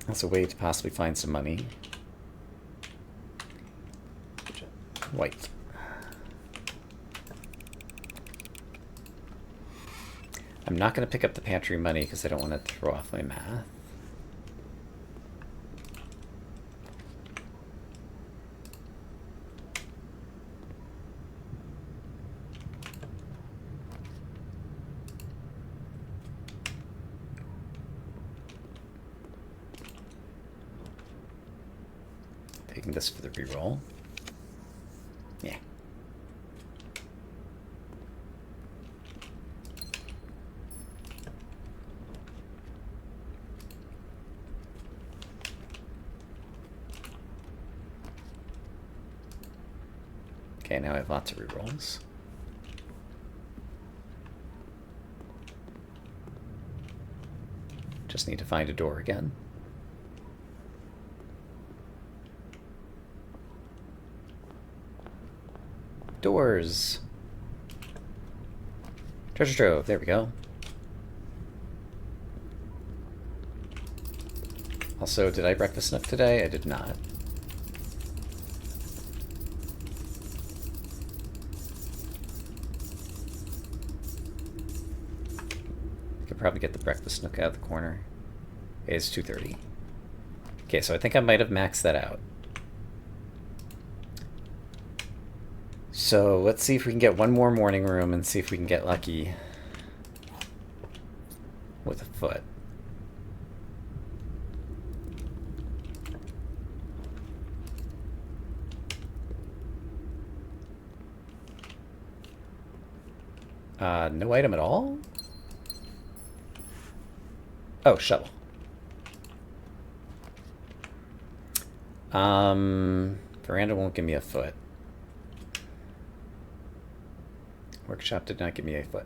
That's a way to possibly find some money. White. I'm not going to pick up the pantry money because I don't want to throw off my math. Taking this for the reroll. Yeah. Okay, now I have lots of rerolls. Just need to find a door again. Doors. Treasure trove. There we go. Also, did I breakfast snook today? I did not. I could probably get the breakfast snook out of the corner. It's 2:30. Okay, so I think I might have maxed that out. So let's see if we can get one more morning room and see if we can get lucky with a foot. No item at all? Oh, shovel. Veranda won't give me a foot. Workshop did not give me a foot.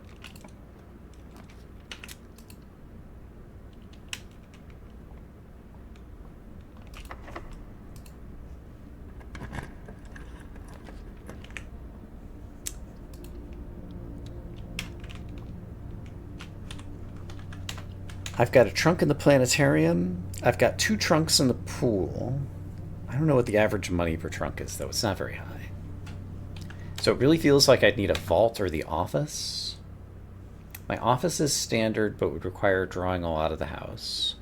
I've got a trunk in the planetarium. I've got 2 trunks in the pool. I don't know what the average money per trunk is, though. It's not very high. So it really feels like I'd need a vault or the office. My office is standard, but would require drawing a lot of the house.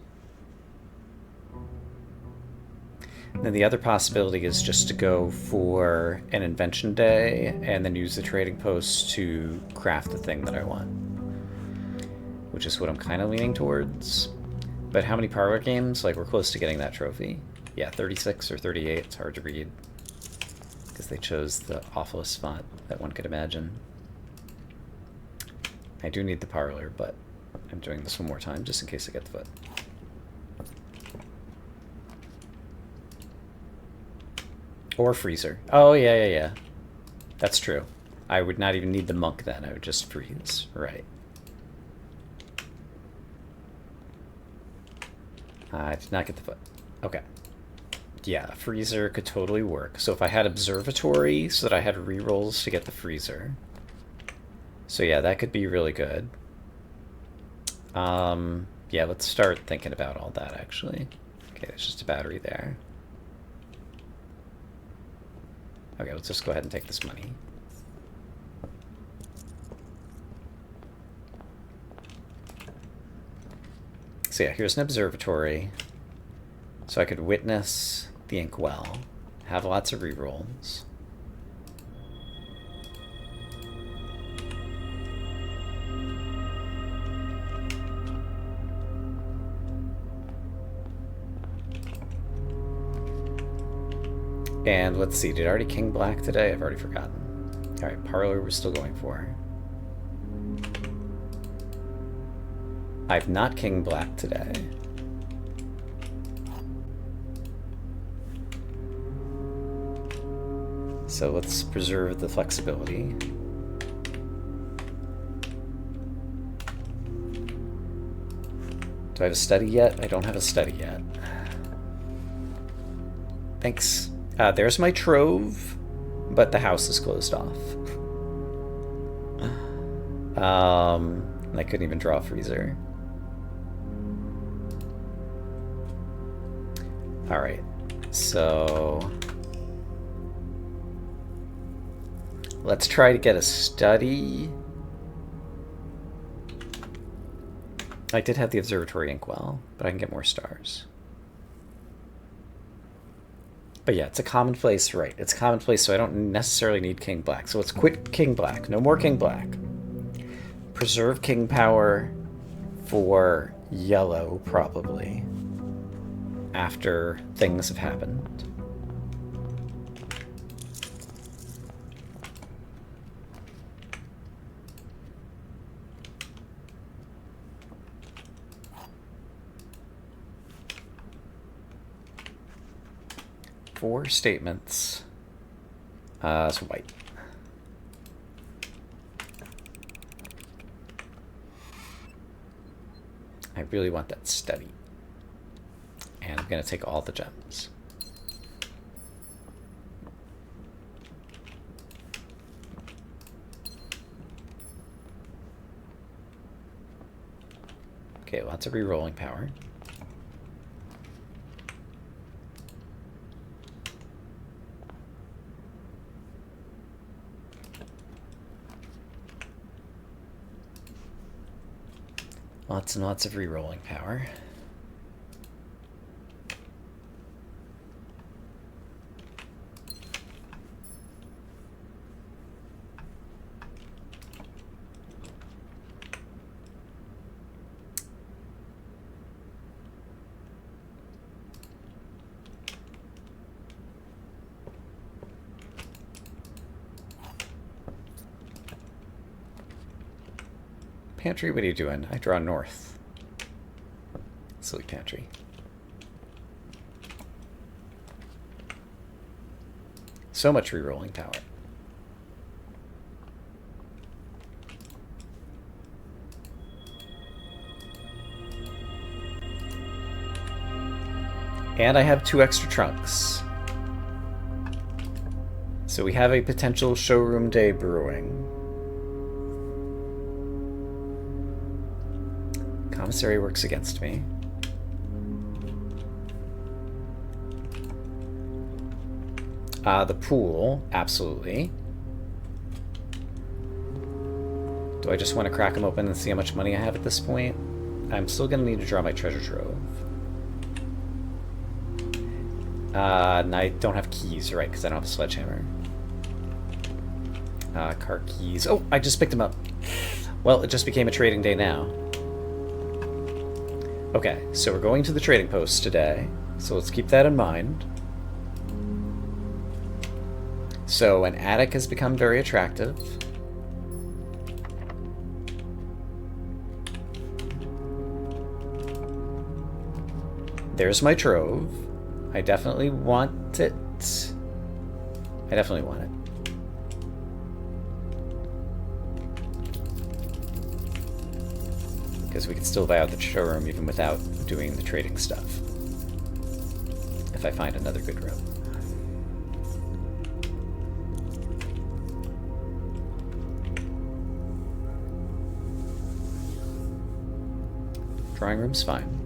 And then the other possibility is just to go for an invention day and then use the trading post to craft the thing that I want. Which is what I'm kind of leaning towards. But how many parlor games? Like, we're close to getting that trophy. Yeah, 36 or 38. It's hard to read. Because they chose the awfulest font that one could imagine. I do need the parlor, but I'm doing this one more time just in case I get the foot. Or freezer. Oh, yeah. That's true. I would not even need the monk then. I would just freeze. Right. I did not get the foot. Okay. Yeah, freezer could totally work. So if I had observatory so that I had rerolls to get the freezer. So yeah, that could be really good. Yeah, let's start thinking about all that actually. Okay, there's just a battery there. Okay, let's just go ahead and take this money. So yeah, here's an observatory. So I could witness the inkwell, have lots of rerolls. And let's see, did I already King Black today? I've already forgotten. Alright, parlor we're still going for. I've not King Black today. So let's preserve the flexibility. Do I have a study yet? I don't have a study yet. Thanks. There's my trove, but the house is closed off. I couldn't even draw a freezer. Alright, so let's try to get a study. I did have the observatory inkwell, but I can get more stars. But yeah, it's a commonplace, right? It's commonplace, so I don't necessarily need King Black. So let's quit King Black. No more King Black. Preserve King Power for yellow, probably, after things have happened. Four statements. It's white. I really want that study. And I'm going to take all the gems. Okay, lots of re-rolling power. Lots and lots of re-rolling power. Pantry, what are you doing? I draw north. Silly pantry. So much re-rolling power. And I have 2 extra trunks. So we have a potential showroom day brewing. commissary works against me. The pool, absolutely. Do I just want to crack them open and see how much money I have at this point? I'm still going to need to draw my treasure trove. And I don't have keys, right, because I don't have a sledgehammer. Car keys. Oh, I just picked them up. Well, it just became a trading day now. Okay, so we're going to the trading post today, so let's keep that in mind. So an attic has become very attractive. There's my trove. I definitely want it. I definitely want it. Because we can still buy out the showroom even without doing the trading stuff. If I find another good room. Drawing room's fine.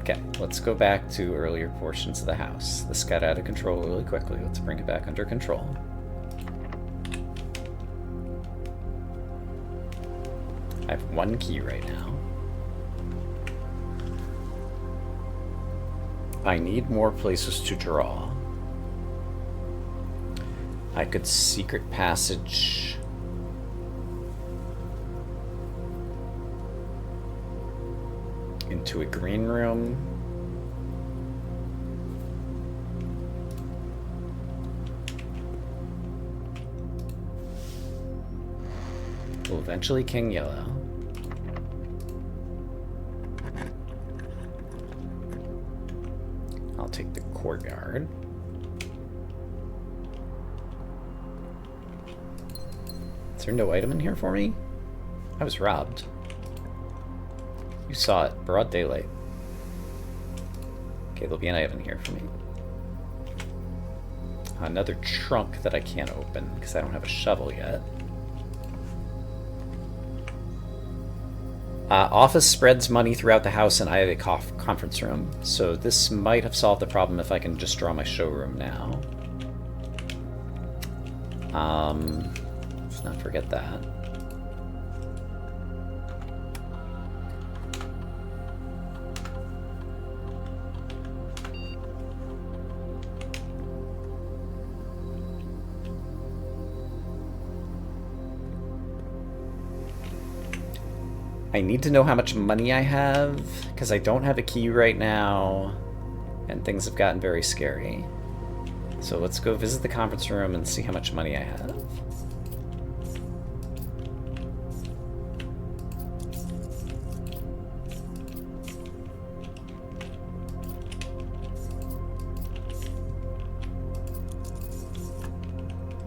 Okay, let's go back to earlier portions of the house. This got out of control really quickly. Let's bring it back under control. I have one key right now. I need more places to draw. I could secret passage into a green room. Well, eventually King Yellow. I'll take the courtyard. Is there no item in here for me? I was robbed. You saw it. Broad daylight. Okay, there'll be an item here for me. Another trunk that I can't open because I don't have a shovel yet. Office spreads money throughout the house, and I have a conference room. So this might have solved the problem if I can just draw my showroom now. Let's not forget that. I need to know how much money I have, because I don't have a key right now, and things have gotten very scary. So let's go visit the conference room and see how much money I have.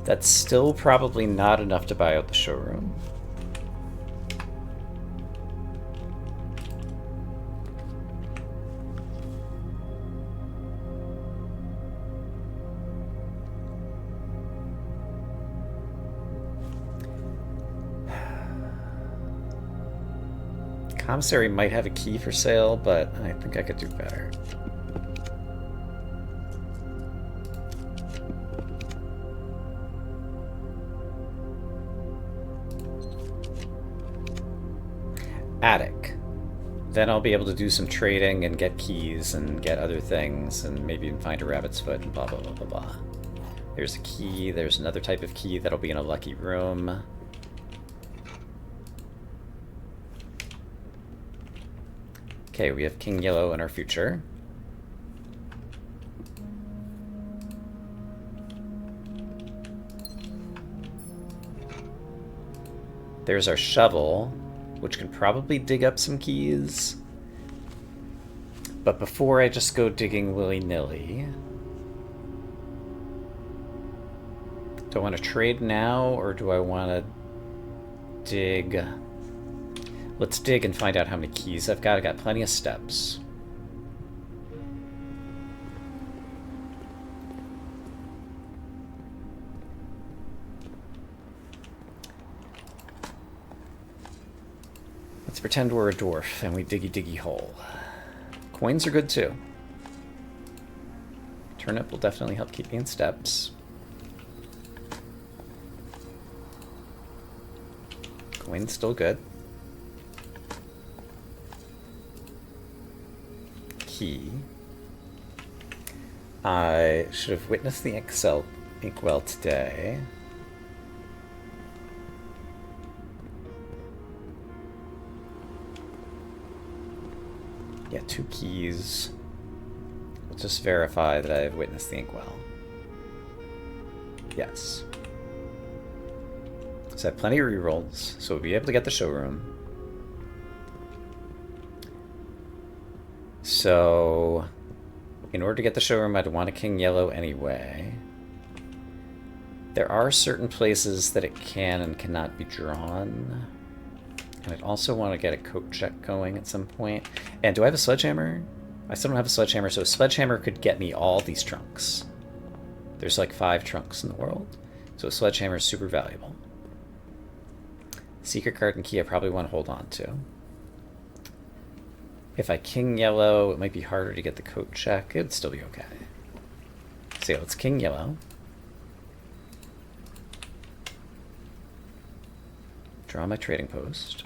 That's still probably not enough to buy out the showroom. Commissary might have a key for sale, but I think I could do better. Attic. Then I'll be able to do some trading and get keys and get other things and maybe even find a rabbit's foot and blah blah blah blah blah. There's a key, there's another type of key that'll be in a lucky room. Okay, we have King Yellow in our future. There's our shovel, which can probably dig up some keys. But before I just go digging willy-nilly, do I want to trade now, or do I want to dig? Let's dig and find out how many keys I've got. I got plenty of steps. Let's pretend we're a dwarf and we diggy diggy hole. Coins are good too. Turnip will definitely help keep me in steps. Coin's still good. Key. I should have witnessed the inkwell today. Yeah, 2 keys. We'll just verify that I have witnessed the inkwell. Yes. So I have plenty of rerolls, so we'll be able to get the showroom. So, in order to get the showroom, I'd want a king yellow anyway. There are certain places that it can and cannot be drawn. And I'd also want to get a coat check going at some point. And do I have a sledgehammer? I still don't have a sledgehammer, so a sledgehammer could get me all these trunks. There's like 5 trunks in the world, so a sledgehammer is super valuable. Secret card and key I probably want to hold on to. If I king yellow, it might be harder to get the coat check. It'd still be okay. So yeah, let's king yellow. Draw my trading post.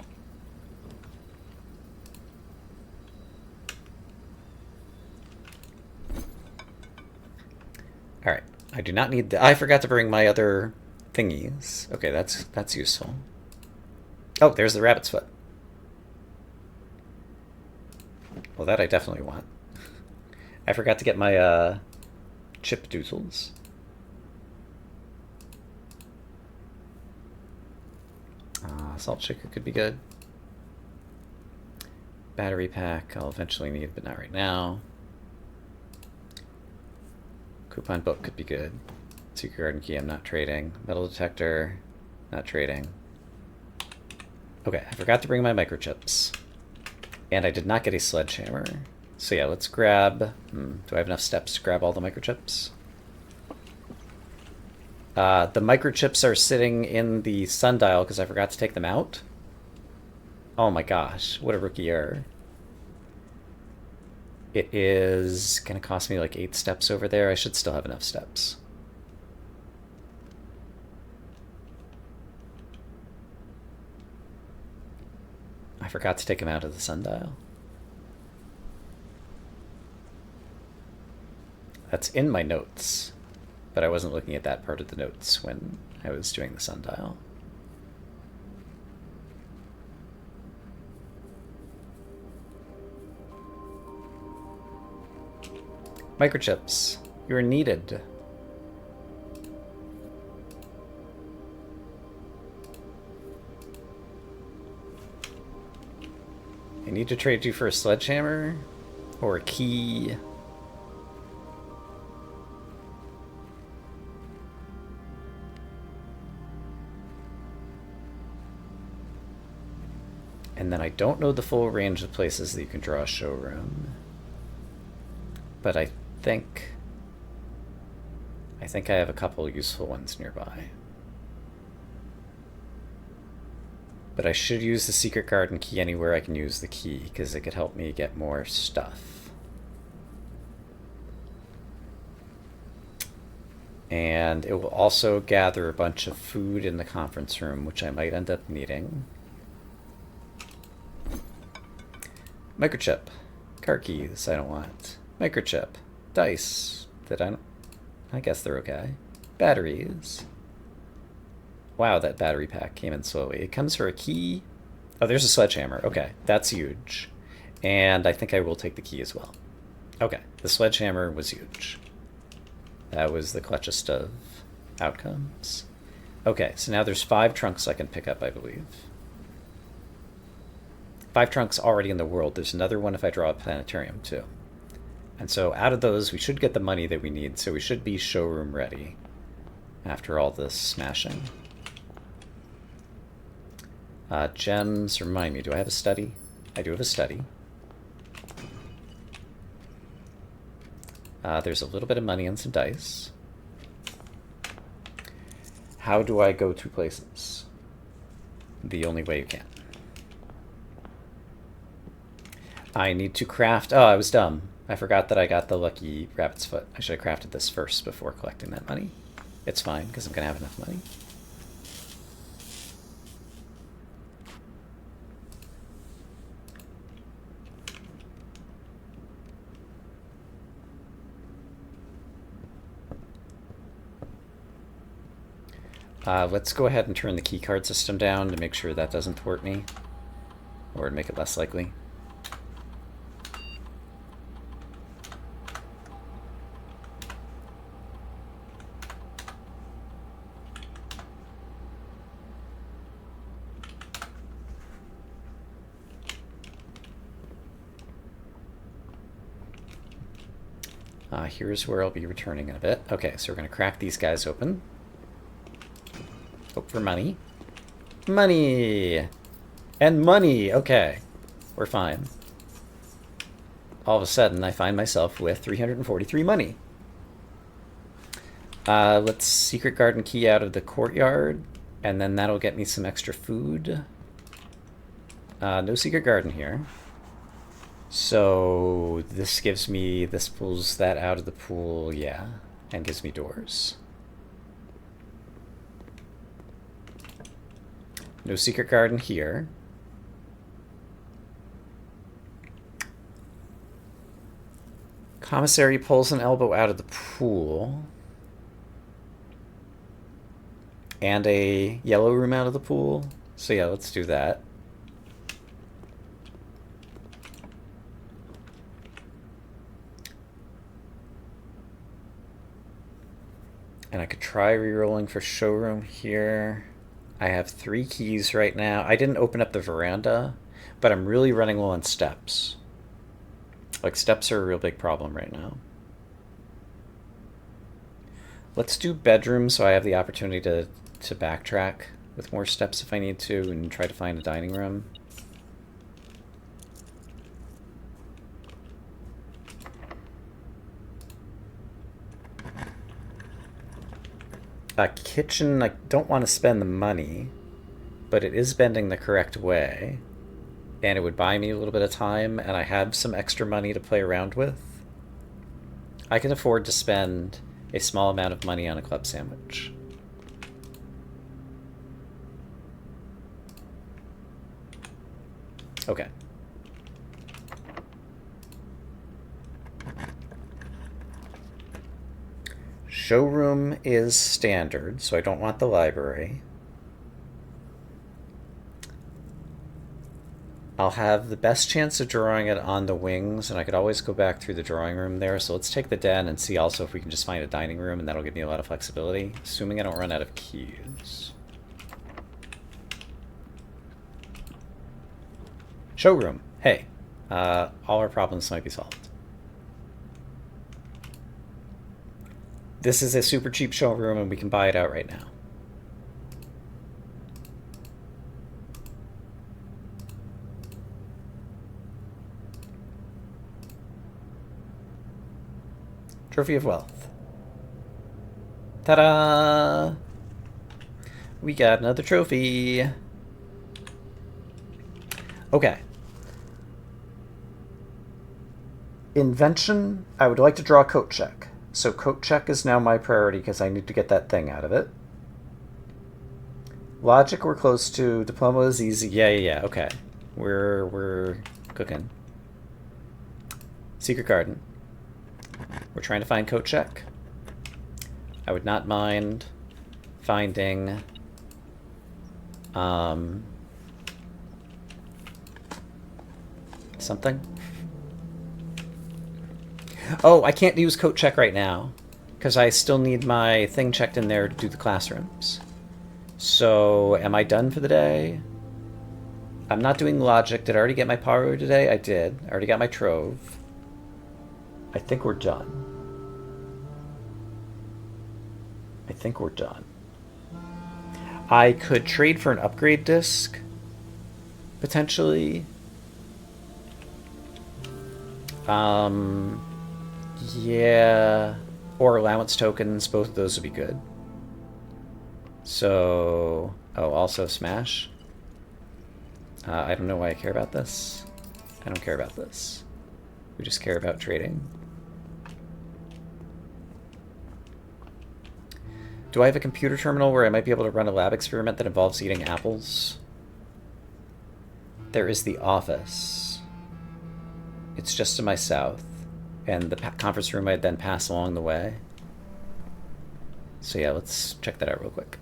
Alright, I do not need the... I forgot to bring my other thingies. Okay, that's useful. Oh, there's the rabbit's foot. Well, that I definitely want. I forgot to get my chip doozles. Salt shaker could be good. Battery pack I'll eventually need, but not right now. Coupon book could be good. Secret garden key I'm not trading. Metal detector, not trading. Okay, I forgot to bring my microchips. And I did not get a sledgehammer. So yeah, let's grab... do I have enough steps to grab all the microchips? The microchips are sitting in the sundial because I forgot to take them out. Oh my gosh, what a rookie error. It is going to cost me like 8 steps over there. I should still have enough steps. I forgot to take them out of the sundial. That's in my notes, but I wasn't looking at that part of the notes when I was doing the sundial. Microchips, you are needed. I need to trade you for a sledgehammer or a key. And then I don't know the full range of places that you can draw a showroom. But I think I have a couple useful ones nearby. But I should use the secret garden key anywhere I can use the key, because it could help me get more stuff. And it will also gather a bunch of food in the conference room, which I might end up needing. Microchip. Car keys I don't want. Microchip. Dice that I guess they're okay. Batteries. Wow, that battery pack came in slowly. It comes for a key. Oh, there's a sledgehammer. Okay, that's huge. And I think I will take the key as well. Okay, the sledgehammer was huge. That was the clutchest of outcomes. Okay, so now there's 5 trunks I can pick up, I believe. 5 trunks already in the world. There's another one if I draw a planetarium, too. And so out of those, we should get the money that we need, so we should be showroom ready after all this smashing. Gems, remind me, do I have a study? I do have a study. There's a little bit of money and some dice. How do I go 2 places? The only way you can. I need to craft... Oh, I was dumb. I forgot that I got the lucky rabbit's foot. I should have crafted this first before collecting that money. It's fine, because I'm going to have enough money. Let's go ahead and turn the keycard system down to make sure that doesn't thwart me, or to make it less likely. Here's where I'll be returning in a bit. Okay, so we're going to crack these guys open. Hope for money. Money! And money! Okay. We're fine. All of a sudden, I find myself with 343 money. Let's secret garden key out of the courtyard, and then that'll get me some extra food. No secret garden here. So this gives me, this pulls that out of the pool, yeah, and gives me doors. No secret garden here. Commissary pulls an elbow out of the pool. And a yellow room out of the pool. So yeah, let's do that. And I could try re-rolling for showroom here. I have 3 keys right now. I didn't open up the veranda, but I'm really running low on steps. Like, steps are a real big problem right now. Let's do bedroom so I have the opportunity to backtrack with more steps if I need to and try to find a dining room. A kitchen, I don't want to spend the money, but it is bending the correct way, and it would buy me a little bit of time, and I have some extra money to play around with. I can afford to spend a small amount of money on a club sandwich. Okay. Showroom is standard, so I don't want the library. I'll have the best chance of drawing it on the wings, and I could always go back through the drawing room there. So let's take the den and see also if we can just find a dining room, and that'll give me a lot of flexibility, assuming I don't run out of keys. Showroom. Hey, all our problems might be solved. This is a super cheap showroom, and we can buy it out right now. Trophy of Wealth. Ta-da! We got another trophy. Okay. Invention, I would like to draw a coat check. So coat check is now my priority because I need to get that thing out of it. Logic we're close to. Diploma is easy. Yeah. Okay. We're cooking. Secret garden. We're trying to find coat check. I would not mind finding something. Oh, I can't use coat check right now because I still need my thing checked in there to do the classrooms. So, am I done for the day? I'm not doing logic. Did I already get my power today? I did. I already got my trove. I think we're done. I think we're done. I could trade for an upgrade disc, potentially. Yeah, or allowance tokens, both of those would be good. So, oh, also smash. I don't know why I care about this. I don't care about this. We just care about trading. Do I have a computer terminal where I might be able to run a lab experiment that involves eating apples? There is the office. It's just to my south. And the conference room I'd then pass along the way. So yeah, let's check that out real quick.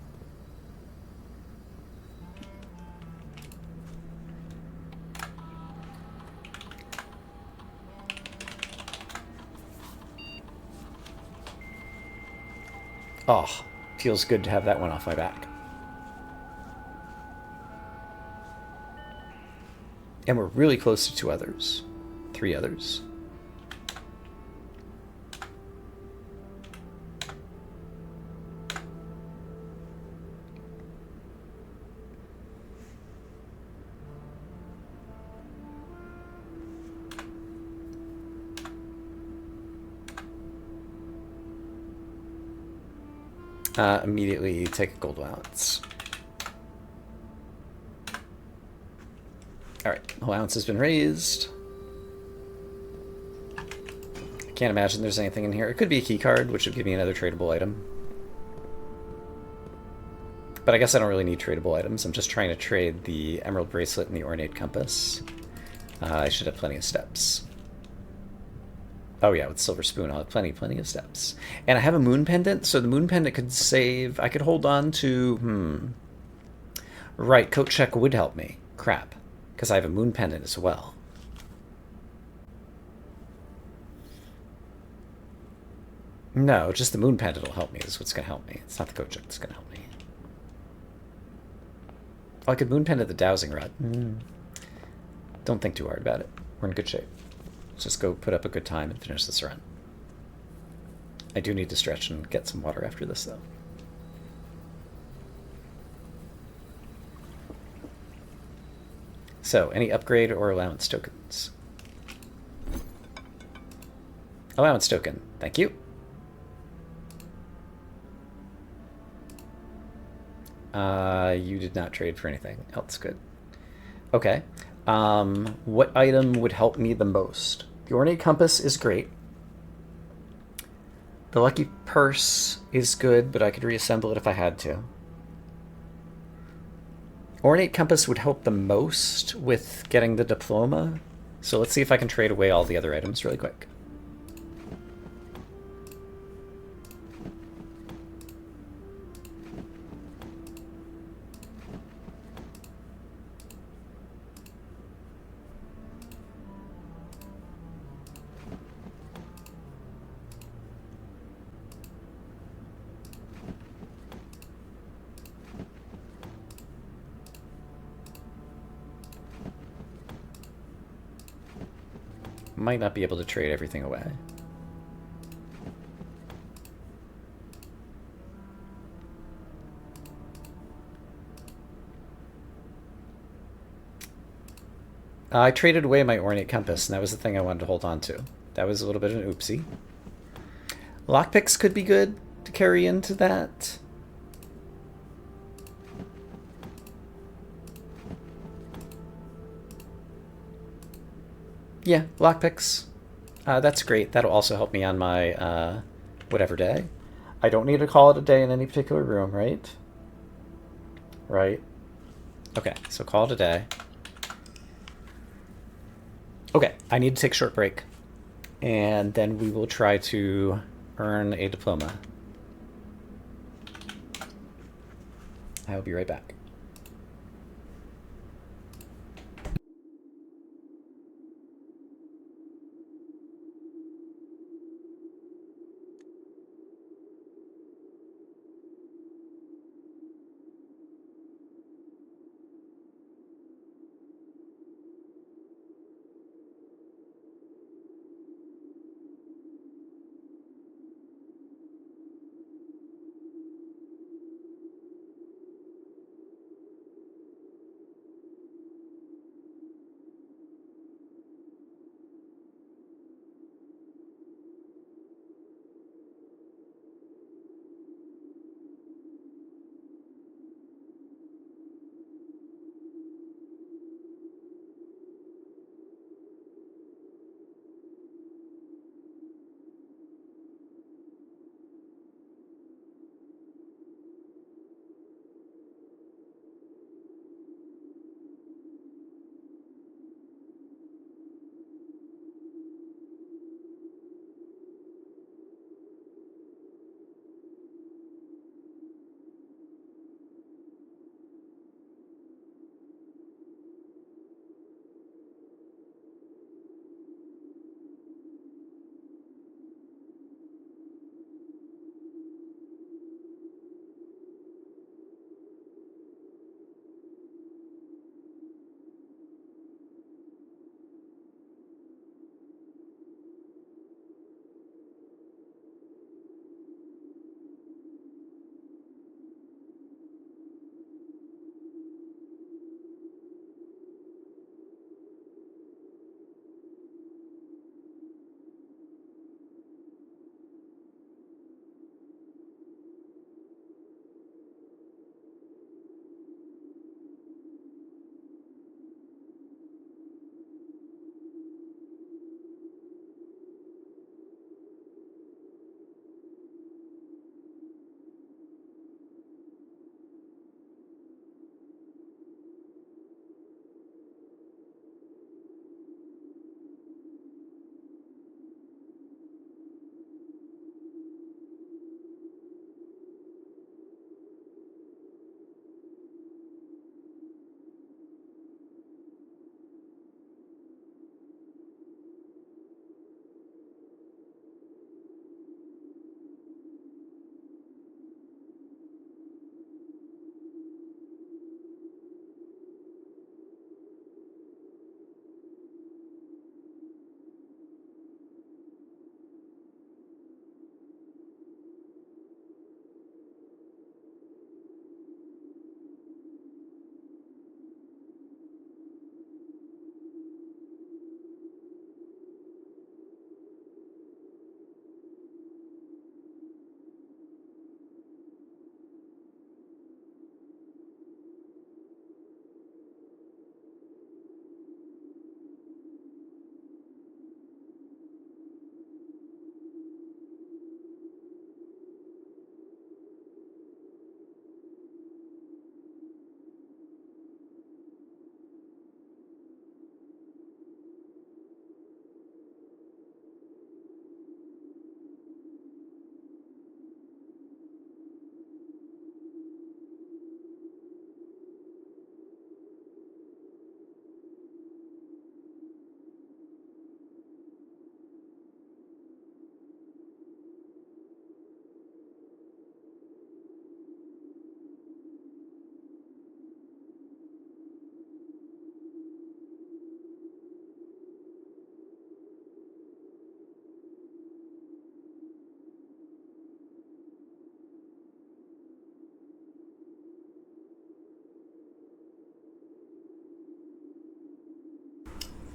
Oh, feels good to have that one off my back. And we're really close to 2 others. 3 others. Immediately take a gold allowance. Alright, allowance has been raised. I can't imagine there's anything in here. It could be a key card, which would give me another tradable item. But I guess I don't really need tradable items. I'm just trying to trade the emerald bracelet and the ornate compass. I should have plenty of steps. Oh yeah, with silver spoon, I'll have plenty of steps. And I have a moon pendant, so the moon pendant could save... I could hold on to... Right, coat check would help me. Crap. Because I have a moon pendant as well. No, just the moon pendant will help me. Is what's going to help me. It's not the coat check that's going to help me. Oh, I could moon pendant the dowsing rod. Don't think too hard about it. We're in good shape. Let's just go put up a good time and finish this run. I do need to stretch and get some water after this, though. So, any upgrade or allowance tokens? Allowance token. Thank you. You did not trade for anything else. Good. Okay. What item would help me the most? The ornate compass is great. The lucky purse is good, but I could reassemble it if I had to. Ornate compass would help the most with getting the diploma. So let's see if I can trade away all the other items really quick. Might not be able to trade everything away. I traded away my ornate compass, and that was the thing I wanted to hold on to. That was a little bit of an oopsie. Lockpicks could be good to carry into that. Yeah, lockpicks. That's great. That'll also help me on my whatever day. I don't need to call it a day in any particular room, right? Right. Okay, so call it a day. Okay, I need to take a short break. And then we will try to earn a diploma. I will be right back.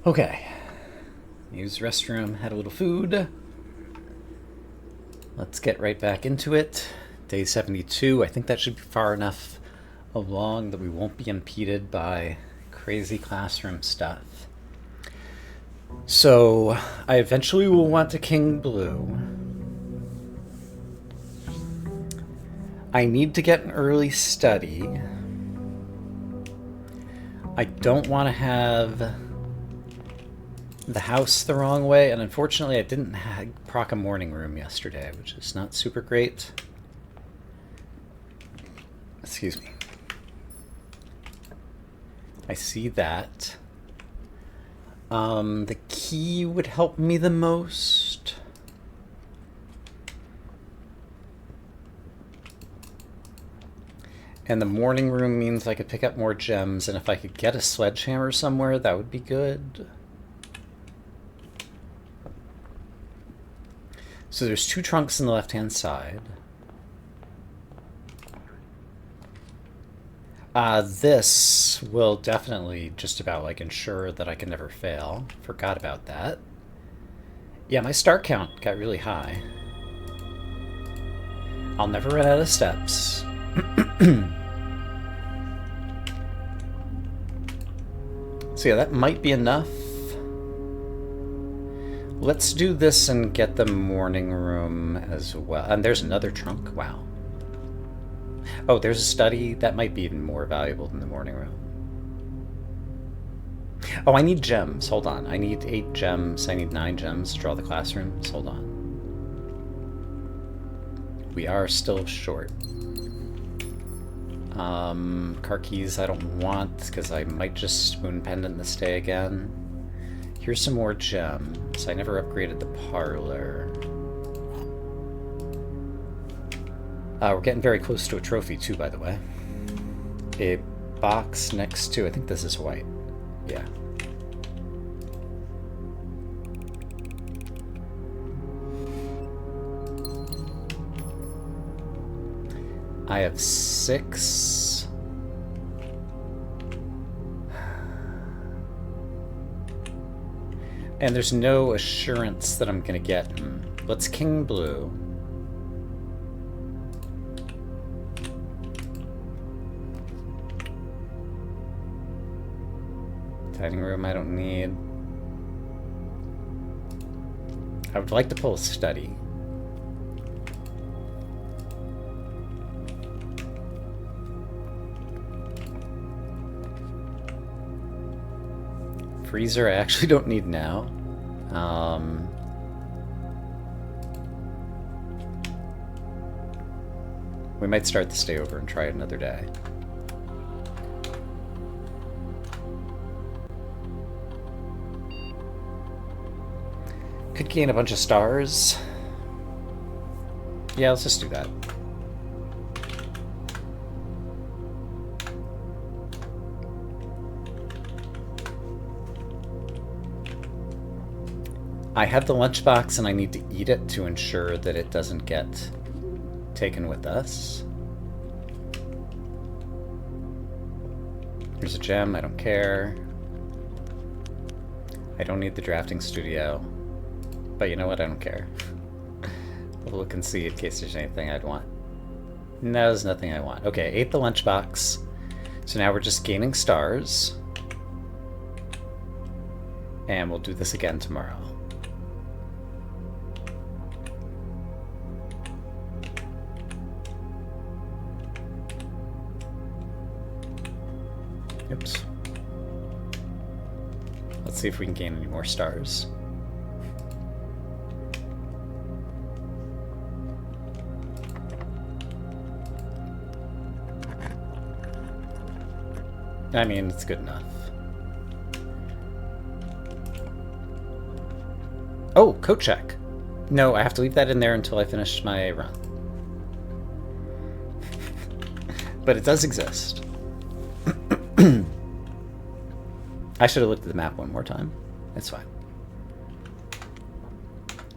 Okay. Use restroom, had a little food. Let's get right back into it. Day 72. I think that should be far enough along that we won't be impeded by crazy classroom stuff. So, I eventually will want to King Blue. I need to get an early study. I don't want to have the house the wrong way, and unfortunately I didn't proc a morning room yesterday, which is not super great. Excuse me. I see that. The key would help me the most. And the morning room means I could pick up more gems, and if I could get a sledgehammer somewhere, that would be good. So there's 2 trunks on the left-hand side. This will definitely just about like ensure that I can never fail. Forgot about that. Yeah, my star count got really high. I'll never run out of steps. So yeah, that might be enough. Let's do this and get the morning room as well. And there's another trunk. Wow. Oh, there's a study. That might be even more valuable than the morning room. Oh, I need gems. Hold on. I need 8 gems. I need 9 gems to draw the classrooms. Hold on. We are still short. Car keys I don't want because I might just spoon pendant this day again. Here's some more gems. I never upgraded the parlor. We're getting very close to a trophy too, by the way. A box next to, I think this is white. Yeah. I have 6. And there's no assurance that I'm gonna get him. Let's King Blue. Dining room I don't need. I would like to pull a study. Freezer I actually don't need now. We might start the stay over and try it another day. Could gain a bunch of stars. Yeah, let's just do that. I have the lunchbox and I need to eat it to ensure that it doesn't get taken with us. Here's a gem, I don't care. I don't need the drafting studio. But you know what, I don't care. We'll look and see in case there's anything I'd want. No, there's nothing I want. Okay, ate the lunchbox. So now we're just gaining stars. And we'll do this again tomorrow. Oops. Let's see if we can gain any more stars. I mean, it's good enough. Oh, coat check. No, I have to leave that in there until I finish my run. But it does exist. I should have looked at the map one more time. It's fine.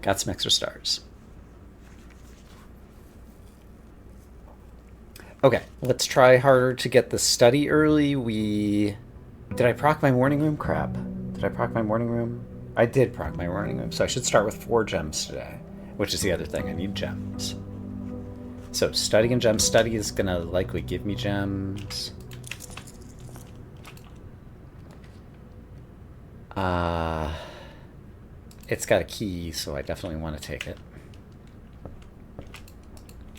Got some extra stars. Okay, let's try harder to get the study early. Did I proc my morning room? Crap. Did I proc my morning room? I did proc my morning room, so I should start with 4 gems today, which is the other thing. I need gems. So study and gems. Study is gonna likely give me gems. It's got a key, so I definitely want to take it.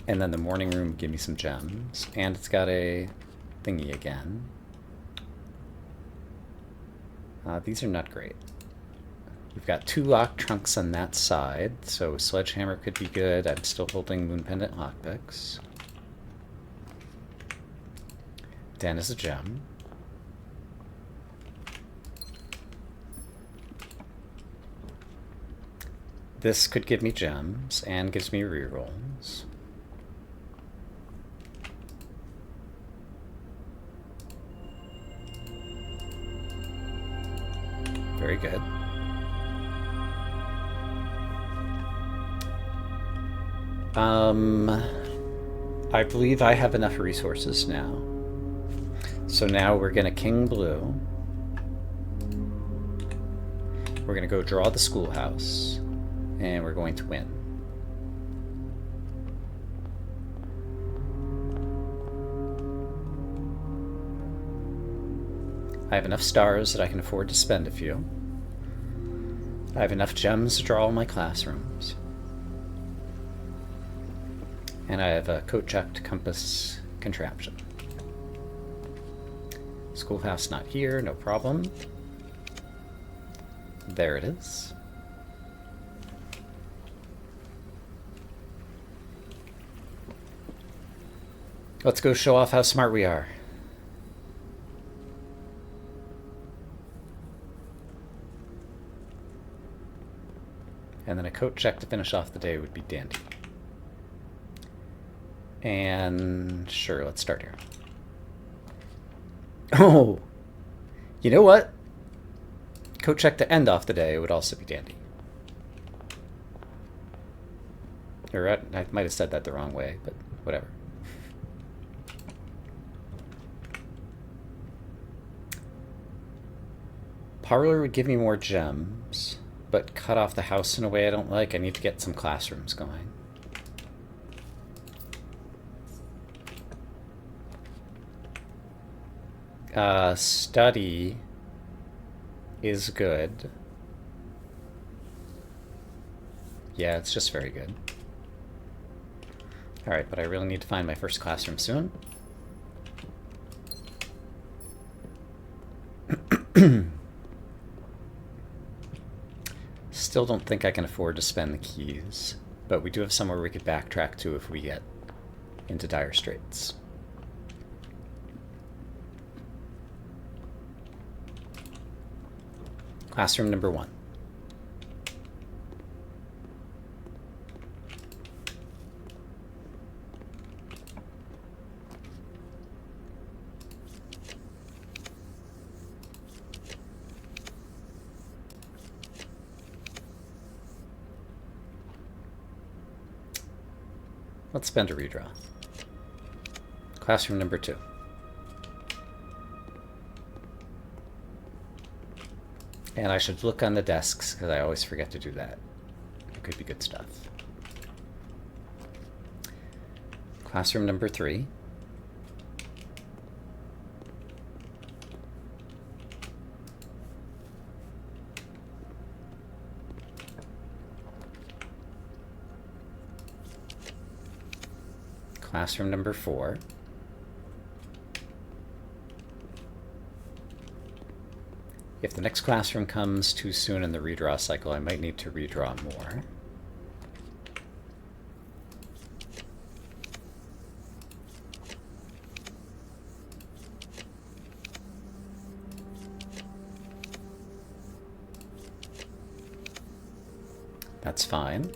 And then the morning room give me some gems, and it's got a thingy again. These are not great. We've got 2 lock trunks on that side, so sledgehammer could be good. I'm still holding moon pendant lockpicks. Den is a gem. This could give me gems and gives me rerolls. Very good. I believe I have enough resources now. So now we're gonna king blue. We're gonna go draw the schoolhouse, and we're going to win. I have enough stars that I can afford to spend a few. I have enough gems to draw all my classrooms. And I have a coat-checked compass contraption. Schoolhouse not here, no problem. There it is. Let's go show off how smart we are. And then a coat check to finish off the day would be dandy. And sure, let's start here. Oh! You know what? Coat check to end off the day would also be dandy. Or I might have said that the wrong way, but whatever. Parlor would give me more gems, but cut off the house in a way I don't like. I need to get some classrooms going. Study is good. Yeah, it's just very good. Alright, but I really need to find my first classroom soon. Still don't think I can afford to spend the keys, but we do have somewhere we could backtrack to if we get into dire straits. Classroom number 1. Let's spend a redraw. Classroom number 2. And I should look on the desks, because I always forget to do that. It could be good stuff. Classroom number 3. Classroom number 4. If the next classroom comes too soon in the redraw cycle, I might need to redraw more. That's fine.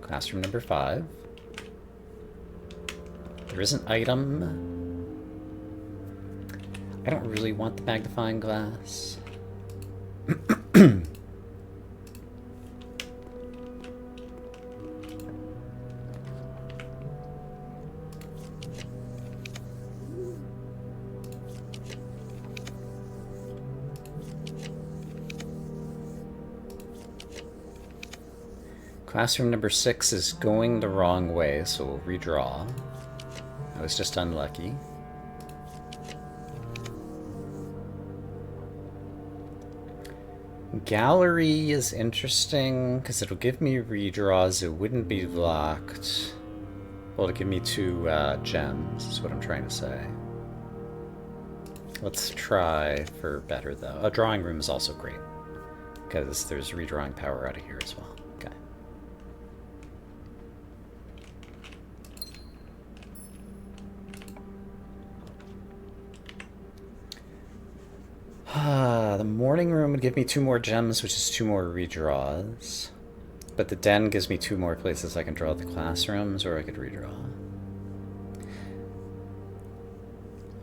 Classroom number 5. There is an item. I don't really want the magnifying glass. Classroom number 6 is going the wrong way, so we'll redraw. I was just unlucky. Gallery is interesting because it'll give me redraws. It wouldn't be locked. Well, it'll give me 2 gems, is what I'm trying to say. Let's try for better, though. A drawing room is also great because there's redrawing power out of here as well. Okay. The morning room would give me 2 more gems, which is 2 more redraws. But the den gives me 2 more places I can draw the classrooms, or I could redraw.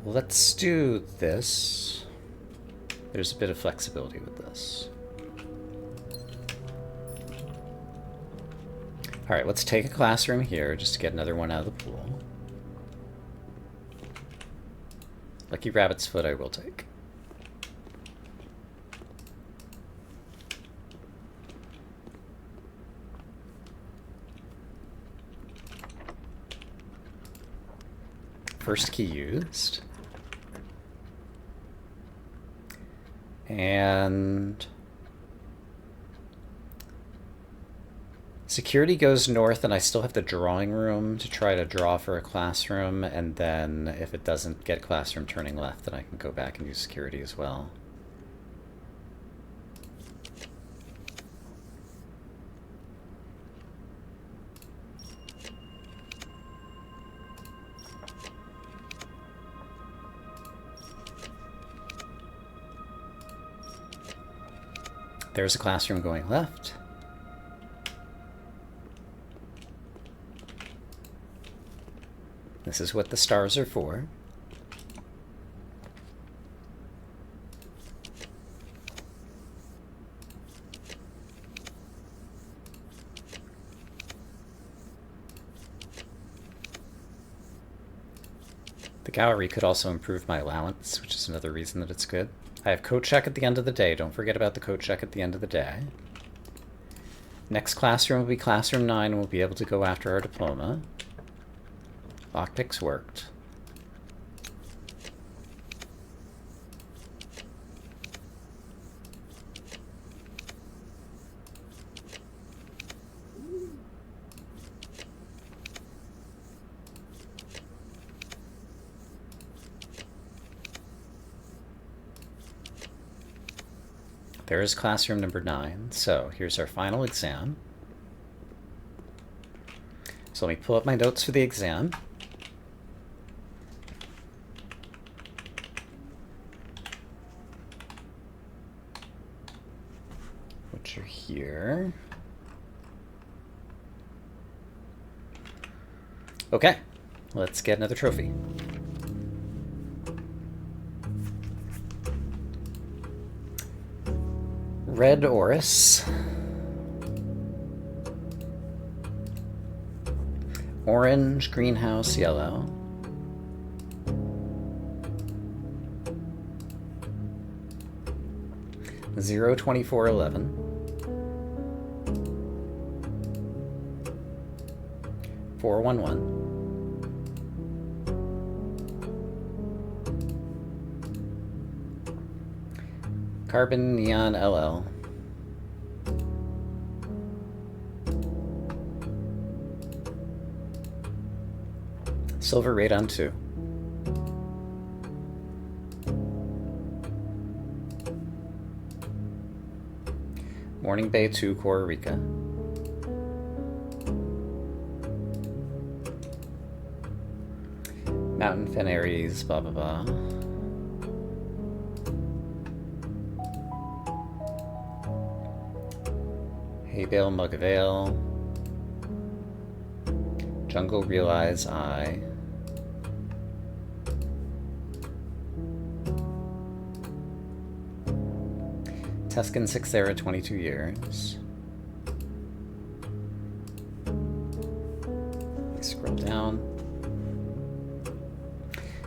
Let's do this. There's a bit of flexibility with this. Alright, let's take a classroom here just to get another one out of the pool. Lucky Rabbit's Foot I will take. First key used. And security goes north, and I still have the drawing room to try to draw for a classroom, and then if it doesn't get classroom turning left, then I can go back and use security as well. There's a classroom going left. This is what the stars are for. The gallery could also improve my allowance, which is another reason that it's good. I have coat check at the end of the day. Don't forget about the coat check at the end of the day. Next classroom will be classroom 9, and we'll be able to go after our diploma. Lockpicks worked. There is classroom number 9. So here's our final exam. So let me pull up my notes for the exam. Which are here. Okay, let's get another trophy. Red Orris. Orange, greenhouse, yellow. Zero 2411. Four 11. Carbon Neon LL. Silver Radon 2. Morning Bay 2, Costa Rica. Mountain Fenaries, blah blah blah. Haybale Mugavale. Jungle Realize I. Tuscan 6th Era, 22 years. Scroll down.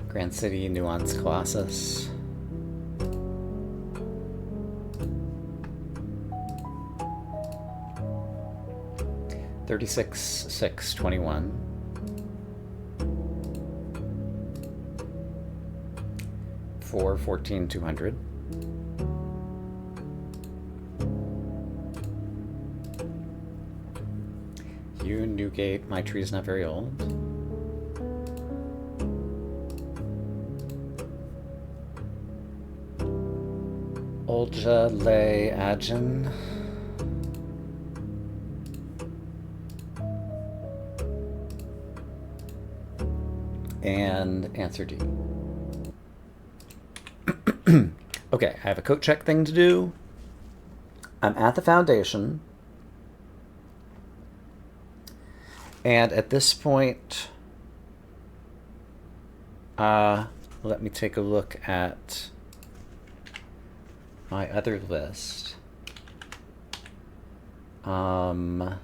Grand City, Nuance Colossus. 36, 6, 21. 4, 14, 200. You, Newgate, my tree is not very old. Olja, Lay, Ajin. And answer D. Okay, I have a coat check thing to do. I'm at the foundation. And at this point, let me take a look at my other list. One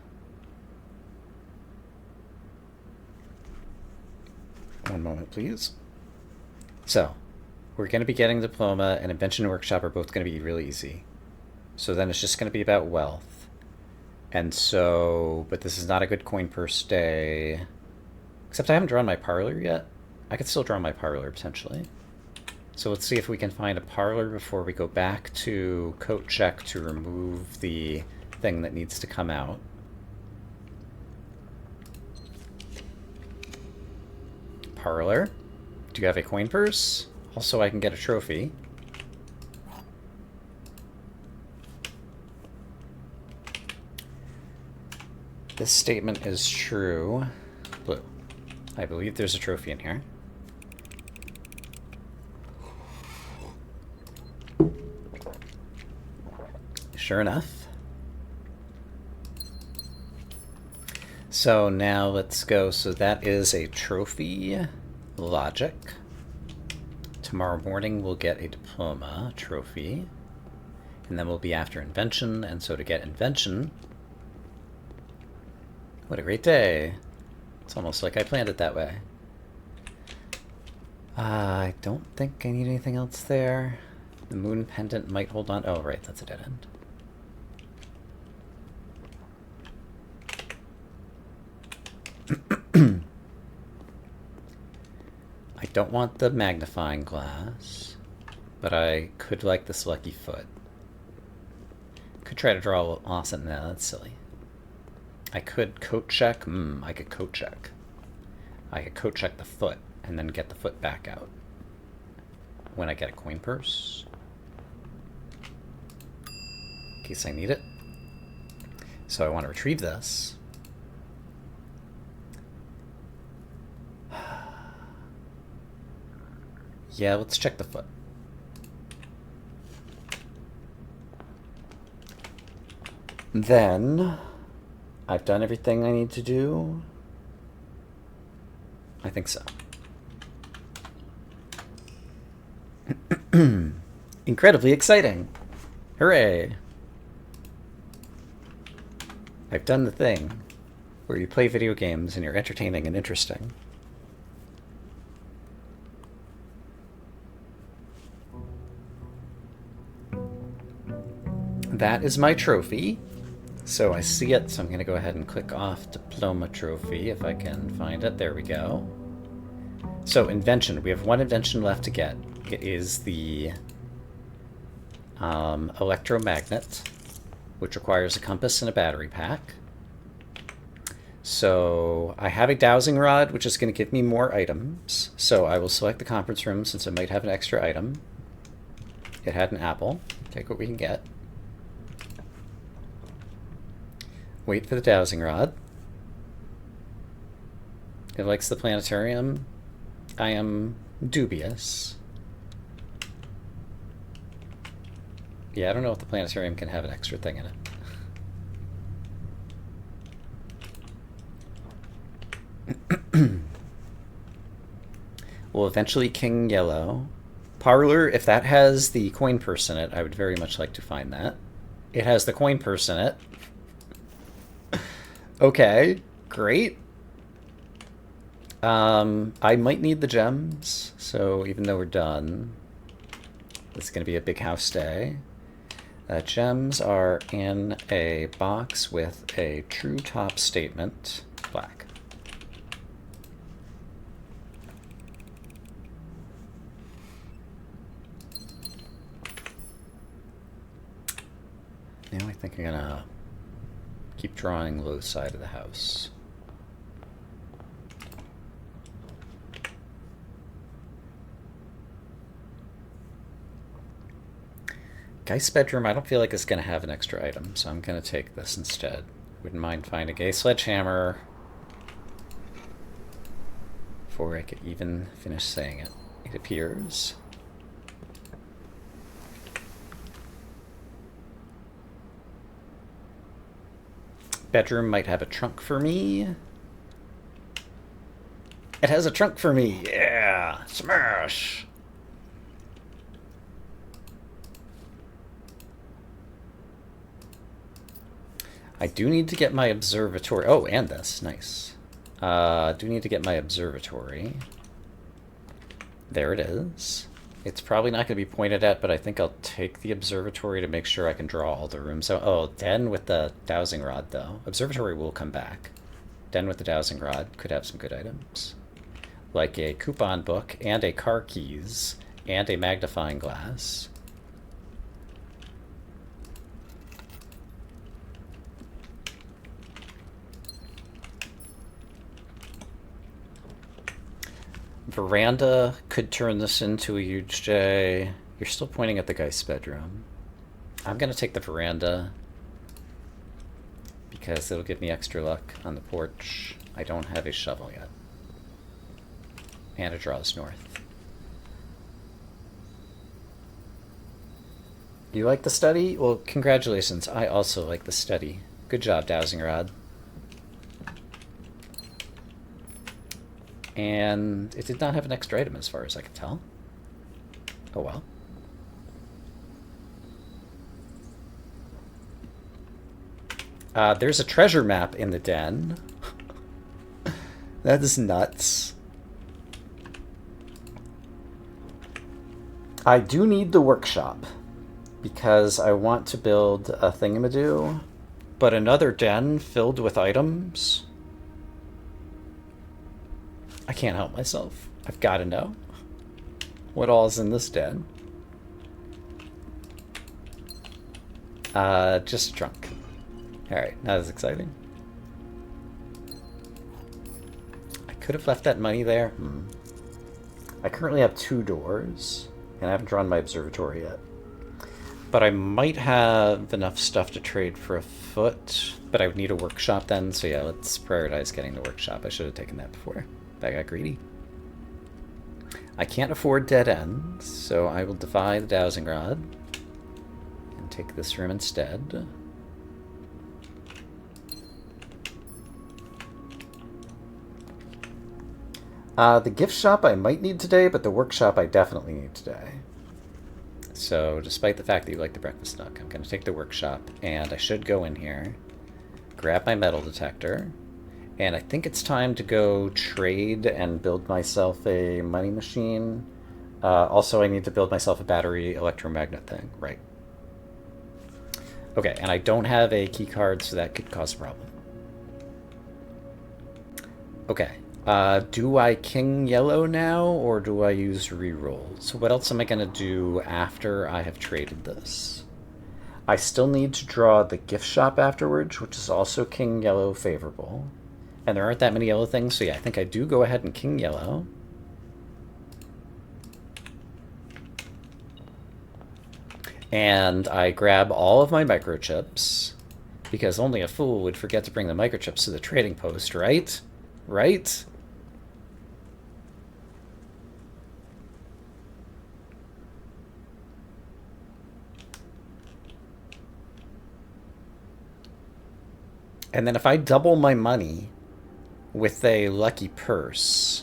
moment, please. So, we're going to be getting diploma and invention and workshop are both going to be really easy. So then it's just going to be about wealth. And so, but this is not a good coin purse day. Except I haven't drawn my parlor yet. I could still draw my parlor, potentially. So let's see if we can find a parlor before we go back to coat check to remove the thing that needs to come out. Parlor. Do you have a coin purse? Also, I can get a trophy. This statement is true. Blue. I believe there's a trophy in here. Sure enough. So now let's go. So that is a trophy. Logic. Tomorrow morning we'll get a diploma trophy. And then we'll be after invention. And so to get invention... What a great day. It's almost like I planned it that way. I don't think I need anything else there. The moon pendant might hold on. Oh, right, that's a dead end. I don't want the magnifying glass, but I could like this lucky foot. Could try to draw awesome. No, that's silly. I could coat check. I could coat check. I could coat check the foot and then get the foot back out when I get a coin purse. In case I need it. So I want to retrieve this. Yeah, let's check the foot. Then... I've done everything I need to do. I think so. Incredibly exciting. Hooray. I've done the thing where you play video games and you're entertaining and interesting. That is my trophy. So I see it, so I'm going to go ahead and click off Diploma Trophy if I can find it. There we go. So invention. We have one invention left to get. It is the electromagnet, which requires a compass and a battery pack. So I have a dowsing rod, which is going to give me more items. So I will select the conference room since it might have an extra item. It had an apple. Take what we can get. Wait for the dowsing rod. It likes the planetarium. I am dubious. Yeah, I don't know if the planetarium can have an extra thing in it. Well, eventually King Yellow. Parlor, if that has the coin purse in it, I would very much like to find that. It has the coin purse in it. Okay, great. I might need the gems, so even though we're done, it's going to be a big house day. Gems are in a box with a true top statement, black. Now I think I'm gonna keep drawing low side of the house. Geist bedroom, I don't feel like it's going to have an extra item, so I'm going to take this instead. Wouldn't mind finding a sledgehammer before I could even finish saying it. It appears. Bedroom might have a trunk for me. It has a trunk for me! Yeah! Smash! I do need to get my observatory. Oh, and this. Nice. I do need to get my observatory. There it is. It's probably not going to be pointed at, but I think I'll take the observatory to make sure I can draw all the rooms out. Oh, den with the dowsing rod, though. Observatory will come back. Den with the dowsing rod could have some good items. Like a coupon book, and a car keys, and a magnifying glass. Veranda could turn this into a huge J. You're still pointing at the Geist bedroom. I'm going to take the veranda because it'll give me extra luck on the porch. I don't have a shovel yet. And it draws north. You like the study? Well, congratulations. I also like the study. Good job, dowsing rod. And it did not have an extra item as far as I can tell. Oh well. There's a treasure map in the den. That is nuts. I do need the workshop because I want to build a thingamadoo, but another den filled with items? I can't help myself. I've got to know what all is in this den. Just drunk. Alright, not as exciting. I could have left that money there. I currently have 2 doors, and I haven't drawn my observatory yet. But I might have enough stuff to trade for a foot, but I would need a workshop then, so yeah, let's prioritize getting the workshop. I should have taken that before. I got greedy. I can't afford dead ends, so I will defy the dowsing rod and take this room instead. The gift shop I might need today, but the workshop I definitely need today. So, despite the fact that you like the breakfast nook, I'm going to take the workshop, and I should go in here, grab my metal detector, and I think it's time to go trade and build myself a money machine. Also, I need to build myself a battery electromagnet thing, right? Okay, and I don't have a key card, so that could cause a problem. Okay, do I king yellow now, or do I use reroll? So what else am I going to do after I have traded this? I still need to draw the gift shop afterwards, which is also king yellow favorable. And there aren't that many yellow things, so yeah, I think I do go ahead and king yellow. And I grab all of my microchips, because only a fool would forget to bring the microchips to the trading post, right? Right? And then if I double my money with a lucky purse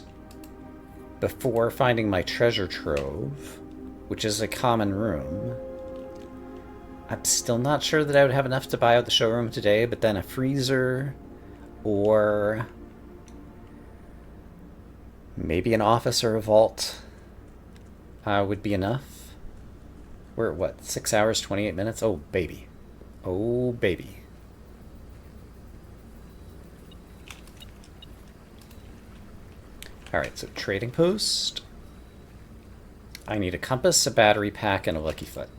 before finding my treasure trove, which is a common room, I'm still not sure that I would have enough to buy out the showroom today, but then a freezer or maybe an office or a vault would be enough. We're at what, 6 hours, 28 minutes? Oh, baby. Oh, baby. Alright, so trading post. I need a compass, a battery pack, and a lucky foot.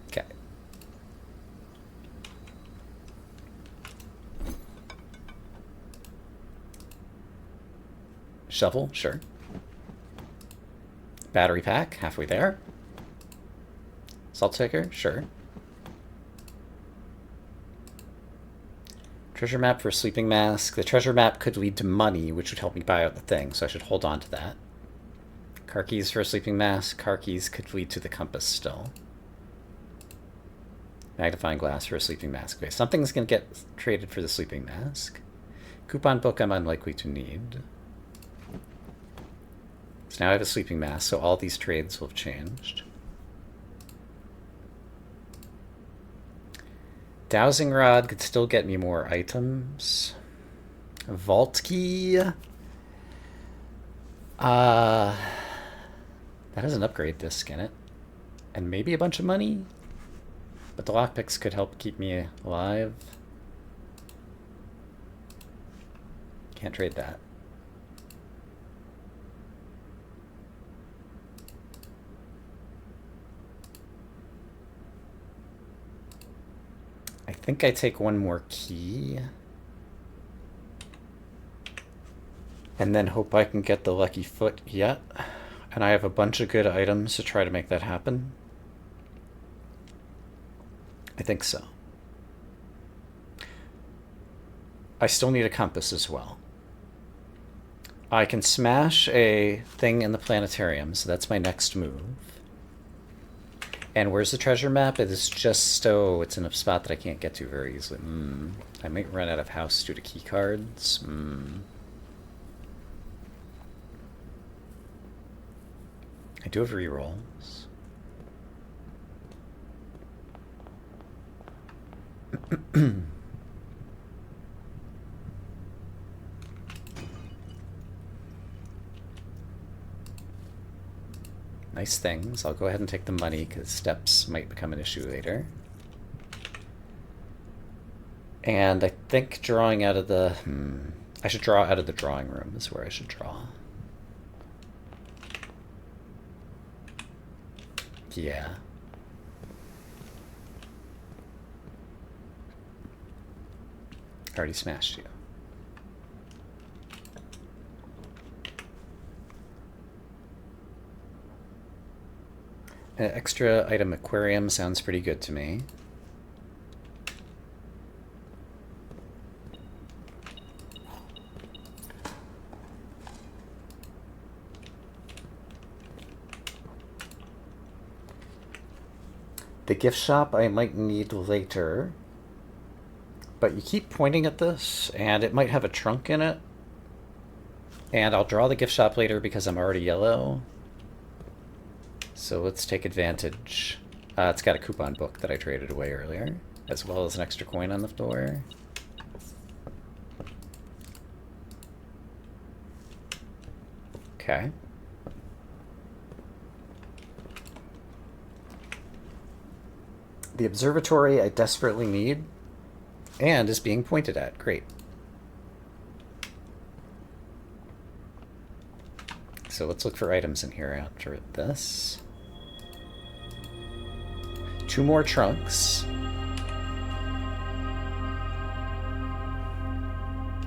Okay. Shovel, sure. Battery pack, halfway there. Salt shaker, sure. Treasure map for a sleeping mask. The treasure map could lead to money, which would help me buy out the thing, so I should hold on to that. Car keys for a sleeping mask. Car keys could lead to the compass still. Magnifying glass for a sleeping mask. Okay, something's going to get traded for the sleeping mask. Coupon book I'm unlikely to need. So now I have a sleeping mask, so all these trades will have changed. Dowsing rod could still get me more items. Vault key. That has an upgrade disc in it. And maybe a bunch of money. But the lockpicks could help keep me alive. Can't trade that. I think I take one more key. And then hope I can get the lucky foot yet. And I have a bunch of good items to try to make that happen. I think so. I still need a compass as well. I can smash a thing in the planetarium, so that's my next move. And where's the treasure map? It is just, oh, it's in a spot that I can't get to very easily. I might run out of house due to key cards. I do have rerolls. Nice things. I'll go ahead and take the money because steps might become an issue later. And I think drawing out of the... I should draw out of the drawing room is where I should draw. Yeah. Already smashed you. An extra item aquarium sounds pretty good to me. The gift shop I might need later. But you keep pointing at this, and it might have a trunk in it. And I'll draw the gift shop later because I'm already yellow. So let's take advantage. It's got a coupon book that I traded away earlier, as well as an extra coin on the door. Okay. The observatory I desperately need, and is being pointed at. Great. So let's look for items in here after this. 2 more trunks.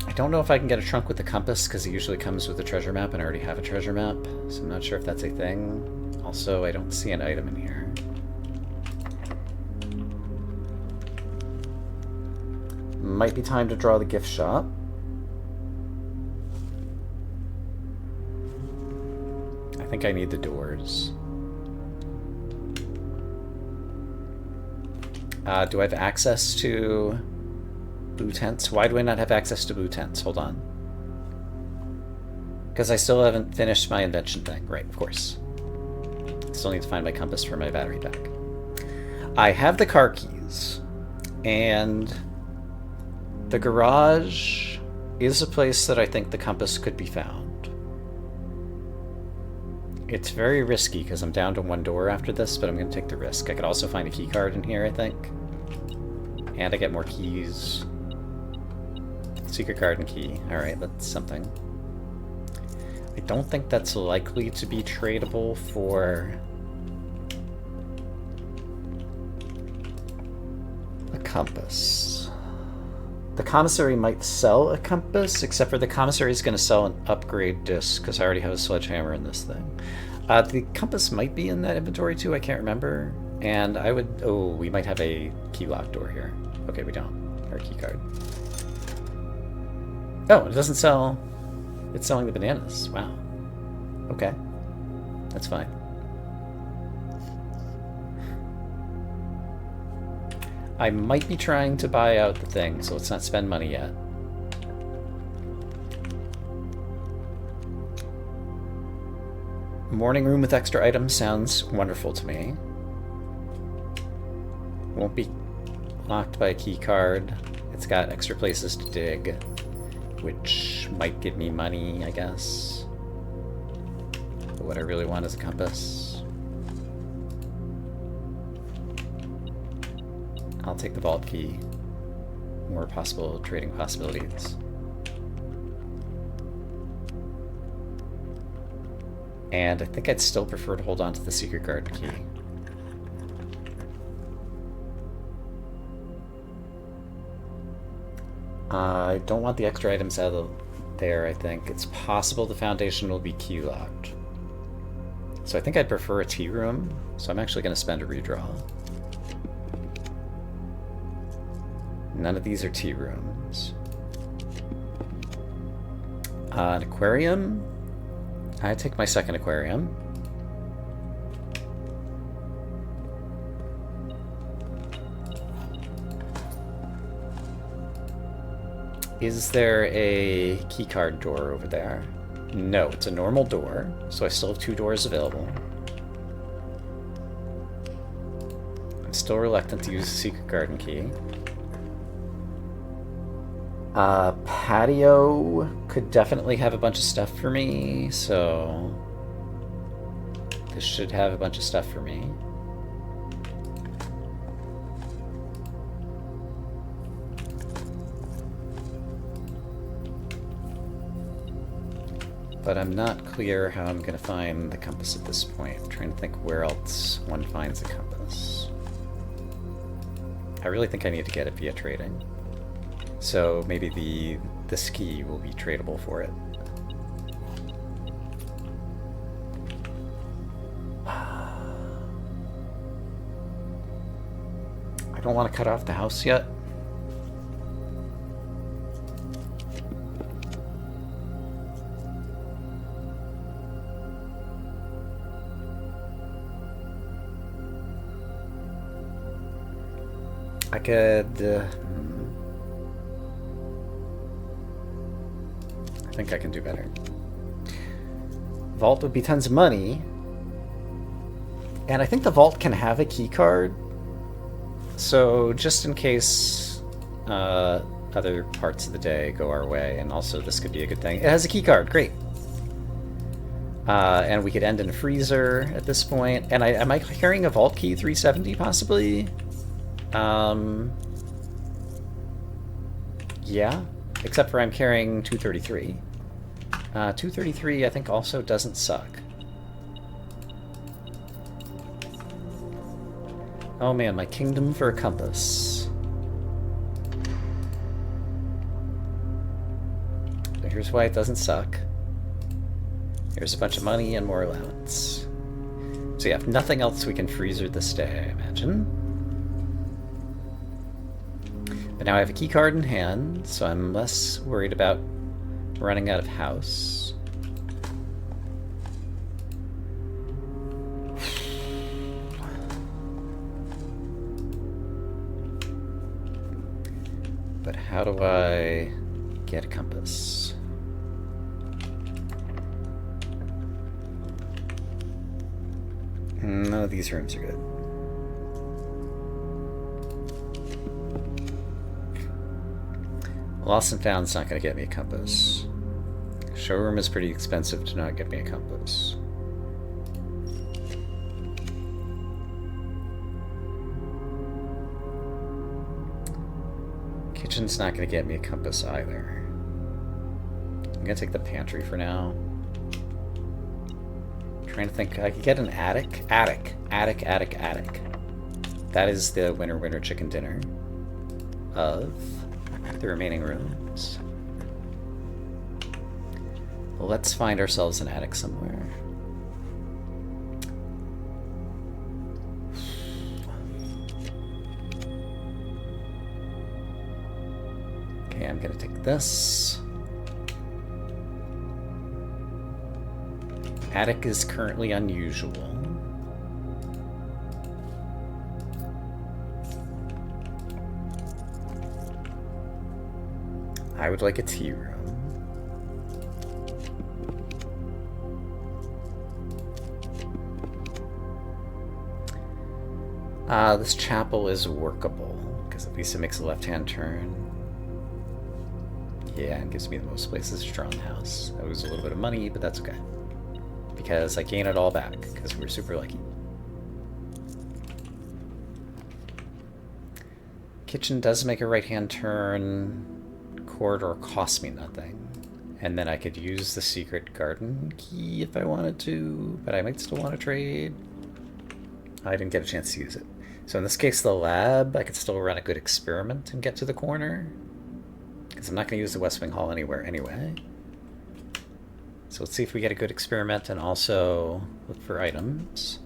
I don't know if I can get a trunk with the compass because it usually comes with a treasure map and I already have a treasure map. So I'm not sure if that's a thing. Also, I don't see an item in here. Might be time to draw the gift shop. I think I need the doors. Do I have access to blue tents? Why do I not have access to blue tents? Hold on. Because I still haven't finished my invention thing. Right, of course. Still need to find my compass for my battery pack. I have the car keys. And the garage is a place that I think the compass could be found. It's very risky because I'm down to one door after this, but I'm going to take the risk. I could also find a key card in here, I think. And I get more keys. Secret card and key. Alright, that's something. I don't think that's likely to be tradable for a compass. The commissary might sell a compass, except for the commissary is going to sell an upgrade disc because I already have a sledgehammer in this thing. The compass might be in that inventory too, I can't remember. And I would... Oh, we might have a key lock door here. Okay, we don't. Or a key card. Oh, it doesn't sell... It's selling the bananas. Wow. Okay. That's fine. I might be trying to buy out the thing, so let's not spend money yet. Morning room with extra items sounds wonderful to me. Won't be locked by a key card. It's got extra places to dig, which might give me money, I guess. But what I really want is a compass. I'll take the vault key. More possible trading possibilities. And I think I'd still prefer to hold on to the secret card key. I don't want the extra items out of there, I think. It's possible the foundation will be key locked. So I think I'd prefer a tea room, so I'm actually going to spend a redraw. None of these are tea rooms. An aquarium? I take my second aquarium. Is there a keycard door over there? No, it's a normal door, so I still have 2 doors available. I'm still reluctant to use the secret garden key. Patio could definitely have a bunch of stuff for me, so this should have a bunch of stuff for me. But I'm not clear how I'm going to find the compass at this point. I'm trying to think where else one finds a compass. I really think I need to get it via trading. So maybe the ski will be tradable for it. I don't want to cut off the house yet. I could... I think I can do better. Vault would be tons of money. And I think the vault can have a key card. So just in case other parts of the day go our way, and also this could be a good thing. It has a key card, great. And we could end in a freezer at this point. And am I carrying a vault key 370 possibly? Yeah, except for I'm carrying 233. 233 I think also doesn't suck. Oh man, my kingdom for a compass. So here's why it doesn't suck. Here's a bunch of money and more allowance. So yeah, if nothing else we can freezer this day, I imagine. But now I have a key card in hand, so I'm less worried about running out of house. But how do I get a compass? None of these rooms are good. Lost and Found's not going to get me a compass. Showroom is pretty expensive to not get me a compass. Kitchen's not going to get me a compass either. I'm going to take the pantry for now. Trying to think, I could get an attic. Attic. That is the winner chicken dinner of the remaining rooms. Let's find ourselves an attic somewhere. Okay, I'm gonna take this. Attic is currently unusual. I would like a tea room. This chapel is workable, because at least it makes a left-hand turn. Yeah, and gives me the most places to draw in the house. I lose a little bit of money, but that's okay. Because I gain it all back, because we're super lucky. Kitchen does make a right-hand turn. Corridor costs me nothing. And then I could use the secret garden key if I wanted to, but I might still want to trade. I didn't get a chance to use it. So in this case, the lab, I could still run a good experiment and get to the corner. Because I'm not going to use the West Wing Hall anywhere anyway. So let's see if we get a good experiment and also look for items.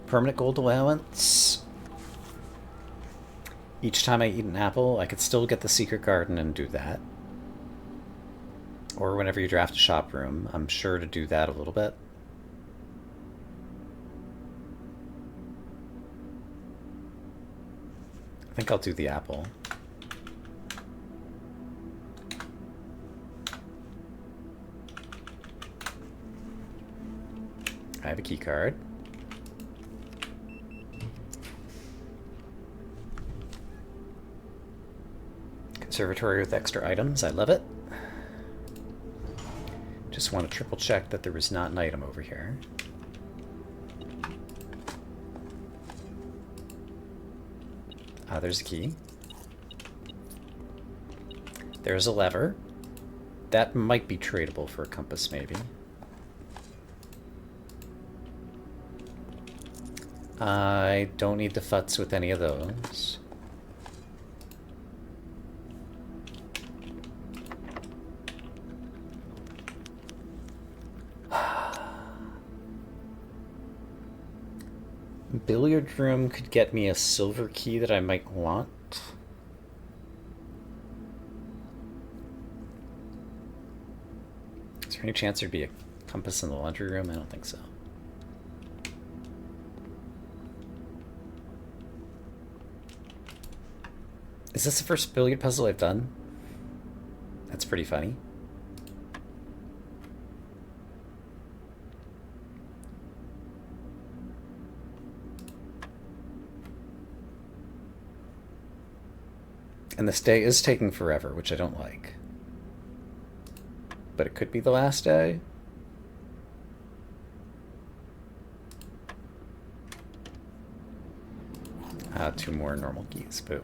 Permanent gold allowance. Each time I eat an apple, I could still get the secret garden and do that. Or whenever you draft a shop room, I'm sure to do that a little bit. I think I'll do the apple. I have a key card. Conservatory with extra items. I love it. Just want to triple check that there was not an item over here. There's a key. There's a lever. That might be tradable for a compass, maybe. I don't need to futz with any of those. Billiard room could get me a silver key that I might want. Is there any chance there'd be a compass in the laundry room? I don't think so. Is this the first billiard puzzle I've done? That's pretty funny. And this day is taking forever, which I don't like. But it could be the last day. Two more normal keys. Boo.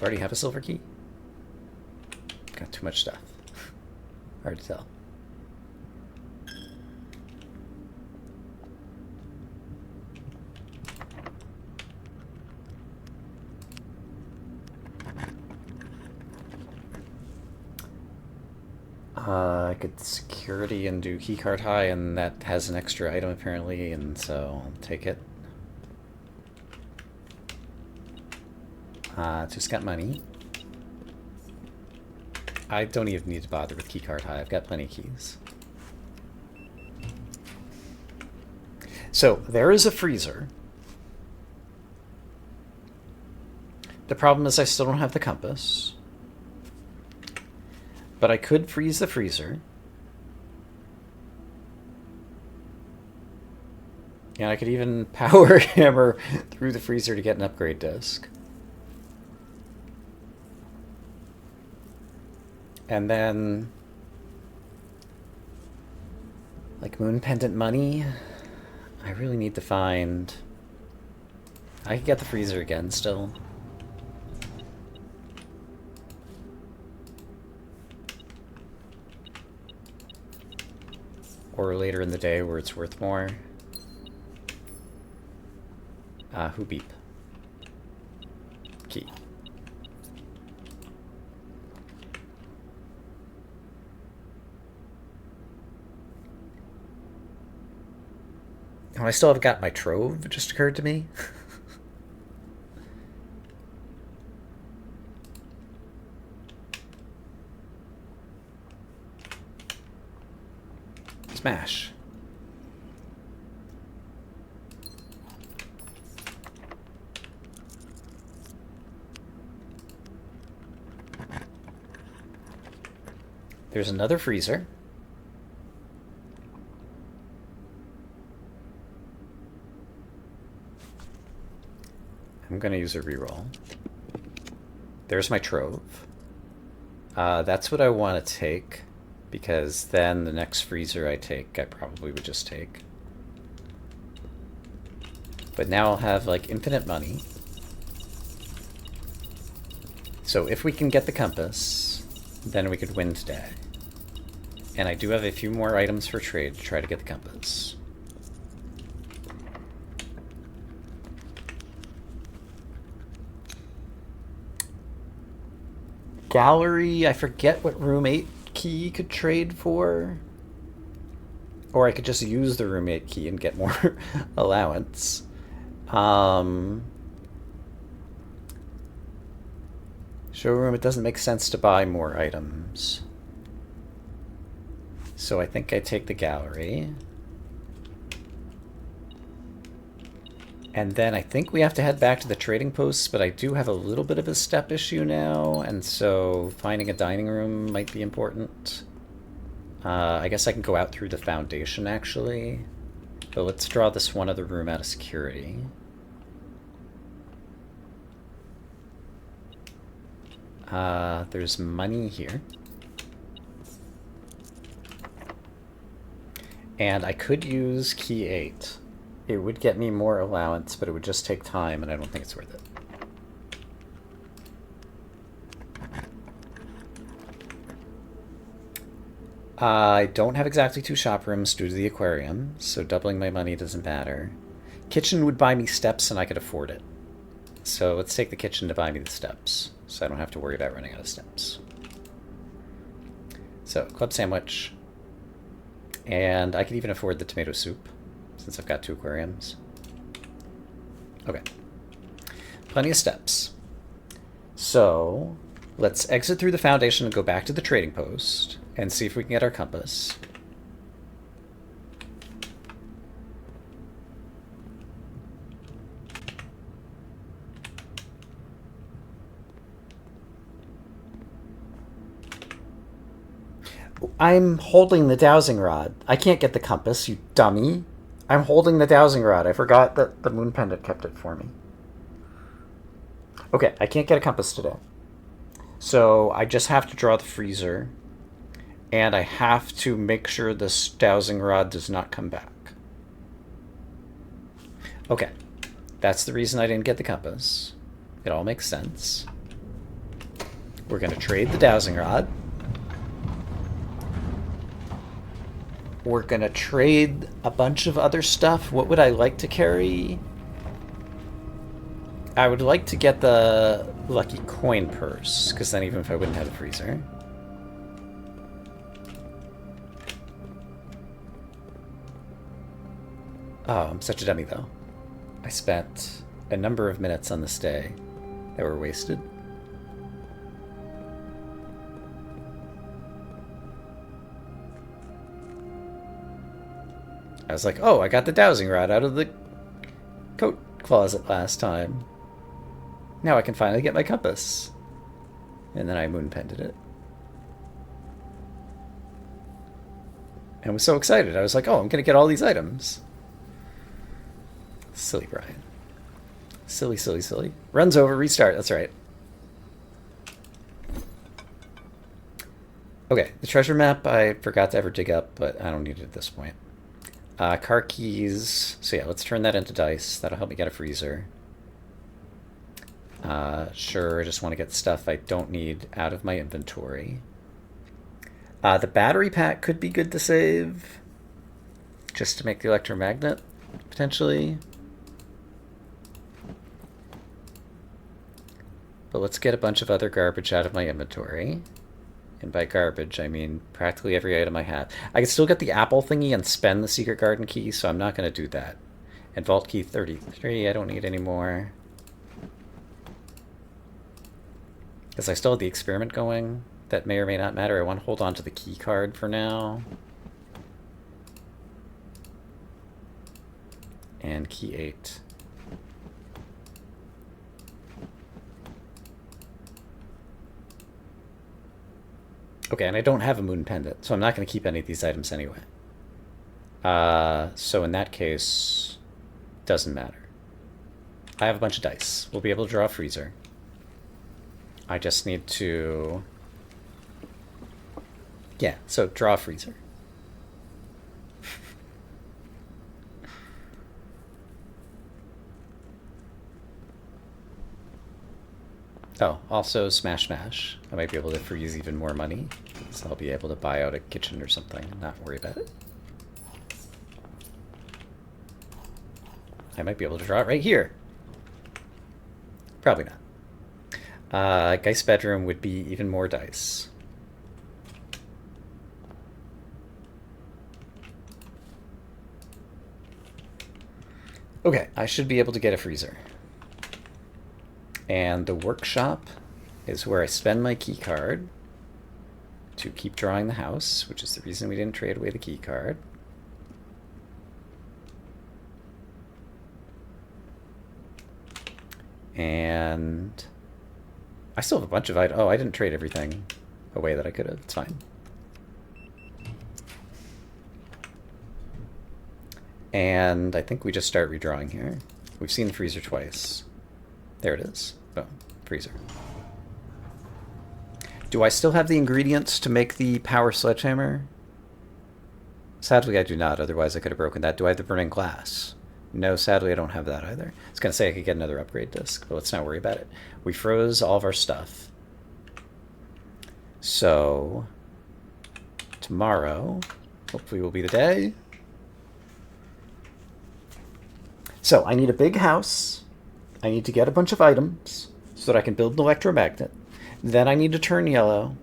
Already have a silver key? Got too much stuff. Hard to tell. I could security and do keycard high, and that has an extra item apparently, and so I'll take it. Just got money. I don't even need to bother with keycard high. I've got plenty of keys. So there is a freezer. The problem is I still don't have the compass. But I could freeze the freezer. And I could even power hammer through the freezer to get an upgrade disc. And then Like moon pendant money. I really need to find... I could get the freezer again still. Or later in the day where it's worth more. Who beep? Key. Oh, I still haven't got my trove, it just occurred to me. Smash. There's another freezer. I'm gonna use a reroll. There's my trove. That's what I want to take, because then the next freezer I take, I probably would just take. But now I'll have, like, infinite money. So if we can get the compass, then we could win today. And I do have a few more items for trade to try to get the compass. Gallery, I forget what room 8 key could trade for. Or I could just use the room 8 key and get more allowance. Showroom, it doesn't make sense to buy more items. So I think I take the gallery. And then I think we have to head back to the trading posts, but I do have a little bit of a step issue now, and so finding a dining room might be important. I guess I can go out through the foundation, actually. But let's draw this one other room out of security. There's money here. And I could use key 8. It would get me more allowance, but it would just take time, and I don't think it's worth it. I don't have exactly 2 shop rooms due to the aquarium, so doubling my money doesn't matter. Kitchen would buy me steps, and I could afford it. So let's take the kitchen to buy me the steps, so I don't have to worry about running out of steps. So, club sandwich. And I could even afford the tomato soup, since I've got 2 aquariums. Okay. Plenty of steps. So, let's exit through the foundation and go back to the trading post, and see if we can get our compass. I'm holding the dowsing rod. I can't get the compass, you dummy. I'm holding the dowsing rod. I forgot that the moon pendant kept it for me. Okay, I can't get a compass today. So I just have to draw the freezer. And I have to make sure this dowsing rod does not come back. Okay, that's the reason I didn't get the compass. It all makes sense. We're going to trade the dowsing rod. We're going to trade a bunch of other stuff. What would I like to carry? I would like to get the lucky coin purse, because then even if I wouldn't have a freezer. Oh, I'm such a dummy, though. I spent a number of minutes on this day that were wasted. I was like, oh, I got the dowsing rod out of the coat closet last time. Now I can finally get my compass. And then I moon pended it. And was so excited. I was like, oh, I'm going to get all these items. Silly Brian. Silly, silly, silly. Runs over, restart. That's right. Okay, the treasure map I forgot to ever dig up, but I don't need it at this point. Car keys. So yeah, let's turn that into dice. That'll help me get a freezer. Sure, I just want to get stuff I don't need out of my inventory. The battery pack could be good to save. Just to make the electromagnet, potentially. But let's get a bunch of other garbage out of my inventory. And by garbage, I mean practically every item I have. I can still get the apple thingy and spend the secret garden key, so I'm not going to do that. And vault key 33, I don't need anymore. Because I still have the experiment going. That may or may not matter. I want to hold on to the key card for now. And key 8. Okay, and I don't have a moon pendant, so I'm not going to keep any of these items anyway. So in that case, doesn't matter. I have a bunch of dice. We'll be able to draw a freezer. I just need to... Yeah, so draw a freezer. Oh, also Smash Smash. I might be able to freeze even more money, so I'll be able to buy out a kitchen or something and not worry about it. I might be able to draw it right here. Probably not. Geist bedroom would be even more dice. Okay, I should be able to get a freezer. And the workshop is where I spend my key card to keep drawing the house, which is the reason we didn't trade away the key card. And I still have a bunch of items. Oh, I didn't trade everything away that I could have. It's fine. And I think we just start redrawing here. We've seen the freezer twice. There it is. Boom. Freezer. Do I still have the ingredients to make the power sledgehammer? Sadly, I do not. Otherwise, I could have broken that. Do I have the burning glass? No, sadly, I don't have that either. I was going to say I could get another upgrade disc, but let's not worry about it. We froze all of our stuff. So, tomorrow, hopefully will be the day. So, I need a big house. I need to get a bunch of items so that I can build an electromagnet. Then I need to turn yellow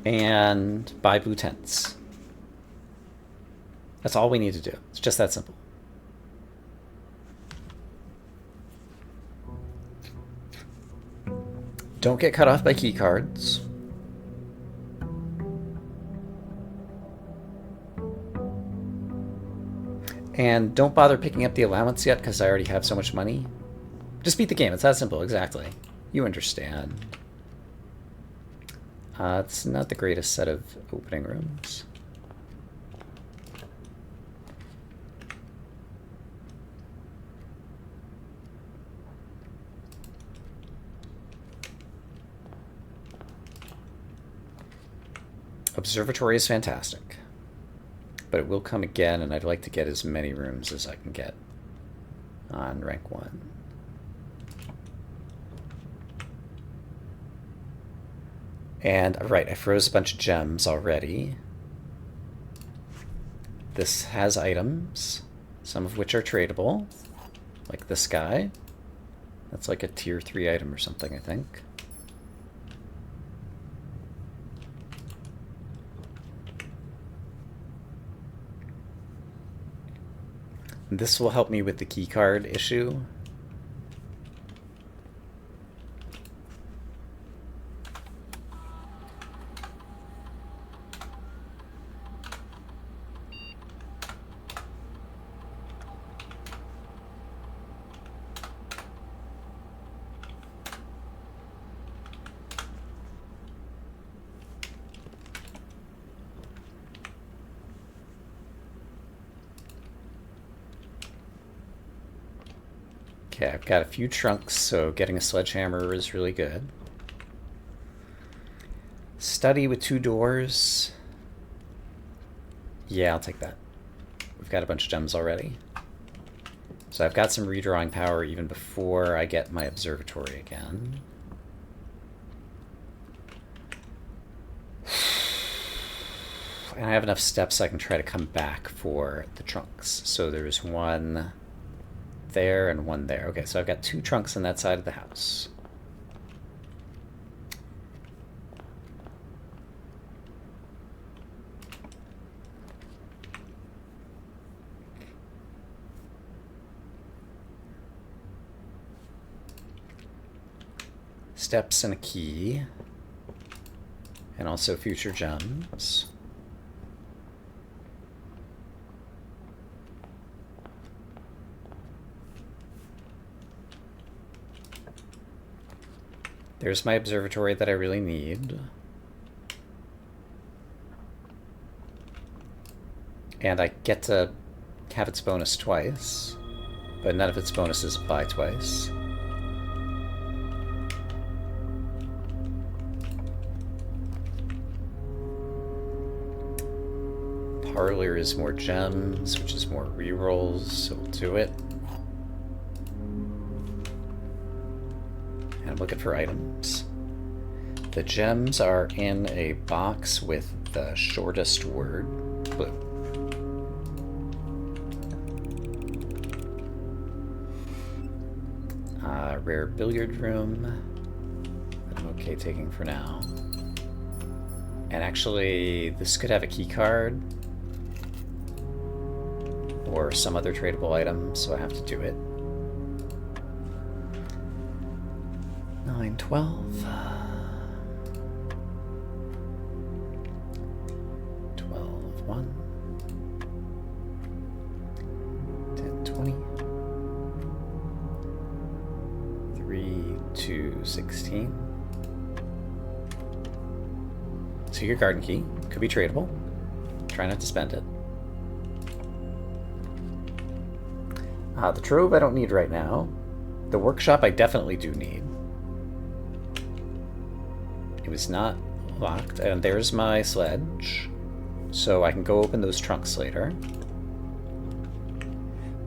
and buy blue tents. That's all we need to do. It's just that simple. Don't get cut off by key cards. And don't bother picking up the allowance yet because I already have so much money. Just beat the game. It's that simple. Exactly. You understand. It's not the greatest set of opening rooms. Observatory is fantastic. But it will come again, and I'd like to get as many rooms as I can get on rank 1. And, right, I froze a bunch of gems already. This has items, some of which are tradable, like this guy. That's like a tier 3 item or something, I think. This will help me with the keycard issue. Okay, I've got a few trunks, so getting a sledgehammer is really good. Study with 2 doors. Yeah, I'll take that. We've got a bunch of gems already. So I've got some redrawing power even before I get my observatory again. And I have enough steps I can try to come back for the trunks. So there's one there and one there. Okay, so I've got 2 trunks on that side of the house. Steps and a key. And also future gems. There's my observatory that I really need. And I get to have its bonus twice, but none of its bonuses apply twice. Parlor is more gems, which is more rerolls, so we'll do it. And I'm looking for items. The gems are in a box with the shortest word, blue. Rare billiard room. I'm okay taking for now. And actually, this could have a key card. Or some other tradable item, so I have to do it. 9, 12. 12, 1. 10, 20. 3, 2, 16. So your garden key could be tradable. Try not to spend it. The trove I don't need right now. The workshop I definitely do need. It was not locked, and there's my sledge. So I can go open those trunks later.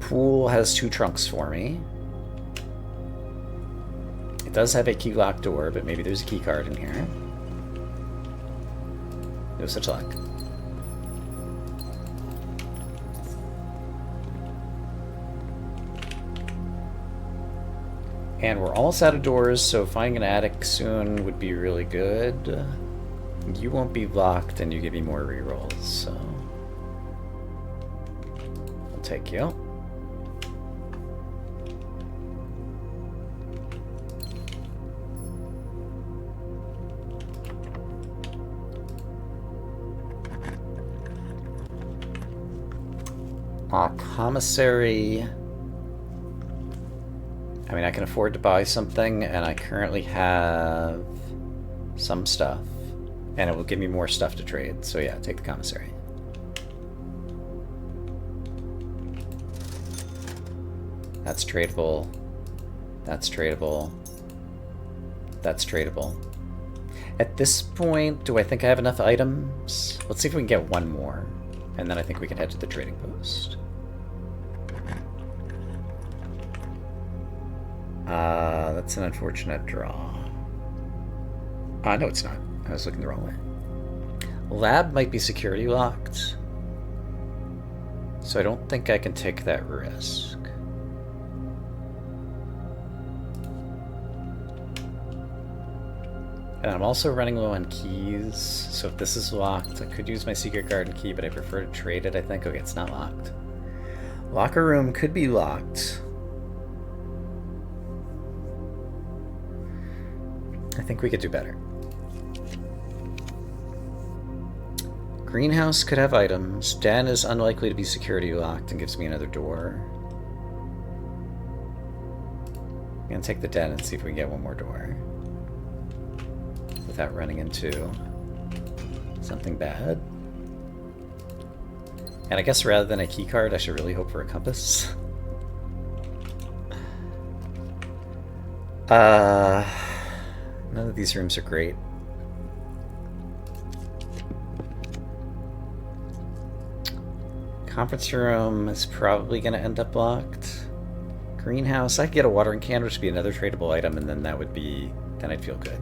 Pool has 2 trunks for me. It does have a key lock door, but maybe there's a key card in here. No such luck. And we're almost out of doors, so finding an attic soon would be really good. You won't be locked, and you give me more rerolls, so I'll take you. Commissary. I mean, I can afford to buy something, and I currently have some stuff, and it will give me more stuff to trade. So yeah, take the commissary. That's tradable. That's tradable. That's tradable. At this point, do I think I have enough items? Let's see if we can get one more, and then I think we can head to the trading post. That's an unfortunate draw. No, it's not. I was looking the wrong way. Lab might be security locked, so I don't think I can take that risk. And I'm also running low on keys, so if this is locked, I could use my secret garden key, but I prefer to trade it, I think. Okay, it's not locked. Locker room could be locked. I think we could do better. Greenhouse could have items. Den is unlikely to be security locked and gives me another door. I'm gonna take the den and see if we can get one more door without running into something bad. And I guess rather than a key card, I should really hope for a compass. None of these rooms are great. Conference room is probably going to end up locked. Greenhouse, I could get a watering can, which would be another tradable item, and then that would be... then I'd feel good.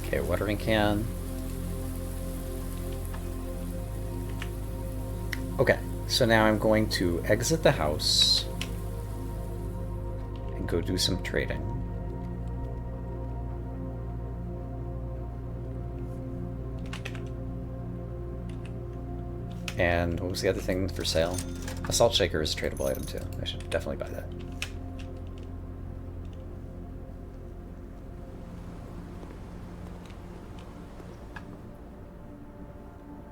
Okay, watering can. Okay, so now I'm going to exit the house and go do some trading. And what was the other thing for sale? A salt shaker is a tradable item too. I should definitely buy that.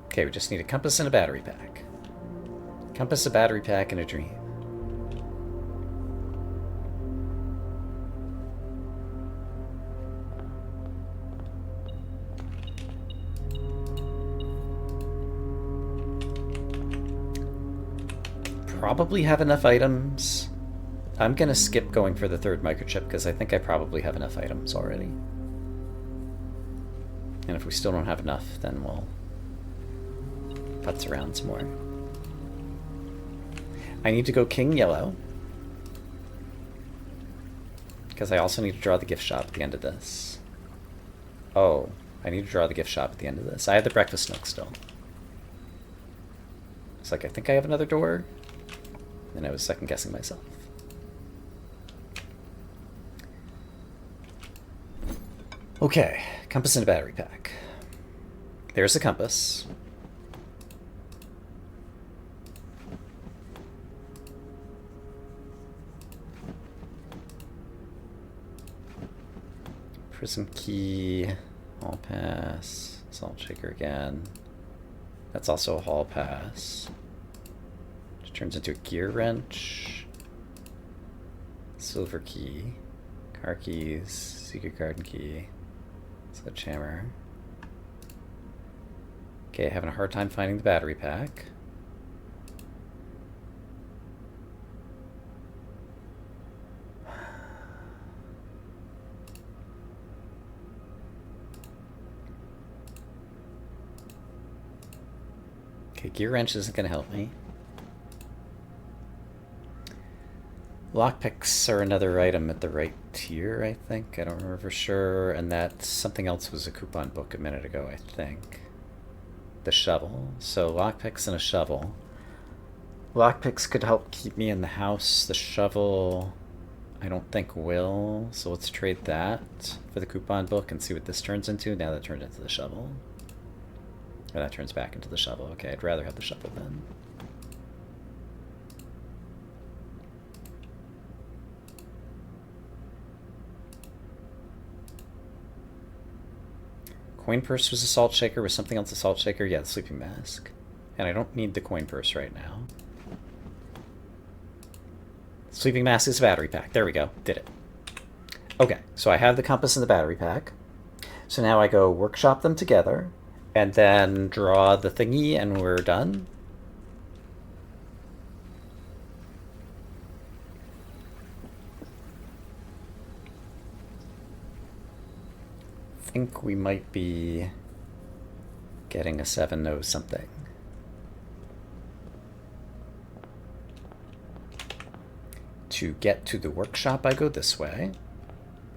Okay, we just need a compass and a battery pack. Compass, a battery pack, and a dream. Probably have enough items. I'm gonna skip going for the third microchip because I think I probably have enough items already. And if we still don't have enough, then we'll putz around some more. I need to go king yellow, because I also need to draw the gift shop at the end of this. Oh, I need to draw the gift shop at the end of this. I have the breakfast nook still. It's like, I think I have another door, and I was second guessing myself. Okay, compass and a battery pack. There's the compass. Prism key, hall pass, salt shaker again. That's also a hall pass. Which turns into a gear wrench. Silver key, car keys, secret garden key, sledgehammer. Okay, having a hard time finding the battery pack. Okay, gear wrench isn't going to help me. Lockpicks are another item at the right tier, I think. I don't remember for sure. And that something else was a coupon book a minute ago, I think. The shovel. So lockpicks and a shovel. Lockpicks could help keep me in the house. The shovel, I don't think will. So let's trade that for the coupon book and see what this turns into. Now that turned into the shovel. Or that turns back into the shovel. Okay, I'd rather have the shovel then. Coin purse was a salt shaker. Was something else a salt shaker? Yeah, the sleeping mask. And I don't need the coin purse right now. Sleeping mask is a battery pack. There we go. Did it. Okay, so I have the compass and the battery pack. So now I go workshop them together. And then draw the thingy and we're done. I think we might be getting a 7-0 something. To get to the workshop, I go this way.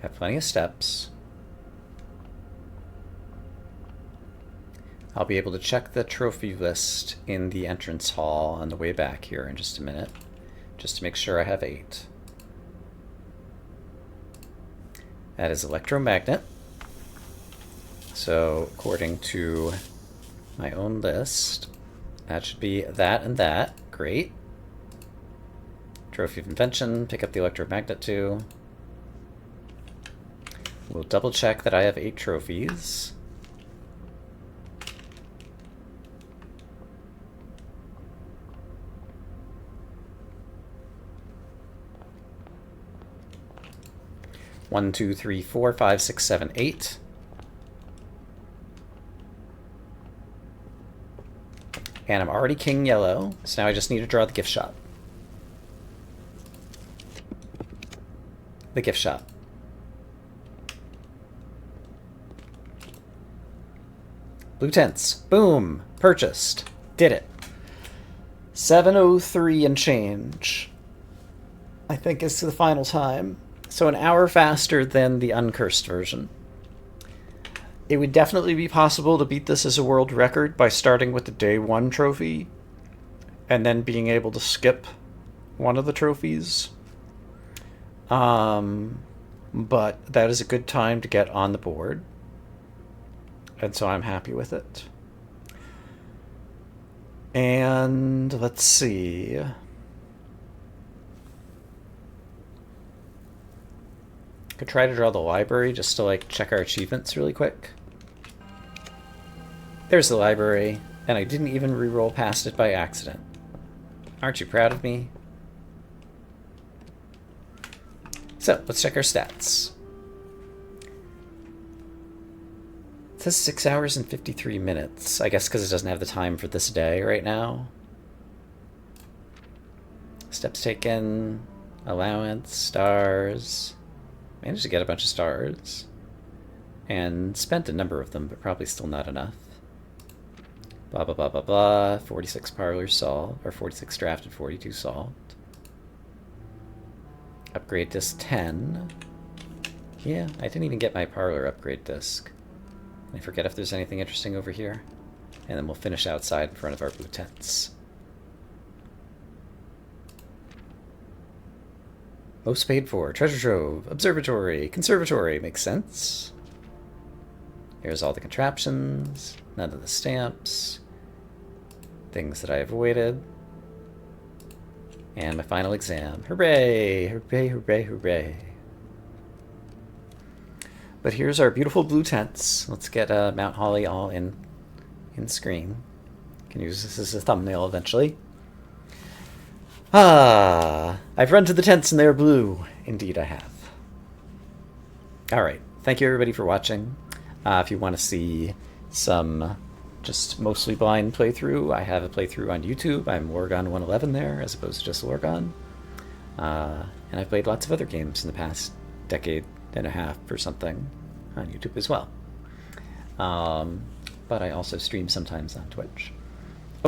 Have plenty of steps. I'll be able to check the trophy list in the entrance hall on the way back here in just a minute, just to make sure I have 8. That is electromagnet. So according to my own list, that should be that and that. Great. Trophy of invention, pick up the electromagnet too. We'll double check that I have 8 trophies. One, 2, 3, 4, 5, 6, 7, 8. And I'm already king yellow, so now I just need to draw the gift shop. The gift shop. Blue tents. Boom. Purchased. Did it. 7:03 and change, I think, is the final time. So an hour faster than the uncursed version. It would definitely be possible to beat this as a world record by starting with the day 1 trophy and then being able to skip one of the trophies. But that is a good time to get on the board. And so I'm happy with it. And let's see. Could try to draw the library just to like check our achievements really quick. There's the library, and I didn't even re-roll past it by accident. Aren't you proud of me? So, let's check our stats. It says 6 hours and 53 minutes. I guess because it doesn't have the time for this day right now. Steps taken, allowance, stars. Managed to get a bunch of stars. And spent a number of them, but probably still not enough. Blah, blah, blah, blah, blah. 46 parlors solved, or 46 drafted, 42 solved. Upgrade disc 10. Yeah, I didn't even get my parlor upgrade disc. Can I forget if there's anything interesting over here? And then we'll finish outside in front of our blue tents. Most paid for. Treasure trove. Observatory. Conservatory. Makes sense. Here's all the contraptions. None of the stamps. Things that I avoided. And my final exam. Hooray! Hooray, hooray, hooray. But here's our beautiful blue tents. Let's get Mount Holly all in screen. Can use this as a thumbnail eventually. Ah, I've run to the tents and they're blue. Indeed I have. Alright, thank you everybody for watching. If you want to see some just mostly blind playthrough, I have a playthrough on YouTube. I'm Lorgon111 there, as opposed to just Lorgon. And I've played lots of other games in the past decade and a half or something on YouTube as well. But I also stream sometimes on Twitch.